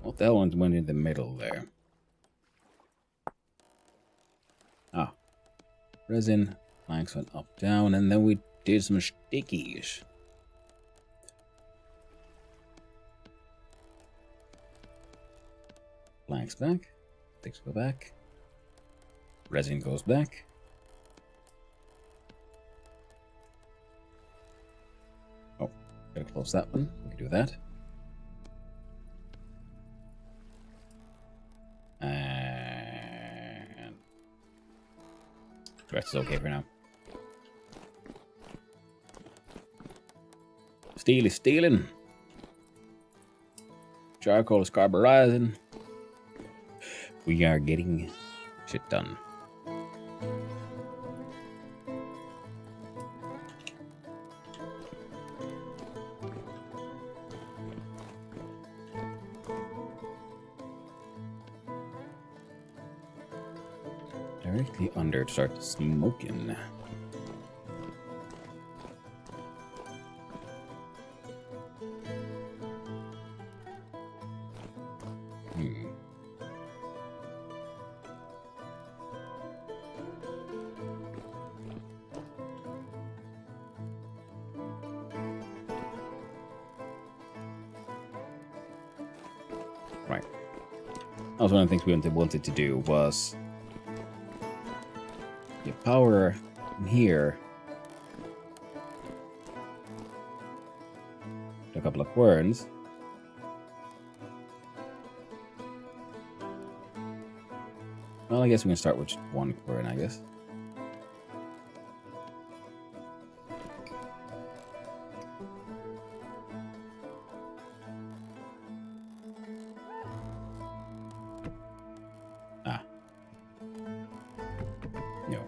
[SPEAKER 1] What the hell went in the middle there? Ah. Resin. Planks went up, down, and then we did some stickies. Planks back. Sticks go back. Resin goes back. Oh, gotta close that one. We can do that. And the rest is okay for now. Steel is stealing. Charcoal is carburizing. We are getting shit done. Directly under to start smoking. Right. That was one of the things we wanted to do was get power in here. A couple of querns. Well, I guess we can start with one quern, I guess. Ah. No.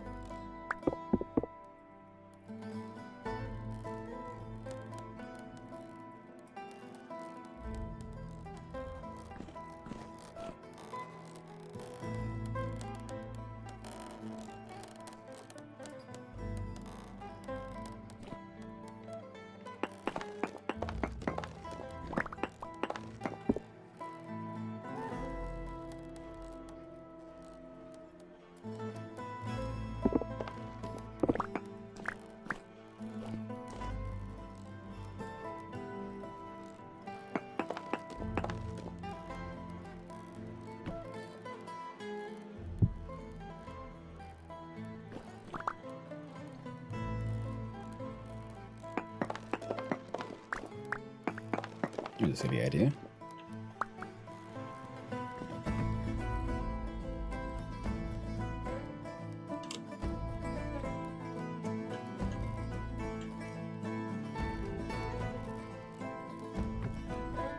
[SPEAKER 1] That's a silly idea.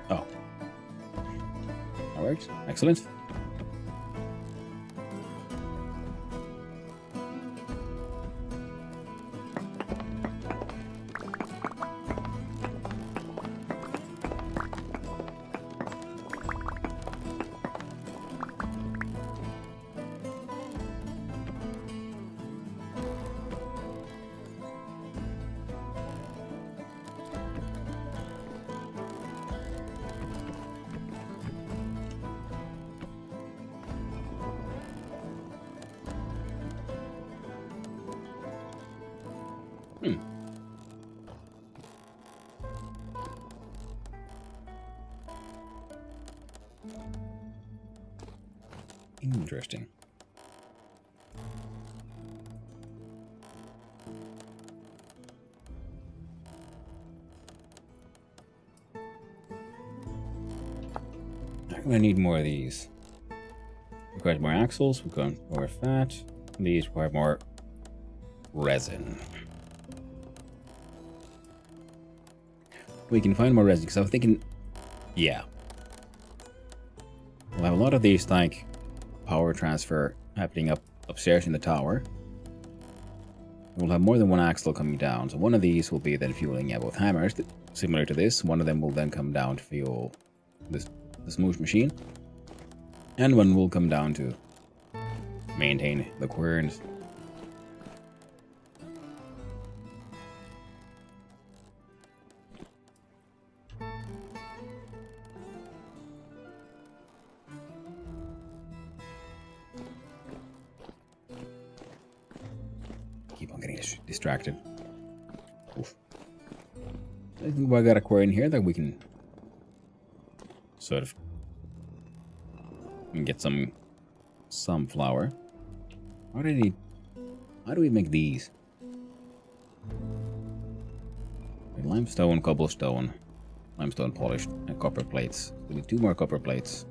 [SPEAKER 1] Oh. That works. Excellent. Interesting. I'm gonna need more of these. Requires more axles, we've got more fat. These require more resin. We can find more resin, because I was thinking, yeah. We'll have a lot of these, like, power transfer happening upstairs in the tower. We'll have more than one axle coming down, so one of these will be then fueling both hammers, similar to this. One of them will then come down to fuel this smoosh machine. And one will come down to maintain the querns. Keep on getting distracted. Oof. I think I got a quern here that we can sort of get some flour. How do we make these? Limestone, cobblestone, limestone polished, and copper plates. We need 2 more copper plates.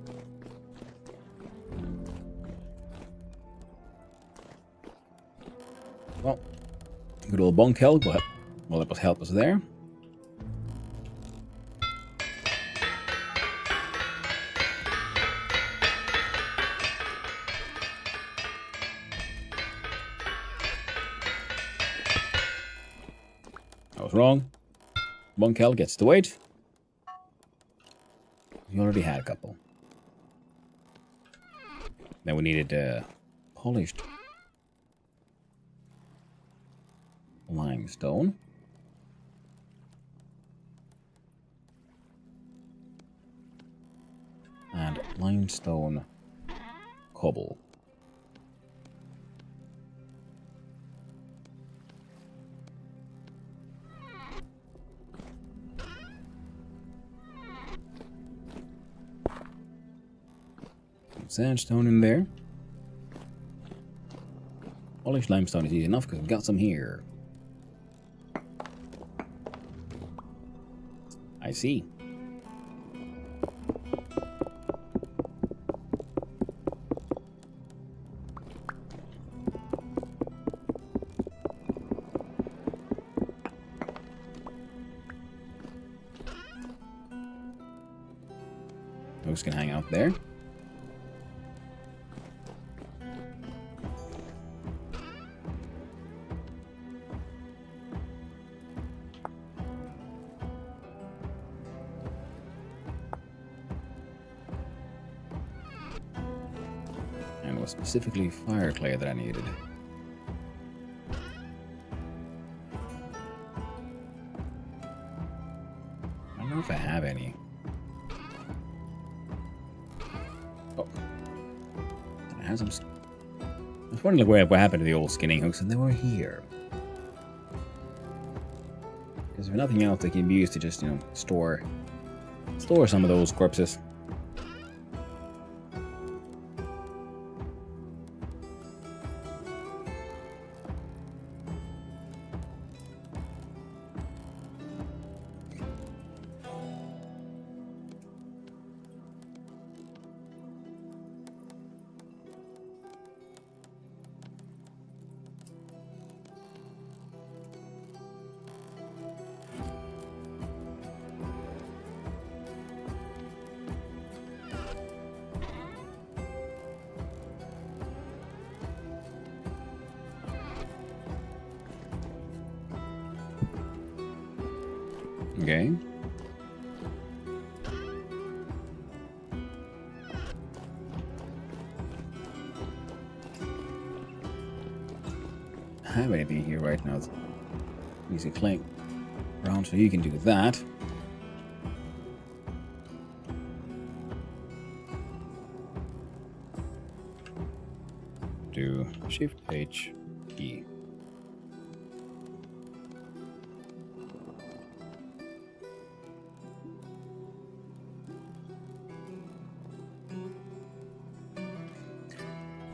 [SPEAKER 1] Well, good old bunk help will help us there. I was wrong. Bunkel gets the weight. We already had a couple. Then we needed polished limestone. And limestone cobble. Sandstone in there. Polished limestone is easy enough because we've got some here. I see. Those can hang out there. And it was specifically fire clay that I needed. I don't know if I have any. Oh. I have some. I was wondering what happened to the old skinning hooks, and they were here. Because if nothing else, they can be used to just, store some of those corpses. Okay. I have anything here right now. Music playing around, so you can do that. Do Shift H E.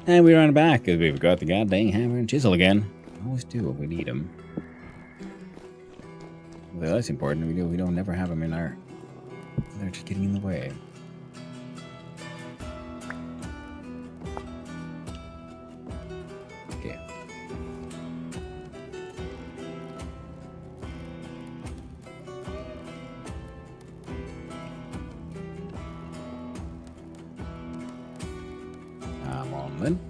[SPEAKER 1] And we run back because we've got the goddamn hammer and chisel again. We always do if we need them. Well, that's important. We don't never have them in our. They're just getting in the way. Okay. Come on then.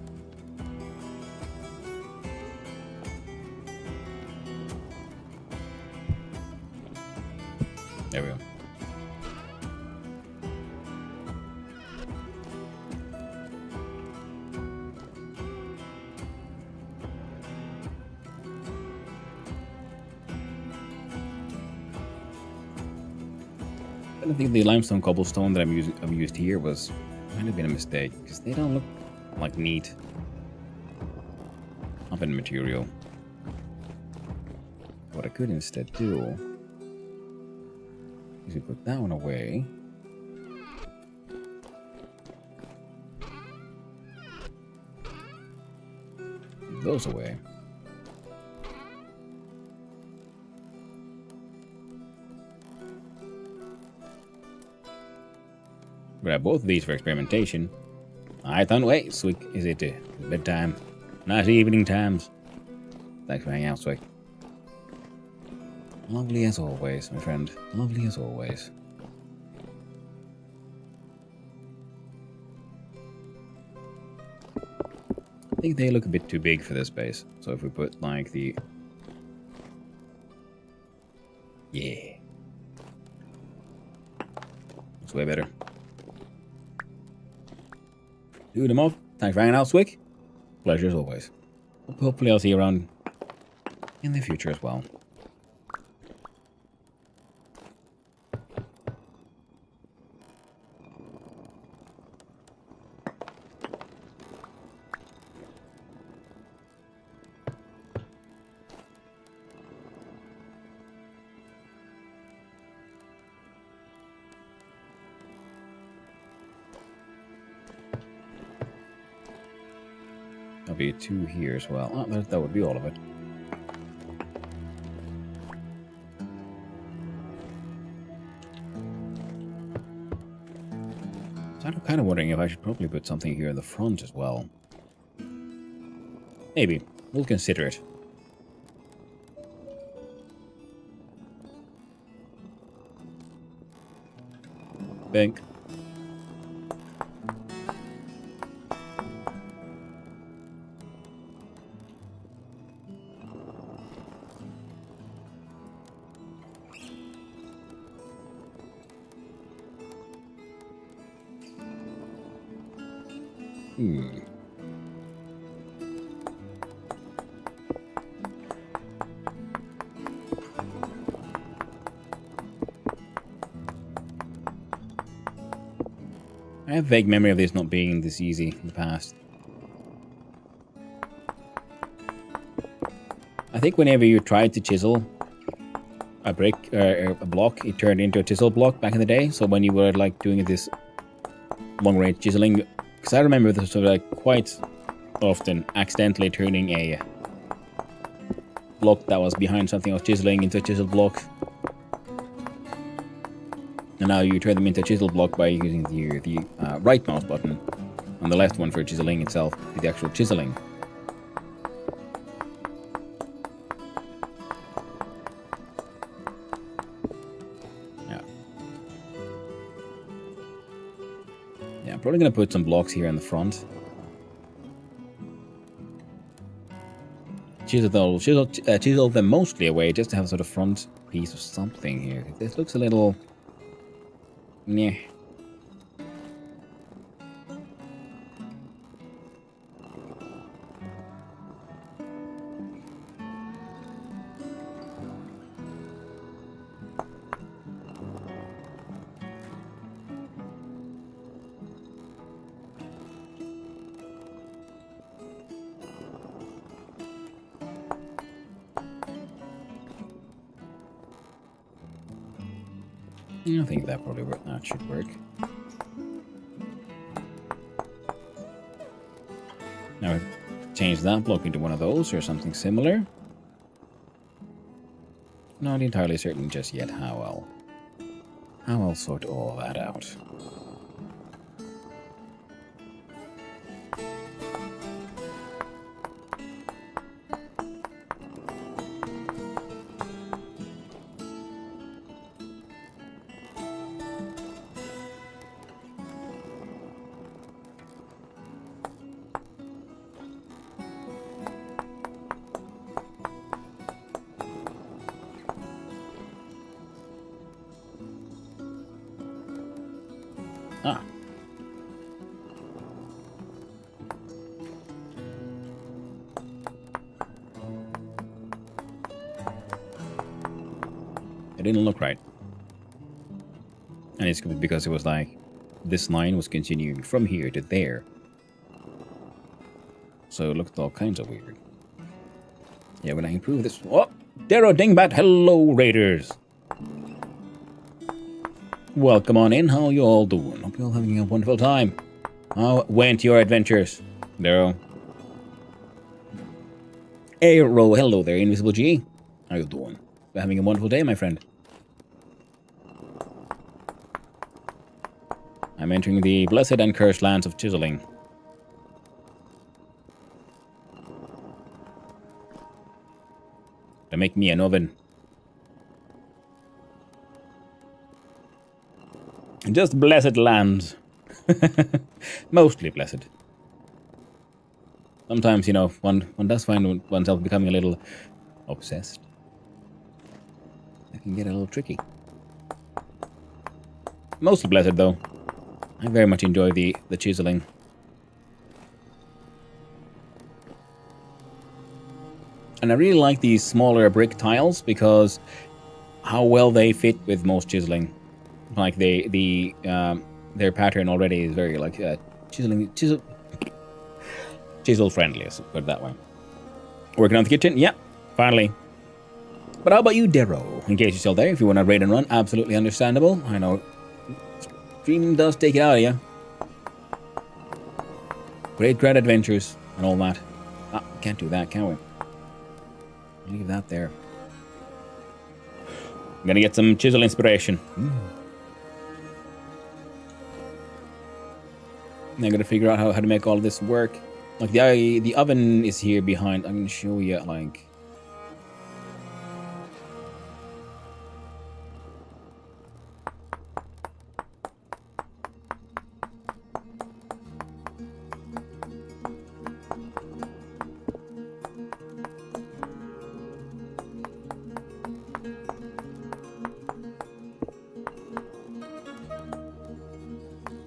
[SPEAKER 1] There we go. I think the limestone cobblestone that I've used here might have been a mistake because they don't look like neat oven material. What I could instead do is put that one away. Those away. Grab both of these for experimentation. I thought, wait, Swick, is it bedtime? Nice evening times. Thanks for hanging out, Swick. Lovely as always, my friend. Lovely as always. I think they look a bit too big for this space. So if we put like the... Yeah. That's way better. Do them off. Thanks for hanging out, Swick. Pleasure as always. Hopefully I'll see you around in the future as well. There'll be 2 here as well. Oh, that would be all of it. So I'm kind of wondering if I should probably put something here in the front as well. Maybe. We'll consider it. Bank. I have a vague memory of this not being this easy in the past. I think whenever you tried to chisel a brick or a block, it turned into a chisel block back in the day. So when you were like doing this long-range chiseling, because I remember this sort of like quite often accidentally turning a block that was behind something I was chiseling into a chisel block. And now you turn them into a chisel block by using the right mouse button and the left one for chiseling itself, the actual chiseling. Yeah. Yeah, I'm probably going to put some blocks here in the front. chisel them mostly away just to have sort of front piece of something here. This looks a little... Meh. I think that should work. Now change that block into one of those or something similar. Not entirely certain just yet how I'll sort all that out. Ah. It didn't look right. And it's because it was like, this line was continuing from here to there. So it looked all kinds of weird. Yeah, when I improve this... Oh! Darrow Dingbat, hello, Raiders! Welcome on in, how you all doing? Hope you're all having a wonderful time. How went your adventures, Darrow? Arrow, hello there, Invisible G. How you doing? You're having a wonderful day, my friend. I'm entering the blessed and cursed lands of chiseling. To make me an oven. Just blessed lands. Mostly blessed. Sometimes, you know, one does find oneself becoming a little obsessed. It can get a little tricky. Mostly blessed, though. I very much enjoy the chiseling. And I really like these smaller brick tiles because how well they fit with most chiseling. Like their pattern already is very like chisel friendly, let's put it that way. Working on the kitchen, yeah, finally. But how about you, Darrow? In case you're still there, if you want to raid and run, absolutely understandable. I know streaming does take it out of you. Great adventures and all that. Ah, can't do that, can we? Leave that there. I'm gonna get some chisel inspiration. I gotta figure out how to make all this work. Like the oven is here behind. I'm gonna show you like.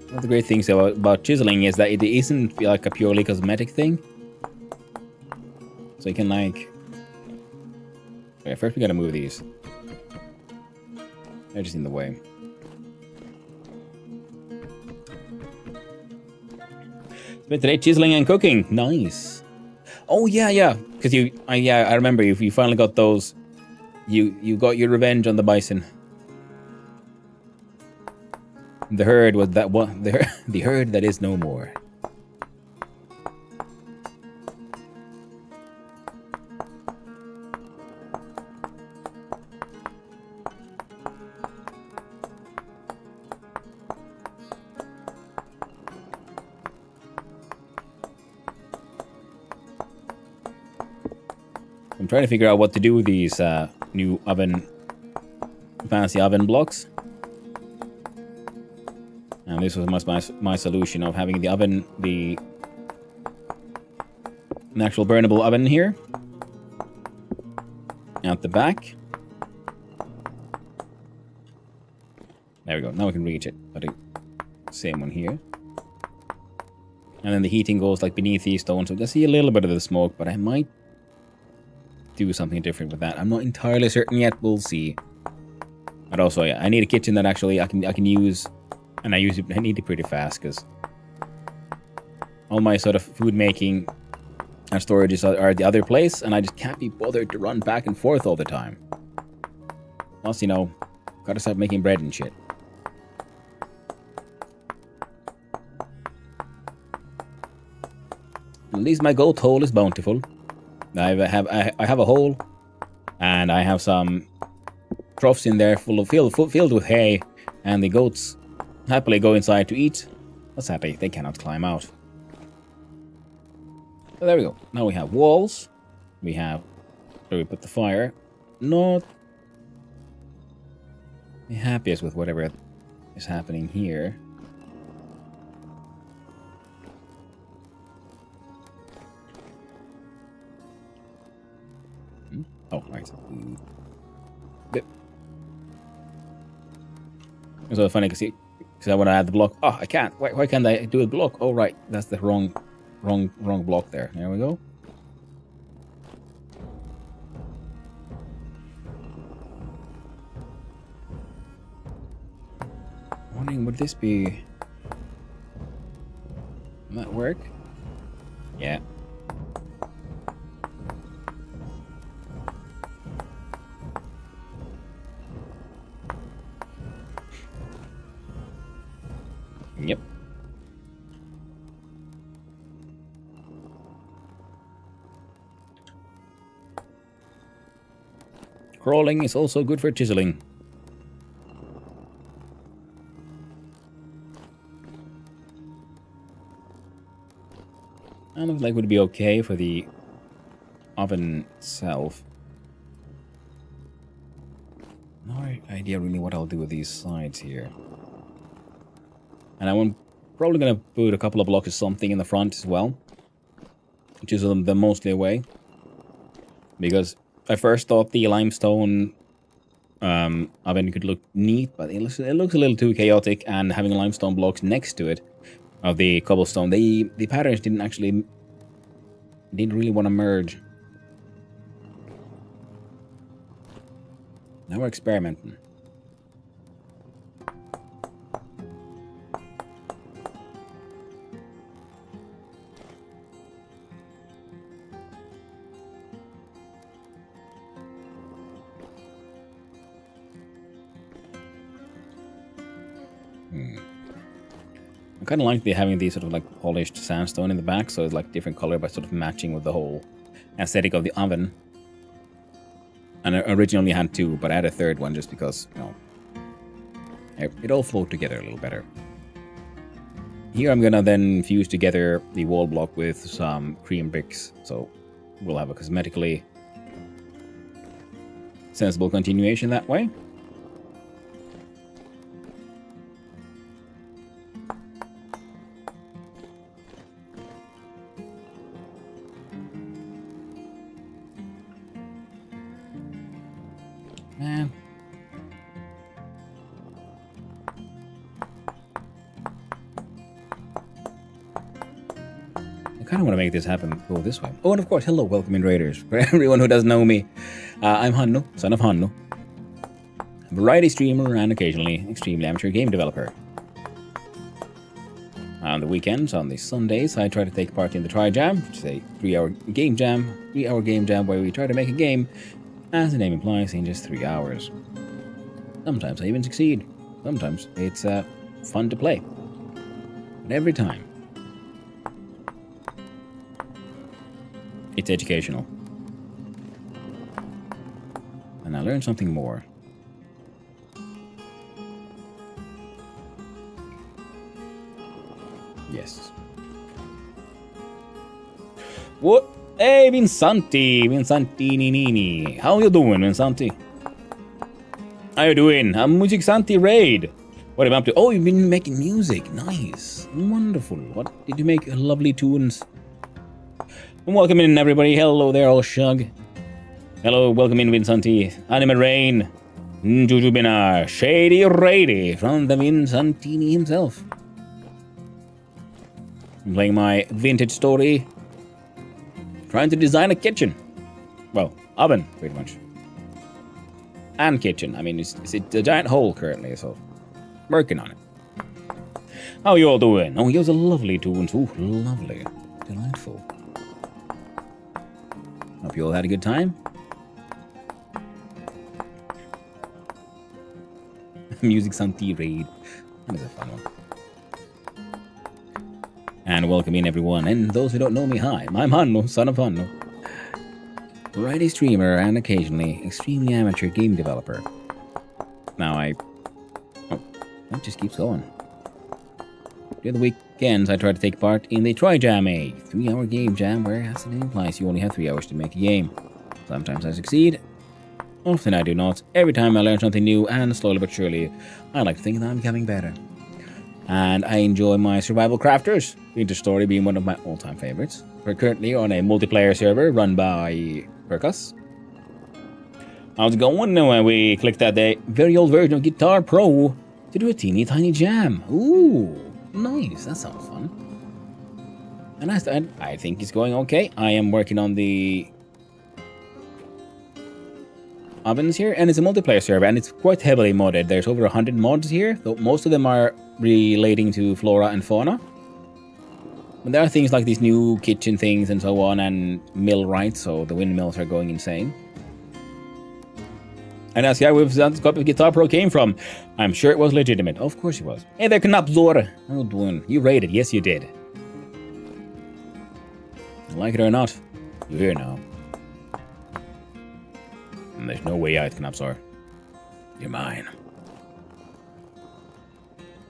[SPEAKER 1] One of the great things about chiseling is that it isn't like a purely cosmetic thing. So you can like... Okay, first we gotta move these. They're just in the way. Spent today chiseling and cooking. Nice. Oh yeah. Because I remember you finally got those. You got your revenge on the bison. The herd was that one. The herd that is no more. I'm trying to figure out what to do with these new fancy oven blocks. And this was my solution of having the oven, an actual burnable oven here. at the back. There we go. Now we can reach it. But the same one here. And then the heating goes like beneath these stones. So just see a little bit of the smoke, but I might do something different with that. I'm not entirely certain yet. We'll see. But also, yeah, I need a kitchen that actually I can use, and I need it pretty fast because all my sort of food making and storages are at the other place, and I just can't be bothered to run back and forth all the time. Plus, you know, gotta start making bread and shit. At least my goat hole is bountiful. I have a hole, and I have some troughs in there filled with hay, and the goats happily go inside to eat. But sadly, they cannot climb out. So there we go. Now we have walls. We have where we put the fire. Not the happiest with whatever is happening here. Oh, right. It's so funny because I want to add the block. Oh, I can't. Why can't I do a block? Oh, right. That's the wrong block there. There we go. Wondering, would this be... Will that work? Yeah. Yep. Crawling is also good for chiseling. That looks like it would be okay for the oven itself. No idea really what I'll do with these sides here. And I'm probably going to put a couple of blocks of something in the front as well. Which is the mostly away. Because I first thought the limestone oven could look neat, but it looks a little too chaotic, and having limestone blocks next to it of the cobblestone, the patterns didn't really want to merge. Now we're experimenting. I kind of like having these sort of like polished sandstone in the back, so it's like different color but sort of matching with the whole aesthetic of the oven. And I originally had two, but I had a third one just because, you know, it all flowed together a little better. Here I'm gonna then fuse together the wall block with some cream bricks, so we'll have a cosmetically sensible continuation that way. Man. I kind of want to make this happen go this way. Oh, and of course, hello, welcome in Raiders. For everyone who doesn't know me, I'm Hanno, son of Hanno. Variety streamer and occasionally extremely amateur game developer. On the weekends, on the Sundays, I try to take part in the Try Jam, which is a 3-hour game jam where we try to make a game, as the name implies, in just 3 hours. Sometimes I even succeed. Sometimes it's fun to play. But every time, it's educational. And I learn something more. Yes. What? Hey, Vinsanti, how you doing, Vinsanti? How you doing? I'm Music Santi Raid. What am I up to? Oh, you've been making music. Nice. Wonderful. What did you make? Lovely tunes. And welcome in, everybody. Hello there, old shug. Hello, welcome in Vinsanti, Anime Rain, Jujubina, Shady Rady from the Vinsantini himself. I'm playing my vintage story, trying to design a kitchen. Well, oven, pretty much. And kitchen. I mean, it's a giant hole currently, so working on it. How you all doing? Oh, here's a lovely tunes. Ooh, lovely. Delightful. Hope you all had a good time. Music Santi Raid. That is a fun one. And welcome in everyone. And those who don't know me, hi. I'm Hanno, son of Hanno. Variety streamer and occasionally extremely amateur game developer. Now oh, that just keeps going. During the weekends, I try to take part in the Try Jam, a 3-hour game jam where, as the name implies, you only have 3 hours to make a game. Sometimes I succeed, often I do not. Every time I learn something new, and slowly but surely, I like to think that I'm becoming better. And I enjoy my survival crafters, Winter Story being one of my all-time favorites. We're currently on a multiplayer server run by Percus. How's it going? We clicked that very old version of Guitar Pro to do a teeny tiny jam. Ooh, nice. That sounds fun. And I think it's going okay. I am working on the ovens here, and it's a multiplayer server, and it's quite heavily modded. There's over 100 mods here, though most of them are relating to flora and fauna. But there are things like these new kitchen things and so on, and mill rights, so the windmills are going insane. And ask where this copy of Guitar Pro came from. I'm sure it was legitimate. Of course it was. Hey there, Knapzor. How you doing? You rated. Yes, you did. Like it or not, you're here now. And there's no way out, Knapzor. You're mine.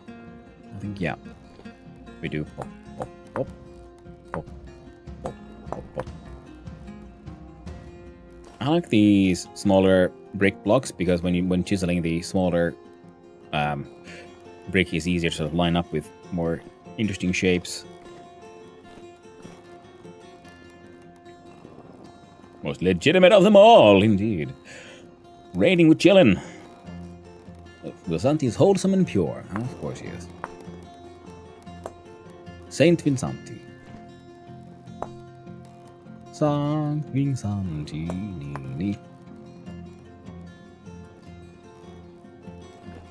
[SPEAKER 1] I think, yeah. We do. Oh, oh, oh. Oh, oh, oh, oh. I like these smaller brick blocks because when chiseling the smaller brick is easier to sort of line up with more interesting shapes. Most legitimate of them all, indeed. Raiding with chillin'. Vinsanti is wholesome and pure. Oh, of course he is. Saint Vinsanti. Saint Vinsantini.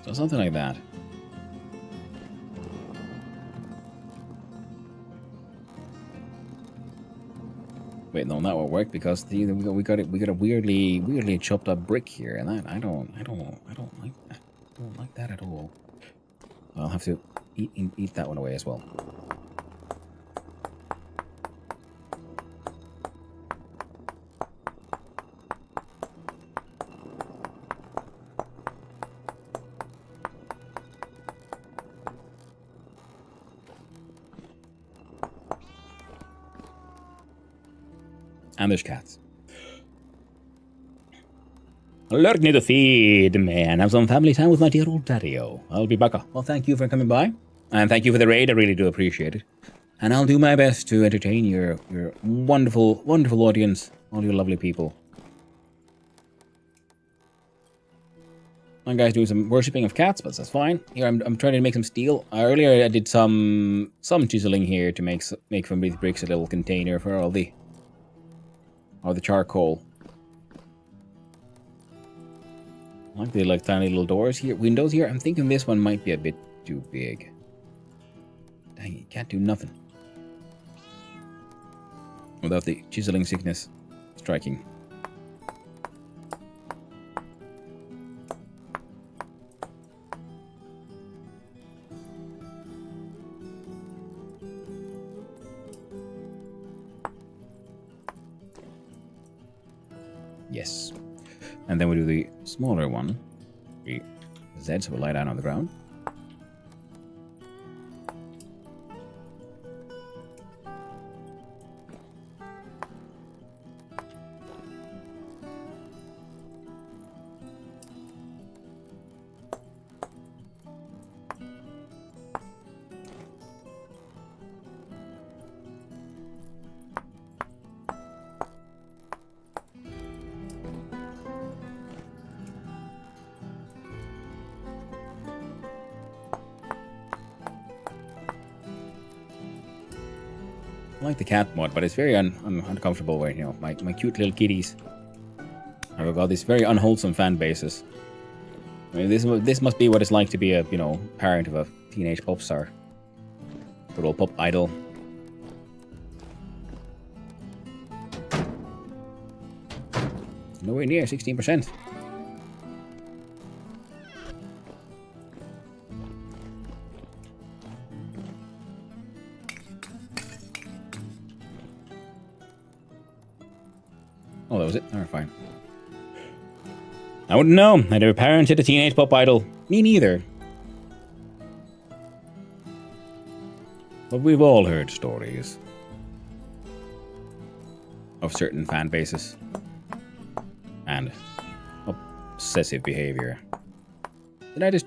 [SPEAKER 1] So something like that. Wait, no, that won't work because we got a weirdly chopped up brick here, and that I don't like that. I don't like that at all. I'll have to eat that one away as well. And there's cats. Learning to feed, man. Have some family time with my dear old daddy-o. I'll be back. Well, thank you for coming by. And thank you for the raid. I really do appreciate it. And I'll do my best to entertain your wonderful, wonderful audience. All you lovely people. My guy's doing some worshipping of cats, but that's fine. Here, I'm trying to make some steel. Earlier, I did some chiseling here to make from these bricks a little container for all the charcoal. I like the tiny little doors here, windows here. I'm thinking this one might be a bit too big. Dang, you can't do nothing without the chiseling sickness striking. Yes. And then we do the smaller one. The Z, so we'll lie down on the ground. like the cat mod, but it's very uncomfortable where, you know, my cute little kitties have got these very unwholesome fan bases. I mean, this must be what it's like to be a, you know, parent of a teenage pop star. Good old pop idol. Nowhere near 16%. Oh, that was it? Alright, fine. I wouldn't know. I'd never parented a teenage pop idol. Me neither. But we've all heard stories of certain fan bases and obsessive behavior. Did I just...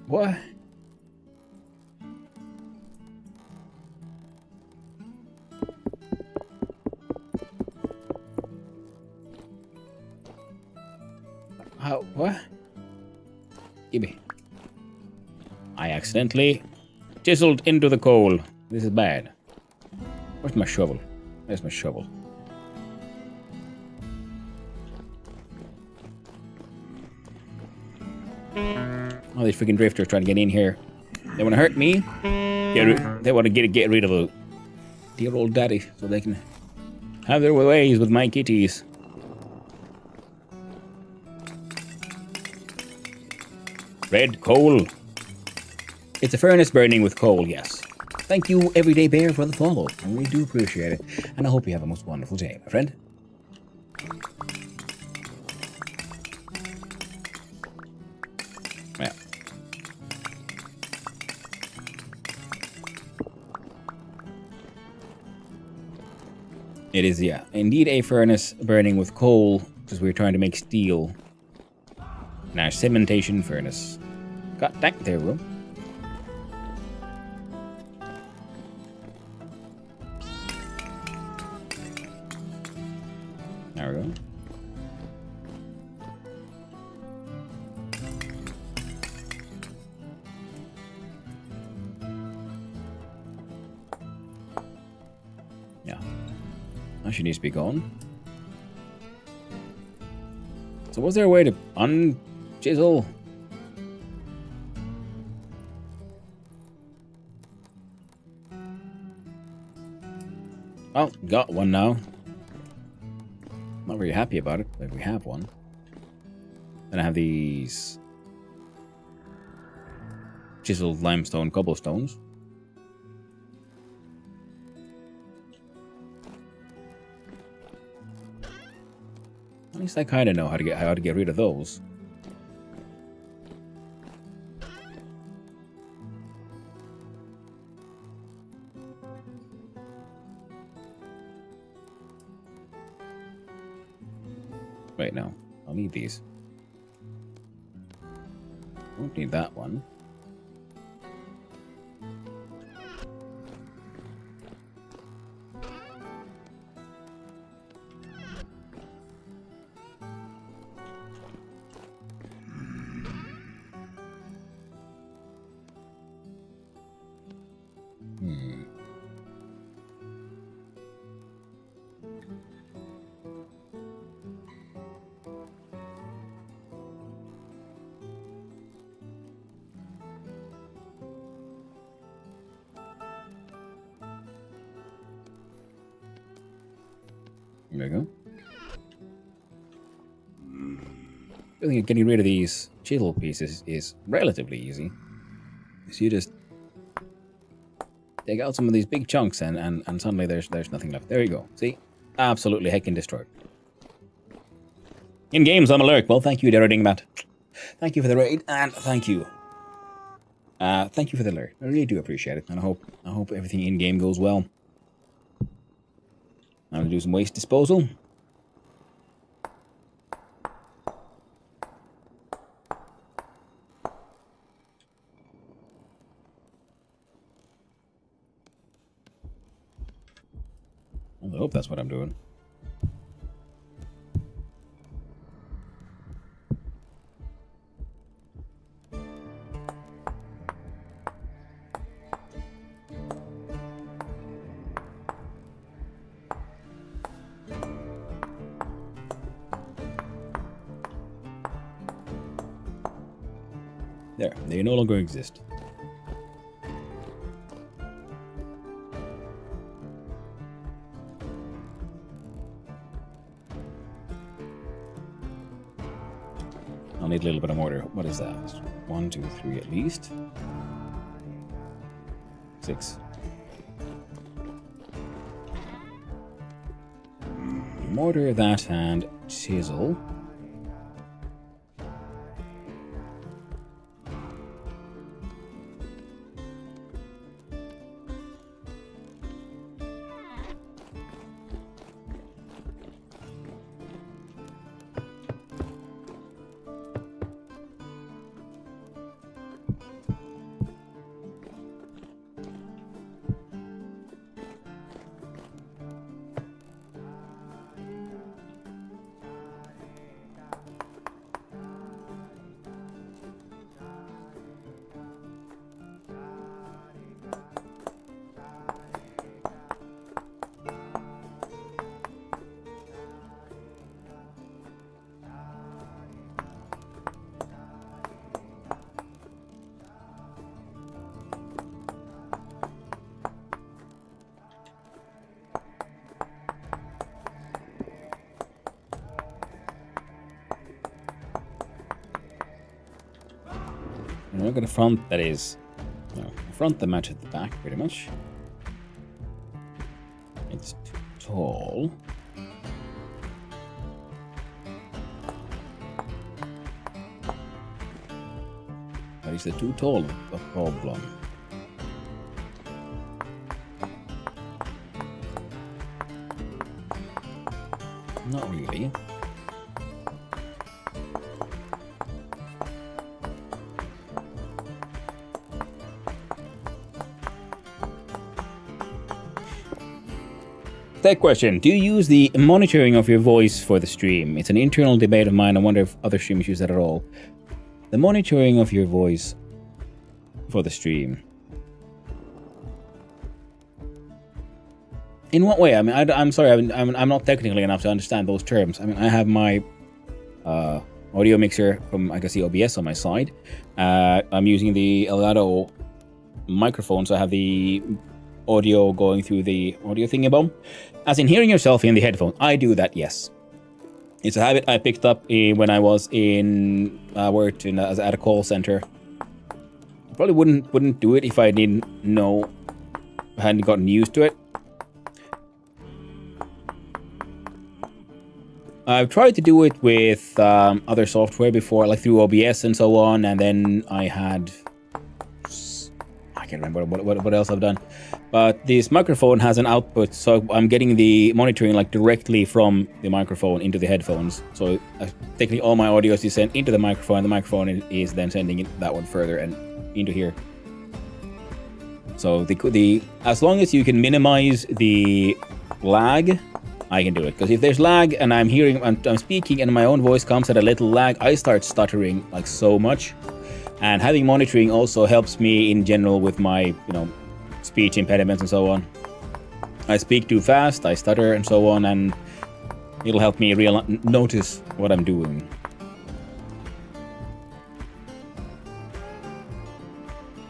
[SPEAKER 1] What? How? What? Gimme. I accidentally chiseled into the coal. This is bad. Where's my shovel? There's my shovel. All these freaking drifters trying to get in here. They want to hurt me. They want to get rid of a dear old daddy so they can have their ways with my kitties. Red coal. It's a furnace burning with coal, yes. Thank you, Everyday Bear, for the follow. I really do appreciate it. And I hope you have a most wonderful day, my friend. Yeah. It is, yeah. Indeed a furnace burning with coal, because we're trying to make steel. Now, cementation furnace. Got that, there we go. There we go. Yeah. That should need to be gone. So was there a way to unchisel? Oh, got one now. Not very happy about it, but we have one. Then I have these chiseled limestone cobblestones. At least I kind of know how to get rid of those. Wait, no. I'll need these. Won't need that one. There we go. I think getting rid of these chisel pieces is relatively easy. So you just take out some of these big chunks and suddenly there's nothing left. There you go. See? Absolutely heckin' destroyed. In games, I'm alert. Well, thank you, Derek Dingbat. Thank you for the raid, and thank you. Thank you for the alert. I really do appreciate it, and I hope everything in game goes well. I'm gonna do some waste disposal. I hope that's what I'm doing. There, they no longer exist. I'll need a little bit of mortar. What is that? 1, 2, 3 at least. 6. Mortar, that, and chisel. And we've got a front that is, a front that matches the back pretty much. It's too tall. But is it too tall a problem? Not really. That question, do you use the monitoring of your voice for the stream? It's an internal debate of mine. I wonder if other streamers use that at all. The monitoring of your voice for the stream. In what way? I mean, I'm sorry, I'm not technically enough to understand those terms. I mean, I have my audio mixer from, I can see OBS on my side. I'm using the Elgato microphone, so I have the audio going through the audio thingy-bom. As in hearing yourself in the headphone. I do that, yes. It's a habit I picked up when I was worked at a call center. I probably wouldn't do it if I didn't know, hadn't gotten used to it. I've tried to do it with other software before, like through OBS and so on, and then I can't remember what else I've done. But this microphone has an output, so I'm getting the monitoring like directly from the microphone into the headphones. So technically all my audio is sent into the microphone is then sending it that one further and into here. So the as long as you can minimize the lag, I can do it. Because if there's lag and I'm speaking and my own voice comes at a little lag, I start stuttering like so much. And having monitoring also helps me in general with my, speech impediments and so on. I speak too fast, I stutter and so on, and it'll help me notice what I'm doing.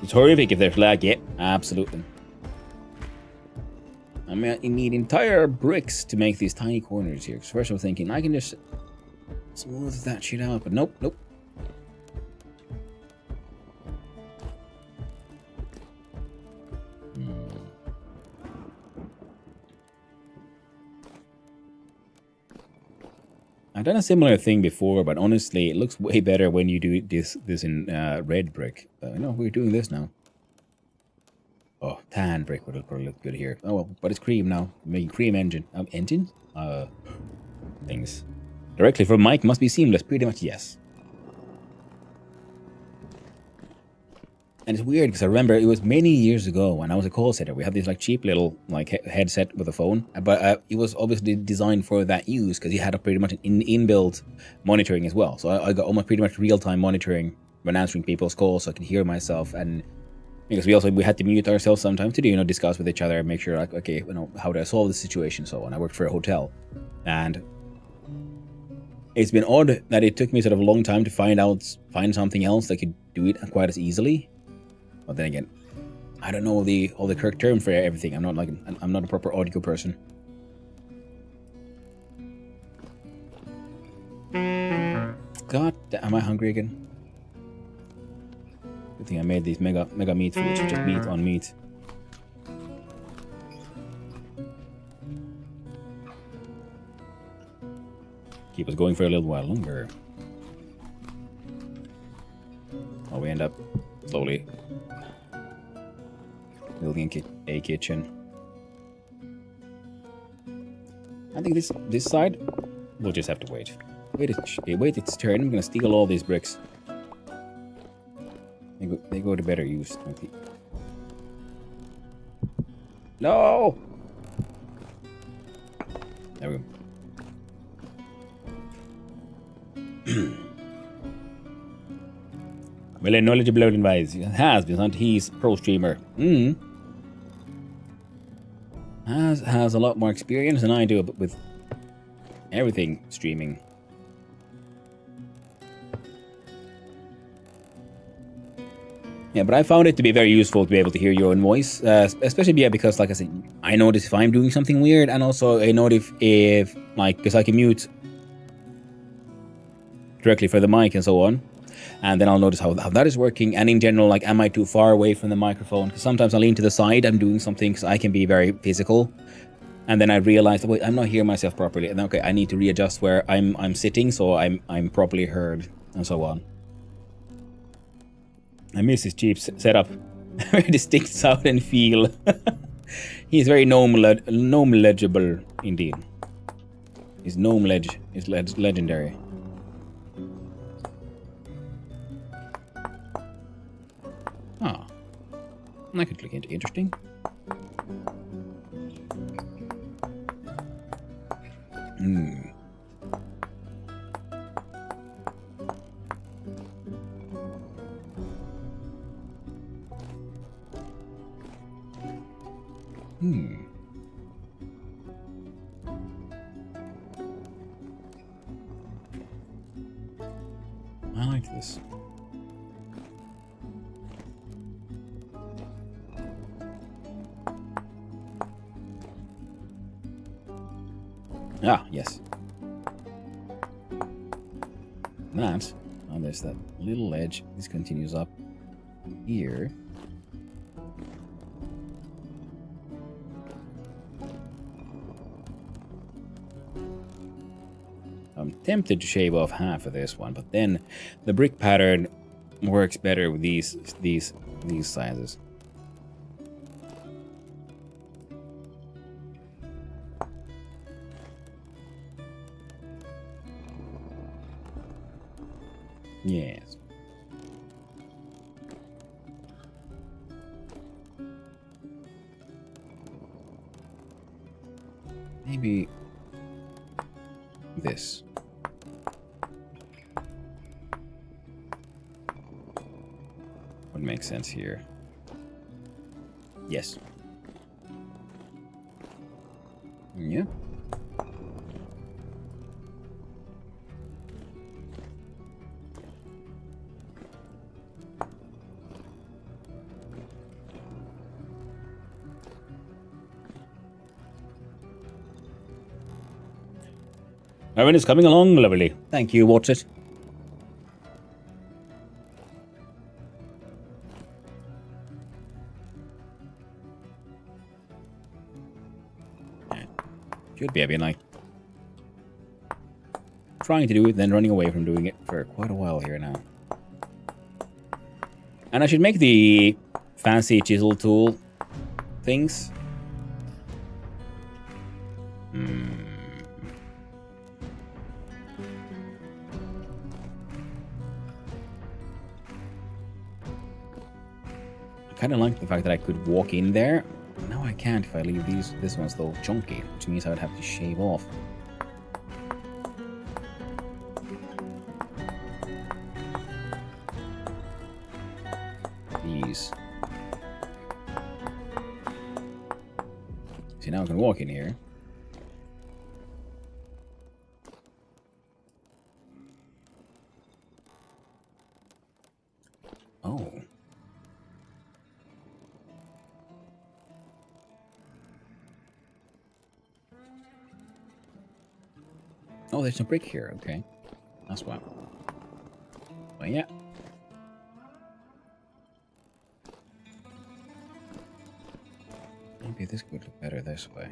[SPEAKER 1] It's horrific if there's lag, yeah, absolutely. I mean, I need entire bricks to make these tiny corners here. Because first I was thinking, I can just smooth that shit out, but nope. I've done a similar thing before, but honestly, it looks way better when you do this in red brick. We're doing this now. Oh, tan brick would probably look good here. Oh well, but it's cream now. Making cream engine. Things. Directly from Mike must be seamless. Pretty much, yes. And it's weird because I remember it was many years ago when I was a call center. We had this like cheap little like headset with a phone, but it was obviously designed for that use because it had a pretty much an inbuilt monitoring as well. So I got almost pretty much real-time monitoring when answering people's calls, so I could hear myself. And because we had to mute ourselves sometimes to discuss with each other, make sure like, okay, how do I solve this situation? So on. I worked for a hotel, and it's been odd that it took me sort of a long time to find something else that could do it quite as easily. But then again, I don't know all the correct term for everything. I'm not a proper audio person. God, am I hungry again? Good thing I made these mega meat foods, just meat on meat. Keep us going for a little while longer. Or we end up slowly building a kitchen. I think this side, we'll just have to wait. Wait its turn. I'm gonna steal all these bricks. They go to better use. No! There we go. Well, a knowledgeable advice has been he's pro streamer. Has a lot more experience than I do with everything streaming. Yeah, but I found it to be very useful to be able to hear your own voice, especially because, like I said, I notice if I'm doing something weird, and also I notice if like, because I can mute directly for the mic and so on, and then I'll notice how that is working. And in general, like, am I too far away from the microphone? Because sometimes I lean to the side, I'm doing something, because I can be very physical, and then I realize, wait, I'm not hearing myself properly, and okay, I need to readjust where I'm sitting so I'm properly heard, and so on. I miss his cheap setup. Very distinct sound and feel. He's very gnome-legible indeed. His gnome ledge is legendary. Ah, I could click into interesting. I like this. Ah, yes. That, oh, there's that little ledge. This continues up here. I'm tempted to shave off half of this one, but then the brick pattern works better with these sizes. Yes. Maybe this. Would make sense here. Yes. Yeah. Everyone is coming along lovely. Thank you, watch it. Should be having like trying to do it, then running away from doing it for quite a while here now. And I should make the fancy chisel tool things. I kind of like the fact that I could walk in there. Now I can't if I leave this one's though chunky, which means I would have to shave off. These. See, now I can walk in here. Oh, there's a brick here. Okay. That's why. But yeah. Maybe this could look better this way.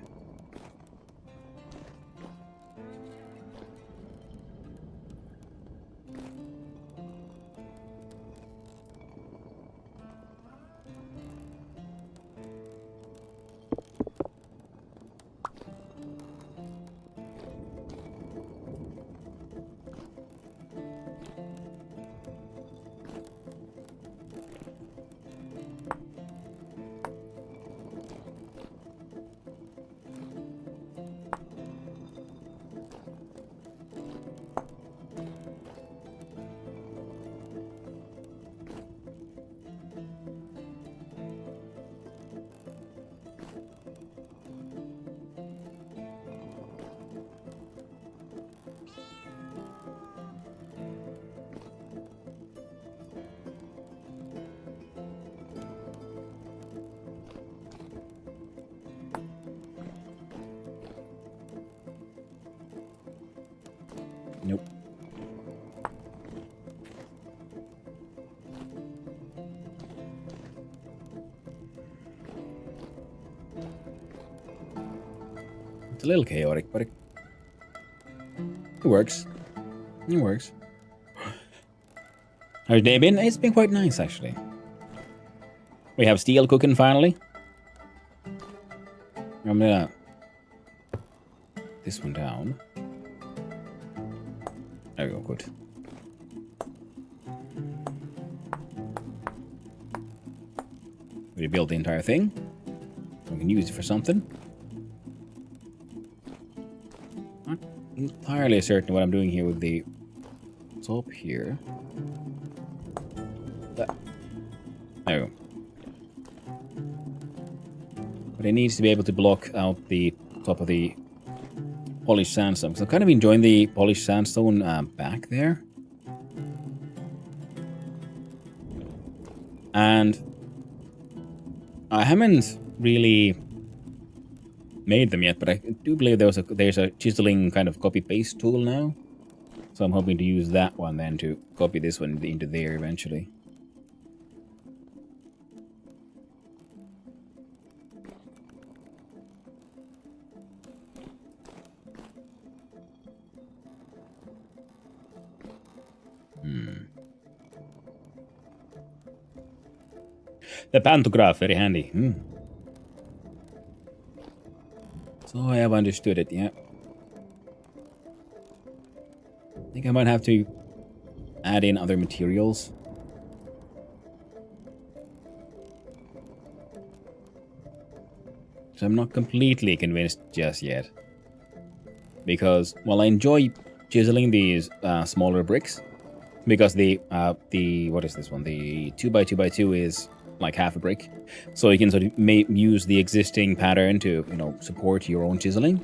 [SPEAKER 1] Nope. It's a little chaotic, but it works. It works. How's your day been? It's been quite nice, actually. We have steel cooking finally. I'm gonna this one down. There we go, good. Rebuild the entire thing. We can use it for something. Not entirely certain what I'm doing here with the top here. But there we go. But it needs to be able to block out the top of the polished sandstone. So I'm kind of enjoying the polished sandstone back there. And I haven't really made them yet, but I do believe there's a chiseling kind of copy-paste tool now. So I'm hoping to use that one then to copy this one into there eventually. The pantograph, very handy. So I have understood it, yeah. I think I might have to add in other materials. So I'm not completely convinced just yet. Because, well, I enjoy chiseling these smaller bricks. Because the what is this one? The 2x2x2 is like half a brick. So you can sort of use the existing pattern to, you know, support your own chiseling.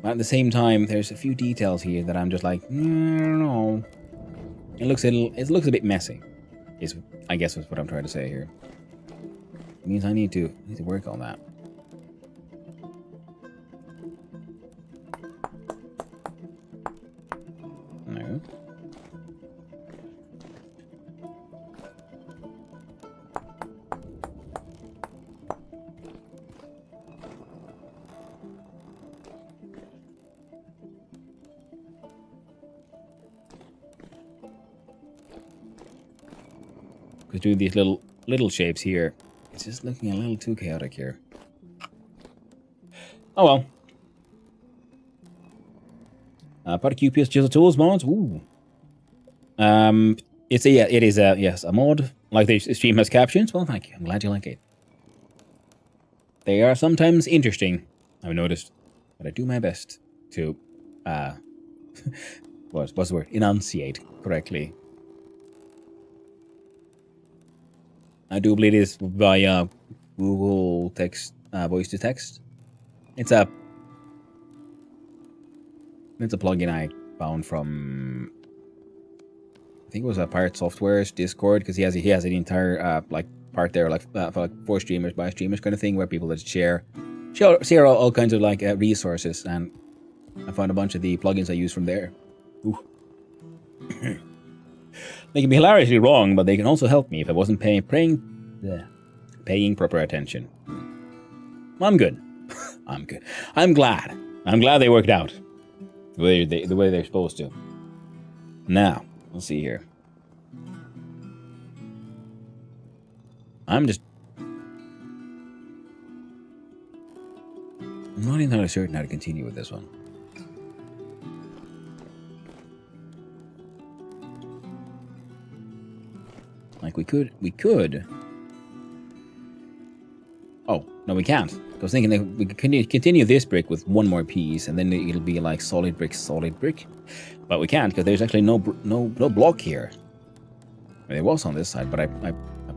[SPEAKER 1] But at the same time, there's a few details here that I'm just like, I don't know. It looks a bit messy. Is I guess is what I'm trying to say here. It means I need to work on that. No. Because doing these little shapes here, it's just looking a little too chaotic here. Oh well. Part QPS chisel tools mods. Ooh. It is a mod. Like the stream has captions. Well, thank you. I'm glad you like it. They are sometimes interesting, I've noticed, but I do my best to what's the word? Enunciate correctly. I do believe it is via Google Text, voice to text. It's a plugin I found from, I think it was a Pirate Software's Discord, because he has an entire like part there, like for streamers by streamers kind of thing, where people just share all kinds of like resources, and I found a bunch of the plugins I use from there. Ooh. They can be hilariously wrong, but they can also help me if I wasn't paying proper attention. I'm good. I'm good. I'm glad. I'm glad they worked out the way they're supposed to. Now, let's see here. I'm not entirely certain how to continue with this one. Like, we could. Oh, no, we can't. I was thinking that we could continue this brick with one more piece, and then it'll be like solid brick. But we can't, because there's actually no block here. There was on this side, but I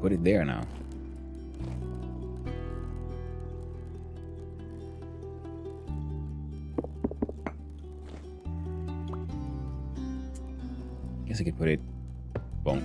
[SPEAKER 1] put it there now. Guess I could put it... Boom.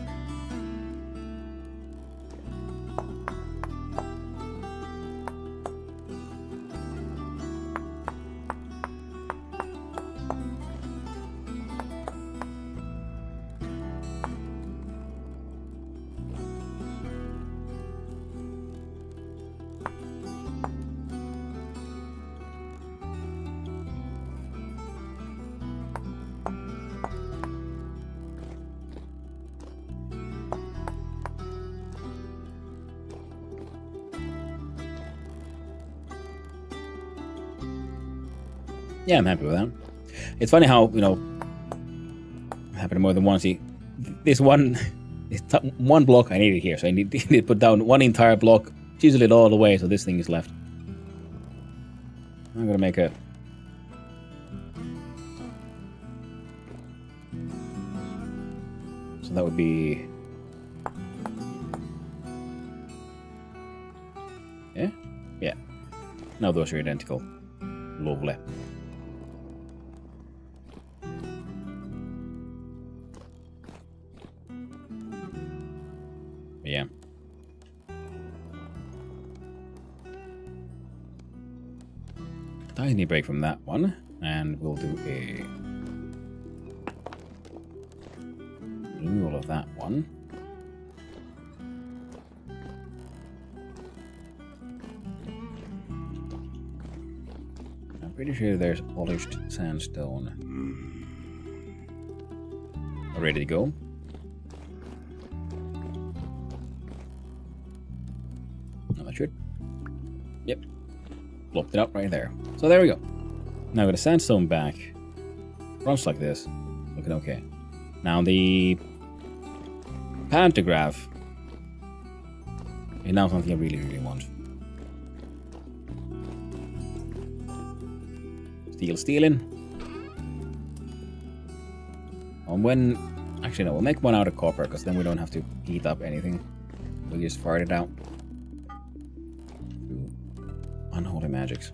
[SPEAKER 1] Yeah, I'm happy with that. It's funny how, you know, it happened more than once. This one block I needed here, so I need to put down one entire block, chisel it all the way, so this thing is left. I'm gonna make a... So that would be... Yeah? Yeah. Now those are identical. Lovely. Yeah. Tiny break from that one, and we'll do a renewal of that one. I'm pretty sure there's polished sandstone ready to go. That should. Yep. Plopped it up right there. So there we go. Now with the sandstone back, runs like this. Looking okay. Now the pantograph is now something I really want. Stealing. And when... Actually, no, we'll make one out of copper, because then we don't have to heat up anything. We'll just fart it out. Unholy magics.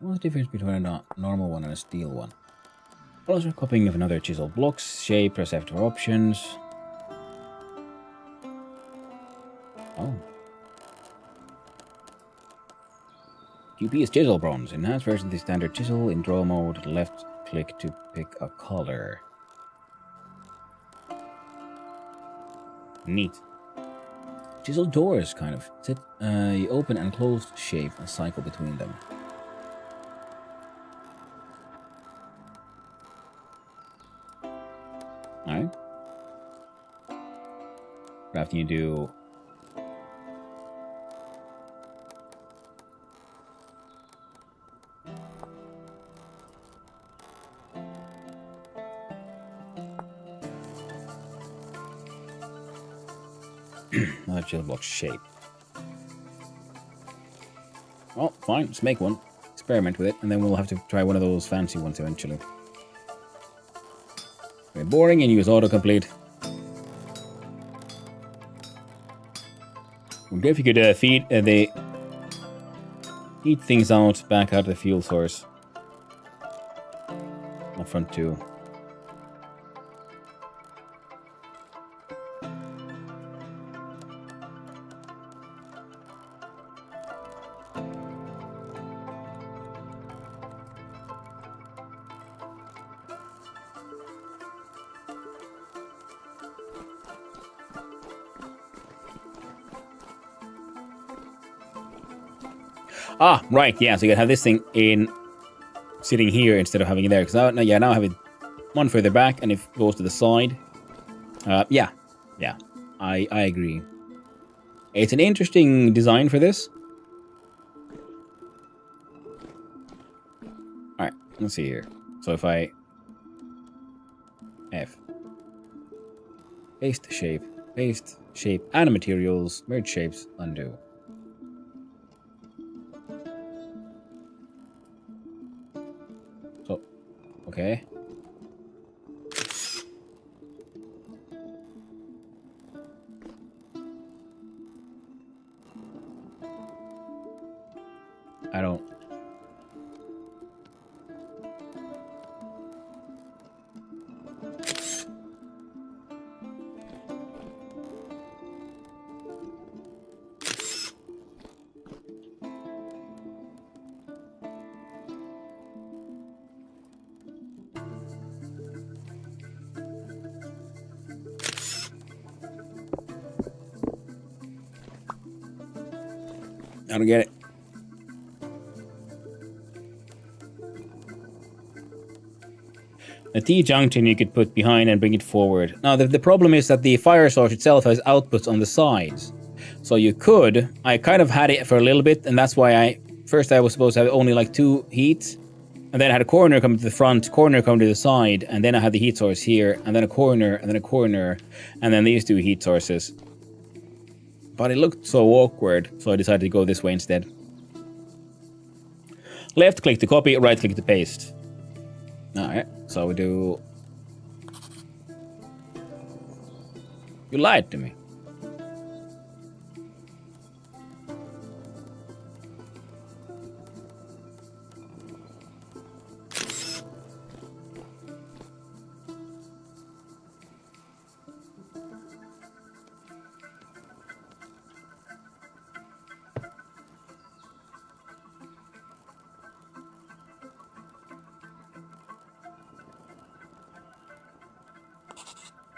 [SPEAKER 1] What's the difference between a normal one and a steel one? Also copying of another chisel blocks, shape, press F for options. Oh. QP is chisel bronze. Enhanced version of the standard chisel in draw mode. Left click to pick a color. Neat. Chisel doors, kind of. You open and close shape and cycle between them. Alright. Crafting you do... Another chisel block shape. Well, fine, let's make one. Experiment with it, and then we'll have to try one of those fancy ones eventually. Very boring and use autocomplete. Would be great if you could feed the Heat things out, back out the fuel source. Up front too. Ah, right, yeah, so you can have this thing in sitting here instead of having it there. Because now I have it one further back, and if it goes to the side. Yeah, I agree. It's an interesting design for this. Alright, let's see here. So if I... F. Paste shape, and materials, merge shapes, undo. So, okay. I don't... I don't get it. The T-junction you could put behind and bring it forward. Now, the problem is that the fire source itself has outputs on the sides. So you could... I kind of had it for a little bit, and that's why first I was supposed to have only like 2 heats, and then I had a corner come to the front, corner come to the side, and then I had the heat source here, and then a corner, and then a corner, and then these 2 heat sources. But it looked so awkward, so I decided to go this way instead. Left click to copy, right click to paste. Alright, so we do... You lied to me.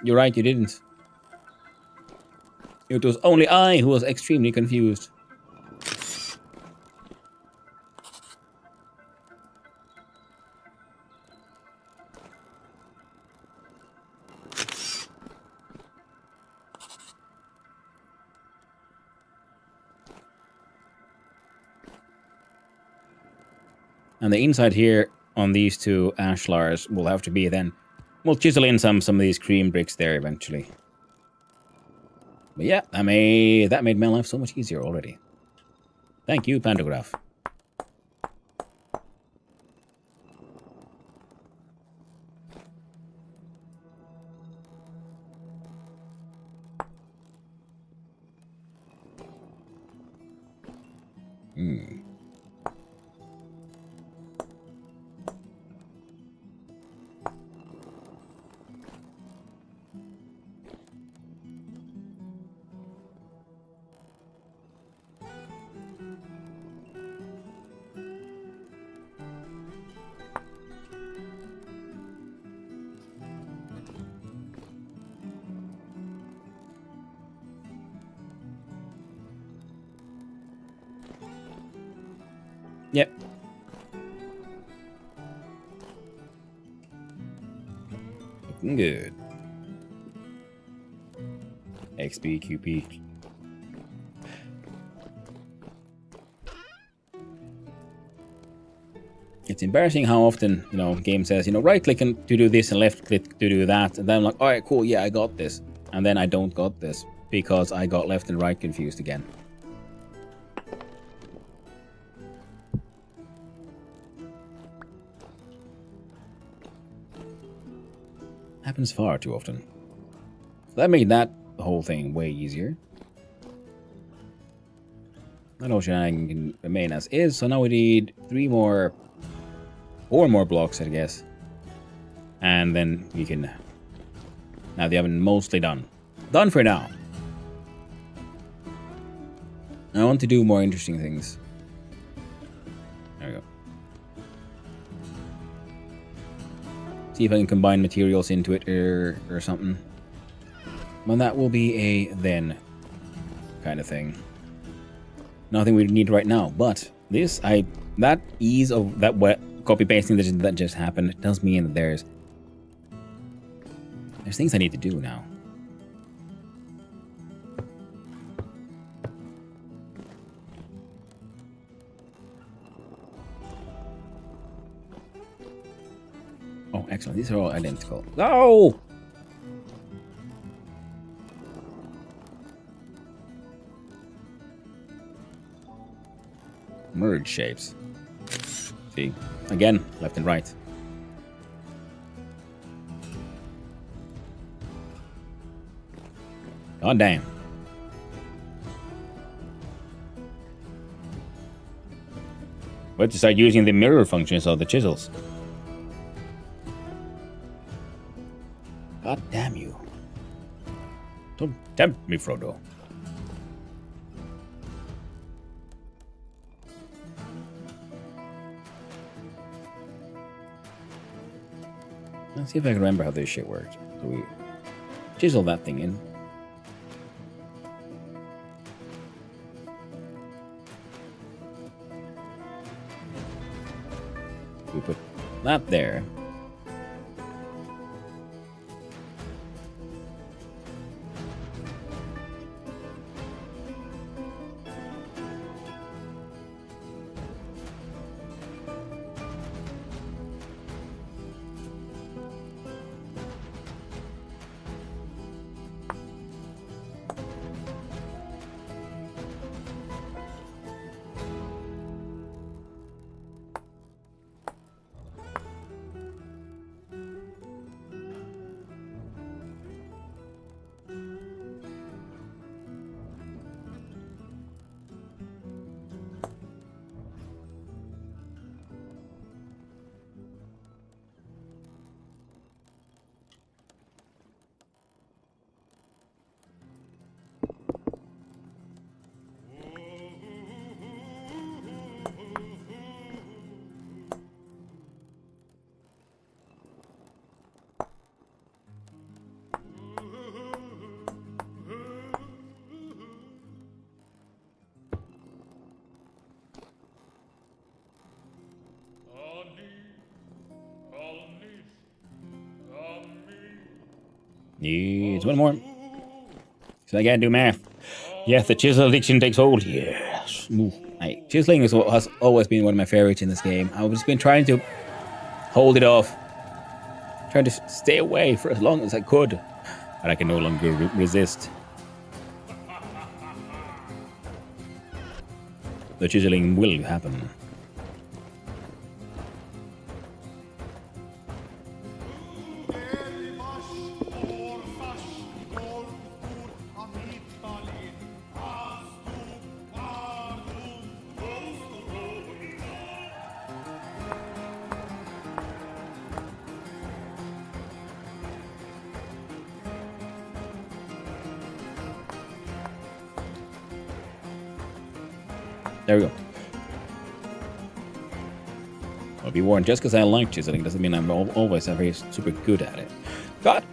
[SPEAKER 1] You're right, you didn't. It was only I who was extremely confused. And the inside here on these 2 ashlars will have to be then... We'll chisel in some of these cream bricks there eventually. But yeah, that made my life so much easier already. Thank you, Pantograph. Yep. Looking good. XBQP. It's embarrassing how often, game says, right click to do this and left click to do that. And then I'm like, alright, cool, yeah, I got this. And then I don't got this because I got left and right confused again. Happens far too often. So that made the whole thing way easier. That ocean can remain as is, so now we need 4 more blocks, I guess. And then we can have the oven mostly done. Done for now. I want to do more interesting things. There we go. See if I can combine materials into it or something. Well, that will be a then kind of thing. Nothing we need right now, but that ease of that copy pasting that just happened tells me that there's things I need to do now. Oh, excellent. These are all identical. No! Merge shapes. See? Again, left and right. God damn. We have to start using the mirror functions of the chisels. God damn you. Don't tempt me, Frodo. Let's see if I can remember how this shit worked. So we chisel that thing in. We put that there. Needs one more. So I gotta do math. Yes, the chisel addiction takes hold. Yes. Chiseling has always been one of my favorites in this game. I've just been trying to hold it off. Trying to stay away for as long as I could. But I can no longer resist. The chiseling will happen. There we go. I'll be warned, just because I like chiseling doesn't mean I'm always very super good at it. God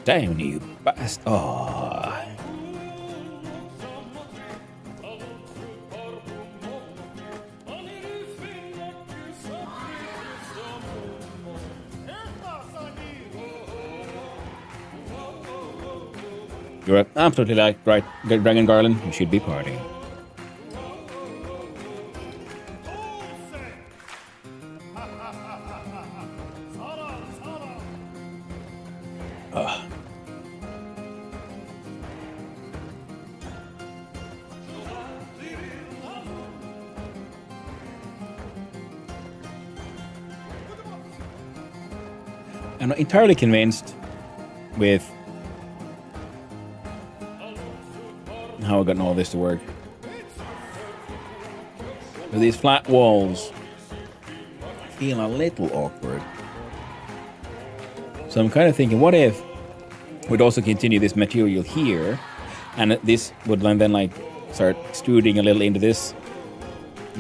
[SPEAKER 1] damn you bastard. Oh. You're absolutely right, Dragon Garland. You should be partying. I'm not entirely convinced with how I gotten all this to work. But these flat walls feel a little awkward. So I'm kind of thinking, what if we'd also continue this material here, and this would then like start extruding a little into this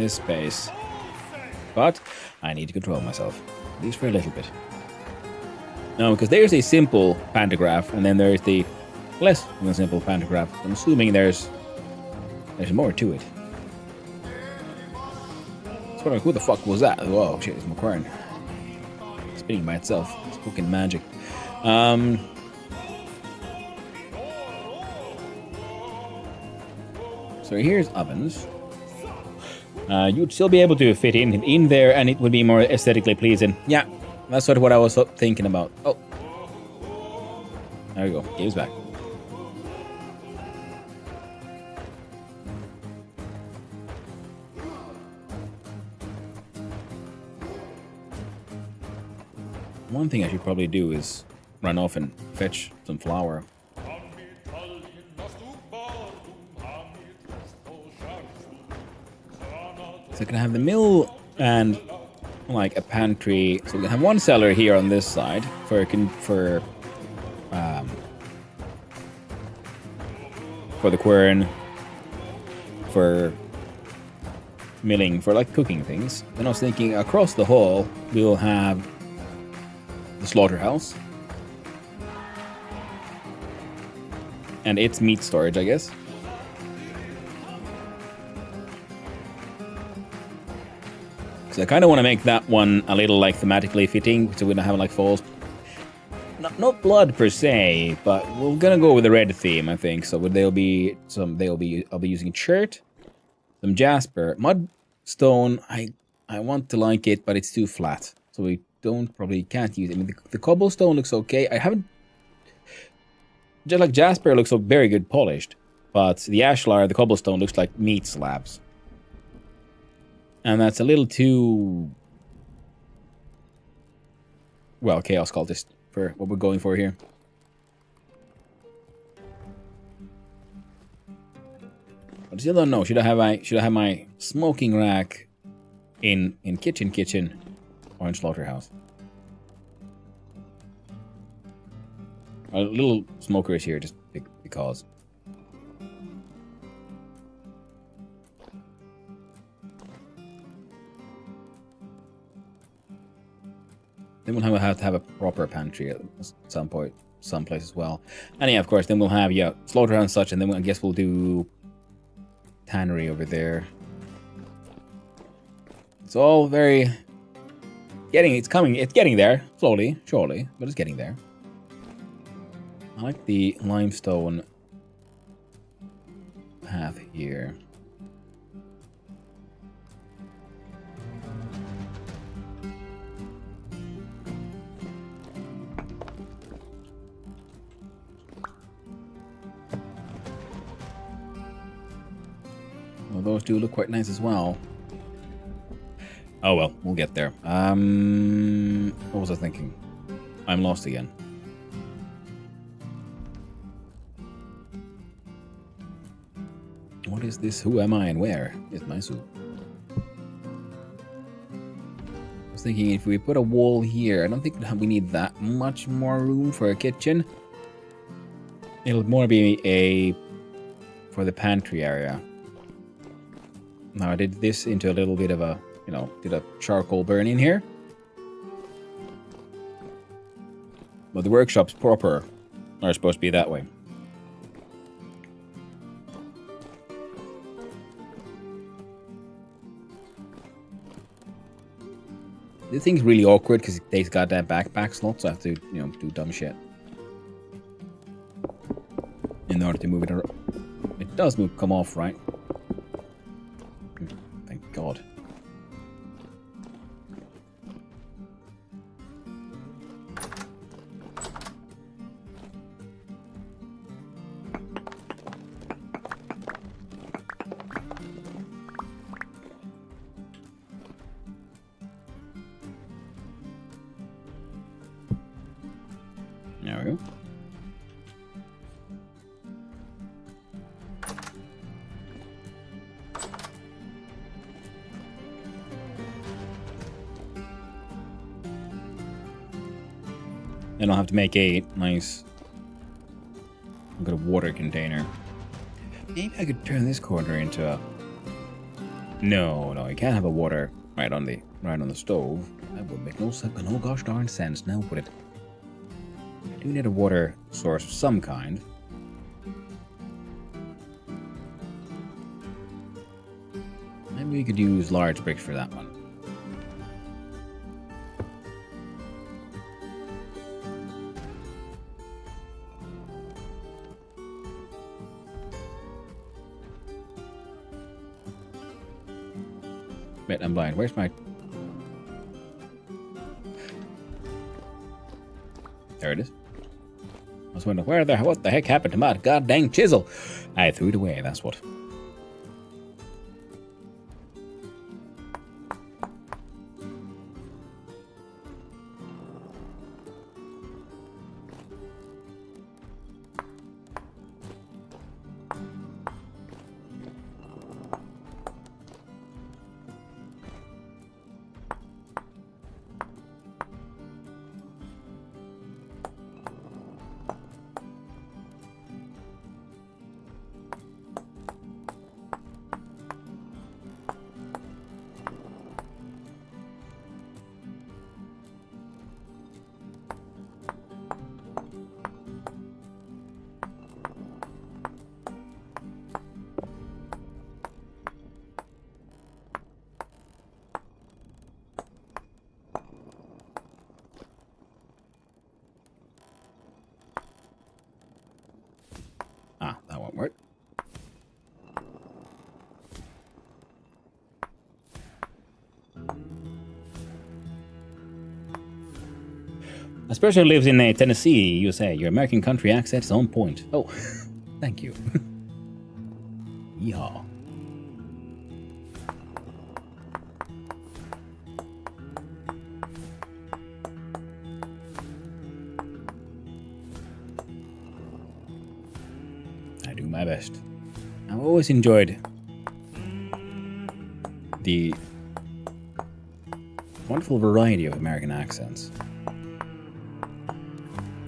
[SPEAKER 1] space. But I need to control myself, at least for a little bit. No, because there's a simple pantograph, and then there's the less than simple pantograph. I'm assuming there's more to it. So who the fuck was that? Whoa, shit, it's McQuarrie. Spinning by itself. It's fucking magic. So here's ovens. You'd still be able to fit in there, and it would be more aesthetically pleasing. Yeah, that's sort of what I was thinking about. Oh. There we go. Game's back. One thing I should probably do is run off and fetch some flour. So I can have the mill and like a pantry. So we can have one cellar here on this side for the quern, for milling, for like cooking things. Then I was thinking across the hall we'll have the slaughterhouse and its meat storage, I guess. So I kind of want to make that one a little like thematically fitting, so we don't have like falls. Not blood per se, but we're gonna go with the red theme, I think. So I'll be using chert, some jasper, mudstone. I want to like it, but it's too flat, so we can't use it. I mean, the cobblestone looks okay. I haven't, just like jasper looks so very good polished, but the ashlar, the cobblestone looks like meat slabs. And that's a little too, well, Chaos Cultist for what we're going for here. But I still don't know. Should I have my smoking rack in kitchen or in slaughterhouse? A little smoker is here just because. Then we'll have to have a proper pantry at some point, someplace as well. And yeah, of course, then we'll have, yeah, slaughterhouse and such, and then I guess we'll do tannery over there. It's all very... it's getting there, slowly, surely, but it's getting there. I like the limestone path here. Well, those do look quite nice as well. Oh well, we'll get there. What was I thinking? I'm lost again. What is this? Who am I and where is my soup? I was thinking if we put a wall here, I don't think we need that much more room for a kitchen. It'll more be for the pantry area. Now I did this into a little bit of a, did a charcoal burn in here. But the workshops proper are supposed to be that way. This thing's really awkward because it takes goddamn backpack slots, so I have to, do dumb shit in order to move it around. It does come off, right? Thank God. There we go. Then I'll have to make a nice good water container. Maybe I could turn this corner into a... No, you can't have a water right on the stove. That would make no gosh darn sense now, would it? I do need a water source of some kind. Maybe we could use large bricks for that one. Wait, I'm blind. Where's my... There it is. I was wondering, what the heck happened to my goddamn chisel? I threw it away, that's what. Ah, that won't work. This person who lives in Tennessee, USA. Your American country accent is on point. Oh, thank you. Yeehaw. I do my best. I've always enjoyed the wonderful variety of American accents.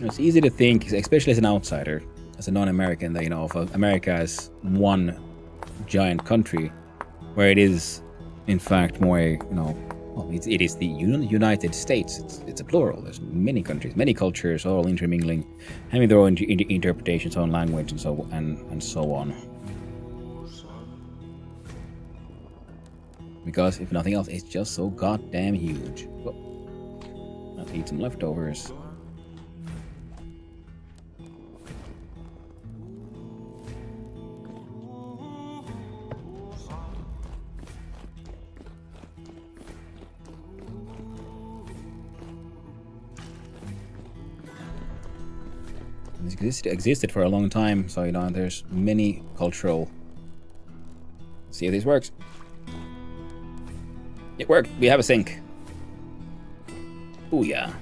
[SPEAKER 1] It's easy to think, especially as an outsider, as a non-American, that, of America as one giant country, where it is, in fact, more, it is the United States. It's a plural. There's many countries, many cultures, all intermingling, having their own interpretations, own language, and so on. Because if nothing else, it's just so goddamn huge. Well, I'll eat some leftovers. This existed for a long time, so there's many cultural... Let's see if this works. It worked. We have a sink. Ooh, yeah.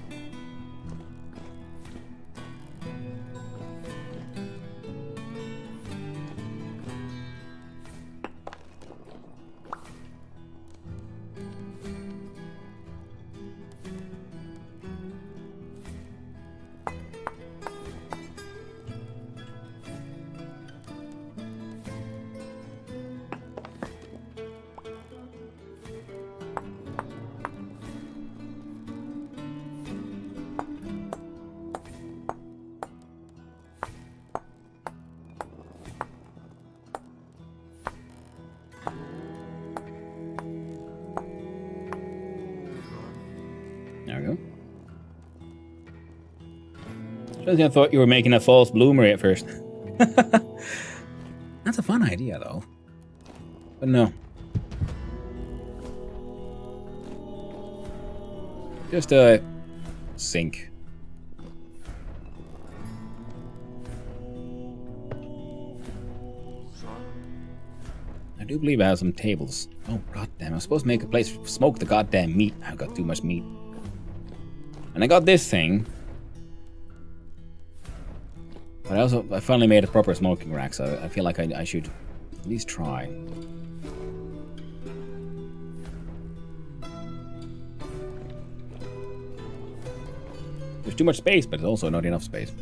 [SPEAKER 1] There we go. I thought you were making a false bloomery at first. That's a fun idea, though. But no. Just a sink. I do believe I have some tables. Oh, goddamn. I'm supposed to make a place to smoke the goddamn meat. I've got too much meat. And I got this thing. But I finally made a proper smoking rack, so I feel like I should at least try. There's too much space, but also not enough space.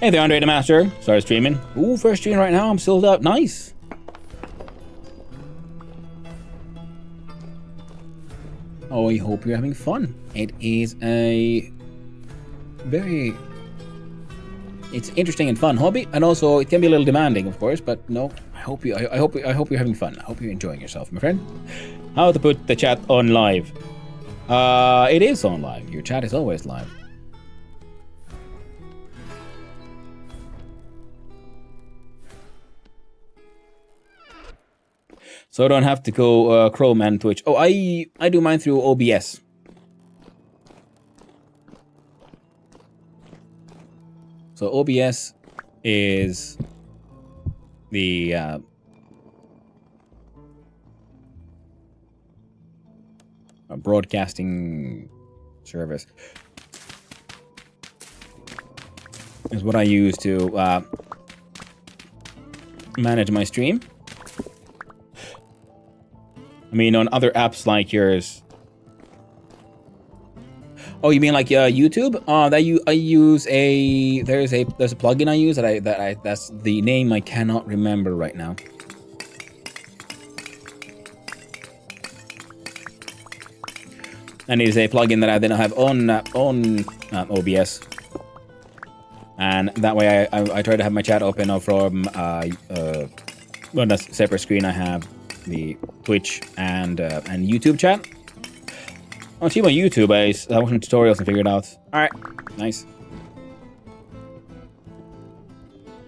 [SPEAKER 1] Hey there, Andre the Master. Started streaming. Ooh, first stream right now. I'm sold out. Nice. Oh, I hope you're having fun. It is a very... It's interesting and fun hobby, and also it can be a little demanding, of course. But no, I hope you're having fun. I hope you're enjoying yourself, my friend. How to put the chat on live? It is on live. Your chat is always live. So I don't have to go Chrome and Twitch. Oh, I do mine through OBS. So OBS is the broadcasting service. Is what I use to manage my stream. I mean, on other apps like yours. Oh, you mean like YouTube? I use a there's a plugin I use that's the name I cannot remember right now. And it is a plugin that I then have on OBS, and that way I try to have my chat open from on a separate screen. I have the Twitch and YouTube chat. I'll see my YouTube. I watched some tutorials and figured it out. Alright, nice.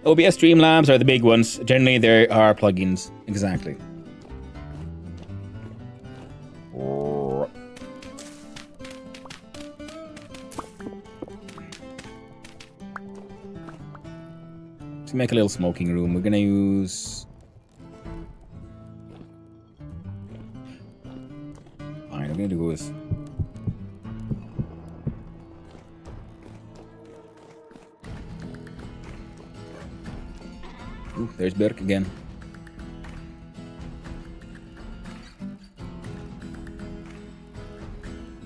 [SPEAKER 1] OBS Streamlabs are the big ones. Generally, there are plugins. Exactly. To make a little smoking room, we're gonna use... Fine, I'm gonna do this. Ooh, there's Berk again.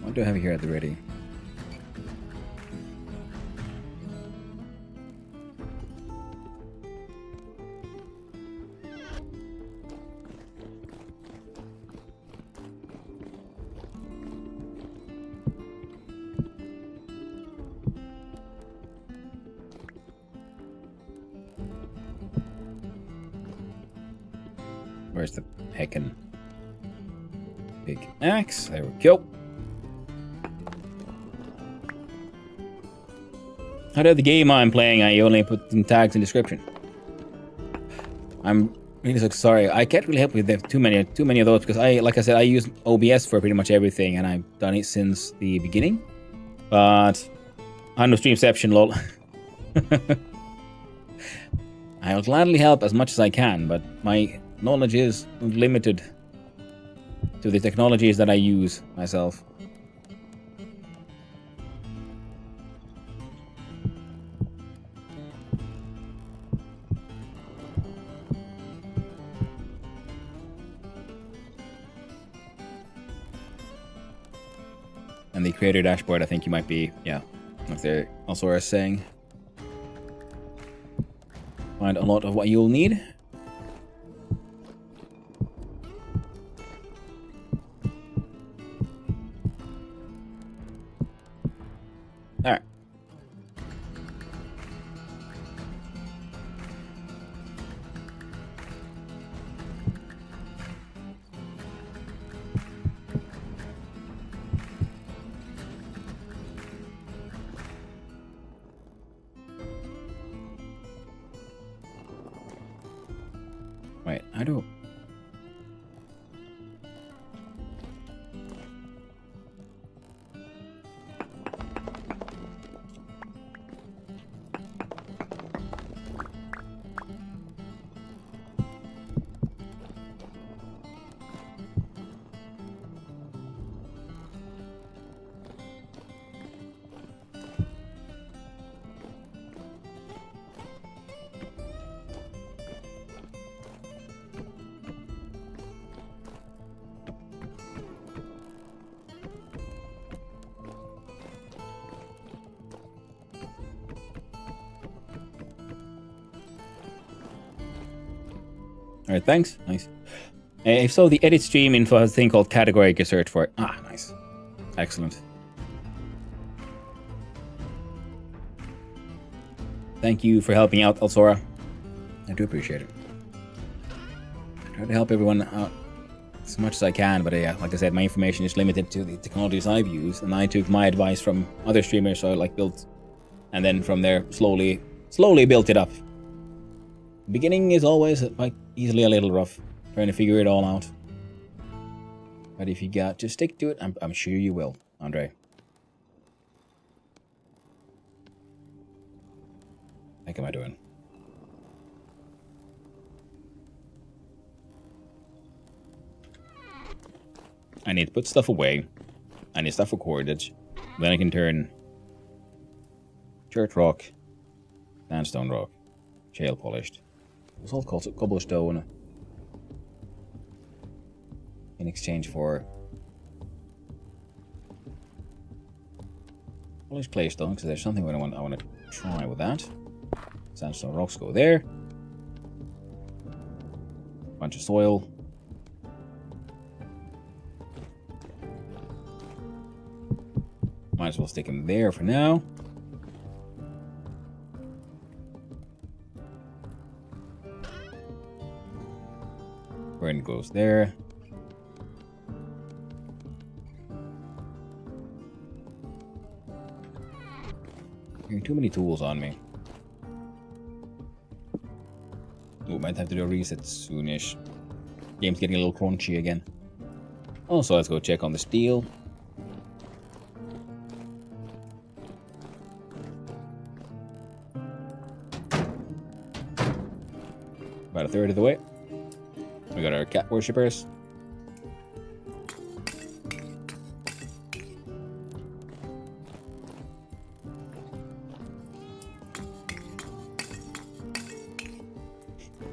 [SPEAKER 1] What do I have here at the ready? Where's the heckin' big axe? There we go. How did the game I'm playing? I only put in tags in description. I'm really so sorry. I can't really help with too many of those because like I said, I use OBS for pretty much everything, and I've done it since the beginning. But I'm no streamception, lol. I'll gladly help as much as I can, but my knowledge is limited to the technologies that I use myself. And the creator dashboard, I think you might be, yeah, if they also are saying, find a lot of what you'll need. All right. Wait, I don't... Alright, thanks. Nice. If so, the edit stream info has a thing called category. You can search for it. Ah, nice. Excellent. Thank you for helping out, Alsora. I do appreciate it. I try to help everyone out as much as I can, but yeah, like I said, my information is limited to the technologies I've used, and I took my advice from other streamers, so I built, and then from there slowly built it up. The beginning is always easily a little rough, trying to figure it all out. But if you got to stick to it, I'm sure you will, Andre. What am I doing? I need to put stuff away. I need stuff for cordage. Then I can turn church rock, sandstone rock, shale polished. It's all called cobblestone in exchange for polished claystone, because there's something I want to try with that. Sandstone rocks go there. Bunch of soil. Might as well stick him there for now. Burn goes there. Hearing too many tools on me. Ooh, might have to do a reset soonish. Game's getting a little crunchy again. Also, let's go check on the steel. About a third of the way. We got our cat worshippers.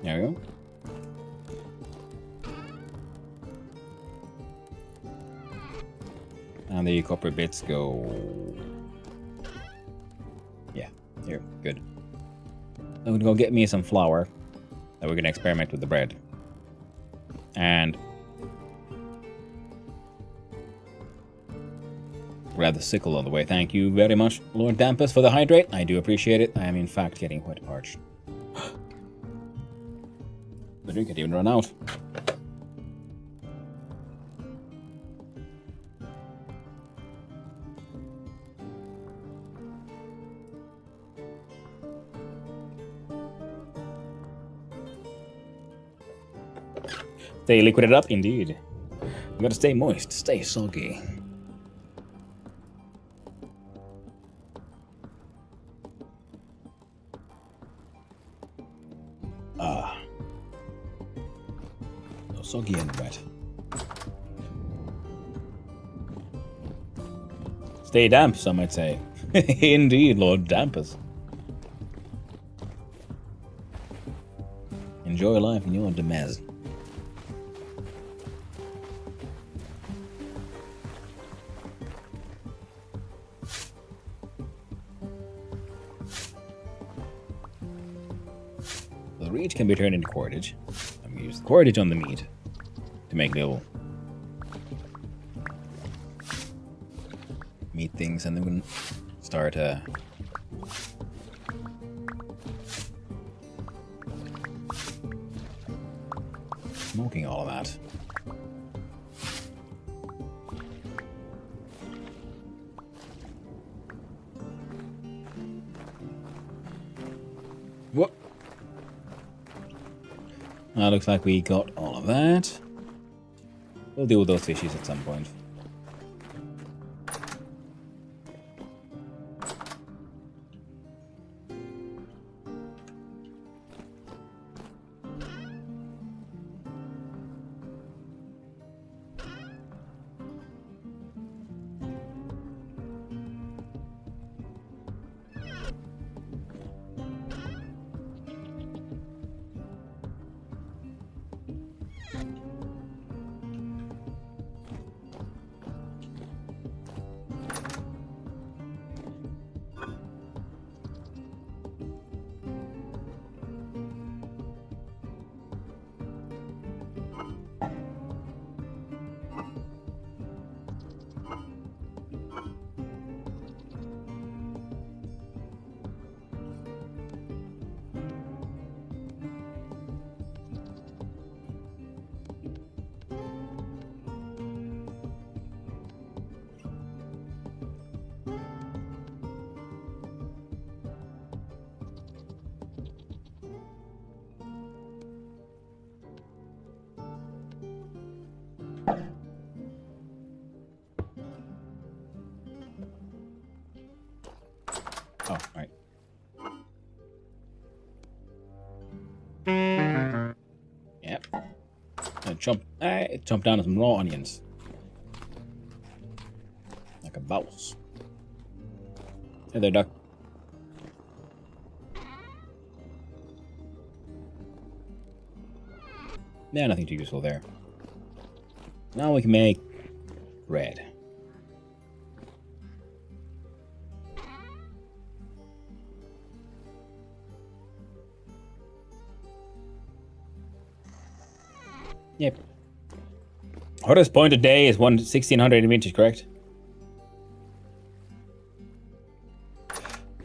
[SPEAKER 1] There we go. And the copper bits go... Yeah, here, good. I'm gonna go get me some flour. That we're gonna experiment with the bread. And... grab the sickle on the way. Thank you very much, Lord Dampus, for the hydrate. I do appreciate it. I am in fact getting quite parched. The drink had even run out. Stay liquided up, indeed. You gotta stay moist, stay soggy. Ah. So soggy and wet. Stay damp, some might say. Indeed, Lord Dampus. Enjoy life in your demez. The reed can be turned into cordage. I'm going to use the cordage on the meat to make little meat things, and then we can start smoking all of that. Whoop. Looks like we got all of that. We'll deal with those fishes at some point. And chomp down some raw onions. Like a mouse. Hey there, duck. Yeah, nothing too useful there. Now we can make bread. Yep. Hottest point a day is 1600 inches, correct?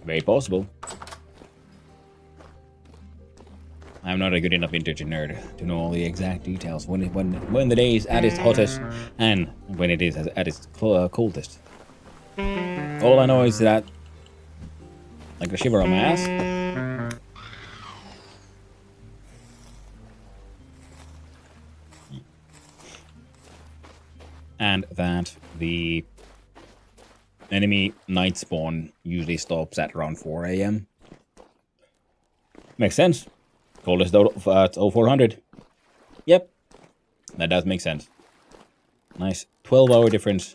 [SPEAKER 1] Very possible. I'm not a good enough vintage nerd to know all the exact details when the day is at its hottest and when it is at its coldest. All I know is that, like a shiver on my ass. And that the enemy night spawn usually stops at around 4 AM. Makes sense. Coldest at 0400. Yep. That does make sense. Nice 12-hour difference.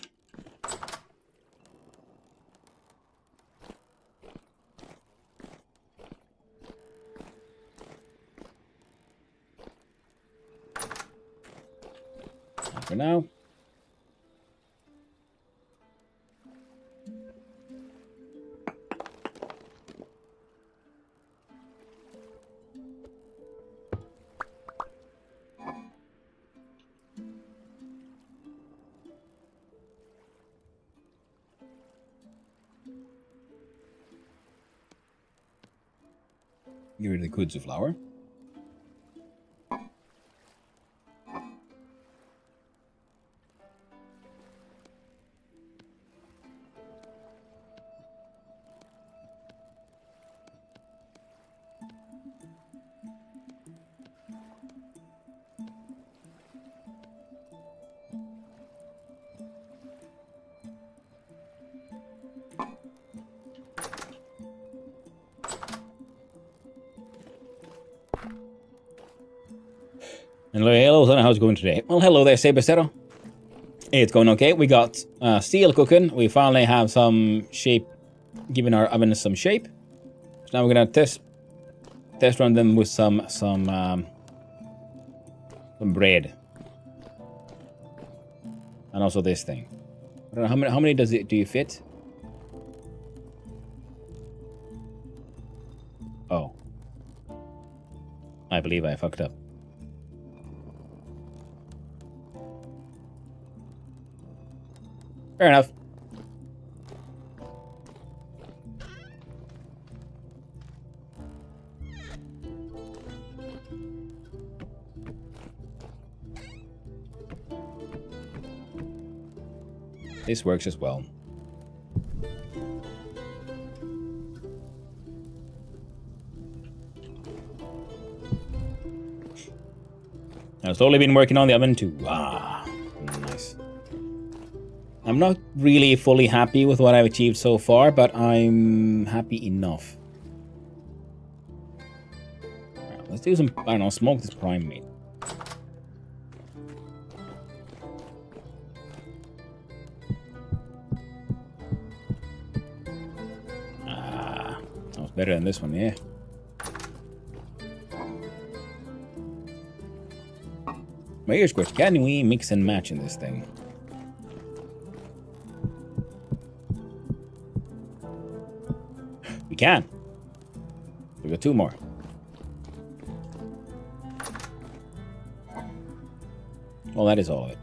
[SPEAKER 1] And for now. Get rid of the kudzu flour. And hello, how's it going today? Well, hello there, Sabastero. It's going okay. We got steel cooking. We finally have some shape, giving our oven some shape. So now we're gonna test run them with some bread, and also this thing. I don't know how many do you fit? Oh, I believe I fucked up. Fair enough. This works as well. I've slowly been working on the oven too. Ah, nice. I'm not really fully happy with what I've achieved so far, but I'm happy enough. Right, let's do some, I don't know, smoke this prime meat. Ah, that was better than this one, yeah. My ears squished. Can we mix and match in this thing? We can. We got 2 more. Well, that is all of it.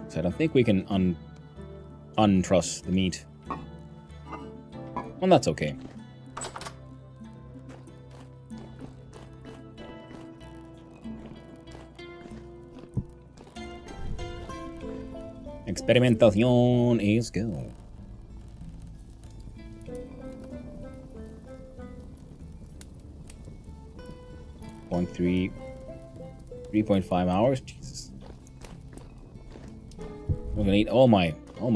[SPEAKER 1] So I don't think we can untruss the meat. Well, that's okay. Experimentación is go. Point 3.5 hours. Jesus. I'm gonna eat all my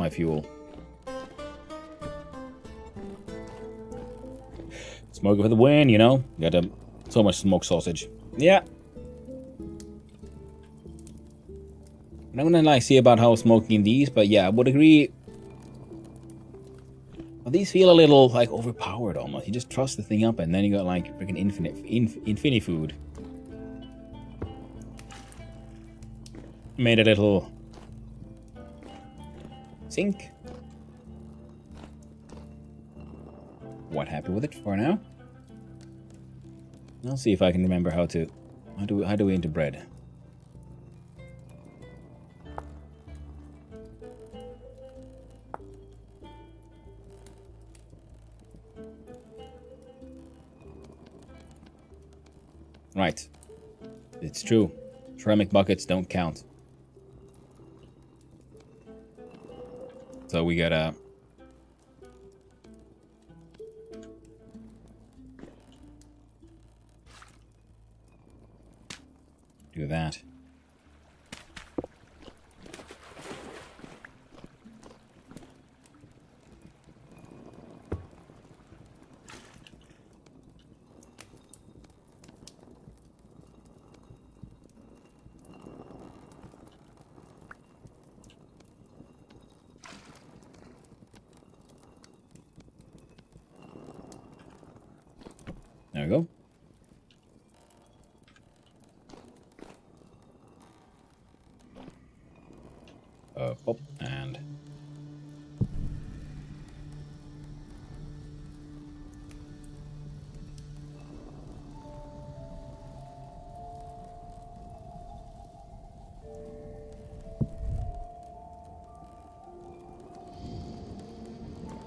[SPEAKER 1] fuel. Smoke it for the win, you know. Got so much smoked sausage. Yeah. I'm gonna like see about how smoking these, but yeah, I would agree. Well, these feel a little like overpowered almost. You just truss the thing up and then you got like freaking infinity food. Made a little sink. Quite happy with it for now. I'll see if I can remember how do we into bread. Right. It's true. Ceramic buckets don't count. So we gotta do that. There we go. Pop, and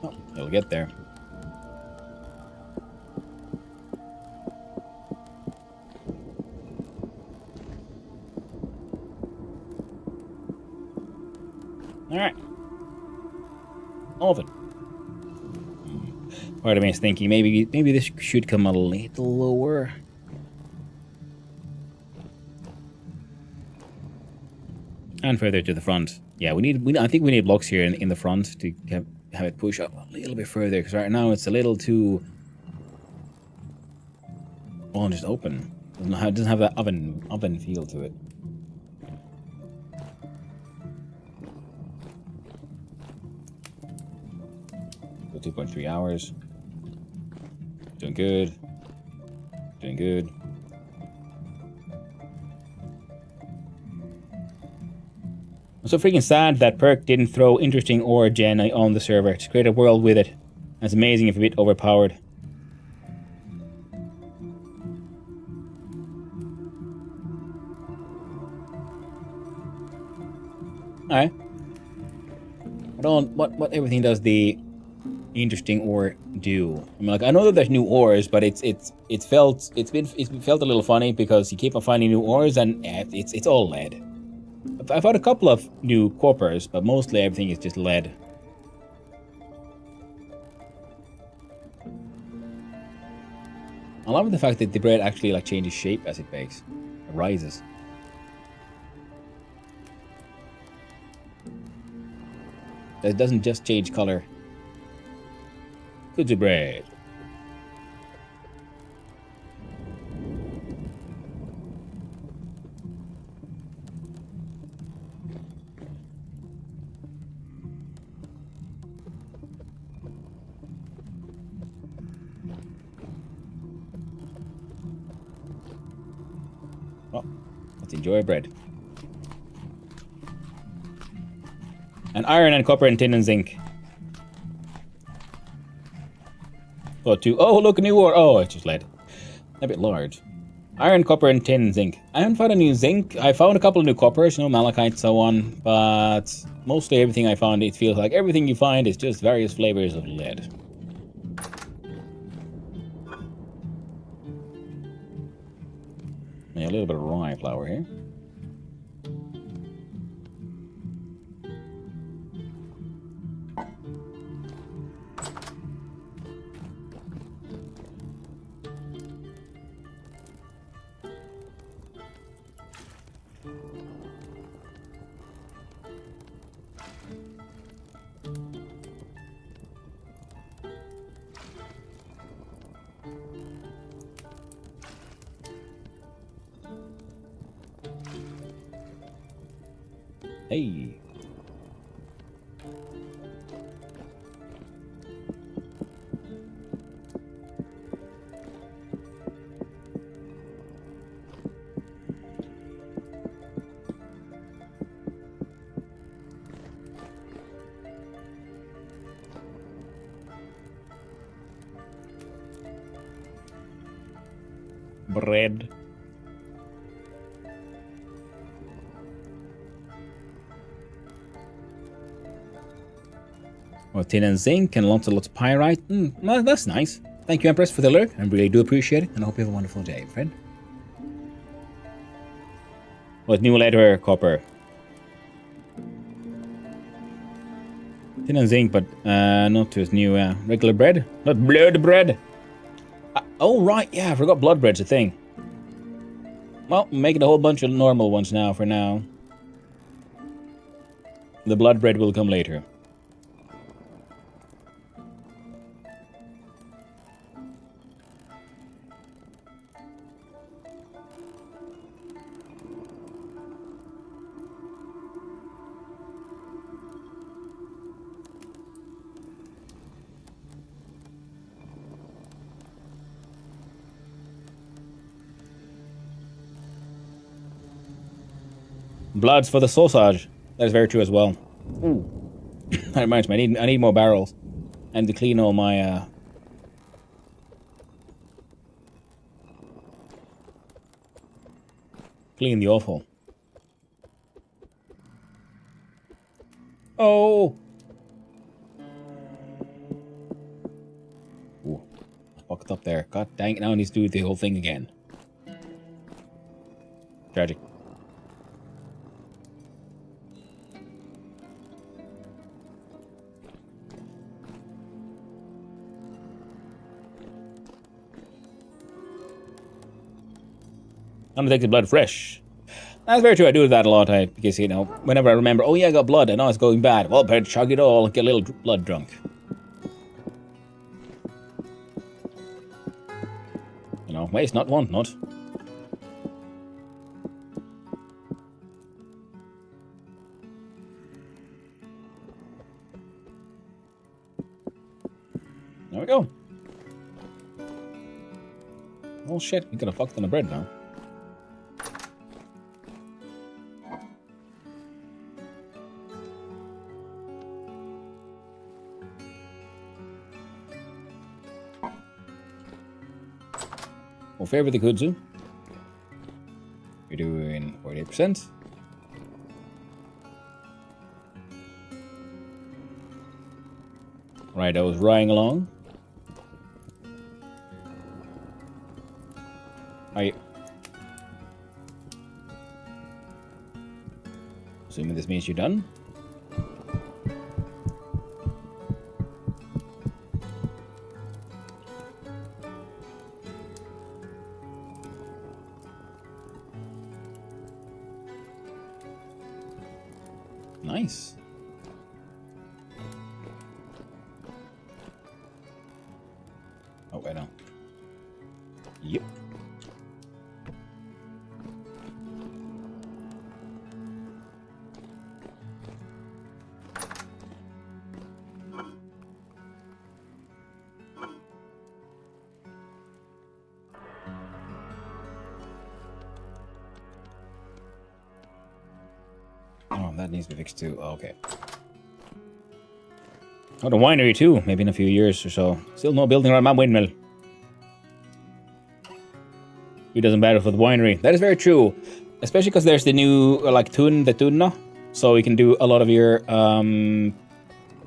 [SPEAKER 1] oh, it'll get there. All right. All of it. Part of me is thinking maybe this should come a little lower. And further to the front. Yeah, I think we need blocks here in the front to have it push up a little bit further, because right now it's a little too just open. It doesn't have that oven feel to it. So 2.3 hours. Doing good. Doing good. I'm so freaking sad that Perk didn't throw interesting ore gen on the server to create a world with it. That's amazing if a bit overpowered. Alright. What everything does the interesting ore do? I mean, like, I know that there's new ores, but it's felt a little funny because you keep on finding new ores and it's all lead. I've found a couple of new coppers, but mostly everything is just lead. I love the fact that the bread actually like changes shape as it bakes. It rises. It doesn't just change color. Good bread. Well, let's enjoy bread. And iron and copper and tin and zinc. Got two. Oh, look, a new ore. Oh, it's just lead. A bit large. Iron, copper, and tin, zinc. I haven't found a new zinc. I found a couple of new coppers, malachite, so on. But mostly everything I found, it feels like everything you find is just various flavors of lead. Yeah, a little bit of rye flour here. Hey. Bread. Well, tin and zinc and lots and lots of pyrite. Well, that's nice. Thank you, Empress, for the alert. I really do appreciate it, and I hope you have a wonderful day, friend. What new letter, copper? Tin and zinc, but not to his new regular bread. Not blood bread. Oh, right. Yeah, I forgot blood bread's a thing. Well, making a whole bunch of normal ones now for now. The blood bread will come later. Bloods for the sausage. That is very true as well. Ooh. That reminds me, I need more barrels. And to clean all my clean the offal. Oh. Ooh. Fucked up there. God dang it, now I need to do the whole thing again. Tragic. I'm gonna take the blood fresh. That's very true. I do that a lot. Because, you know, whenever I remember, oh yeah, I got blood, I know it's going bad. Well, better chug it all and get a little blood drunk. You know, waste not, want not. There we go. Oh shit, we got a fuck ton of bread now. Well, favor the kudzu. You're doing 48%. Right, I was riding along. Assuming this means you're done. Nice. Oh, wait, no. Yep. Oh, that needs to be fixed too. Oh, okay. Oh, the winery too. Maybe in a few years or so. Still no building around my windmill. It doesn't matter for the winery. That is very true. Especially because there's the new, like, the tunna. So you can do a lot of your,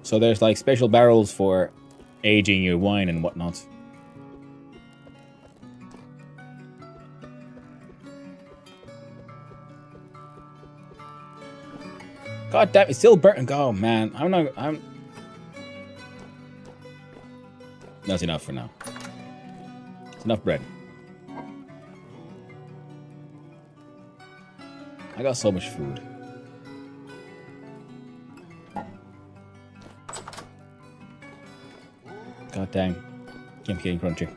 [SPEAKER 1] so there's, like, special barrels for aging your wine and whatnot. God damn, it's still burnt. Oh, man. That's enough for now. It's enough bread. I got so much food. God dang. Keep getting crunchy.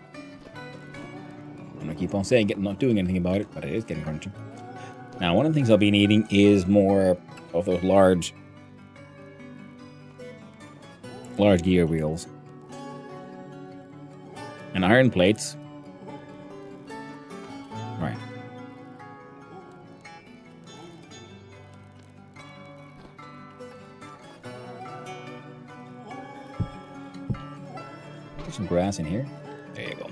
[SPEAKER 1] I'm gonna keep on saying it, not doing anything about it, but it is getting crunchy. Now, one of the things I'll be needing is more of those large gear wheels. And iron plates. Right. There's some grass in here. There you go.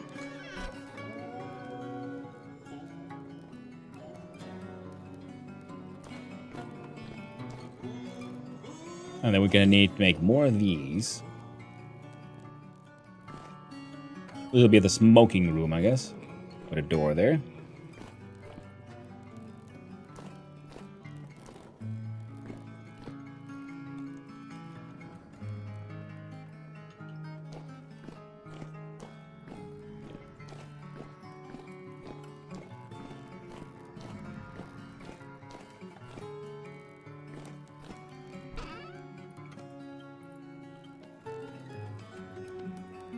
[SPEAKER 1] And then we're gonna need to make more of these. This will be the smoking room, I guess. Put a door there.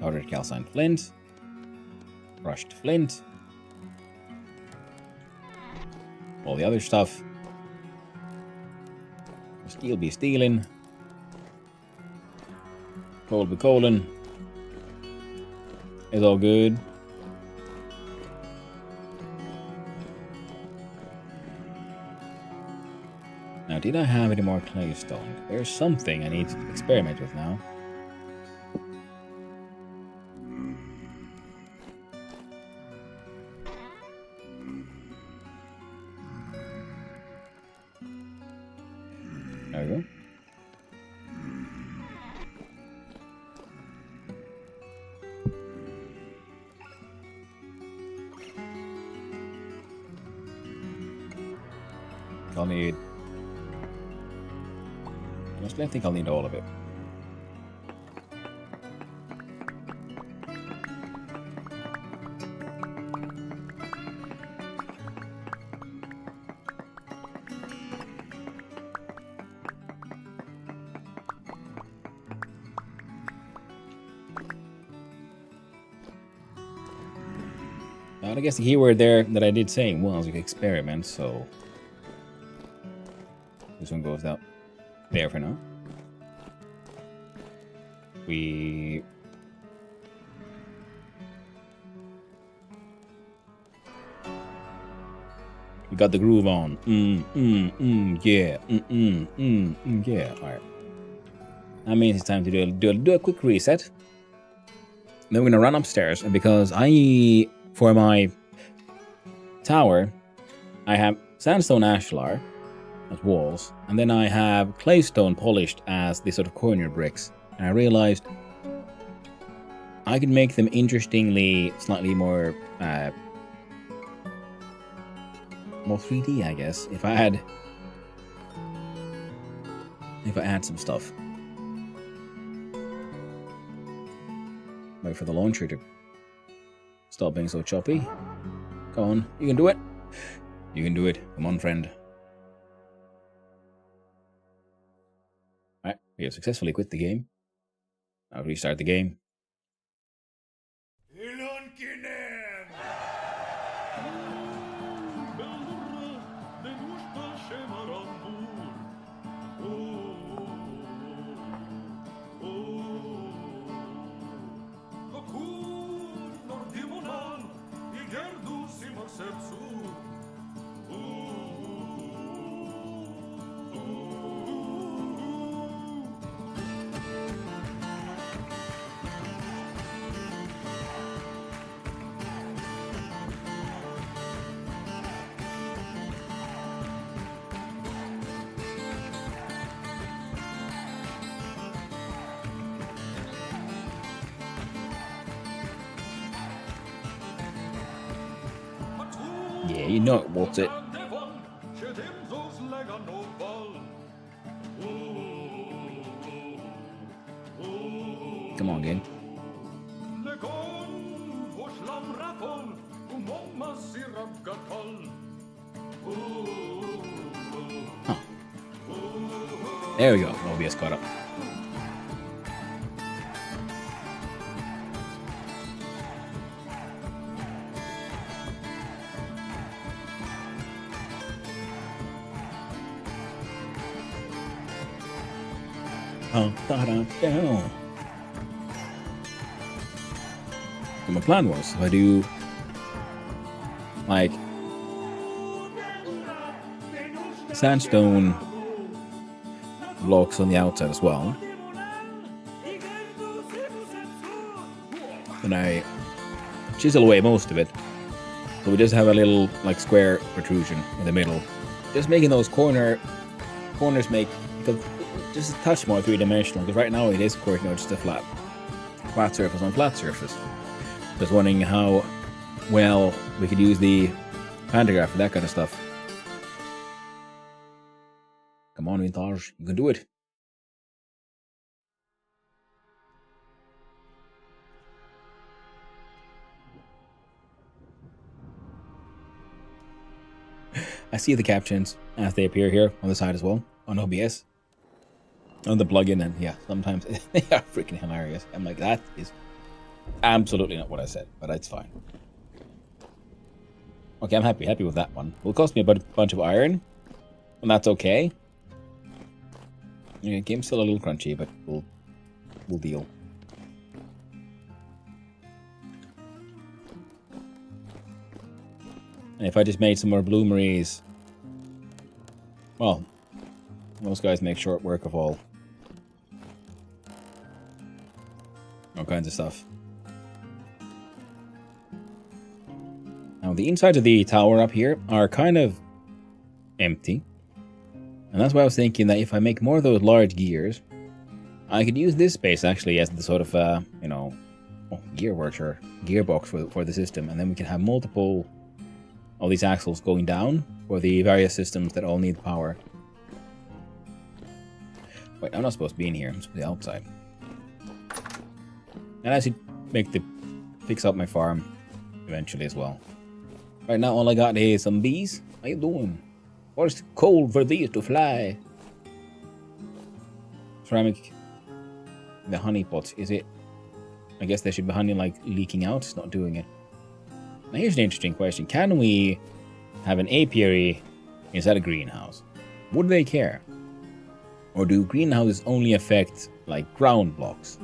[SPEAKER 1] Powdered calcined flint. Brushed flint. All the other stuff. Steel be stealing. Coal be coaling. It's all good. Now, did I have any more claystone? There's something I need to experiment with now. There we go. I'll need... Honestly, I think I'll need all of it. I guess the keyword there that I did say was experiment, so this one goes out there for now. We got the groove on. Yeah. Yeah. All right. That means it's time to do a quick reset. Then we're gonna run upstairs, and because for my tower, I have sandstone ashlar as walls, and then I have claystone polished as the sort of corner bricks. And I realized I could make them interestingly, slightly more 3D, I guess, if I add some stuff. Wait for the launcher to stop being so choppy. Come on, you can do it. You can do it. Come on, friend. Alright, we have successfully quit the game. I'll restart the game. Yeah, you know it wants it. Come on, game. Huh. There we go. OBS caught up. So my plan was, if I do like sandstone blocks on the outside as well, then I chisel away most of it, so we just have a little like square protrusion in the middle, just making those corners make just a touch more three-dimensional, because right now it is, of course, just a flat surface on flat surface. Just wondering how well we could use the pantograph for that kind of stuff. Come on, Vintage, you can do it. I see the captions as they appear here on the side as well, on OBS, on the plugin, and yeah, sometimes they are freaking hilarious. I'm like, that is absolutely not what I said, but it's fine. Okay, I'm happy with that one. It will cost me a bunch of iron, and that's okay. Yeah, game's still a little crunchy, but we'll deal. And if I just made some more bloomeries, well, most guys make short work of all kinds of stuff. Now, the insides of the tower up here are kind of empty. And that's why I was thinking that if I make more of those large gears, I could use this space actually as the sort of, gearworks or gearbox for the system. And then we can have multiple of these axles going down for the various systems that all need power. Wait, I'm not supposed to be in here. I'm supposed to be outside. And I should fix up my farm eventually as well. Right now, all I got is some bees. How you doing? Or it's cold for these to fly. Ceramic. The honey pots. Is it? I guess there should be honey like leaking out. It's not doing it. Now here's an interesting question. Can we have an apiary inside a greenhouse? Would they care? Or do greenhouses only affect like ground blocks?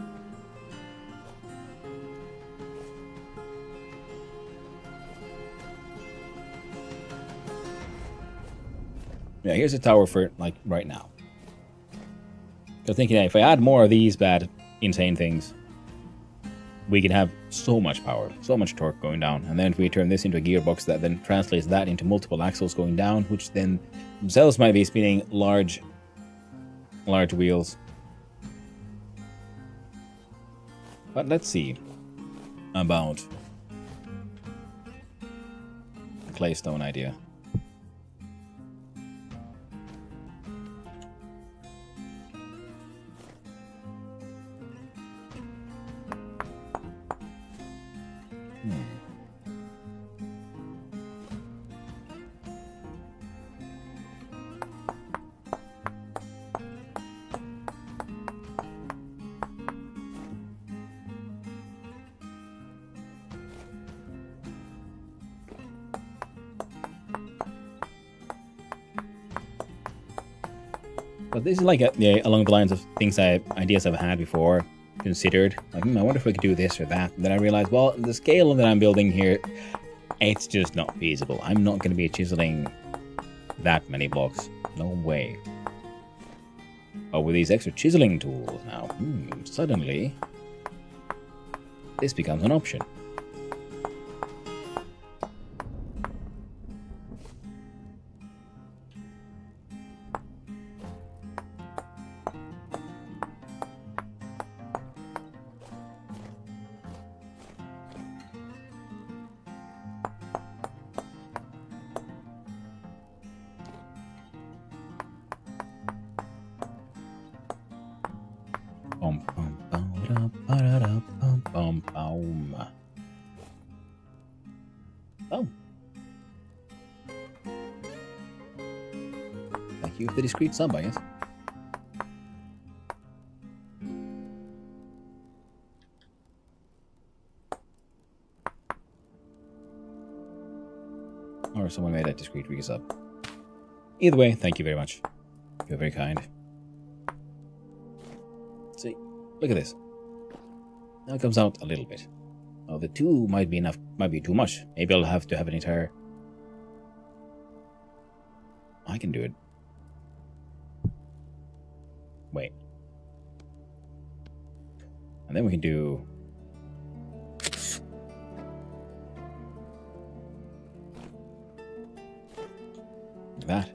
[SPEAKER 1] Yeah, here's a tower for like right now. So thinking that if I add more of these bad, insane things, we can have so much power, so much torque going down. And then if we turn this into a gearbox that then translates that into multiple axles going down, which then themselves might be spinning large wheels. But let's see about the claystone idea. But this is like along the lines of ideas I've had before, considered. Like, I wonder if we could do this or that. And then I realized, well, the scale that I'm building here, it's just not feasible. I'm not going to be chiseling that many blocks. No way. But with these extra chiseling tools now, suddenly, this becomes an option. Oh. Thank you for the discreet sub, I guess. Or someone made a discreet resub. Either way, thank you very much. You're very kind. Look at this. Now it comes out a little bit. Oh, the 2 might be enough. Might be too much. Maybe I'll have to have an entire... I can do it. Wait. And then we can do... like that.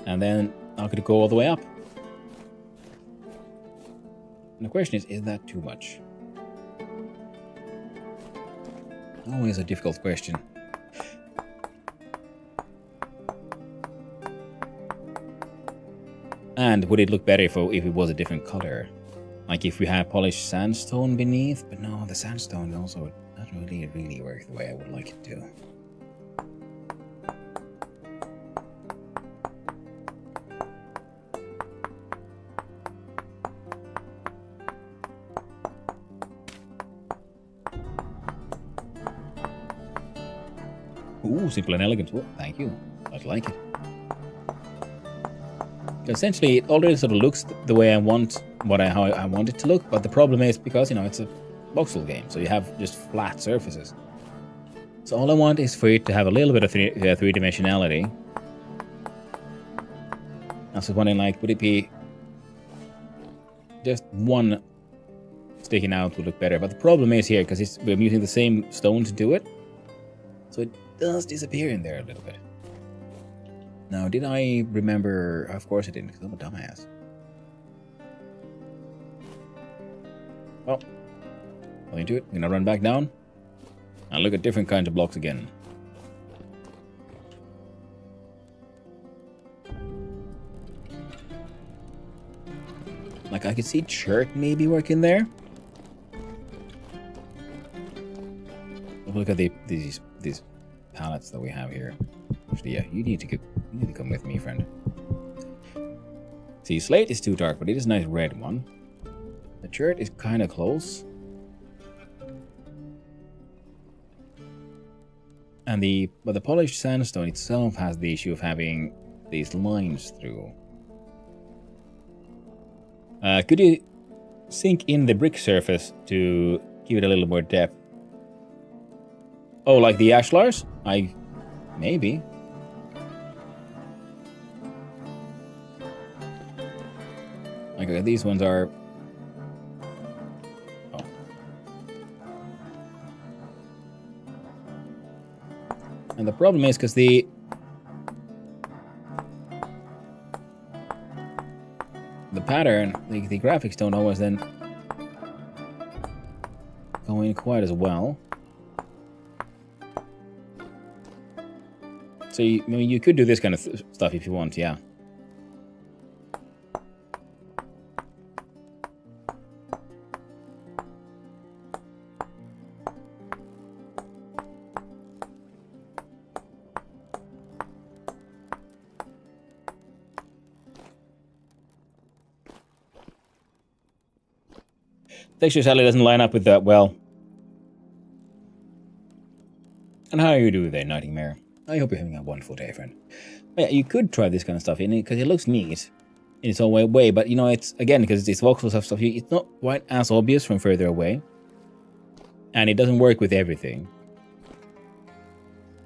[SPEAKER 1] And then I could go all the way up. And the question is that too much? Always a difficult question. And would it look better if it was a different color? Like if we had polished sandstone beneath? But no, the sandstone also doesn't really work the way I would like it to. Ooh, simple and elegant. Oh, thank you. I like it. Essentially, it already sort of looks the way I want, how I want it to look. But the problem is because it's a voxel game, so you have just flat surfaces. So all I want is for it to have a little bit of three-dimensionality. I was wondering, like, would it be just one sticking out would look better? But the problem is here because we're using the same stone to do it, so it does disappear in there a little bit. Now, did I remember? Of course I didn't, because I'm a dumbass. Well, I'll do it. I'm gonna run back down and look at different kinds of blocks again. Like, I could see chert maybe working there. Look at these palettes that we have here. Actually, yeah, you need to come with me, friend. See, slate is too dark, but it is a nice red one. The chert is kind of close. And the polished sandstone itself has the issue of having these lines through. Could you sink in the brick surface to give it a little more depth? Oh, like the ashlars? Maybe. Okay, these ones are... Oh. And the problem is because the pattern, the graphics don't always then go in quite as well. So you could do this kind of stuff if you want, yeah. Texture sadly doesn't line up with that well. And how are you doing there, Nightmare? I hope you're having a wonderful day, friend. But yeah, you could try this kind of stuff in it because it looks neat in its own way. But it's again because it's voxel stuff. It's not quite as obvious from further away, and it doesn't work with everything.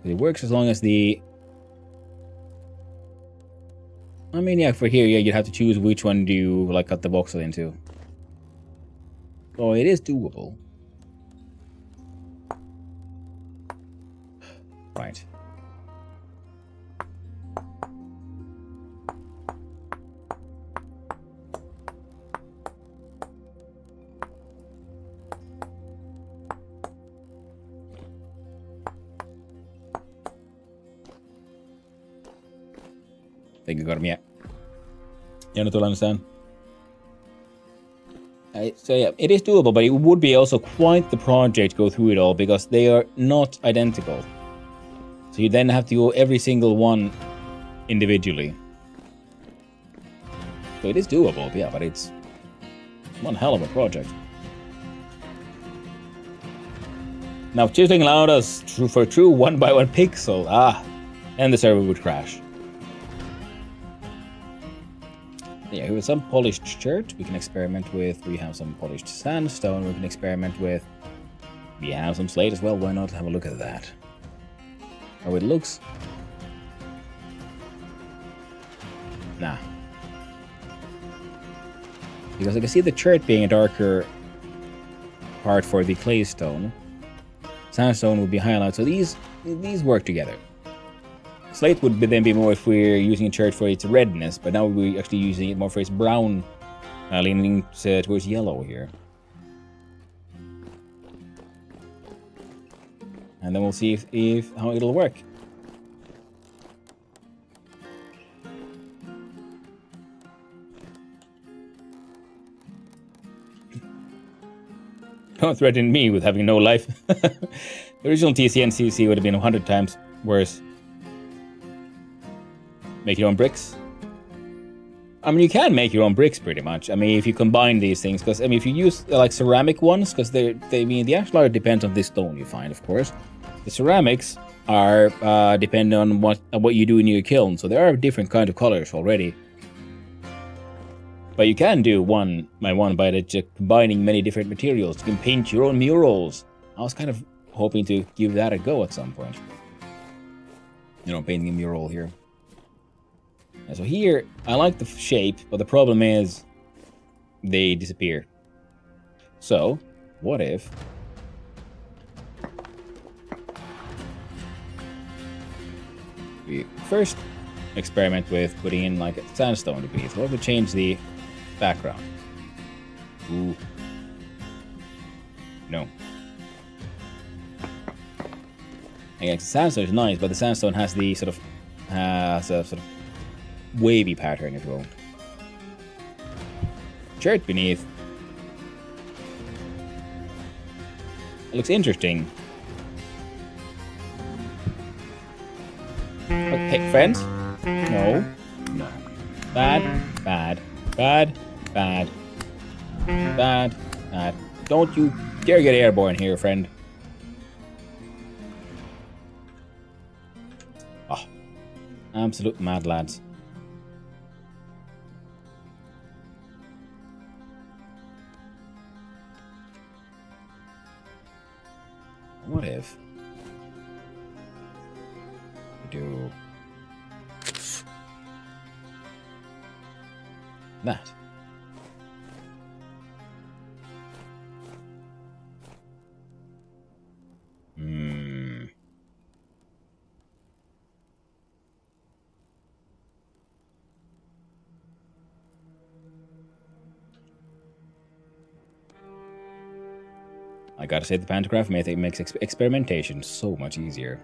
[SPEAKER 1] It works as long as the. I mean, yeah, for here, yeah, you'd have to choose which one do you cut the voxel into. So it is doable. Right. Thank you, Gormia. Yeah, not to understand. So yeah, it is doable, but it would be also quite the project to go through it all because they are not identical. So you then have to go every single one individually. So it is doable, yeah, but it's one hell of a project. Now, if chiseling allowed us for true 1x1 pixel, and the server would crash. Yeah, with some polished chert we can experiment with. We have some polished sandstone we can experiment with. We have some slate as well. Why not have a look at that? How it looks? Nah. Because I can see the chert being a darker part for the clay stone. Sandstone would be highlighted, so these work together. Slate would then be more if we're using a chert for its redness, but now we're actually using it more for its brown, leaning towards yellow here. And then we'll see if how it'll work. Don't threaten me with having no life. The original TCNCC would have been 100 times worse. Make your own bricks? I mean, you can make your own bricks pretty much. I mean, if you combine these things, because I mean, if you use like ceramic ones, because the actual art depends on the stone you find, of course. The ceramics are dependent on what you do in your kiln, so there are different kind of colors already. But you can do one by one by combining many different materials. You can paint your own murals. I was kind of hoping to give that a go at some point. You know, painting a mural here. And so here, I like the shape, but the problem is they disappear. So, what if we first experiment with putting in like a sandstone to be. So what if we change the background? Ooh. No. Again, sandstone is nice, but the sandstone has the sort of wavy pattern as well. Chert beneath. It looks interesting. Okay, friends? No. No. Bad, bad, bad, bad, bad, bad. Don't you dare get airborne here, friend. Oh. Absolute mad lads. What if we do that? I gotta say, the pantograph method makes experimentation so much easier.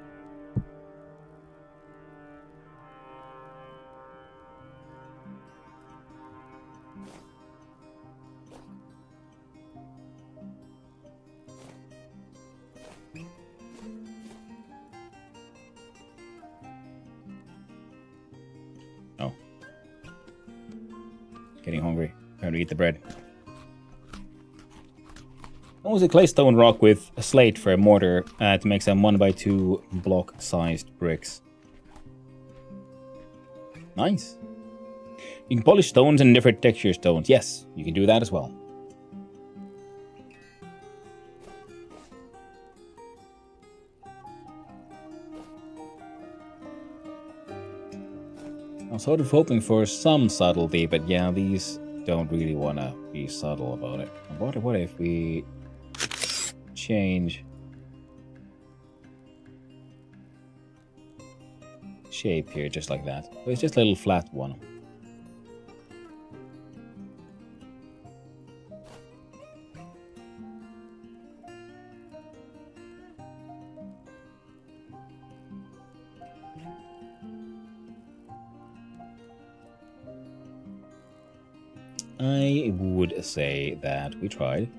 [SPEAKER 1] Oh. Getting hungry. Time to eat the bread. I was a claystone rock with a slate for a mortar to make some 1x2 block-sized bricks. Nice. You can polish stones and different texture stones. Yes, you can do that as well. I was sort of hoping for some subtlety, but yeah, these don't really want to be subtle about it. What if we change shape here, just like that? So it's just a little flat one. I would say that we tried.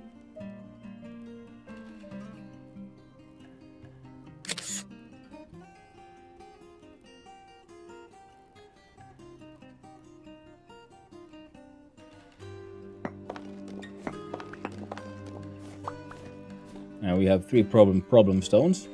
[SPEAKER 1] Now we have 3 problem stones.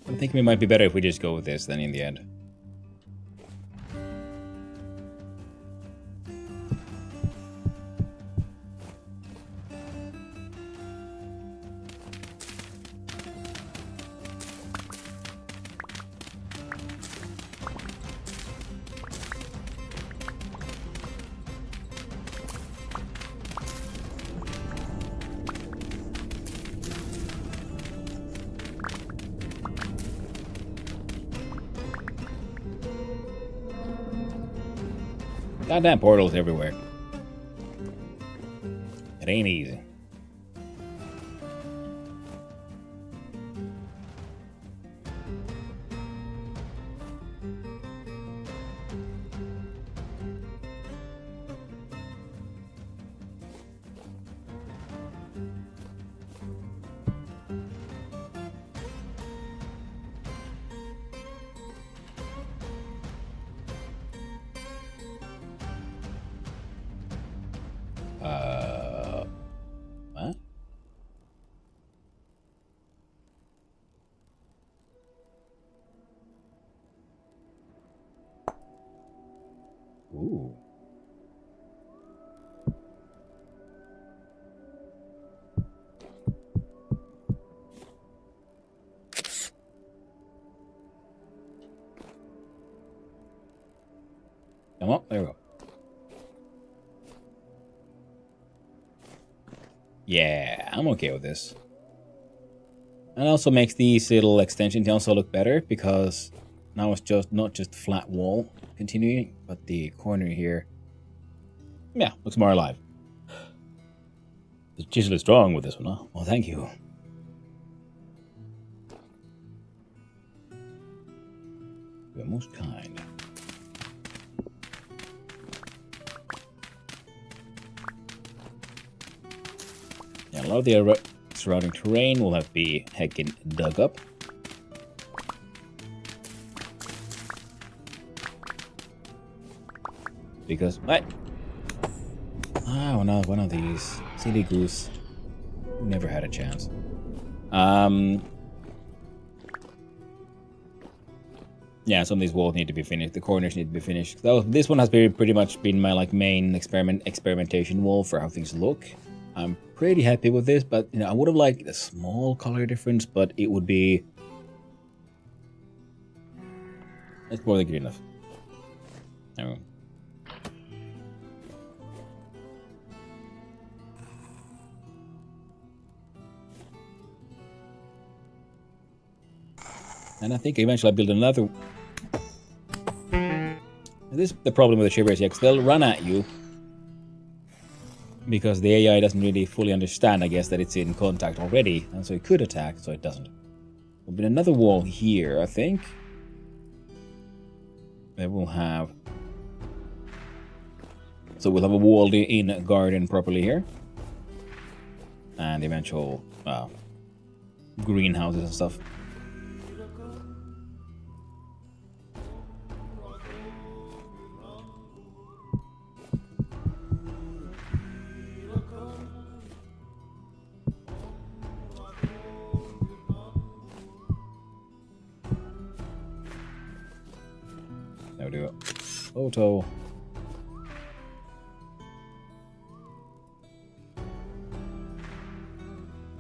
[SPEAKER 1] I think it might be better if we just go with this then in the end. Goddamn portals everywhere. It ain't easy. What? Ooh. Come on, there we go. Yeah, I'm okay with this. And also makes these little extensions also look better because now it's just not just flat wall continuing, but the corner here, yeah, looks more alive. The chisel is strong with this one, huh? Well, thank you. You're most kind. Yeah, a lot of the surrounding terrain will have to be heckin' dug up. Because what? Oh no, one of these. Silly goose. Never had a chance. Yeah, some of these walls need to be finished. The corners need to be finished. So this one has been pretty much been my like main experimentation wall for how things look. I'm pretty happy with this, but you know, I would have liked a small color difference, but it would be. It's more than good enough. There And I think eventually I'll build another. This is the problem with the shivers, yeah, because they'll run at you. Because the AI doesn't really fully understand, I guess, that it's in contact already. And so it could attack, so it doesn't. There'll be another wall here, I think. Then we'll have. So we'll have a walled-in garden properly here. And the eventual greenhouses and stuff. There we do it. Photo.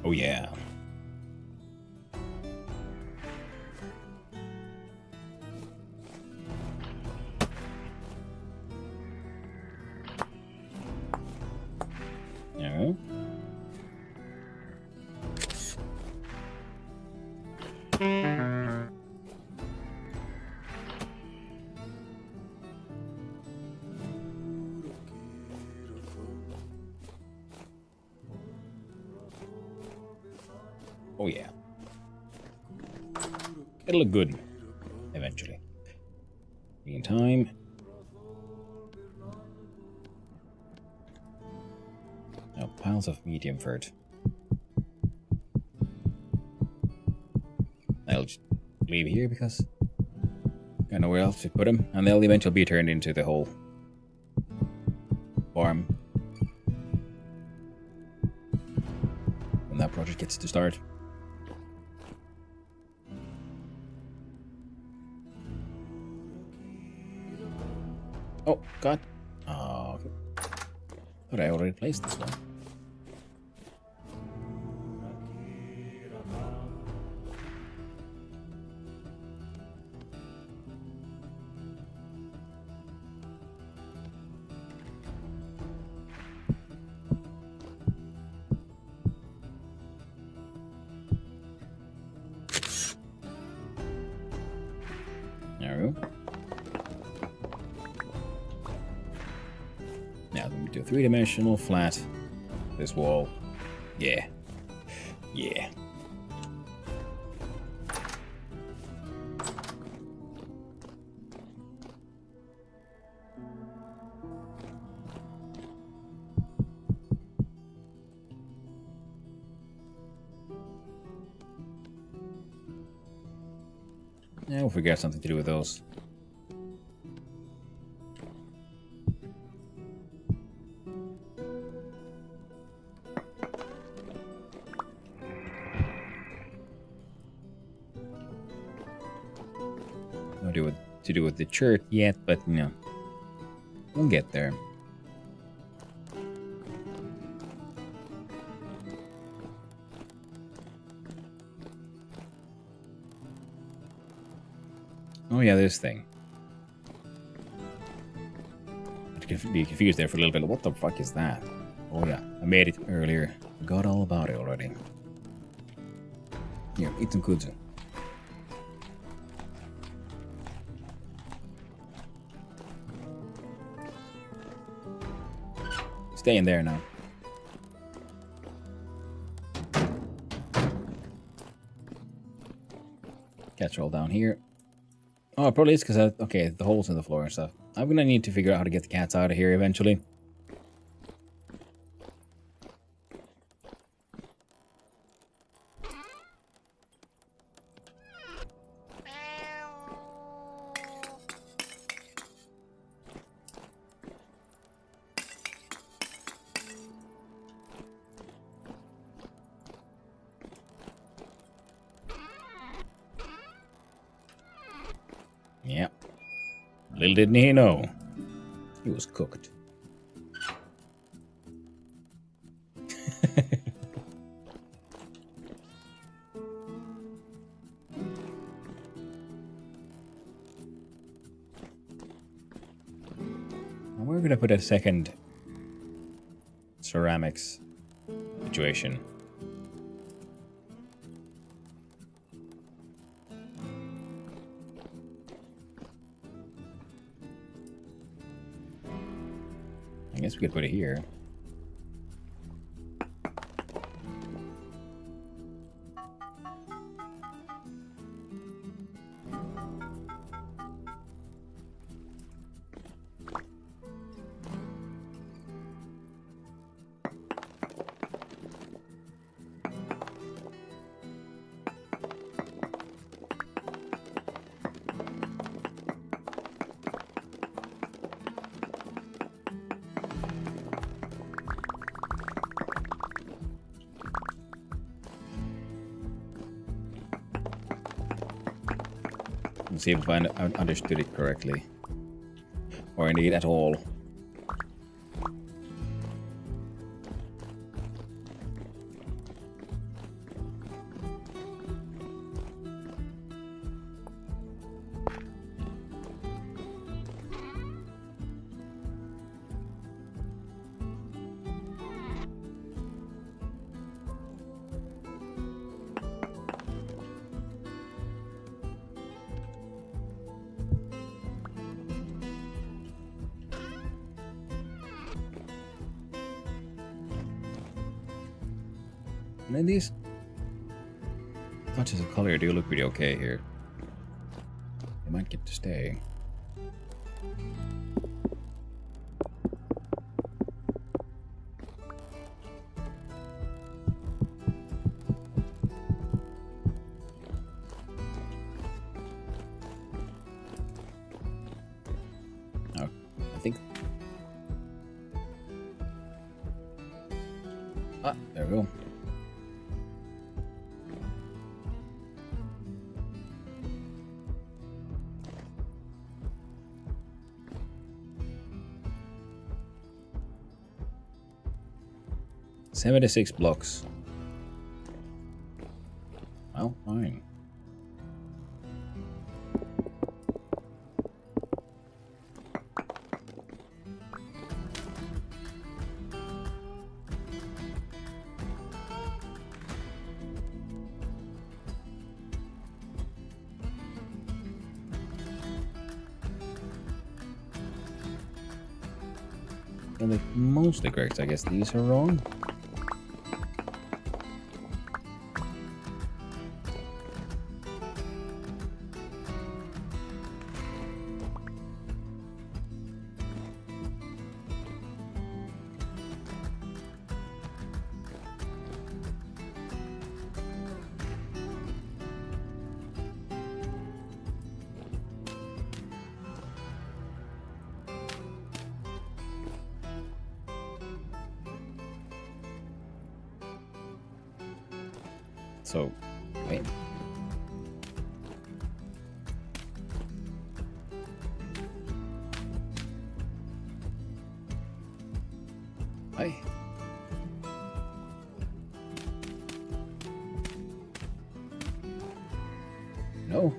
[SPEAKER 1] Oh yeah. Yeah. Oh yeah. It'll look good eventually. Meantime. Now piles of medium fert. I'll just leave here because I don't know where else to put them, and they'll eventually be turned into the whole farm when that project gets to start. Oh, God. Oh, thought I already placed this one. There we go. Now let me do a three-dimensional flat. This wall. Yeah. Yeah. Yeah, we'll figure out something to do with those. No idea what to do with the church yet, but you know, we'll get there. Oh yeah, this thing. I be confused there for a little bit. What the fuck is that? Oh yeah, I made it earlier. Forgot all about it already. Here, eat some kudzu. Stay in there now. Catch all down here. Oh, it probably is because okay, the holes in the floor and stuff. I'm gonna need to figure out how to get the cats out of here eventually. Yep. Little didn't he know. He was cooked. And we're gonna put a second ceramics situation. I guess we could put it here. Let's see if I understood it correctly. Or indeed at all. And then these touches of color do look pretty okay here. They might get to stay. Oh, I think. Ah, there we go. 76 blocks. Well, fine. They're like mostly correct. I guess these are wrong. So, wait. Hi. No.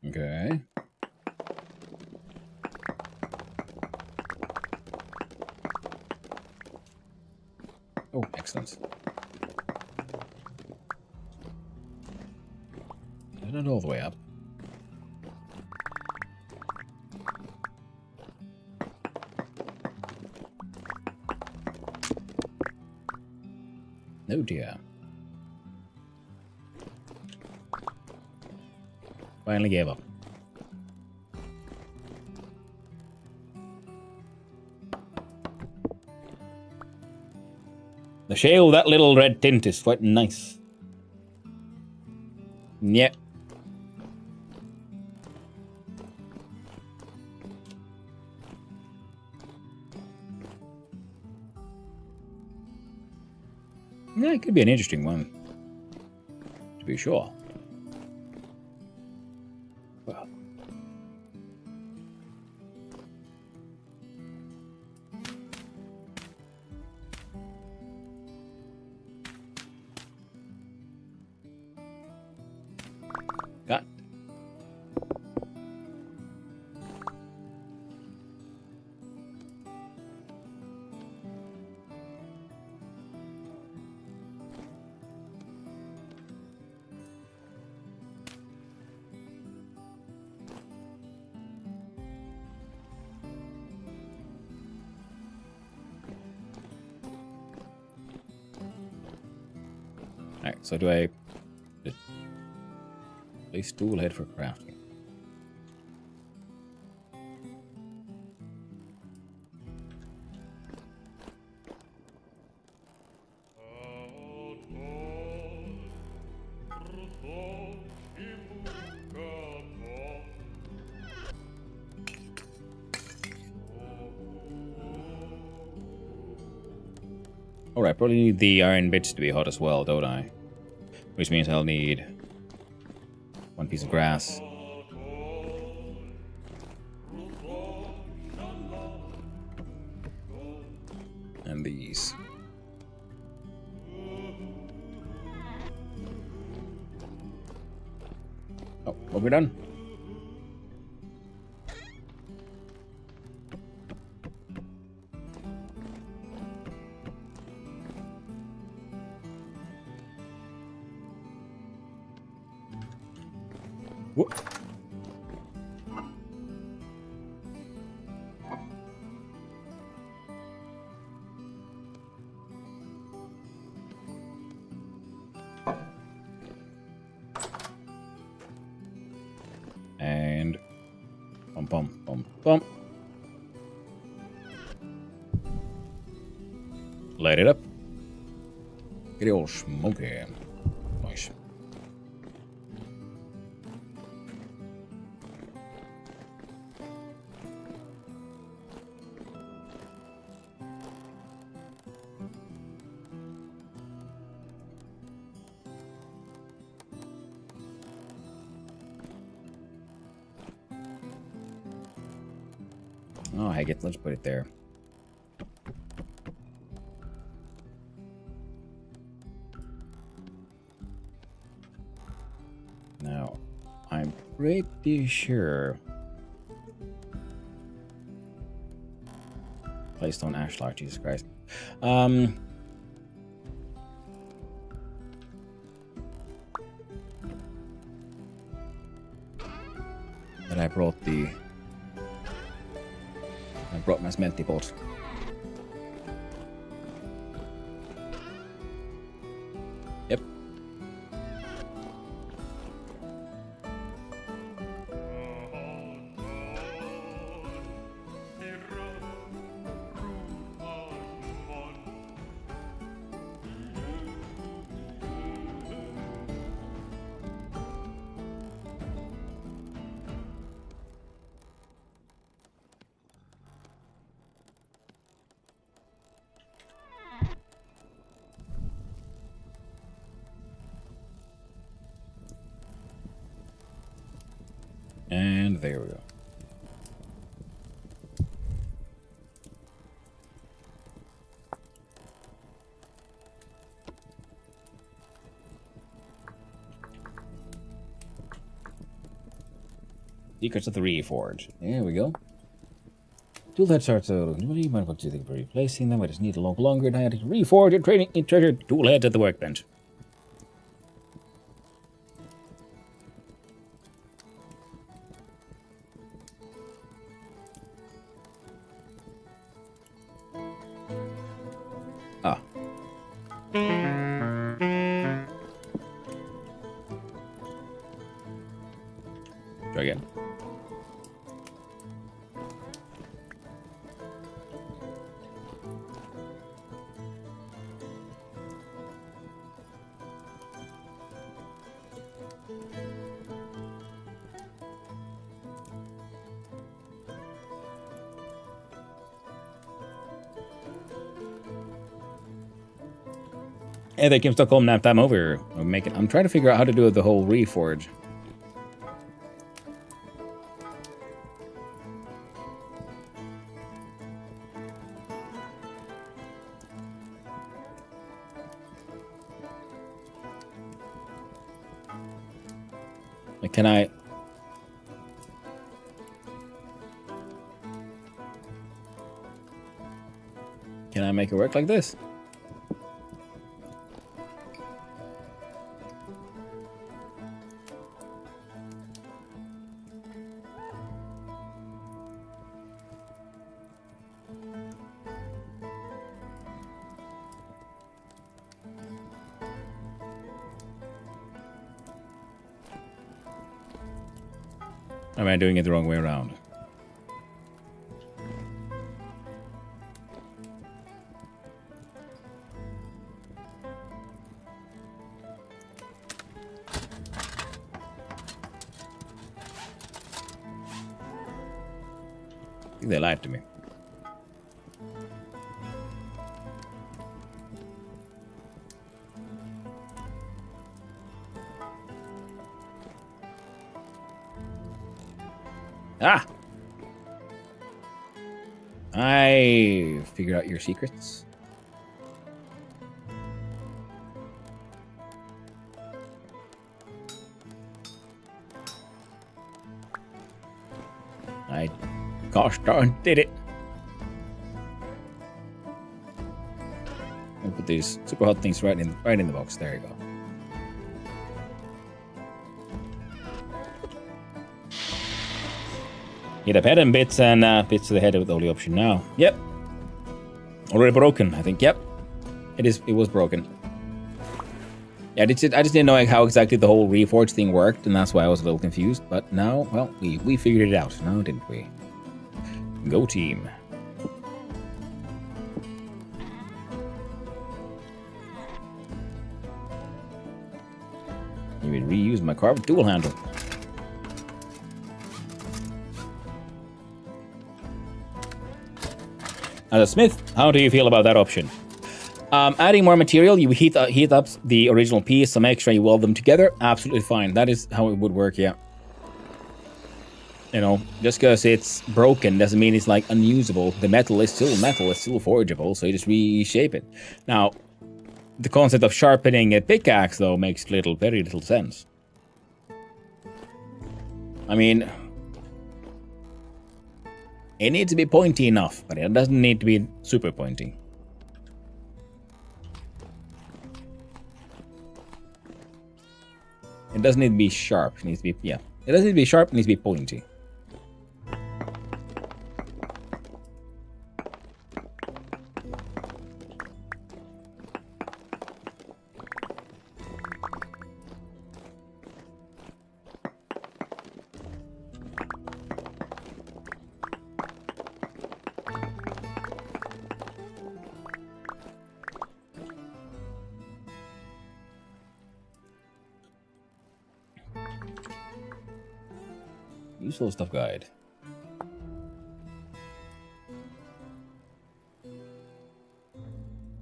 [SPEAKER 1] Okay. Oh, excellent. Not all the way up. Oh dear. Finally gave up. The shale, that little red tint is quite nice. Yeah. Yeah, it could be an interesting one. To be sure. Well. Got it. Alright, so do I place tool head for crafting? Alright, probably need the iron bits to be hot as well, don't I? Which means I'll need one piece of grass. And these. Oh, well, we're done. Whoop. And bum bum bum bum. Light it up. Get it all smoky. Nice. Oh, heck it. Let's put it there. Now, I'm pretty sure Playstone Ashlock, Jesus Christ. That I brought my smelty pot. Yep. And there we go. Secrets of the Reforge. There we go. Tool heads are so. What do you mind what you think of replacing them? I just need a little longer and I had to reforge and training in treasure tool heads at the workbench. Ah. Try again. Hey, they came Stockholm nap time over. I'm trying to figure out how to do the whole reforge. Like, can I make it work like this? Or am I doing it the wrong way around? I think they lied to me. Ah! I figured out your secrets. I gosh darn did it. I'll put these super hot things right in the box. There you go. Hit up head and bits to the head with the only option now. Yep. Already broken, I think. Yep. It was broken. Yeah, I just didn't know how exactly the whole Reforge thing worked, and that's why I was a little confused. But now, well, we figured it out now, didn't we? Go team. Maybe reuse my carved dual handle. As a smith, how do you feel about that option? Adding more material, you heat up the original piece, some extra, you weld them together. Absolutely fine. That is how it would work, yeah. You know, just because it's broken doesn't mean it's like unusable. The metal is still metal, it's still forgeable, so you just reshape it. Now, the concept of sharpening a pickaxe, though, makes very little sense. I mean, it needs to be pointy enough, but it doesn't need to be super pointy. It doesn't need to be sharp. It needs to be, yeah. It doesn't need to be sharp, it needs to be pointy. Useful stuff guide.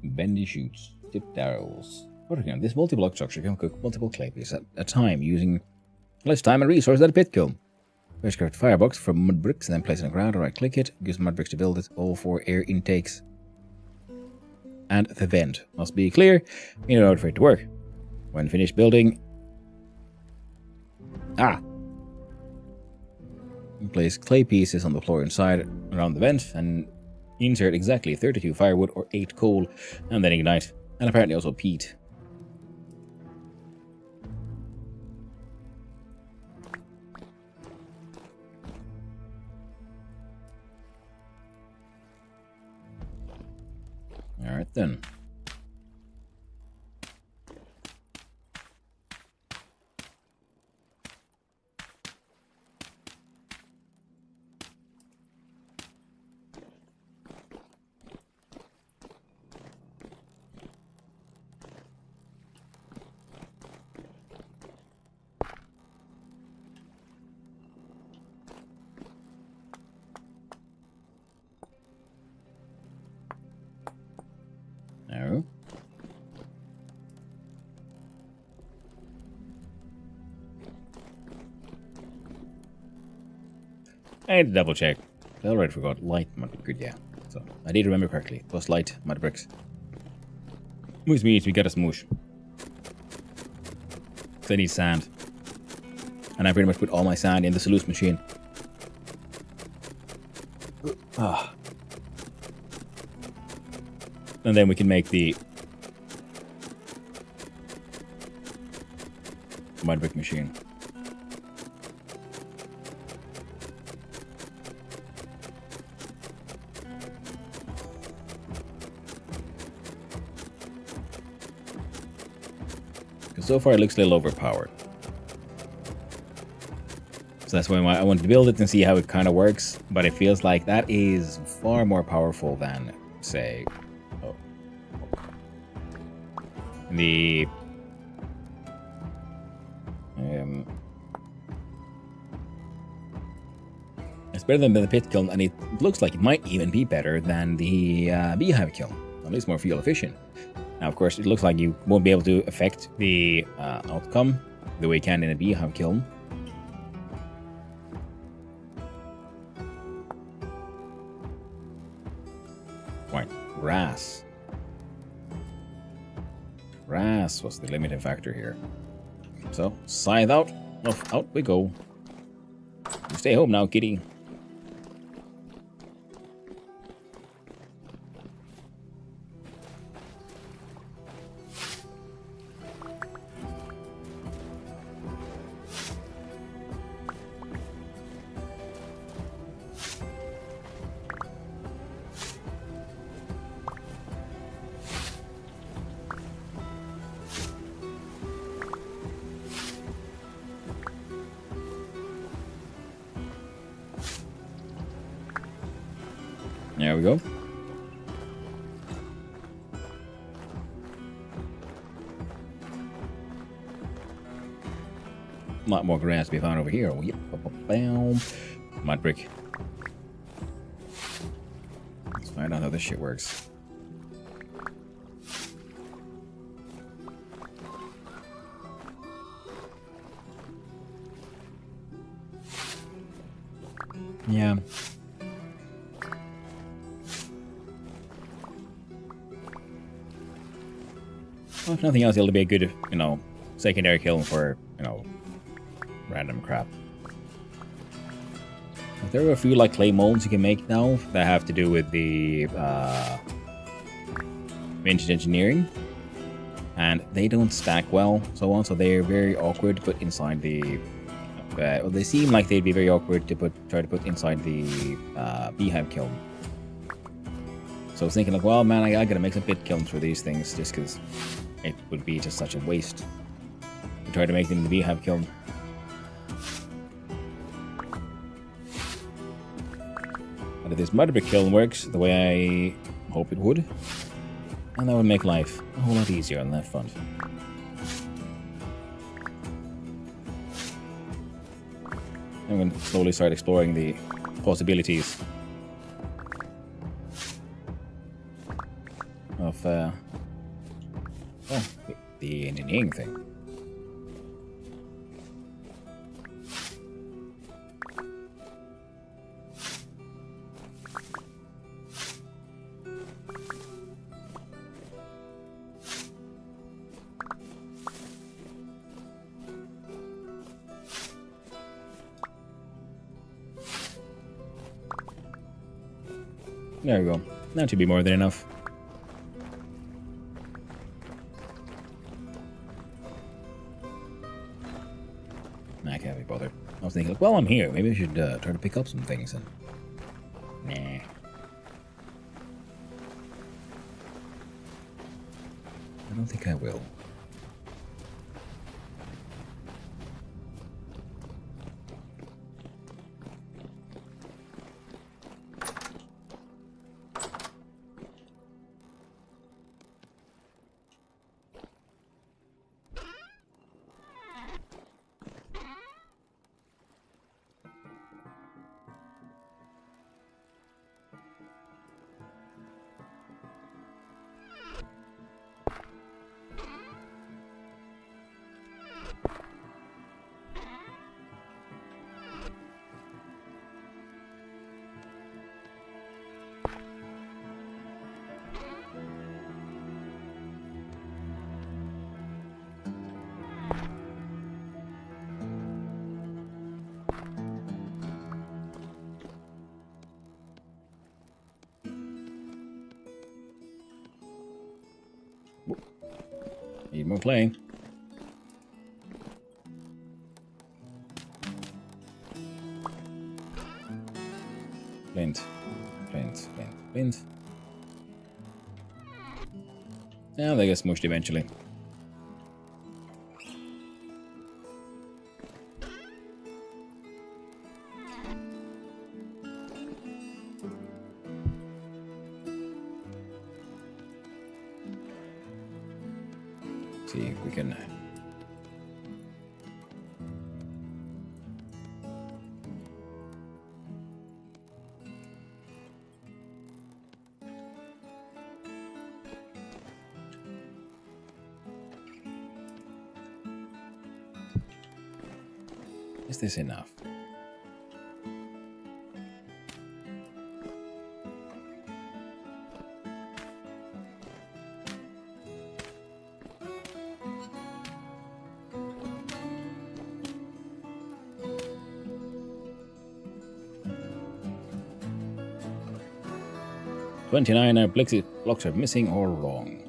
[SPEAKER 1] Bendy shoots, tipped arrows. This multi-block structure can cook multiple clay pieces at a time using less time and resources than a pit kiln. First craft a firebox from mud bricks and then place it on the ground, or right click it, use mud bricks to build it, all 4 air intakes. And the vent must be clear in order for it to work. When finished building... place clay pieces on the floor inside around the vent and insert exactly 32 firewood or 8 coal and then ignite. And apparently also peat. Alright then. No. I need to double check. I already forgot. Light mud brick, yeah. So I did remember correctly. It was light mud bricks. Moves means we got a smoosh. So I need sand. And I pretty much put all my sand in the sluice machine. And then we can make the mud brick machine. Because so far it looks a little overpowered. So that's why I wanted to build it and see how it kind of works. But it feels like that is far more powerful than, say, the it's better than the pit kiln, and it looks like it might even be better than the beehive kiln. At least more fuel efficient. Now, of course, it looks like you won't be able to affect the outcome the way you can in a beehive kiln. Right, grass. Grass was the limiting factor here. So, scythe out. Off, out we go. You stay home now, kitty. There we go. A lot more grass to be found over here. Oh, yep. Bam. Mud brick. Let's find out how this shit works. Yeah. Well, if nothing else, it'll be a good, secondary kiln for, random crap. There are a few like clay molds you can make now that have to do with the vintage engineering, and they don't stack well, so on. So they're very awkward to put inside the. Well, they seem like they'd be very awkward to try to put inside the beehive kiln. So I was thinking like, well, man, I gotta make some pit kilns for these things just because it would be just such a waste to try to make them in the beehive kiln. But if this mud brick kiln works the way I hope it would, and that would make life a whole lot easier on that front. I'm going to slowly start exploring the possibilities of the engineering thing. There we go. That should be more than enough. I can't be bothered. I was thinking, well, I'm here. Maybe I should try to pick up some things. And nah. I don't think I will. Need more clay. Flint. Flint. Flint. Flint. Yeah, they get smushed eventually. See if we can. Is this enough? "29 blocks are missing or wrong."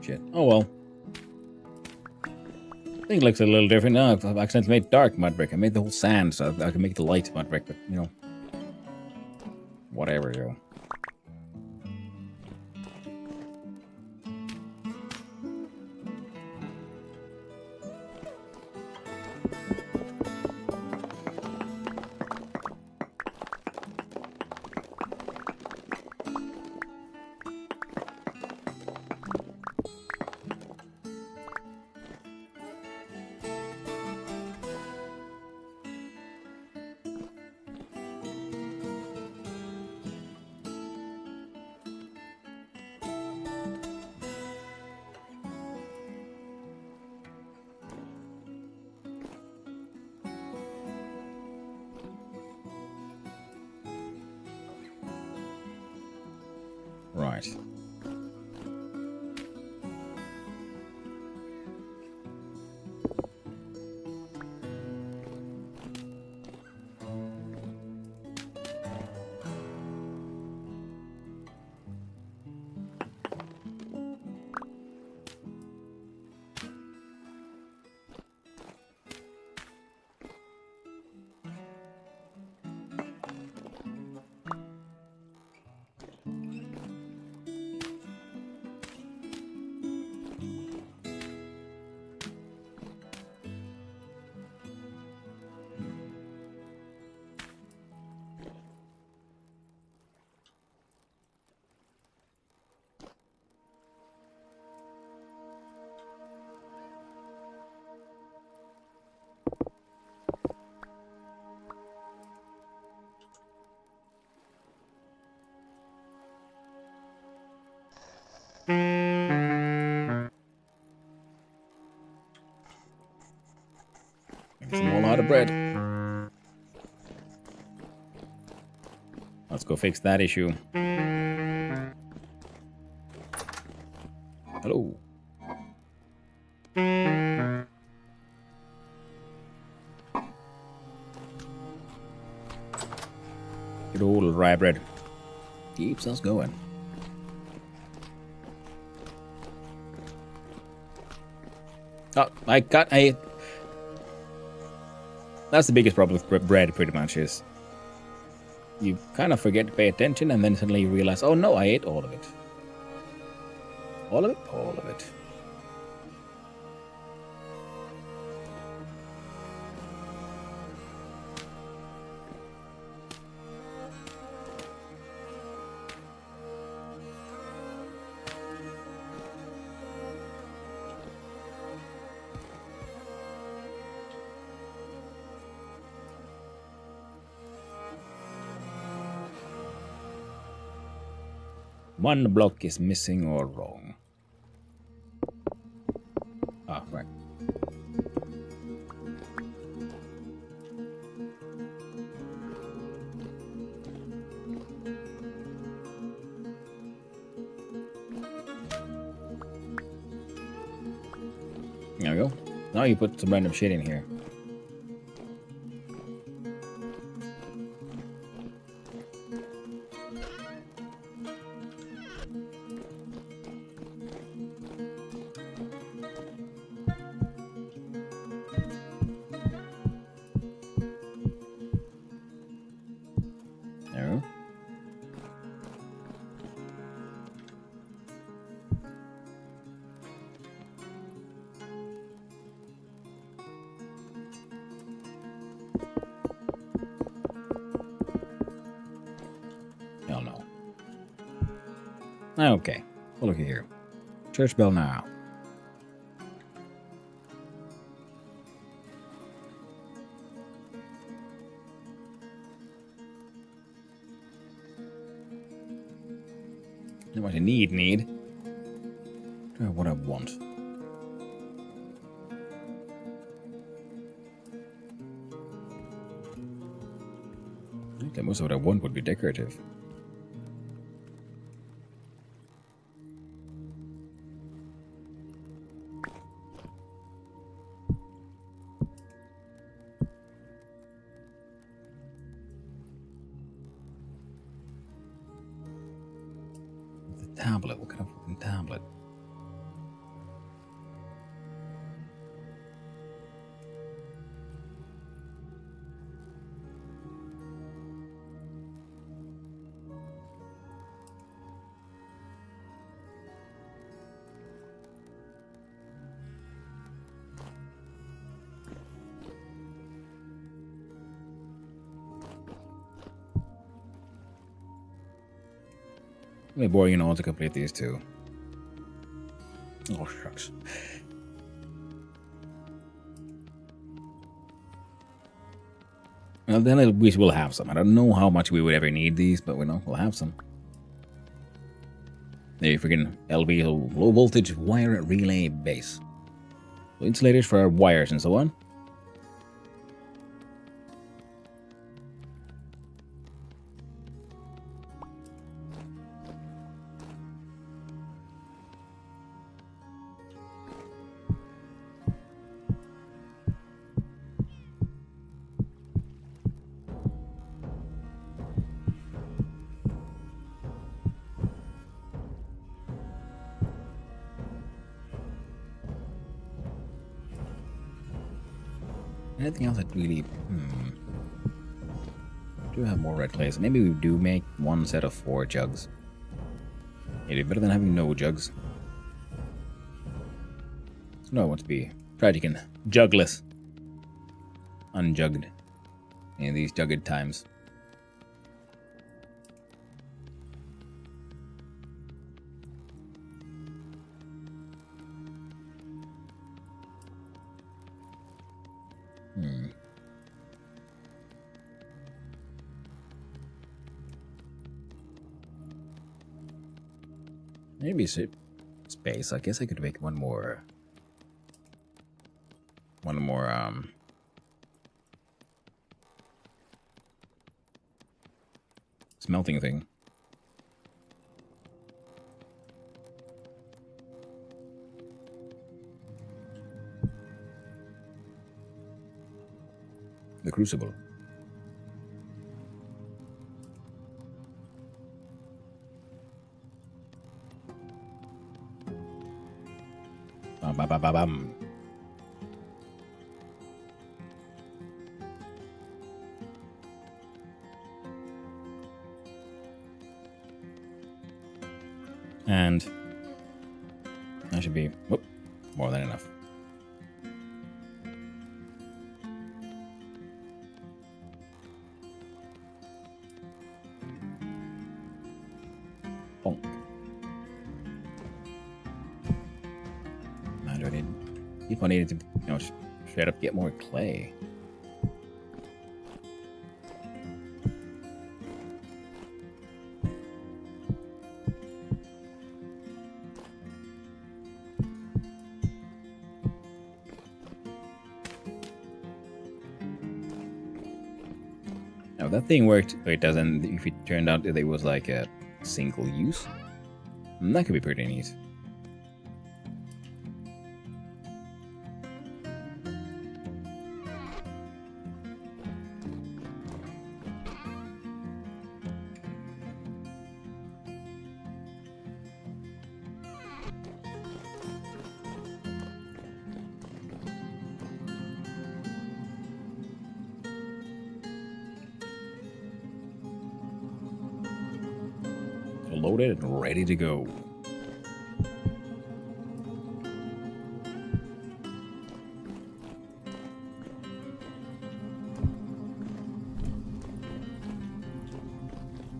[SPEAKER 1] Shit. Oh well. I think it looks a little different now. I've accidentally made dark mud brick. I made the whole sand so I can make the light mud brick, but you know. Whatever, yo. Right. Some more out of bread. Let's go fix that issue. Hello. Good old rye bread. Keeps us going. Oh, that's the biggest problem with bread, pretty much, is you kind of forget to pay attention and then suddenly you realize, oh no, I ate all of it. All of it? All of it. One block is missing or wrong. Ah, right. There we go. Now you put some random shit in here. There we go. Hell no. Okay. Well, look here. Church bell now. Not what I need. What I want. I think that most of what I want would be decorative. The tablet. What kind of fucking tablet? It'll be boring, to complete these two. Oh, shucks. Well, then at least we'll have some. I don't know how much we would ever need these, but we'll have some. There, freaking LV, low voltage wire relay base. So insulators for our wires and so on. Anything else that really... Do have more red clays. Maybe we do make one set of 4 jugs. It'd be better than having no jugs. No, I want to be tragic and jugless. Unjugged. In these jugged times. Maybe space. I guess I could make one more smelting thing. The crucible. Bam, bam, bam, bam, bam. And that should be more than enough. Bonk. Man, do I need... Keep on needing to, straight up get more clay. Now that thing worked, but it doesn't. If it turned out that it was like a single use, that could be pretty neat. Loaded and ready to go.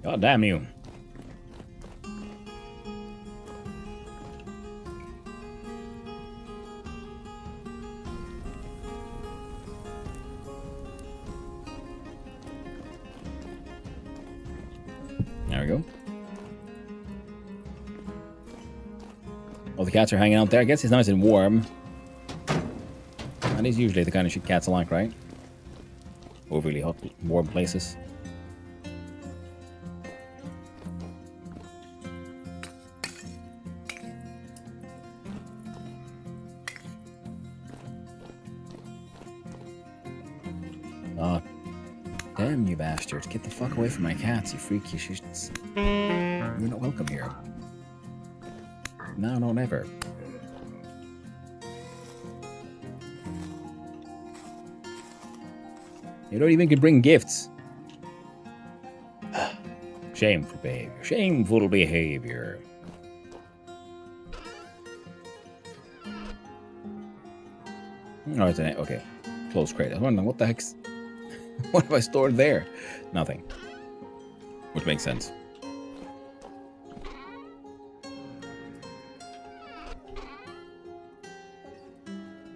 [SPEAKER 1] God damn you. There we go. All the cats are hanging out there. I guess it's nice and warm. That is usually the kind of shit cats like, right? Overly hot, warm places. Oh, damn you bastards. Get the fuck away from my cats, you freaky shits. You're not welcome here. No, no, never. You don't even bring gifts. Shameful behavior. Shameful behavior. Oh, it's an... Okay. Close crate. I was wondering, what the heck's... What have I stored there? Nothing. Which makes sense.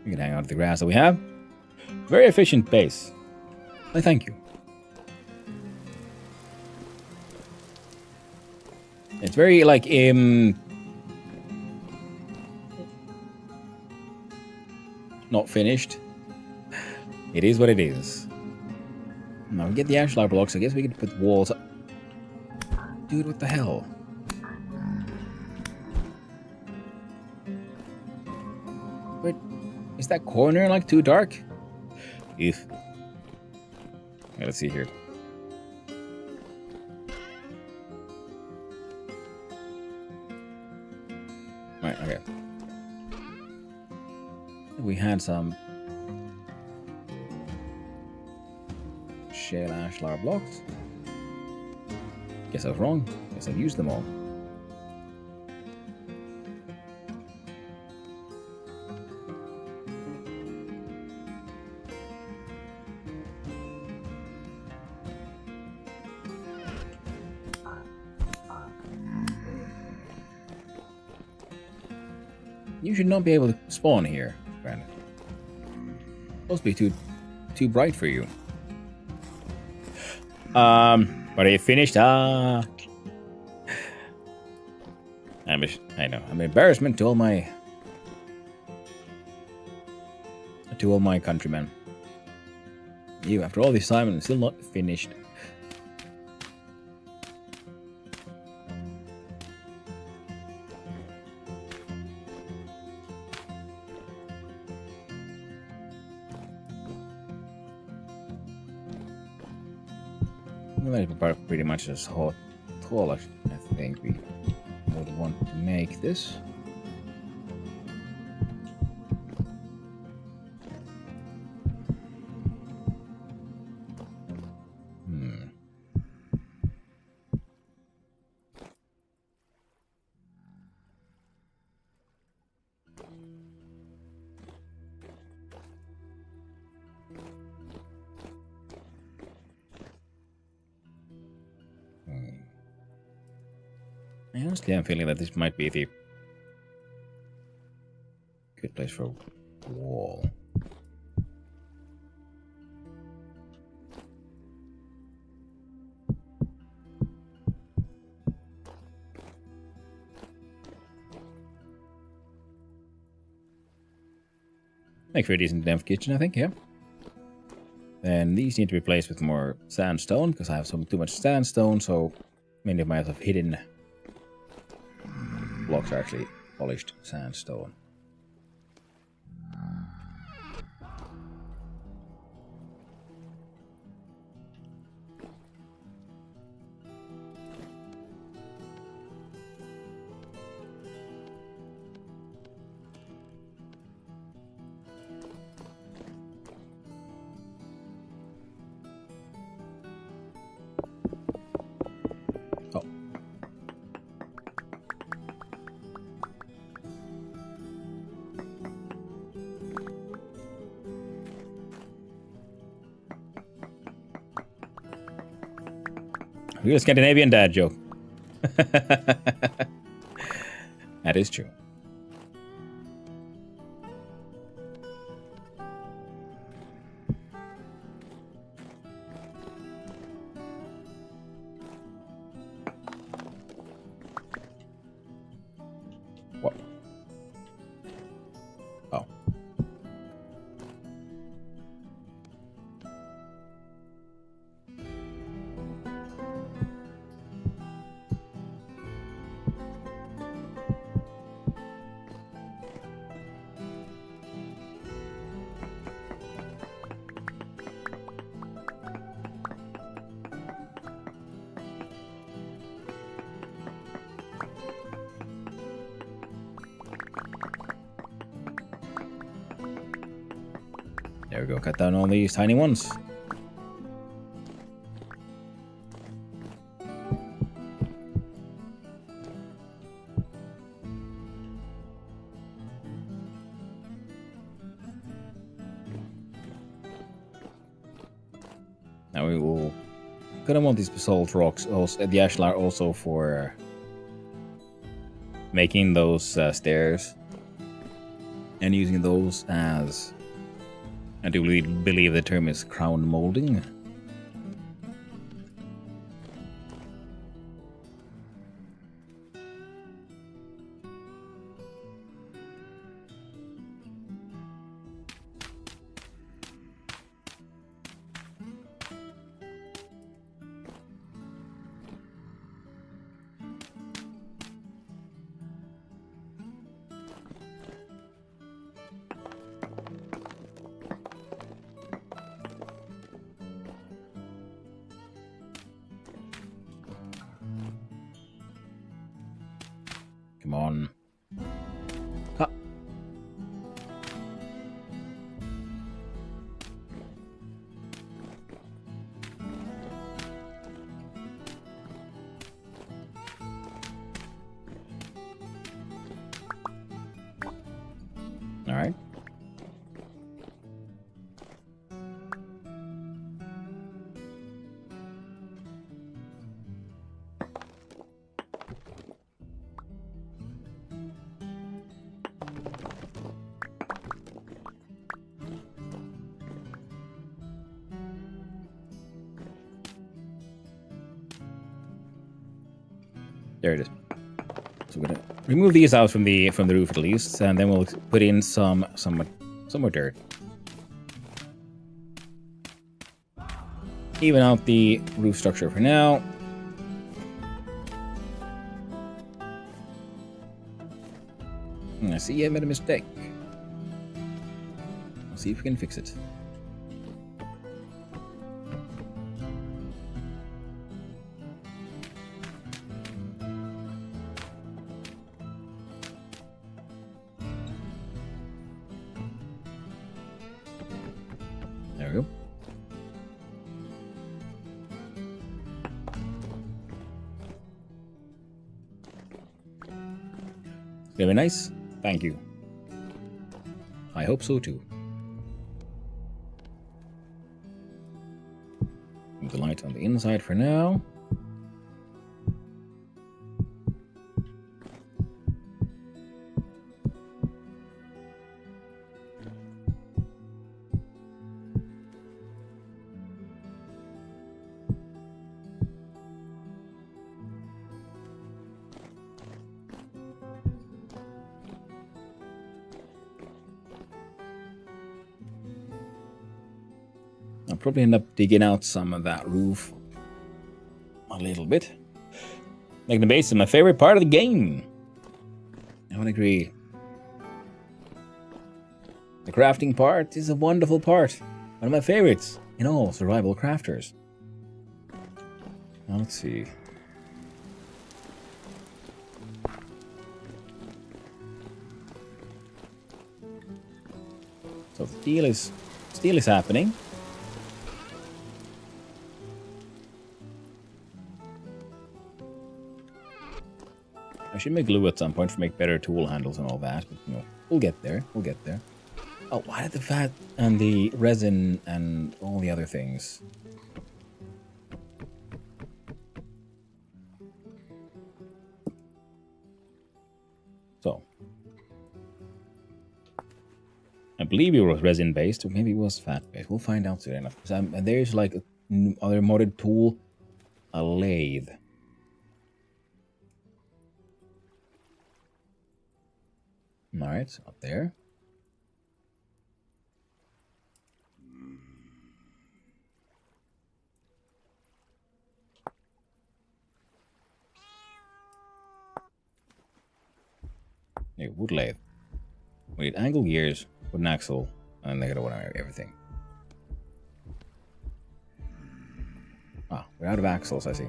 [SPEAKER 1] You can hang out the grass that we have. Very efficient base. I thank you. It's very like not finished. It is what it is. Now we get the ashlar blocks. I guess we could put walls up. Dude, what the hell? Wait, is that corner like too dark? If. Okay, let's see here. Right, okay. We had some shale ashlar blocks. Guess I was wrong. Guess I've used them all. You should not be able to spawn here, Brandon. Supposed to be too bright for you. But are you finished? I know. I'm an embarrassment to all my countrymen. You, after all this time, and still not finished. Pretty much as tall as I think we would want to make this. Honestly, I'm feeling that this might be the good place for a wall. Make for a decent damn kitchen, I think, yeah. And these need to be replaced with more sandstone, because I have too much sandstone, so many of my hidden blocks are actually polished sandstone. You're a Scandinavian dad joke. That is true. What? Oh. There we go, cut down all these tiny ones. Now we will gonna want these basalt rocks, also, the ashlar also for making those stairs. and using those as, I do believe the term is crown molding. Come on. Ah. All right. There it is. So we're gonna remove these out from the roof at least, and then we'll put in some more dirt. Even out the roof structure for now. I see I made a mistake. Let's see if we can fix it. There we go. Very nice. Thank you. I hope so too. Move the light on the inside for now. I'll probably end up digging out some of that roof a little bit. Making the base is my favorite part of the game. I would agree. The crafting part is a wonderful part. One of my favorites in all survival crafters. Now let's see. So steel is happening. I should make glue at some point to make better tool handles and all that, but you know, we'll get there. We'll get there. Oh, why did the fat and the resin and all the other things? So, I believe it was resin based, or maybe it was fat based. We'll find out soon enough. And there's like other modded tool, a lathe. All right, so up there. Yeah, wood lathe. We need angle gears, wooden axle, and they gotta want everything. Ah, we're out of axles, I see.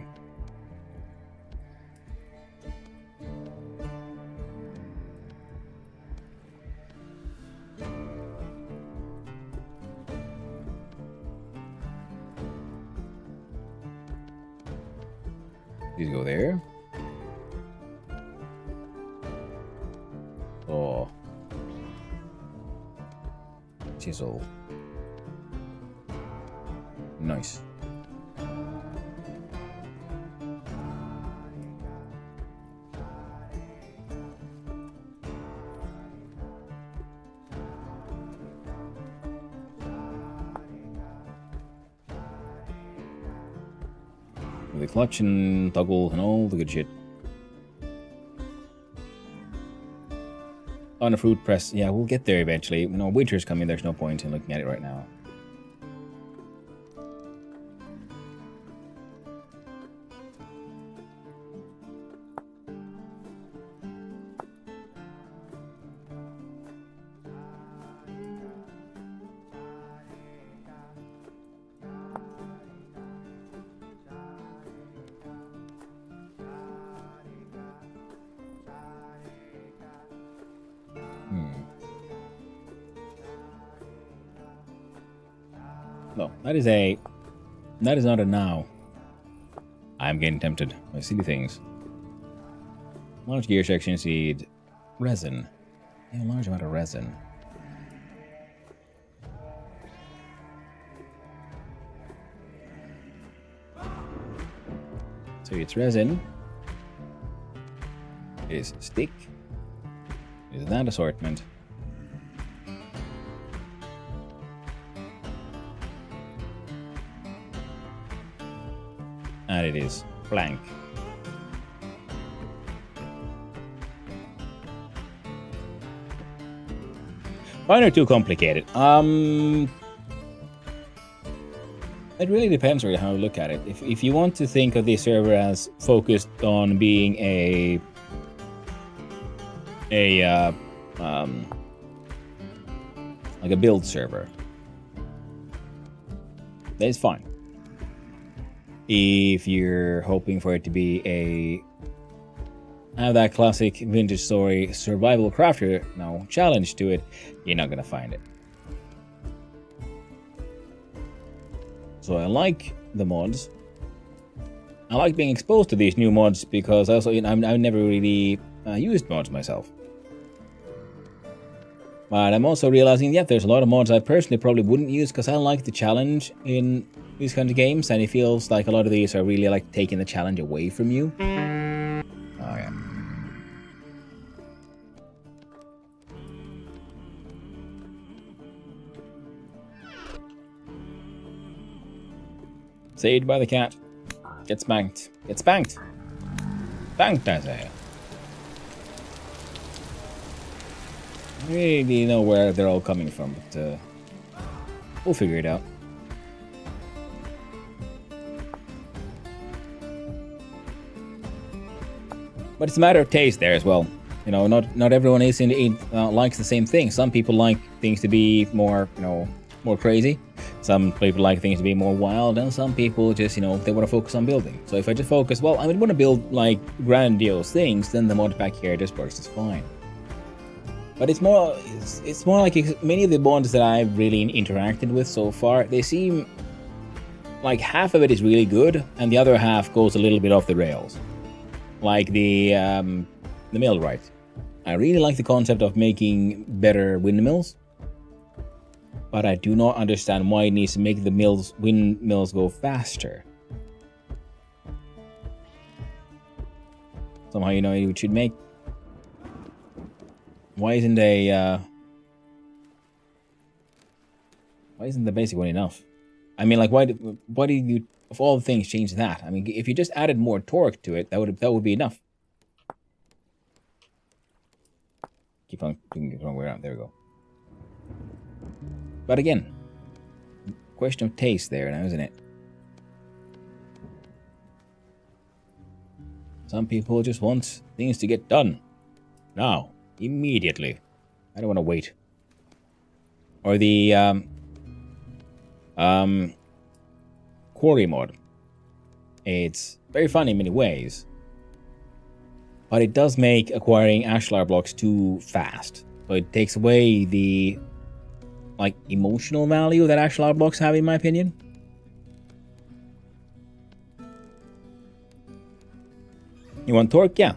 [SPEAKER 1] These go there. Oh. Chisel. Nice. With the clutch and toggle and all the good shit. On a fruit press, yeah, we'll get there eventually. You know, winter's coming, there's no point in looking at it right now. No, that is not a now. I'm getting tempted by silly things. Large gear section seed. Resin. Yeah, a large amount of resin. So it's resin. It is stick. It is that assortment. And it is blank. Mine are too complicated. It really depends on how you look at it. If you want to think of this server as focused on being like a build server, that's fine. If you're hoping for it to be have that classic vintage story survival crafter challenge to it, you're not gonna find it. So I like the mods. I like being exposed to these new mods because also I've never really used mods myself. But I'm also realizing, there's a lot of mods I personally probably wouldn't use because I like the challenge in these kind of games, and it feels like a lot of these are really like taking the challenge away from you. Oh yeah. Saved by the cat. Get spanked. Get spanked. Spanked, I say. I don't really know where they're all coming from, but we'll figure it out. But it's a matter of taste there as well. You know, not everyone is likes the same thing. Some people like things to be more, more crazy. Some people like things to be more wild, and some people just, they want to focus on building. So if I just focus, I want to build like grandiose things, then the mod pack here just works just fine. But it's more like many of the mods that I've really interacted with so far, they seem like half of it is really good, and the other half goes a little bit off the rails. Like the millwright. I really like the concept of making better windmills, but I do not understand why it needs to make the windmills go faster. Somehow, it should make. Why isn't the basic one enough? I mean, like, why do you, of all the things, change that? I mean, if you just added more torque to it, that would be enough. Keep on doing it the wrong way around. There we go. But again, question of taste there now, isn't it? Some people just want things to get done now, immediately. I don't want to wait. Or the quarry mod. It's very fun in many ways, but it does make acquiring ashlar blocks too fast. So it takes away the emotional value that ashlar blocks have, in my opinion. You want torque? Yeah.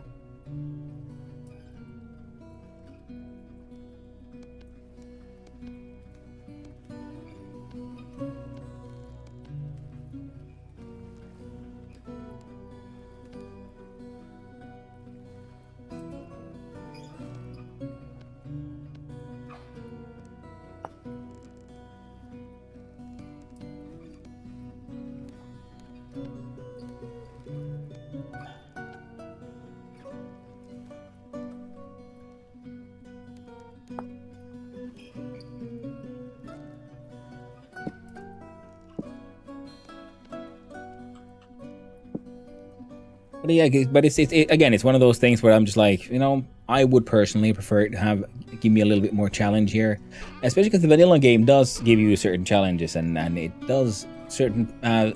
[SPEAKER 1] But yeah, but again, it's one of those things where I'm just like, you know, I would personally prefer it to give me a little bit more challenge here, especially because the vanilla game does give you certain challenges, and it does certain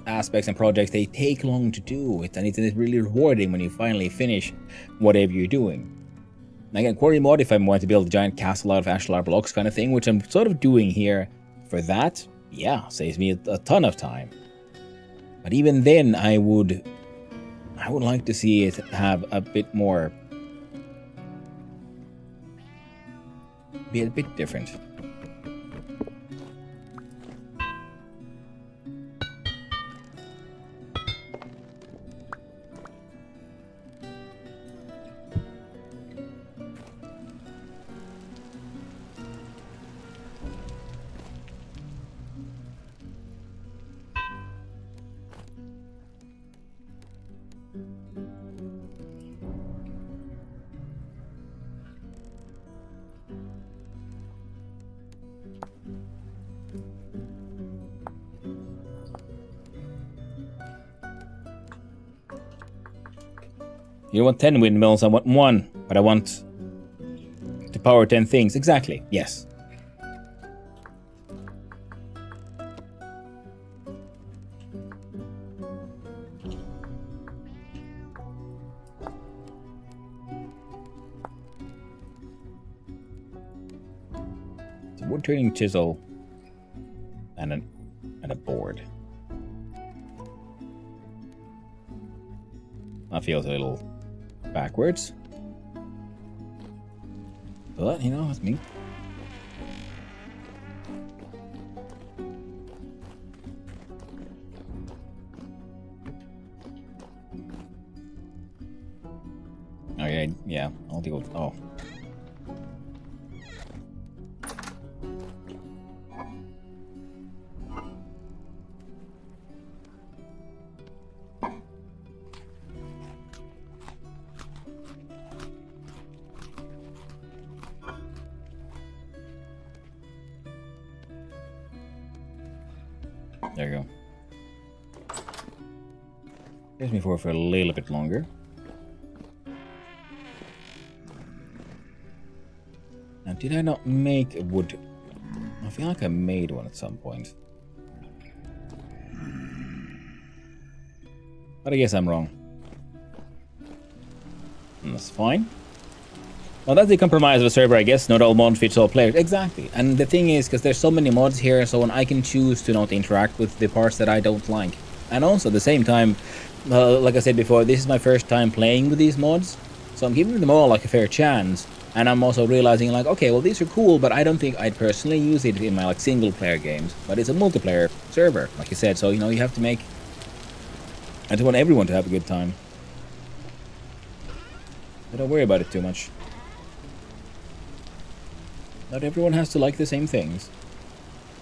[SPEAKER 1] aspects and projects they take long to do it, and it's really rewarding when you finally finish whatever you're doing. Again, quarry mod, if I'm going to build a giant castle out of ashlar blocks kind of thing, which I'm sort of doing here for that, yeah, saves me a ton of time. But even then, I would like to see it have a bit more, be a bit different. You don't want 10 windmills, I want 1, but I want to power 10 things. Exactly, yes. It's a wood turning chisel and a board. That feels a little backwards, but you know, that's me. Okay, yeah, I'll deal with. Oh. There you go. Gives me for a little bit longer. Now, did I not make a wood? I feel like I made one at some point. But I guess I'm wrong. And that's fine. Well, that's the compromise of a server, I guess. Not all mod fits all players. Exactly. And the thing is, because there's so many mods here and so on, I can choose to not interact with the parts that I don't like. And also, at the same time, like I said before, this is my first time playing with these mods. So I'm giving them all like a fair chance. And I'm also realizing like, okay, well, these are cool, but I don't think I'd personally use it in my like single player games. But it's a multiplayer server, like you said. So, you know, you have to make... I just want everyone to have a good time. But don't worry about it too much. Not everyone has to like the same things.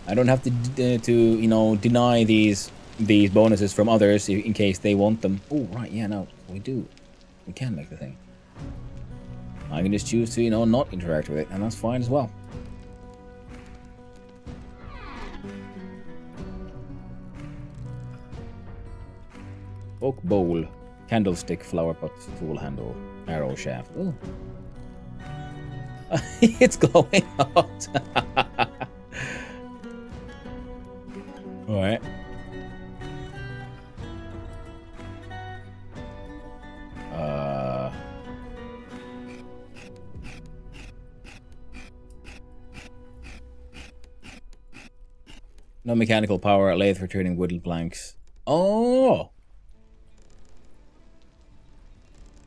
[SPEAKER 1] I don't have to you know, deny these bonuses from others in case they want them. Oh, right, yeah, no, we do. We can make the thing. I can just choose to, you know, not interact with it, and that's fine as well. Oak bowl, candlestick, flower pot, tool handle, arrow shaft. Oh. It's glowing hot. Alright. No mechanical power, lathe for turning wooden planks. Oh!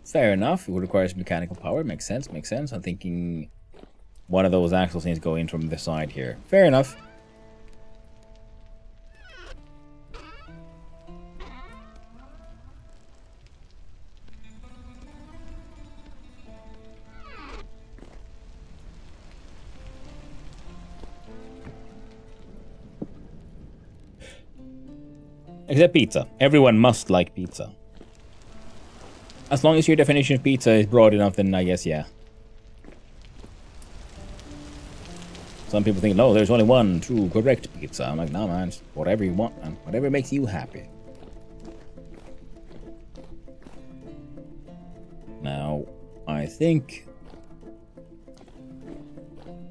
[SPEAKER 1] Fair enough. It would require some mechanical power. Makes sense, makes sense. I'm thinking one of those axles needs to go in from the side here. Fair enough. Except pizza. Everyone must like pizza. As long as your definition of pizza is broad enough, then I guess, yeah. Some people think, no, there's only one true, correct pizza. I'm like, no, man, it's whatever you want, man. Whatever makes you happy.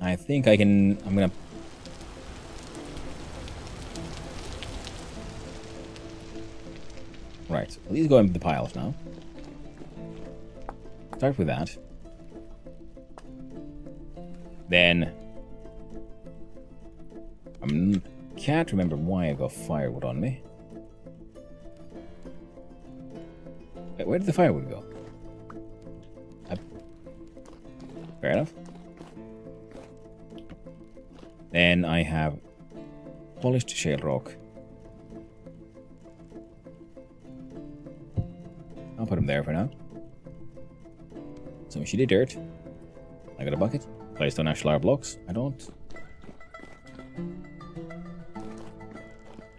[SPEAKER 1] I think I can. I'm gonna. Right. So these go into the piles now. Start with that. Then I can't remember why I got firewood on me. Wait, where did the firewood go? Fair enough. Then I have polished shale rock. I'll put them there for now. Some shitty dirt. I got a bucket. Placed on ashlar blocks. I don't.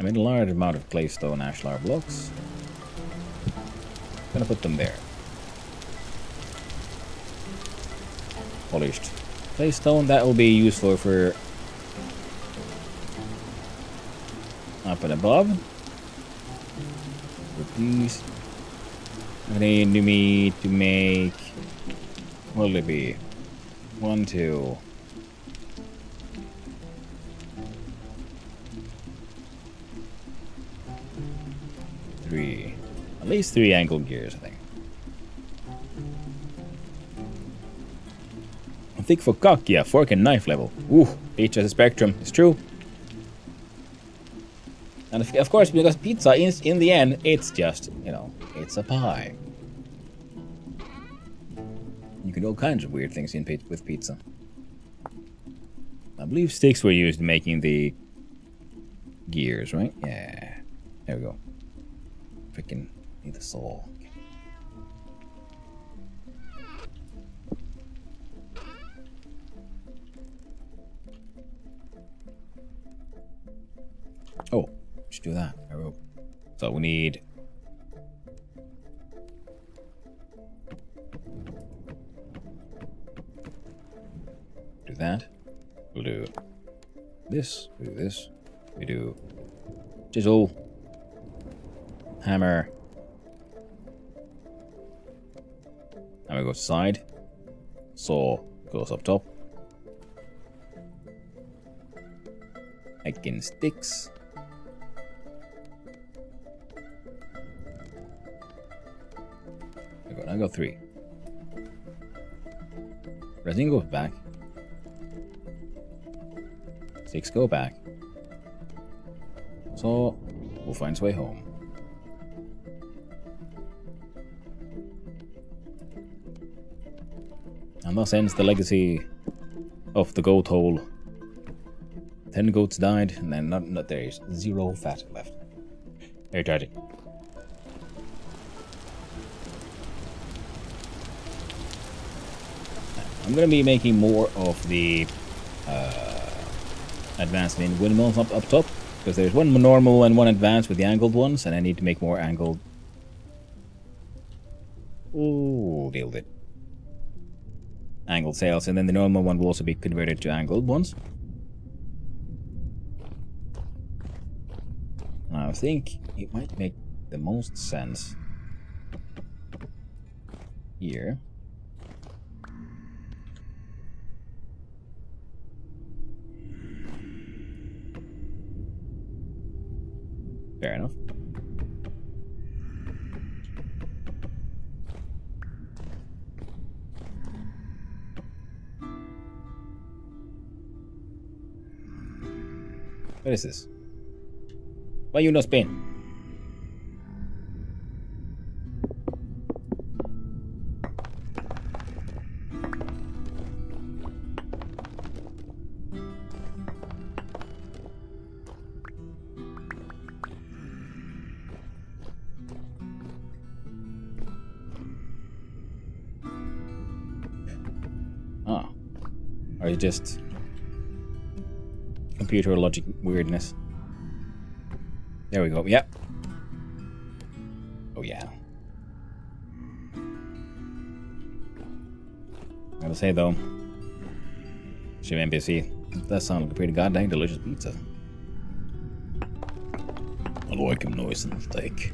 [SPEAKER 1] I made a large amount of claystone ashlar blocks. Gonna put them there. Polished claystone. That will be useful for up and above. With these. I need me to make. What will it be? 1, 2. 3. At least 3 angle gears, I think. I think for cock, yeah, fork and knife level. Ooh, each has a spectrum. It's true. And of course, because pizza is, in the end, it's just, you know, it's a pie. You can do all kinds of weird things with pizza. I believe sticks were used in making the gears, right? Yeah. There we go. Freaking need the saw. Oh, should do that. I wrote. So we need. Do that. We'll do this. We do this. We do chisel, hammer, and we go side. Saw goes up top. Again, sticks. I got 3. Resin goes back. 6 go back. So we'll find its way home. And thus ends the legacy of the goat hole. 10 goats died, and then not there's 0 fat left. Very tragic. I'm gonna be making more of the advanced windmills up top, because there's one normal and one advanced with the angled ones, and I need to make more angled. Ooh, deal with it. Angled sails, and then the normal one will also be converted to angled ones. I think it might make the most sense here. Fair enough. What is this? Why you not spin? Ah. Or is it just computer logic weirdness? There we go. Yep. Oh yeah. Gotta say though, Shim NPC, that sounds like a pretty goddamn delicious pizza. I like him nice and thick.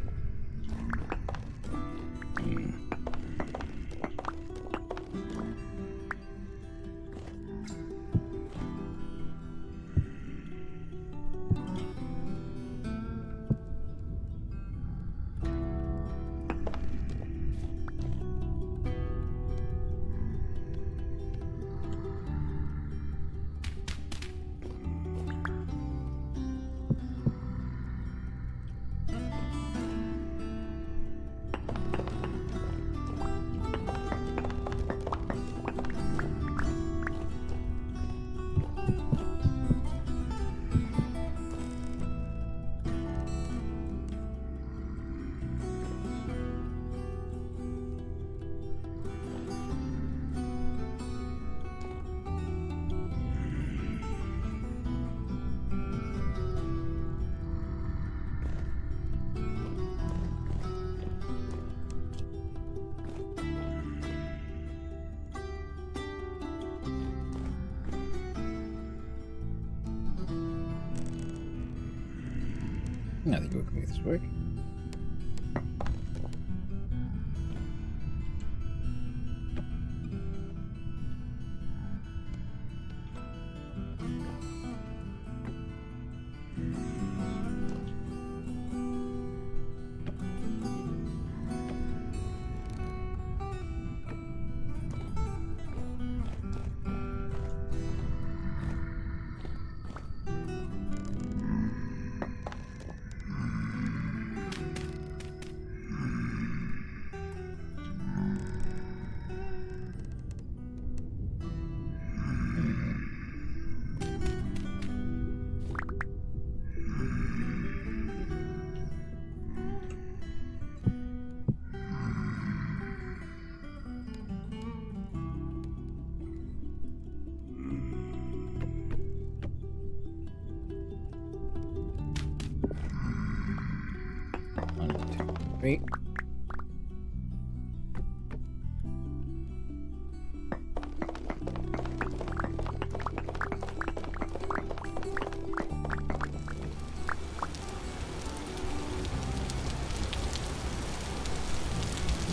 [SPEAKER 1] I think we can make this work. Great.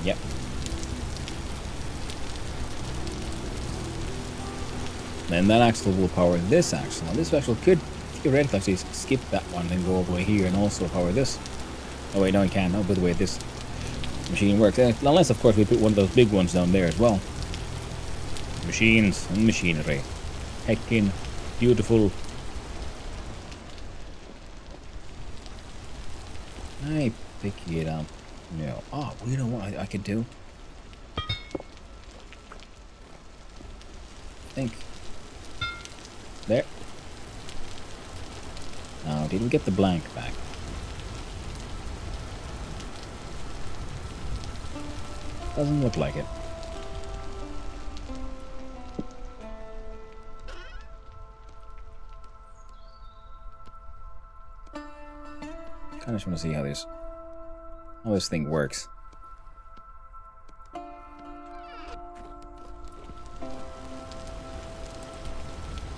[SPEAKER 1] Yep. And that axle will power this axle. Now this axle could theoretically actually skip that one and go all the way here and also power this. Oh wait, no it can't. Oh, by the way, this machine works. Unless, of course, we put one of those big ones down there as well. Machines and machinery. Heckin' beautiful. I pick it up. No. Oh, you know what I could do? I think. There. Now, did we get the blank back? Doesn't look like it. Kinda just want to see how this thing works.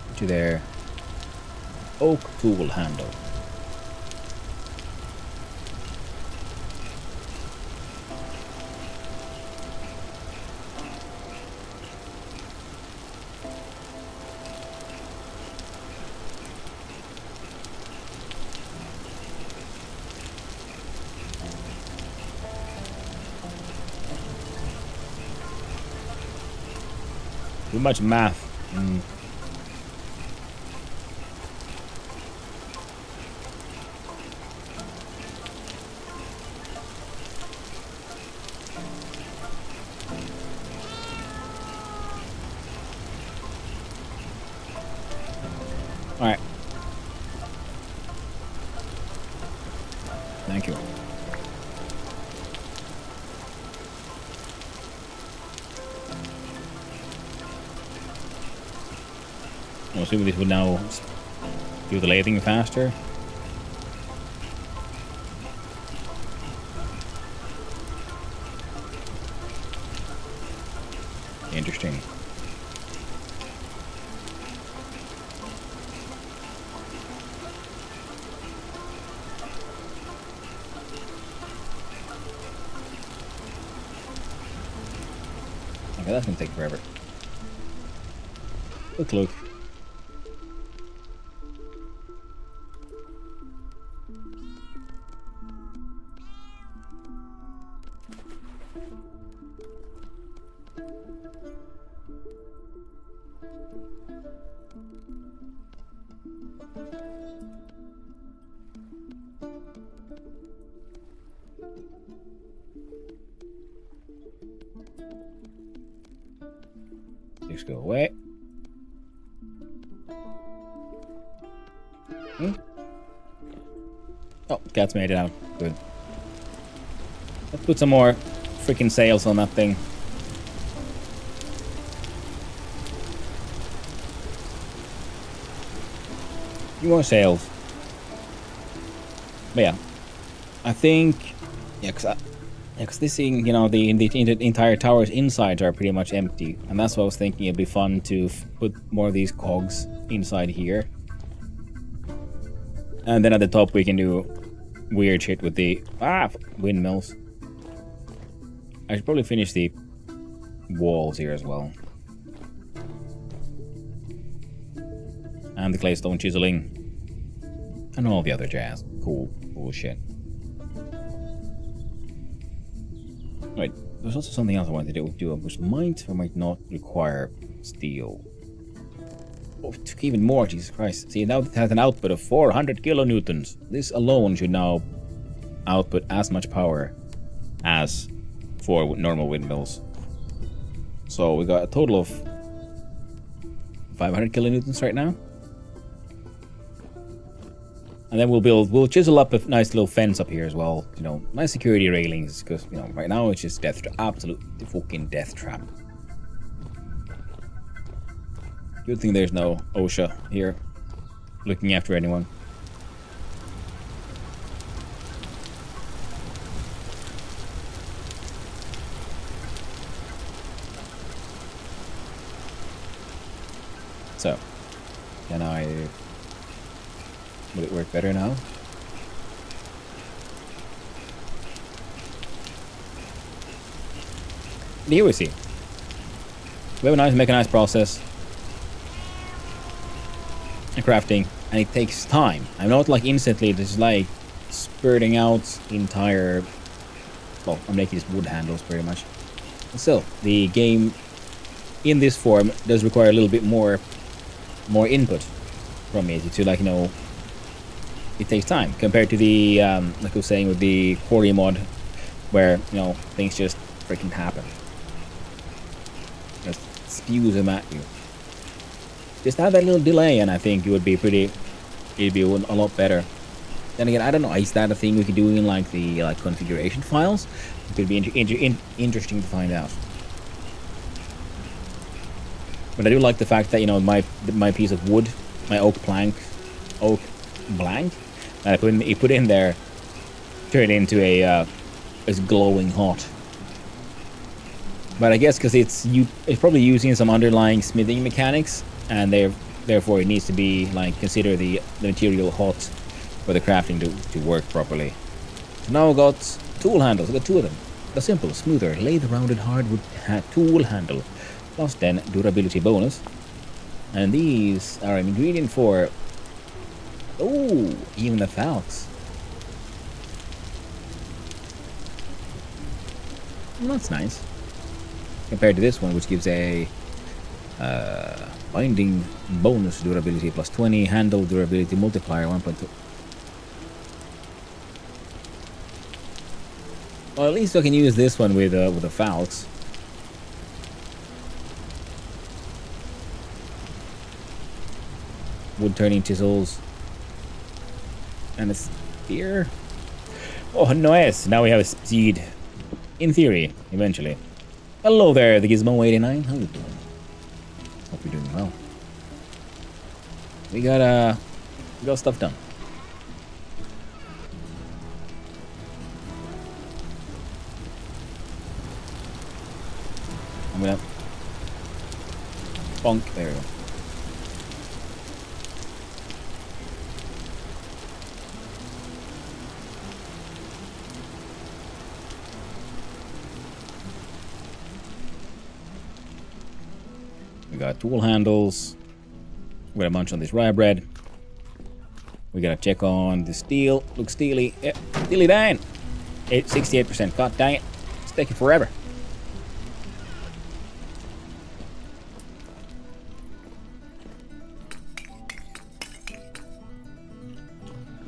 [SPEAKER 1] Put you there. Oak tool handle. Too much math. All right. Thank you. I'm assuming this would now do the lathing faster. Interesting. Okay, that's gonna take forever. Look. Just go away. Oh, cat's made it out. Good. Let's put some more freaking sails on that thing. You want sails? But yeah, I think because this thing, you know, the entire tower's insides are pretty much empty, and that's what I was thinking. It'd be fun to put more of these cogs inside here, and then at the top we can do weird shit with the windmills. I should probably finish the walls here as well. And the claystone chiseling. And all the other jazz. Cool shit. Right, there's also something else I wanted to do which might or might not require steel. Oh, it took even more, Jesus Christ. See, now it has an output of 400 kilonewtons. This alone should now output as much power as 4 normal windmills. So we got a total of 500 kilonewtons right now. And then we'll chisel up a nice little fence up here as well. You know, nice security railings, because, you know, right now it's just absolute fucking death trap. Good thing there's no OSHA here looking after anyone. So, can I... will it work better now? Here we see. We have a nice mechanized process. And crafting. And it takes time. I'm not like instantly just like spurting out entire... well, I'm making these wood handles pretty much. But still, the game in this form does require a little bit more input from me to, like, you know, it takes time compared to the like I was saying with the quarry mod, where, you know, things just freaking happen. Just spews them at you. Just have that little delay, and I think it would be it'd be a lot better. Then again, I don't know, is that a thing we could do in like the configuration files? It could be interesting to find out. But I do like the fact that, you know, my piece of wood, my oak blank, that I put in there, turned into a it's glowing hot. But I guess because it's probably using some underlying smithing mechanics, and therefore it needs to be like consider the material hot for the crafting to work properly. So now we got tool handles. I got 2 of them. The simple, smoother, lathe-rounded hardwood tool handle. Plus 10 durability bonus. And these are an ingredient for... oh, even the falx. Well, that's nice. Compared to this one, which gives a binding bonus durability plus 20, handle durability multiplier 1.2. Well, at least I can use this one with a falx. Wood turning chisels. And a spear. Oh, nice. Now we have a speed. In theory, eventually. Hello there, the Gizmo89. How you doing? Hope you're doing well. We got stuff done. I'm gonna bonk. There we go. We got tool handles. We got a bunch on this rye bread. We gotta check on the steel. Looks steely. Yeah, steely down. 68%. God dang it. It's taking forever.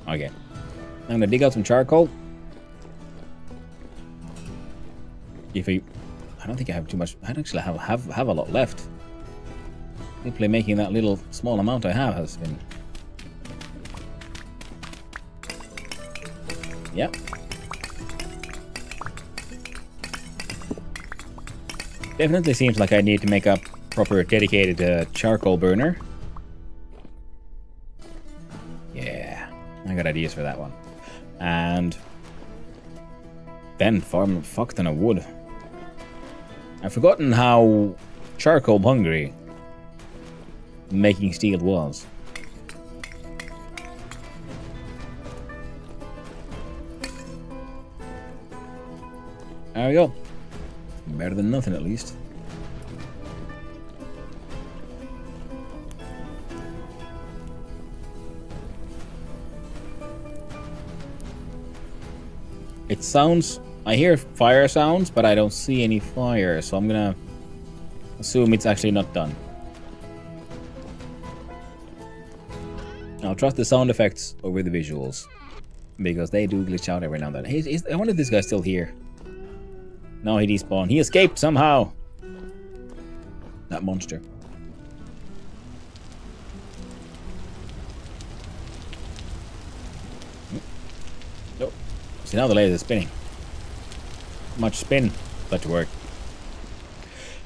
[SPEAKER 1] Okay. I'm gonna dig out some charcoal. I don't think I have too much. I actually have a lot left. Simply making that little small amount I have has been... yep. Definitely seems like I need to make a proper dedicated charcoal burner. Yeah, I got ideas for that one. And then farm a fuck ton of wood. I've forgotten how charcoal hungry making steel was. There we go. Better than nothing, at least. It sounds... I hear fire sounds, but I don't see any fire, so I'm gonna assume it's actually not done. I'll trust the sound effects over the visuals, because they do glitch out every now and then. I wonder if this guy's still here. No, he despawned. He escaped somehow! That monster. Nope. See, now the laser is spinning. Much spin. Such work.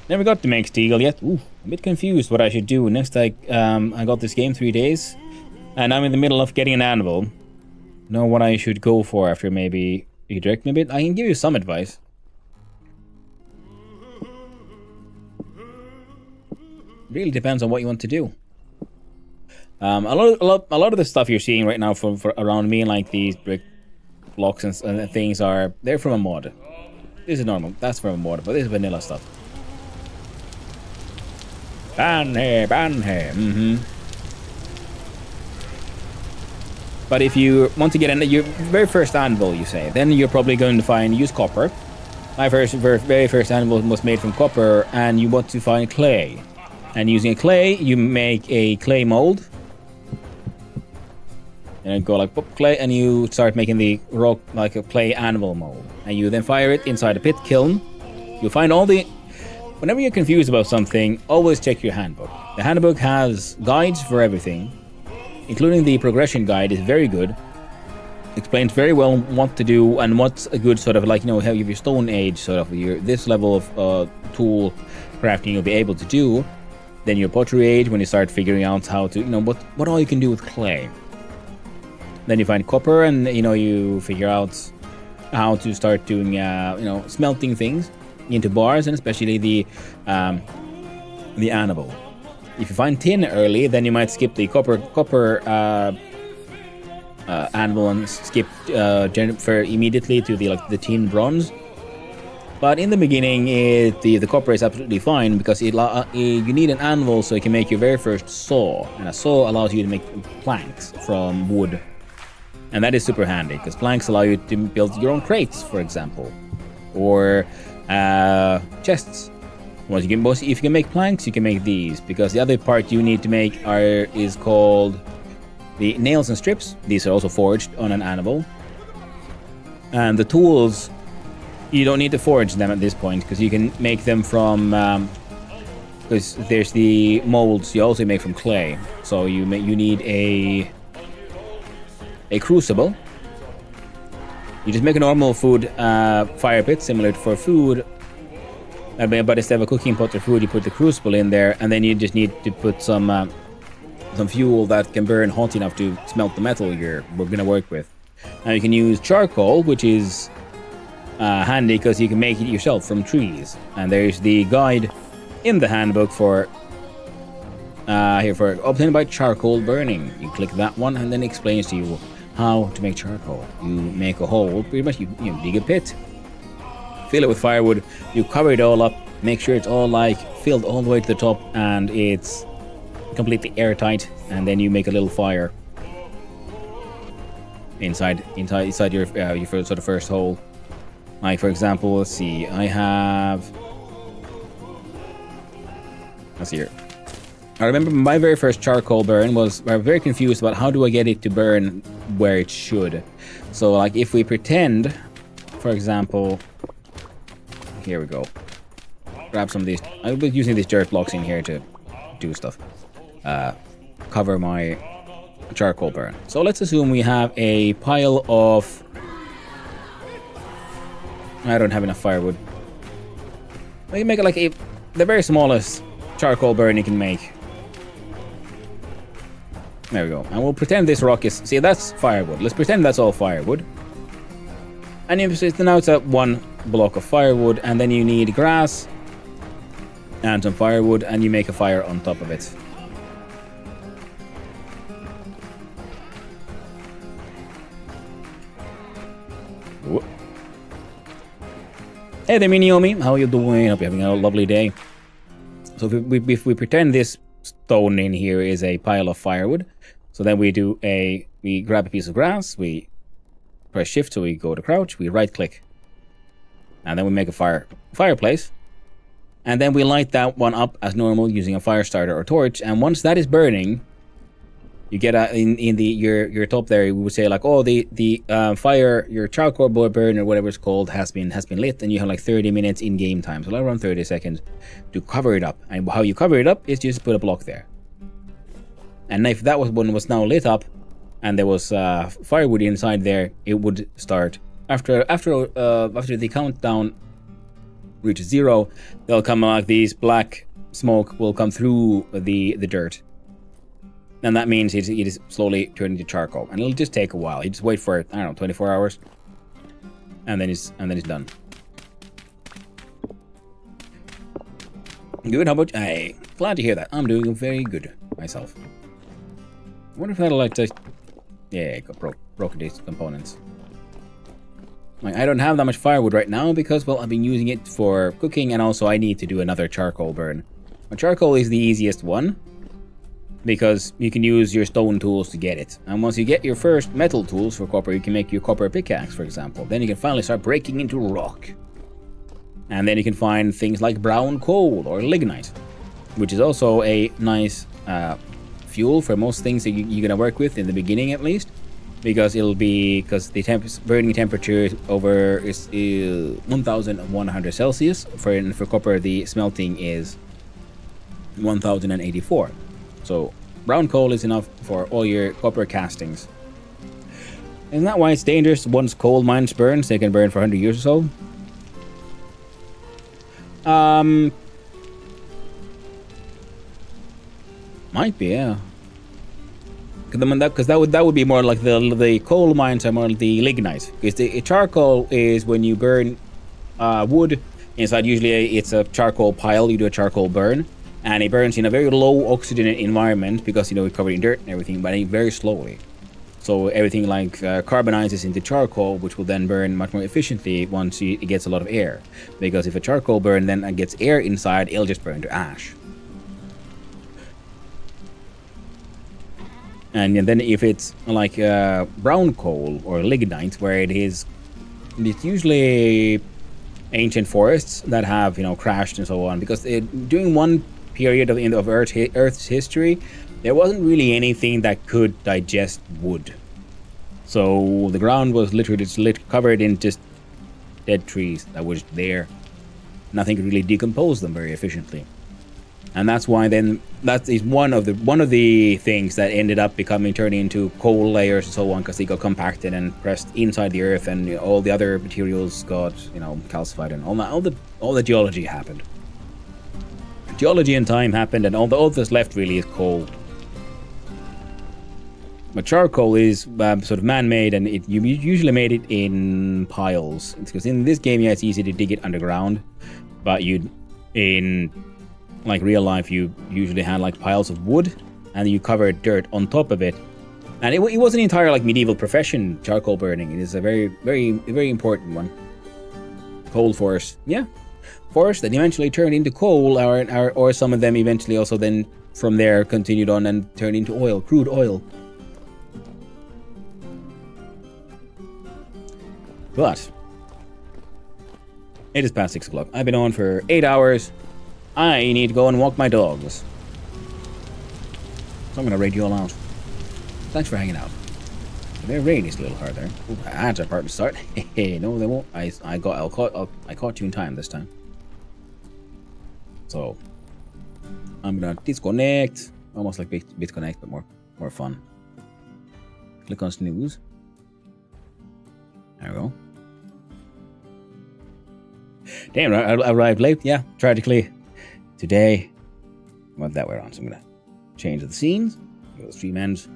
[SPEAKER 1] Never got to make Steagle yet. Ooh, a bit confused what I should do. Next, I got this game 3 days, and I'm in the middle of getting an anvil. Know what I should go for after maybe you direct me a bit? I can give you some advice. Really depends on what you want to do. A lot of the stuff you're seeing right now from around me, like these brick blocks and things, they're from a mod. This is normal. That's from a mod, but this is vanilla stuff. Ban here, ban here. But if you want to get your very first anvil, you say, then you're probably going to use copper. My very first anvil was made from copper, and you want to find clay. And using a clay, you make a clay mold. And go like pop clay, and you start making the rock like a clay anvil mold. And you then fire it inside a pit kiln. You'll find all the... Whenever you're confused about something, always check your handbook. The handbook has guides for everything, including the progression guide is very good. Explains very well what to do and what's a good sort of like, you know, how your Stone Age sort of this level of tool crafting you'll be able to do. Then your Pottery Age, when you start figuring out how to, you know, what all you can do with clay. Then you find copper, and you know, you figure out how to start doing you know, smelting things into bars, and especially the anvil. If you find tin early, then you might skip the copper anvil and skip immediately to the tin bronze. But in the beginning, the copper is absolutely fine, because you need an anvil so you can make your very first saw, and a saw allows you to make planks from wood. And that is super handy, because planks allow you to build your own crates, for example, or chests. If you can make planks, you can make these, because the other part you need to make is called the nails and strips. These are also forged on an anvil. And the tools, you don't need to forge them at this point, because you can make them from... because there's the molds you also make from clay. So you need a crucible. You just make a normal food fire pit, similar for food. But instead of a cooking pot or food, you put the crucible in there, and then you just need to put some fuel that can burn hot enough to smelt the metal we're gonna work with. Now you can use charcoal, which is handy because you can make it yourself from trees. And there's the guide in the handbook for obtained by charcoal burning. You click that one, and then it explains to you how to make charcoal. You make a hole, pretty much. You dig a pit, fill it with firewood, you cover it all up, make sure it's all like filled all the way to the top and it's completely airtight, and then you make a little fire inside your sort of first hole. Like, for example, let's see, let's see here. I remember my very first charcoal burn was very confused about how do I get it to burn where it should. So like if we pretend, for example, here we go. Grab some of these. I'll be using these dirt blocks in here to do stuff. Cover my charcoal burn. So let's assume we have a pile of... I don't have enough firewood. We can make it like the very smallest charcoal burn you can make. There we go. And we'll pretend this rock is... See, that's firewood. Let's pretend that's all firewood. And now it's a one block of firewood, and then you need grass and some firewood, and you make a fire on top of it. Hey there, Miniomi. How are you doing? Hope you're having a lovely day. So if we pretend this stone in here is a pile of firewood, so then we grab a piece of grass, we press shift so we go to crouch, we right click, and then we make a fireplace, and then we light that one up as normal using a fire starter or torch, and once that is burning, you get in the your top there. We would say like, oh, the fire, your charcoal burn or whatever it's called has been lit, and you have like 30 minutes in game time, so around 30 seconds to cover it up. And how you cover it up is just put a block there. And if that one was now lit up, and there was firewood inside there, it would start after the countdown reaches 0. They'll come like these black smoke will come through the dirt. And that means it is slowly turning to charcoal, and it'll just take a while. You just wait for it, I don't know, 24 hours, and then it's done. Good. How about hey? Glad to hear that. I'm doing very good myself. I wonder if I'd like to. Yeah, broken these components. Like, I don't have that much firewood right now because, well, I've been using it for cooking, and also I need to do another charcoal burn. But charcoal is the easiest one, because you can use your stone tools to get it. And once you get your first metal tools for copper, you can make your copper pickaxe, for example. Then you can finally start breaking into rock. And then you can find things like brown coal or lignite, which is also a nice fuel for most things that you're going to work with in the beginning, at least. Because the burning temperature over is 1100 Celsius. For copper, the smelting is 1084. So brown coal is enough for all your copper castings. Isn't that why it's dangerous? Once coal mines burn, they can burn for 100 years or so. Might be, yeah. Because that would be more like the coal mines are more like the lignite. Because the charcoal is when you burn wood inside. Usually it's a charcoal pile. You do a charcoal burn. And it burns in a very low oxygen environment because, it's covered in dirt and everything, but very slowly. So everything like carbonizes into charcoal, which will then burn much more efficiently once it gets a lot of air. Because if a charcoal burn then gets air inside, it'll just burn to ash. And then if it's like brown coal or lignite, where it's usually ancient forests that have, crashed and so on. Because during one period of Earth's history, there wasn't really anything that could digest wood. So the ground was literally just covered in just dead trees that were just there. Nothing could really decompose them very efficiently. And that's why then that is one of the things that ended up turning into coal layers and so on, because they got compacted and pressed inside the earth, and all the other materials got calcified, and all the geology happened. Geology and time happened, and all that's left really is coal. But charcoal is sort of man-made, and you usually made it in piles. Because in this game, yeah, it's easy to dig it underground, but in like real life, you usually had like piles of wood, and you covered dirt on top of it. And it was an entire like medieval profession, charcoal burning. It is a very, very, very important one. Coal forest, yeah. Forest that eventually turned into coal, or some of them eventually also then from there continued on and turned into oil, crude oil. But it is past 6 o'clock. I've been on for 8 hours. I need to go and walk my dogs. So I'm gonna raid you all out. Thanks for hanging out. Their raid is a little harder. Ooh, ads are part to start. Hey, no, they won't. I caught you in time this time. So I'm gonna disconnect. Almost like BitConnect, but more fun. Click on snooze. There we go. Damn, I arrived late. Yeah, tragically. Today, what that we're on. So I'm gonna change the scenes. Go to stream ends.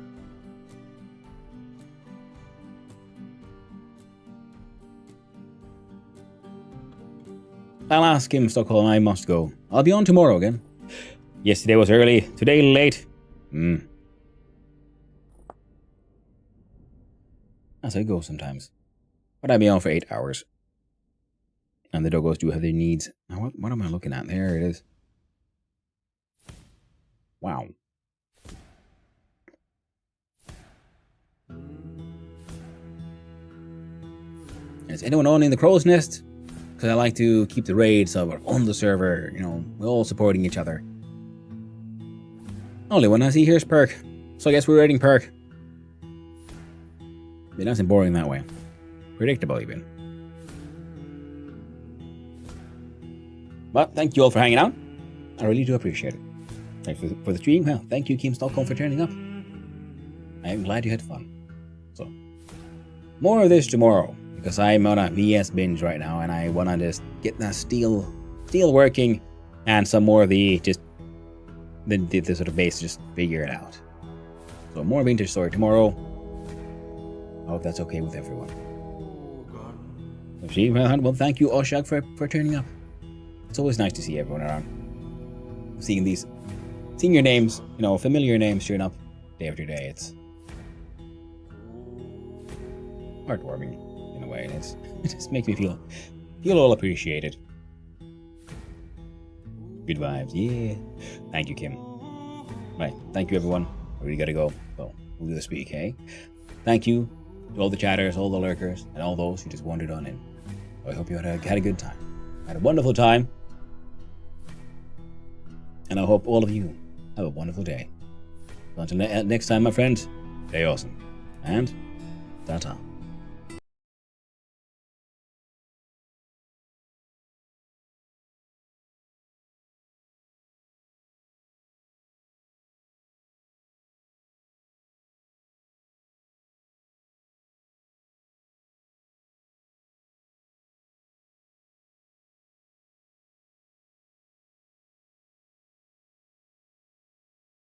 [SPEAKER 1] I'll ask him, Stockholm. I must go. I'll be on tomorrow again. Yesterday was early. Today late. That's how it goes sometimes. But I'll be on for 8 hours. And the doggos do have their needs. Now, what am I looking at? There it is. Wow. Is anyone owning the crow's nest? Because I like to keep the raid so we're on the server, you know, we're all supporting each other. Only one I see here is Perk. So I guess we're raiding Perk. Be nice and boring that way. Predictable even. But thank you all for hanging out. I really do appreciate it. Thanks for the stream. Well, thank you, Kim Stockholm, for turning up. I am glad you had fun. So, more of this tomorrow, because I'm on a VS binge right now, and I want to just get that steel working, and some more of the sort of base, just figure it out. So more Vintage Story tomorrow. I hope that's okay with everyone. Well, thank you, Oshag, for turning up. It's always nice to see everyone around. Seeing your names, you know, familiar names showing up day after day. It's heartwarming in a way. It just makes me feel all appreciated. Good vibes, yeah. Thank you, Kim. Right, thank you, everyone. I really gotta go. So we'll do the speak, okay? Thank you to all the chatters, all the lurkers, and all those who just wandered on in. I hope you had a good time. Had a wonderful time. And I hope all of you have a wonderful day. Until next time, my friends, stay awesome. And ta-ta.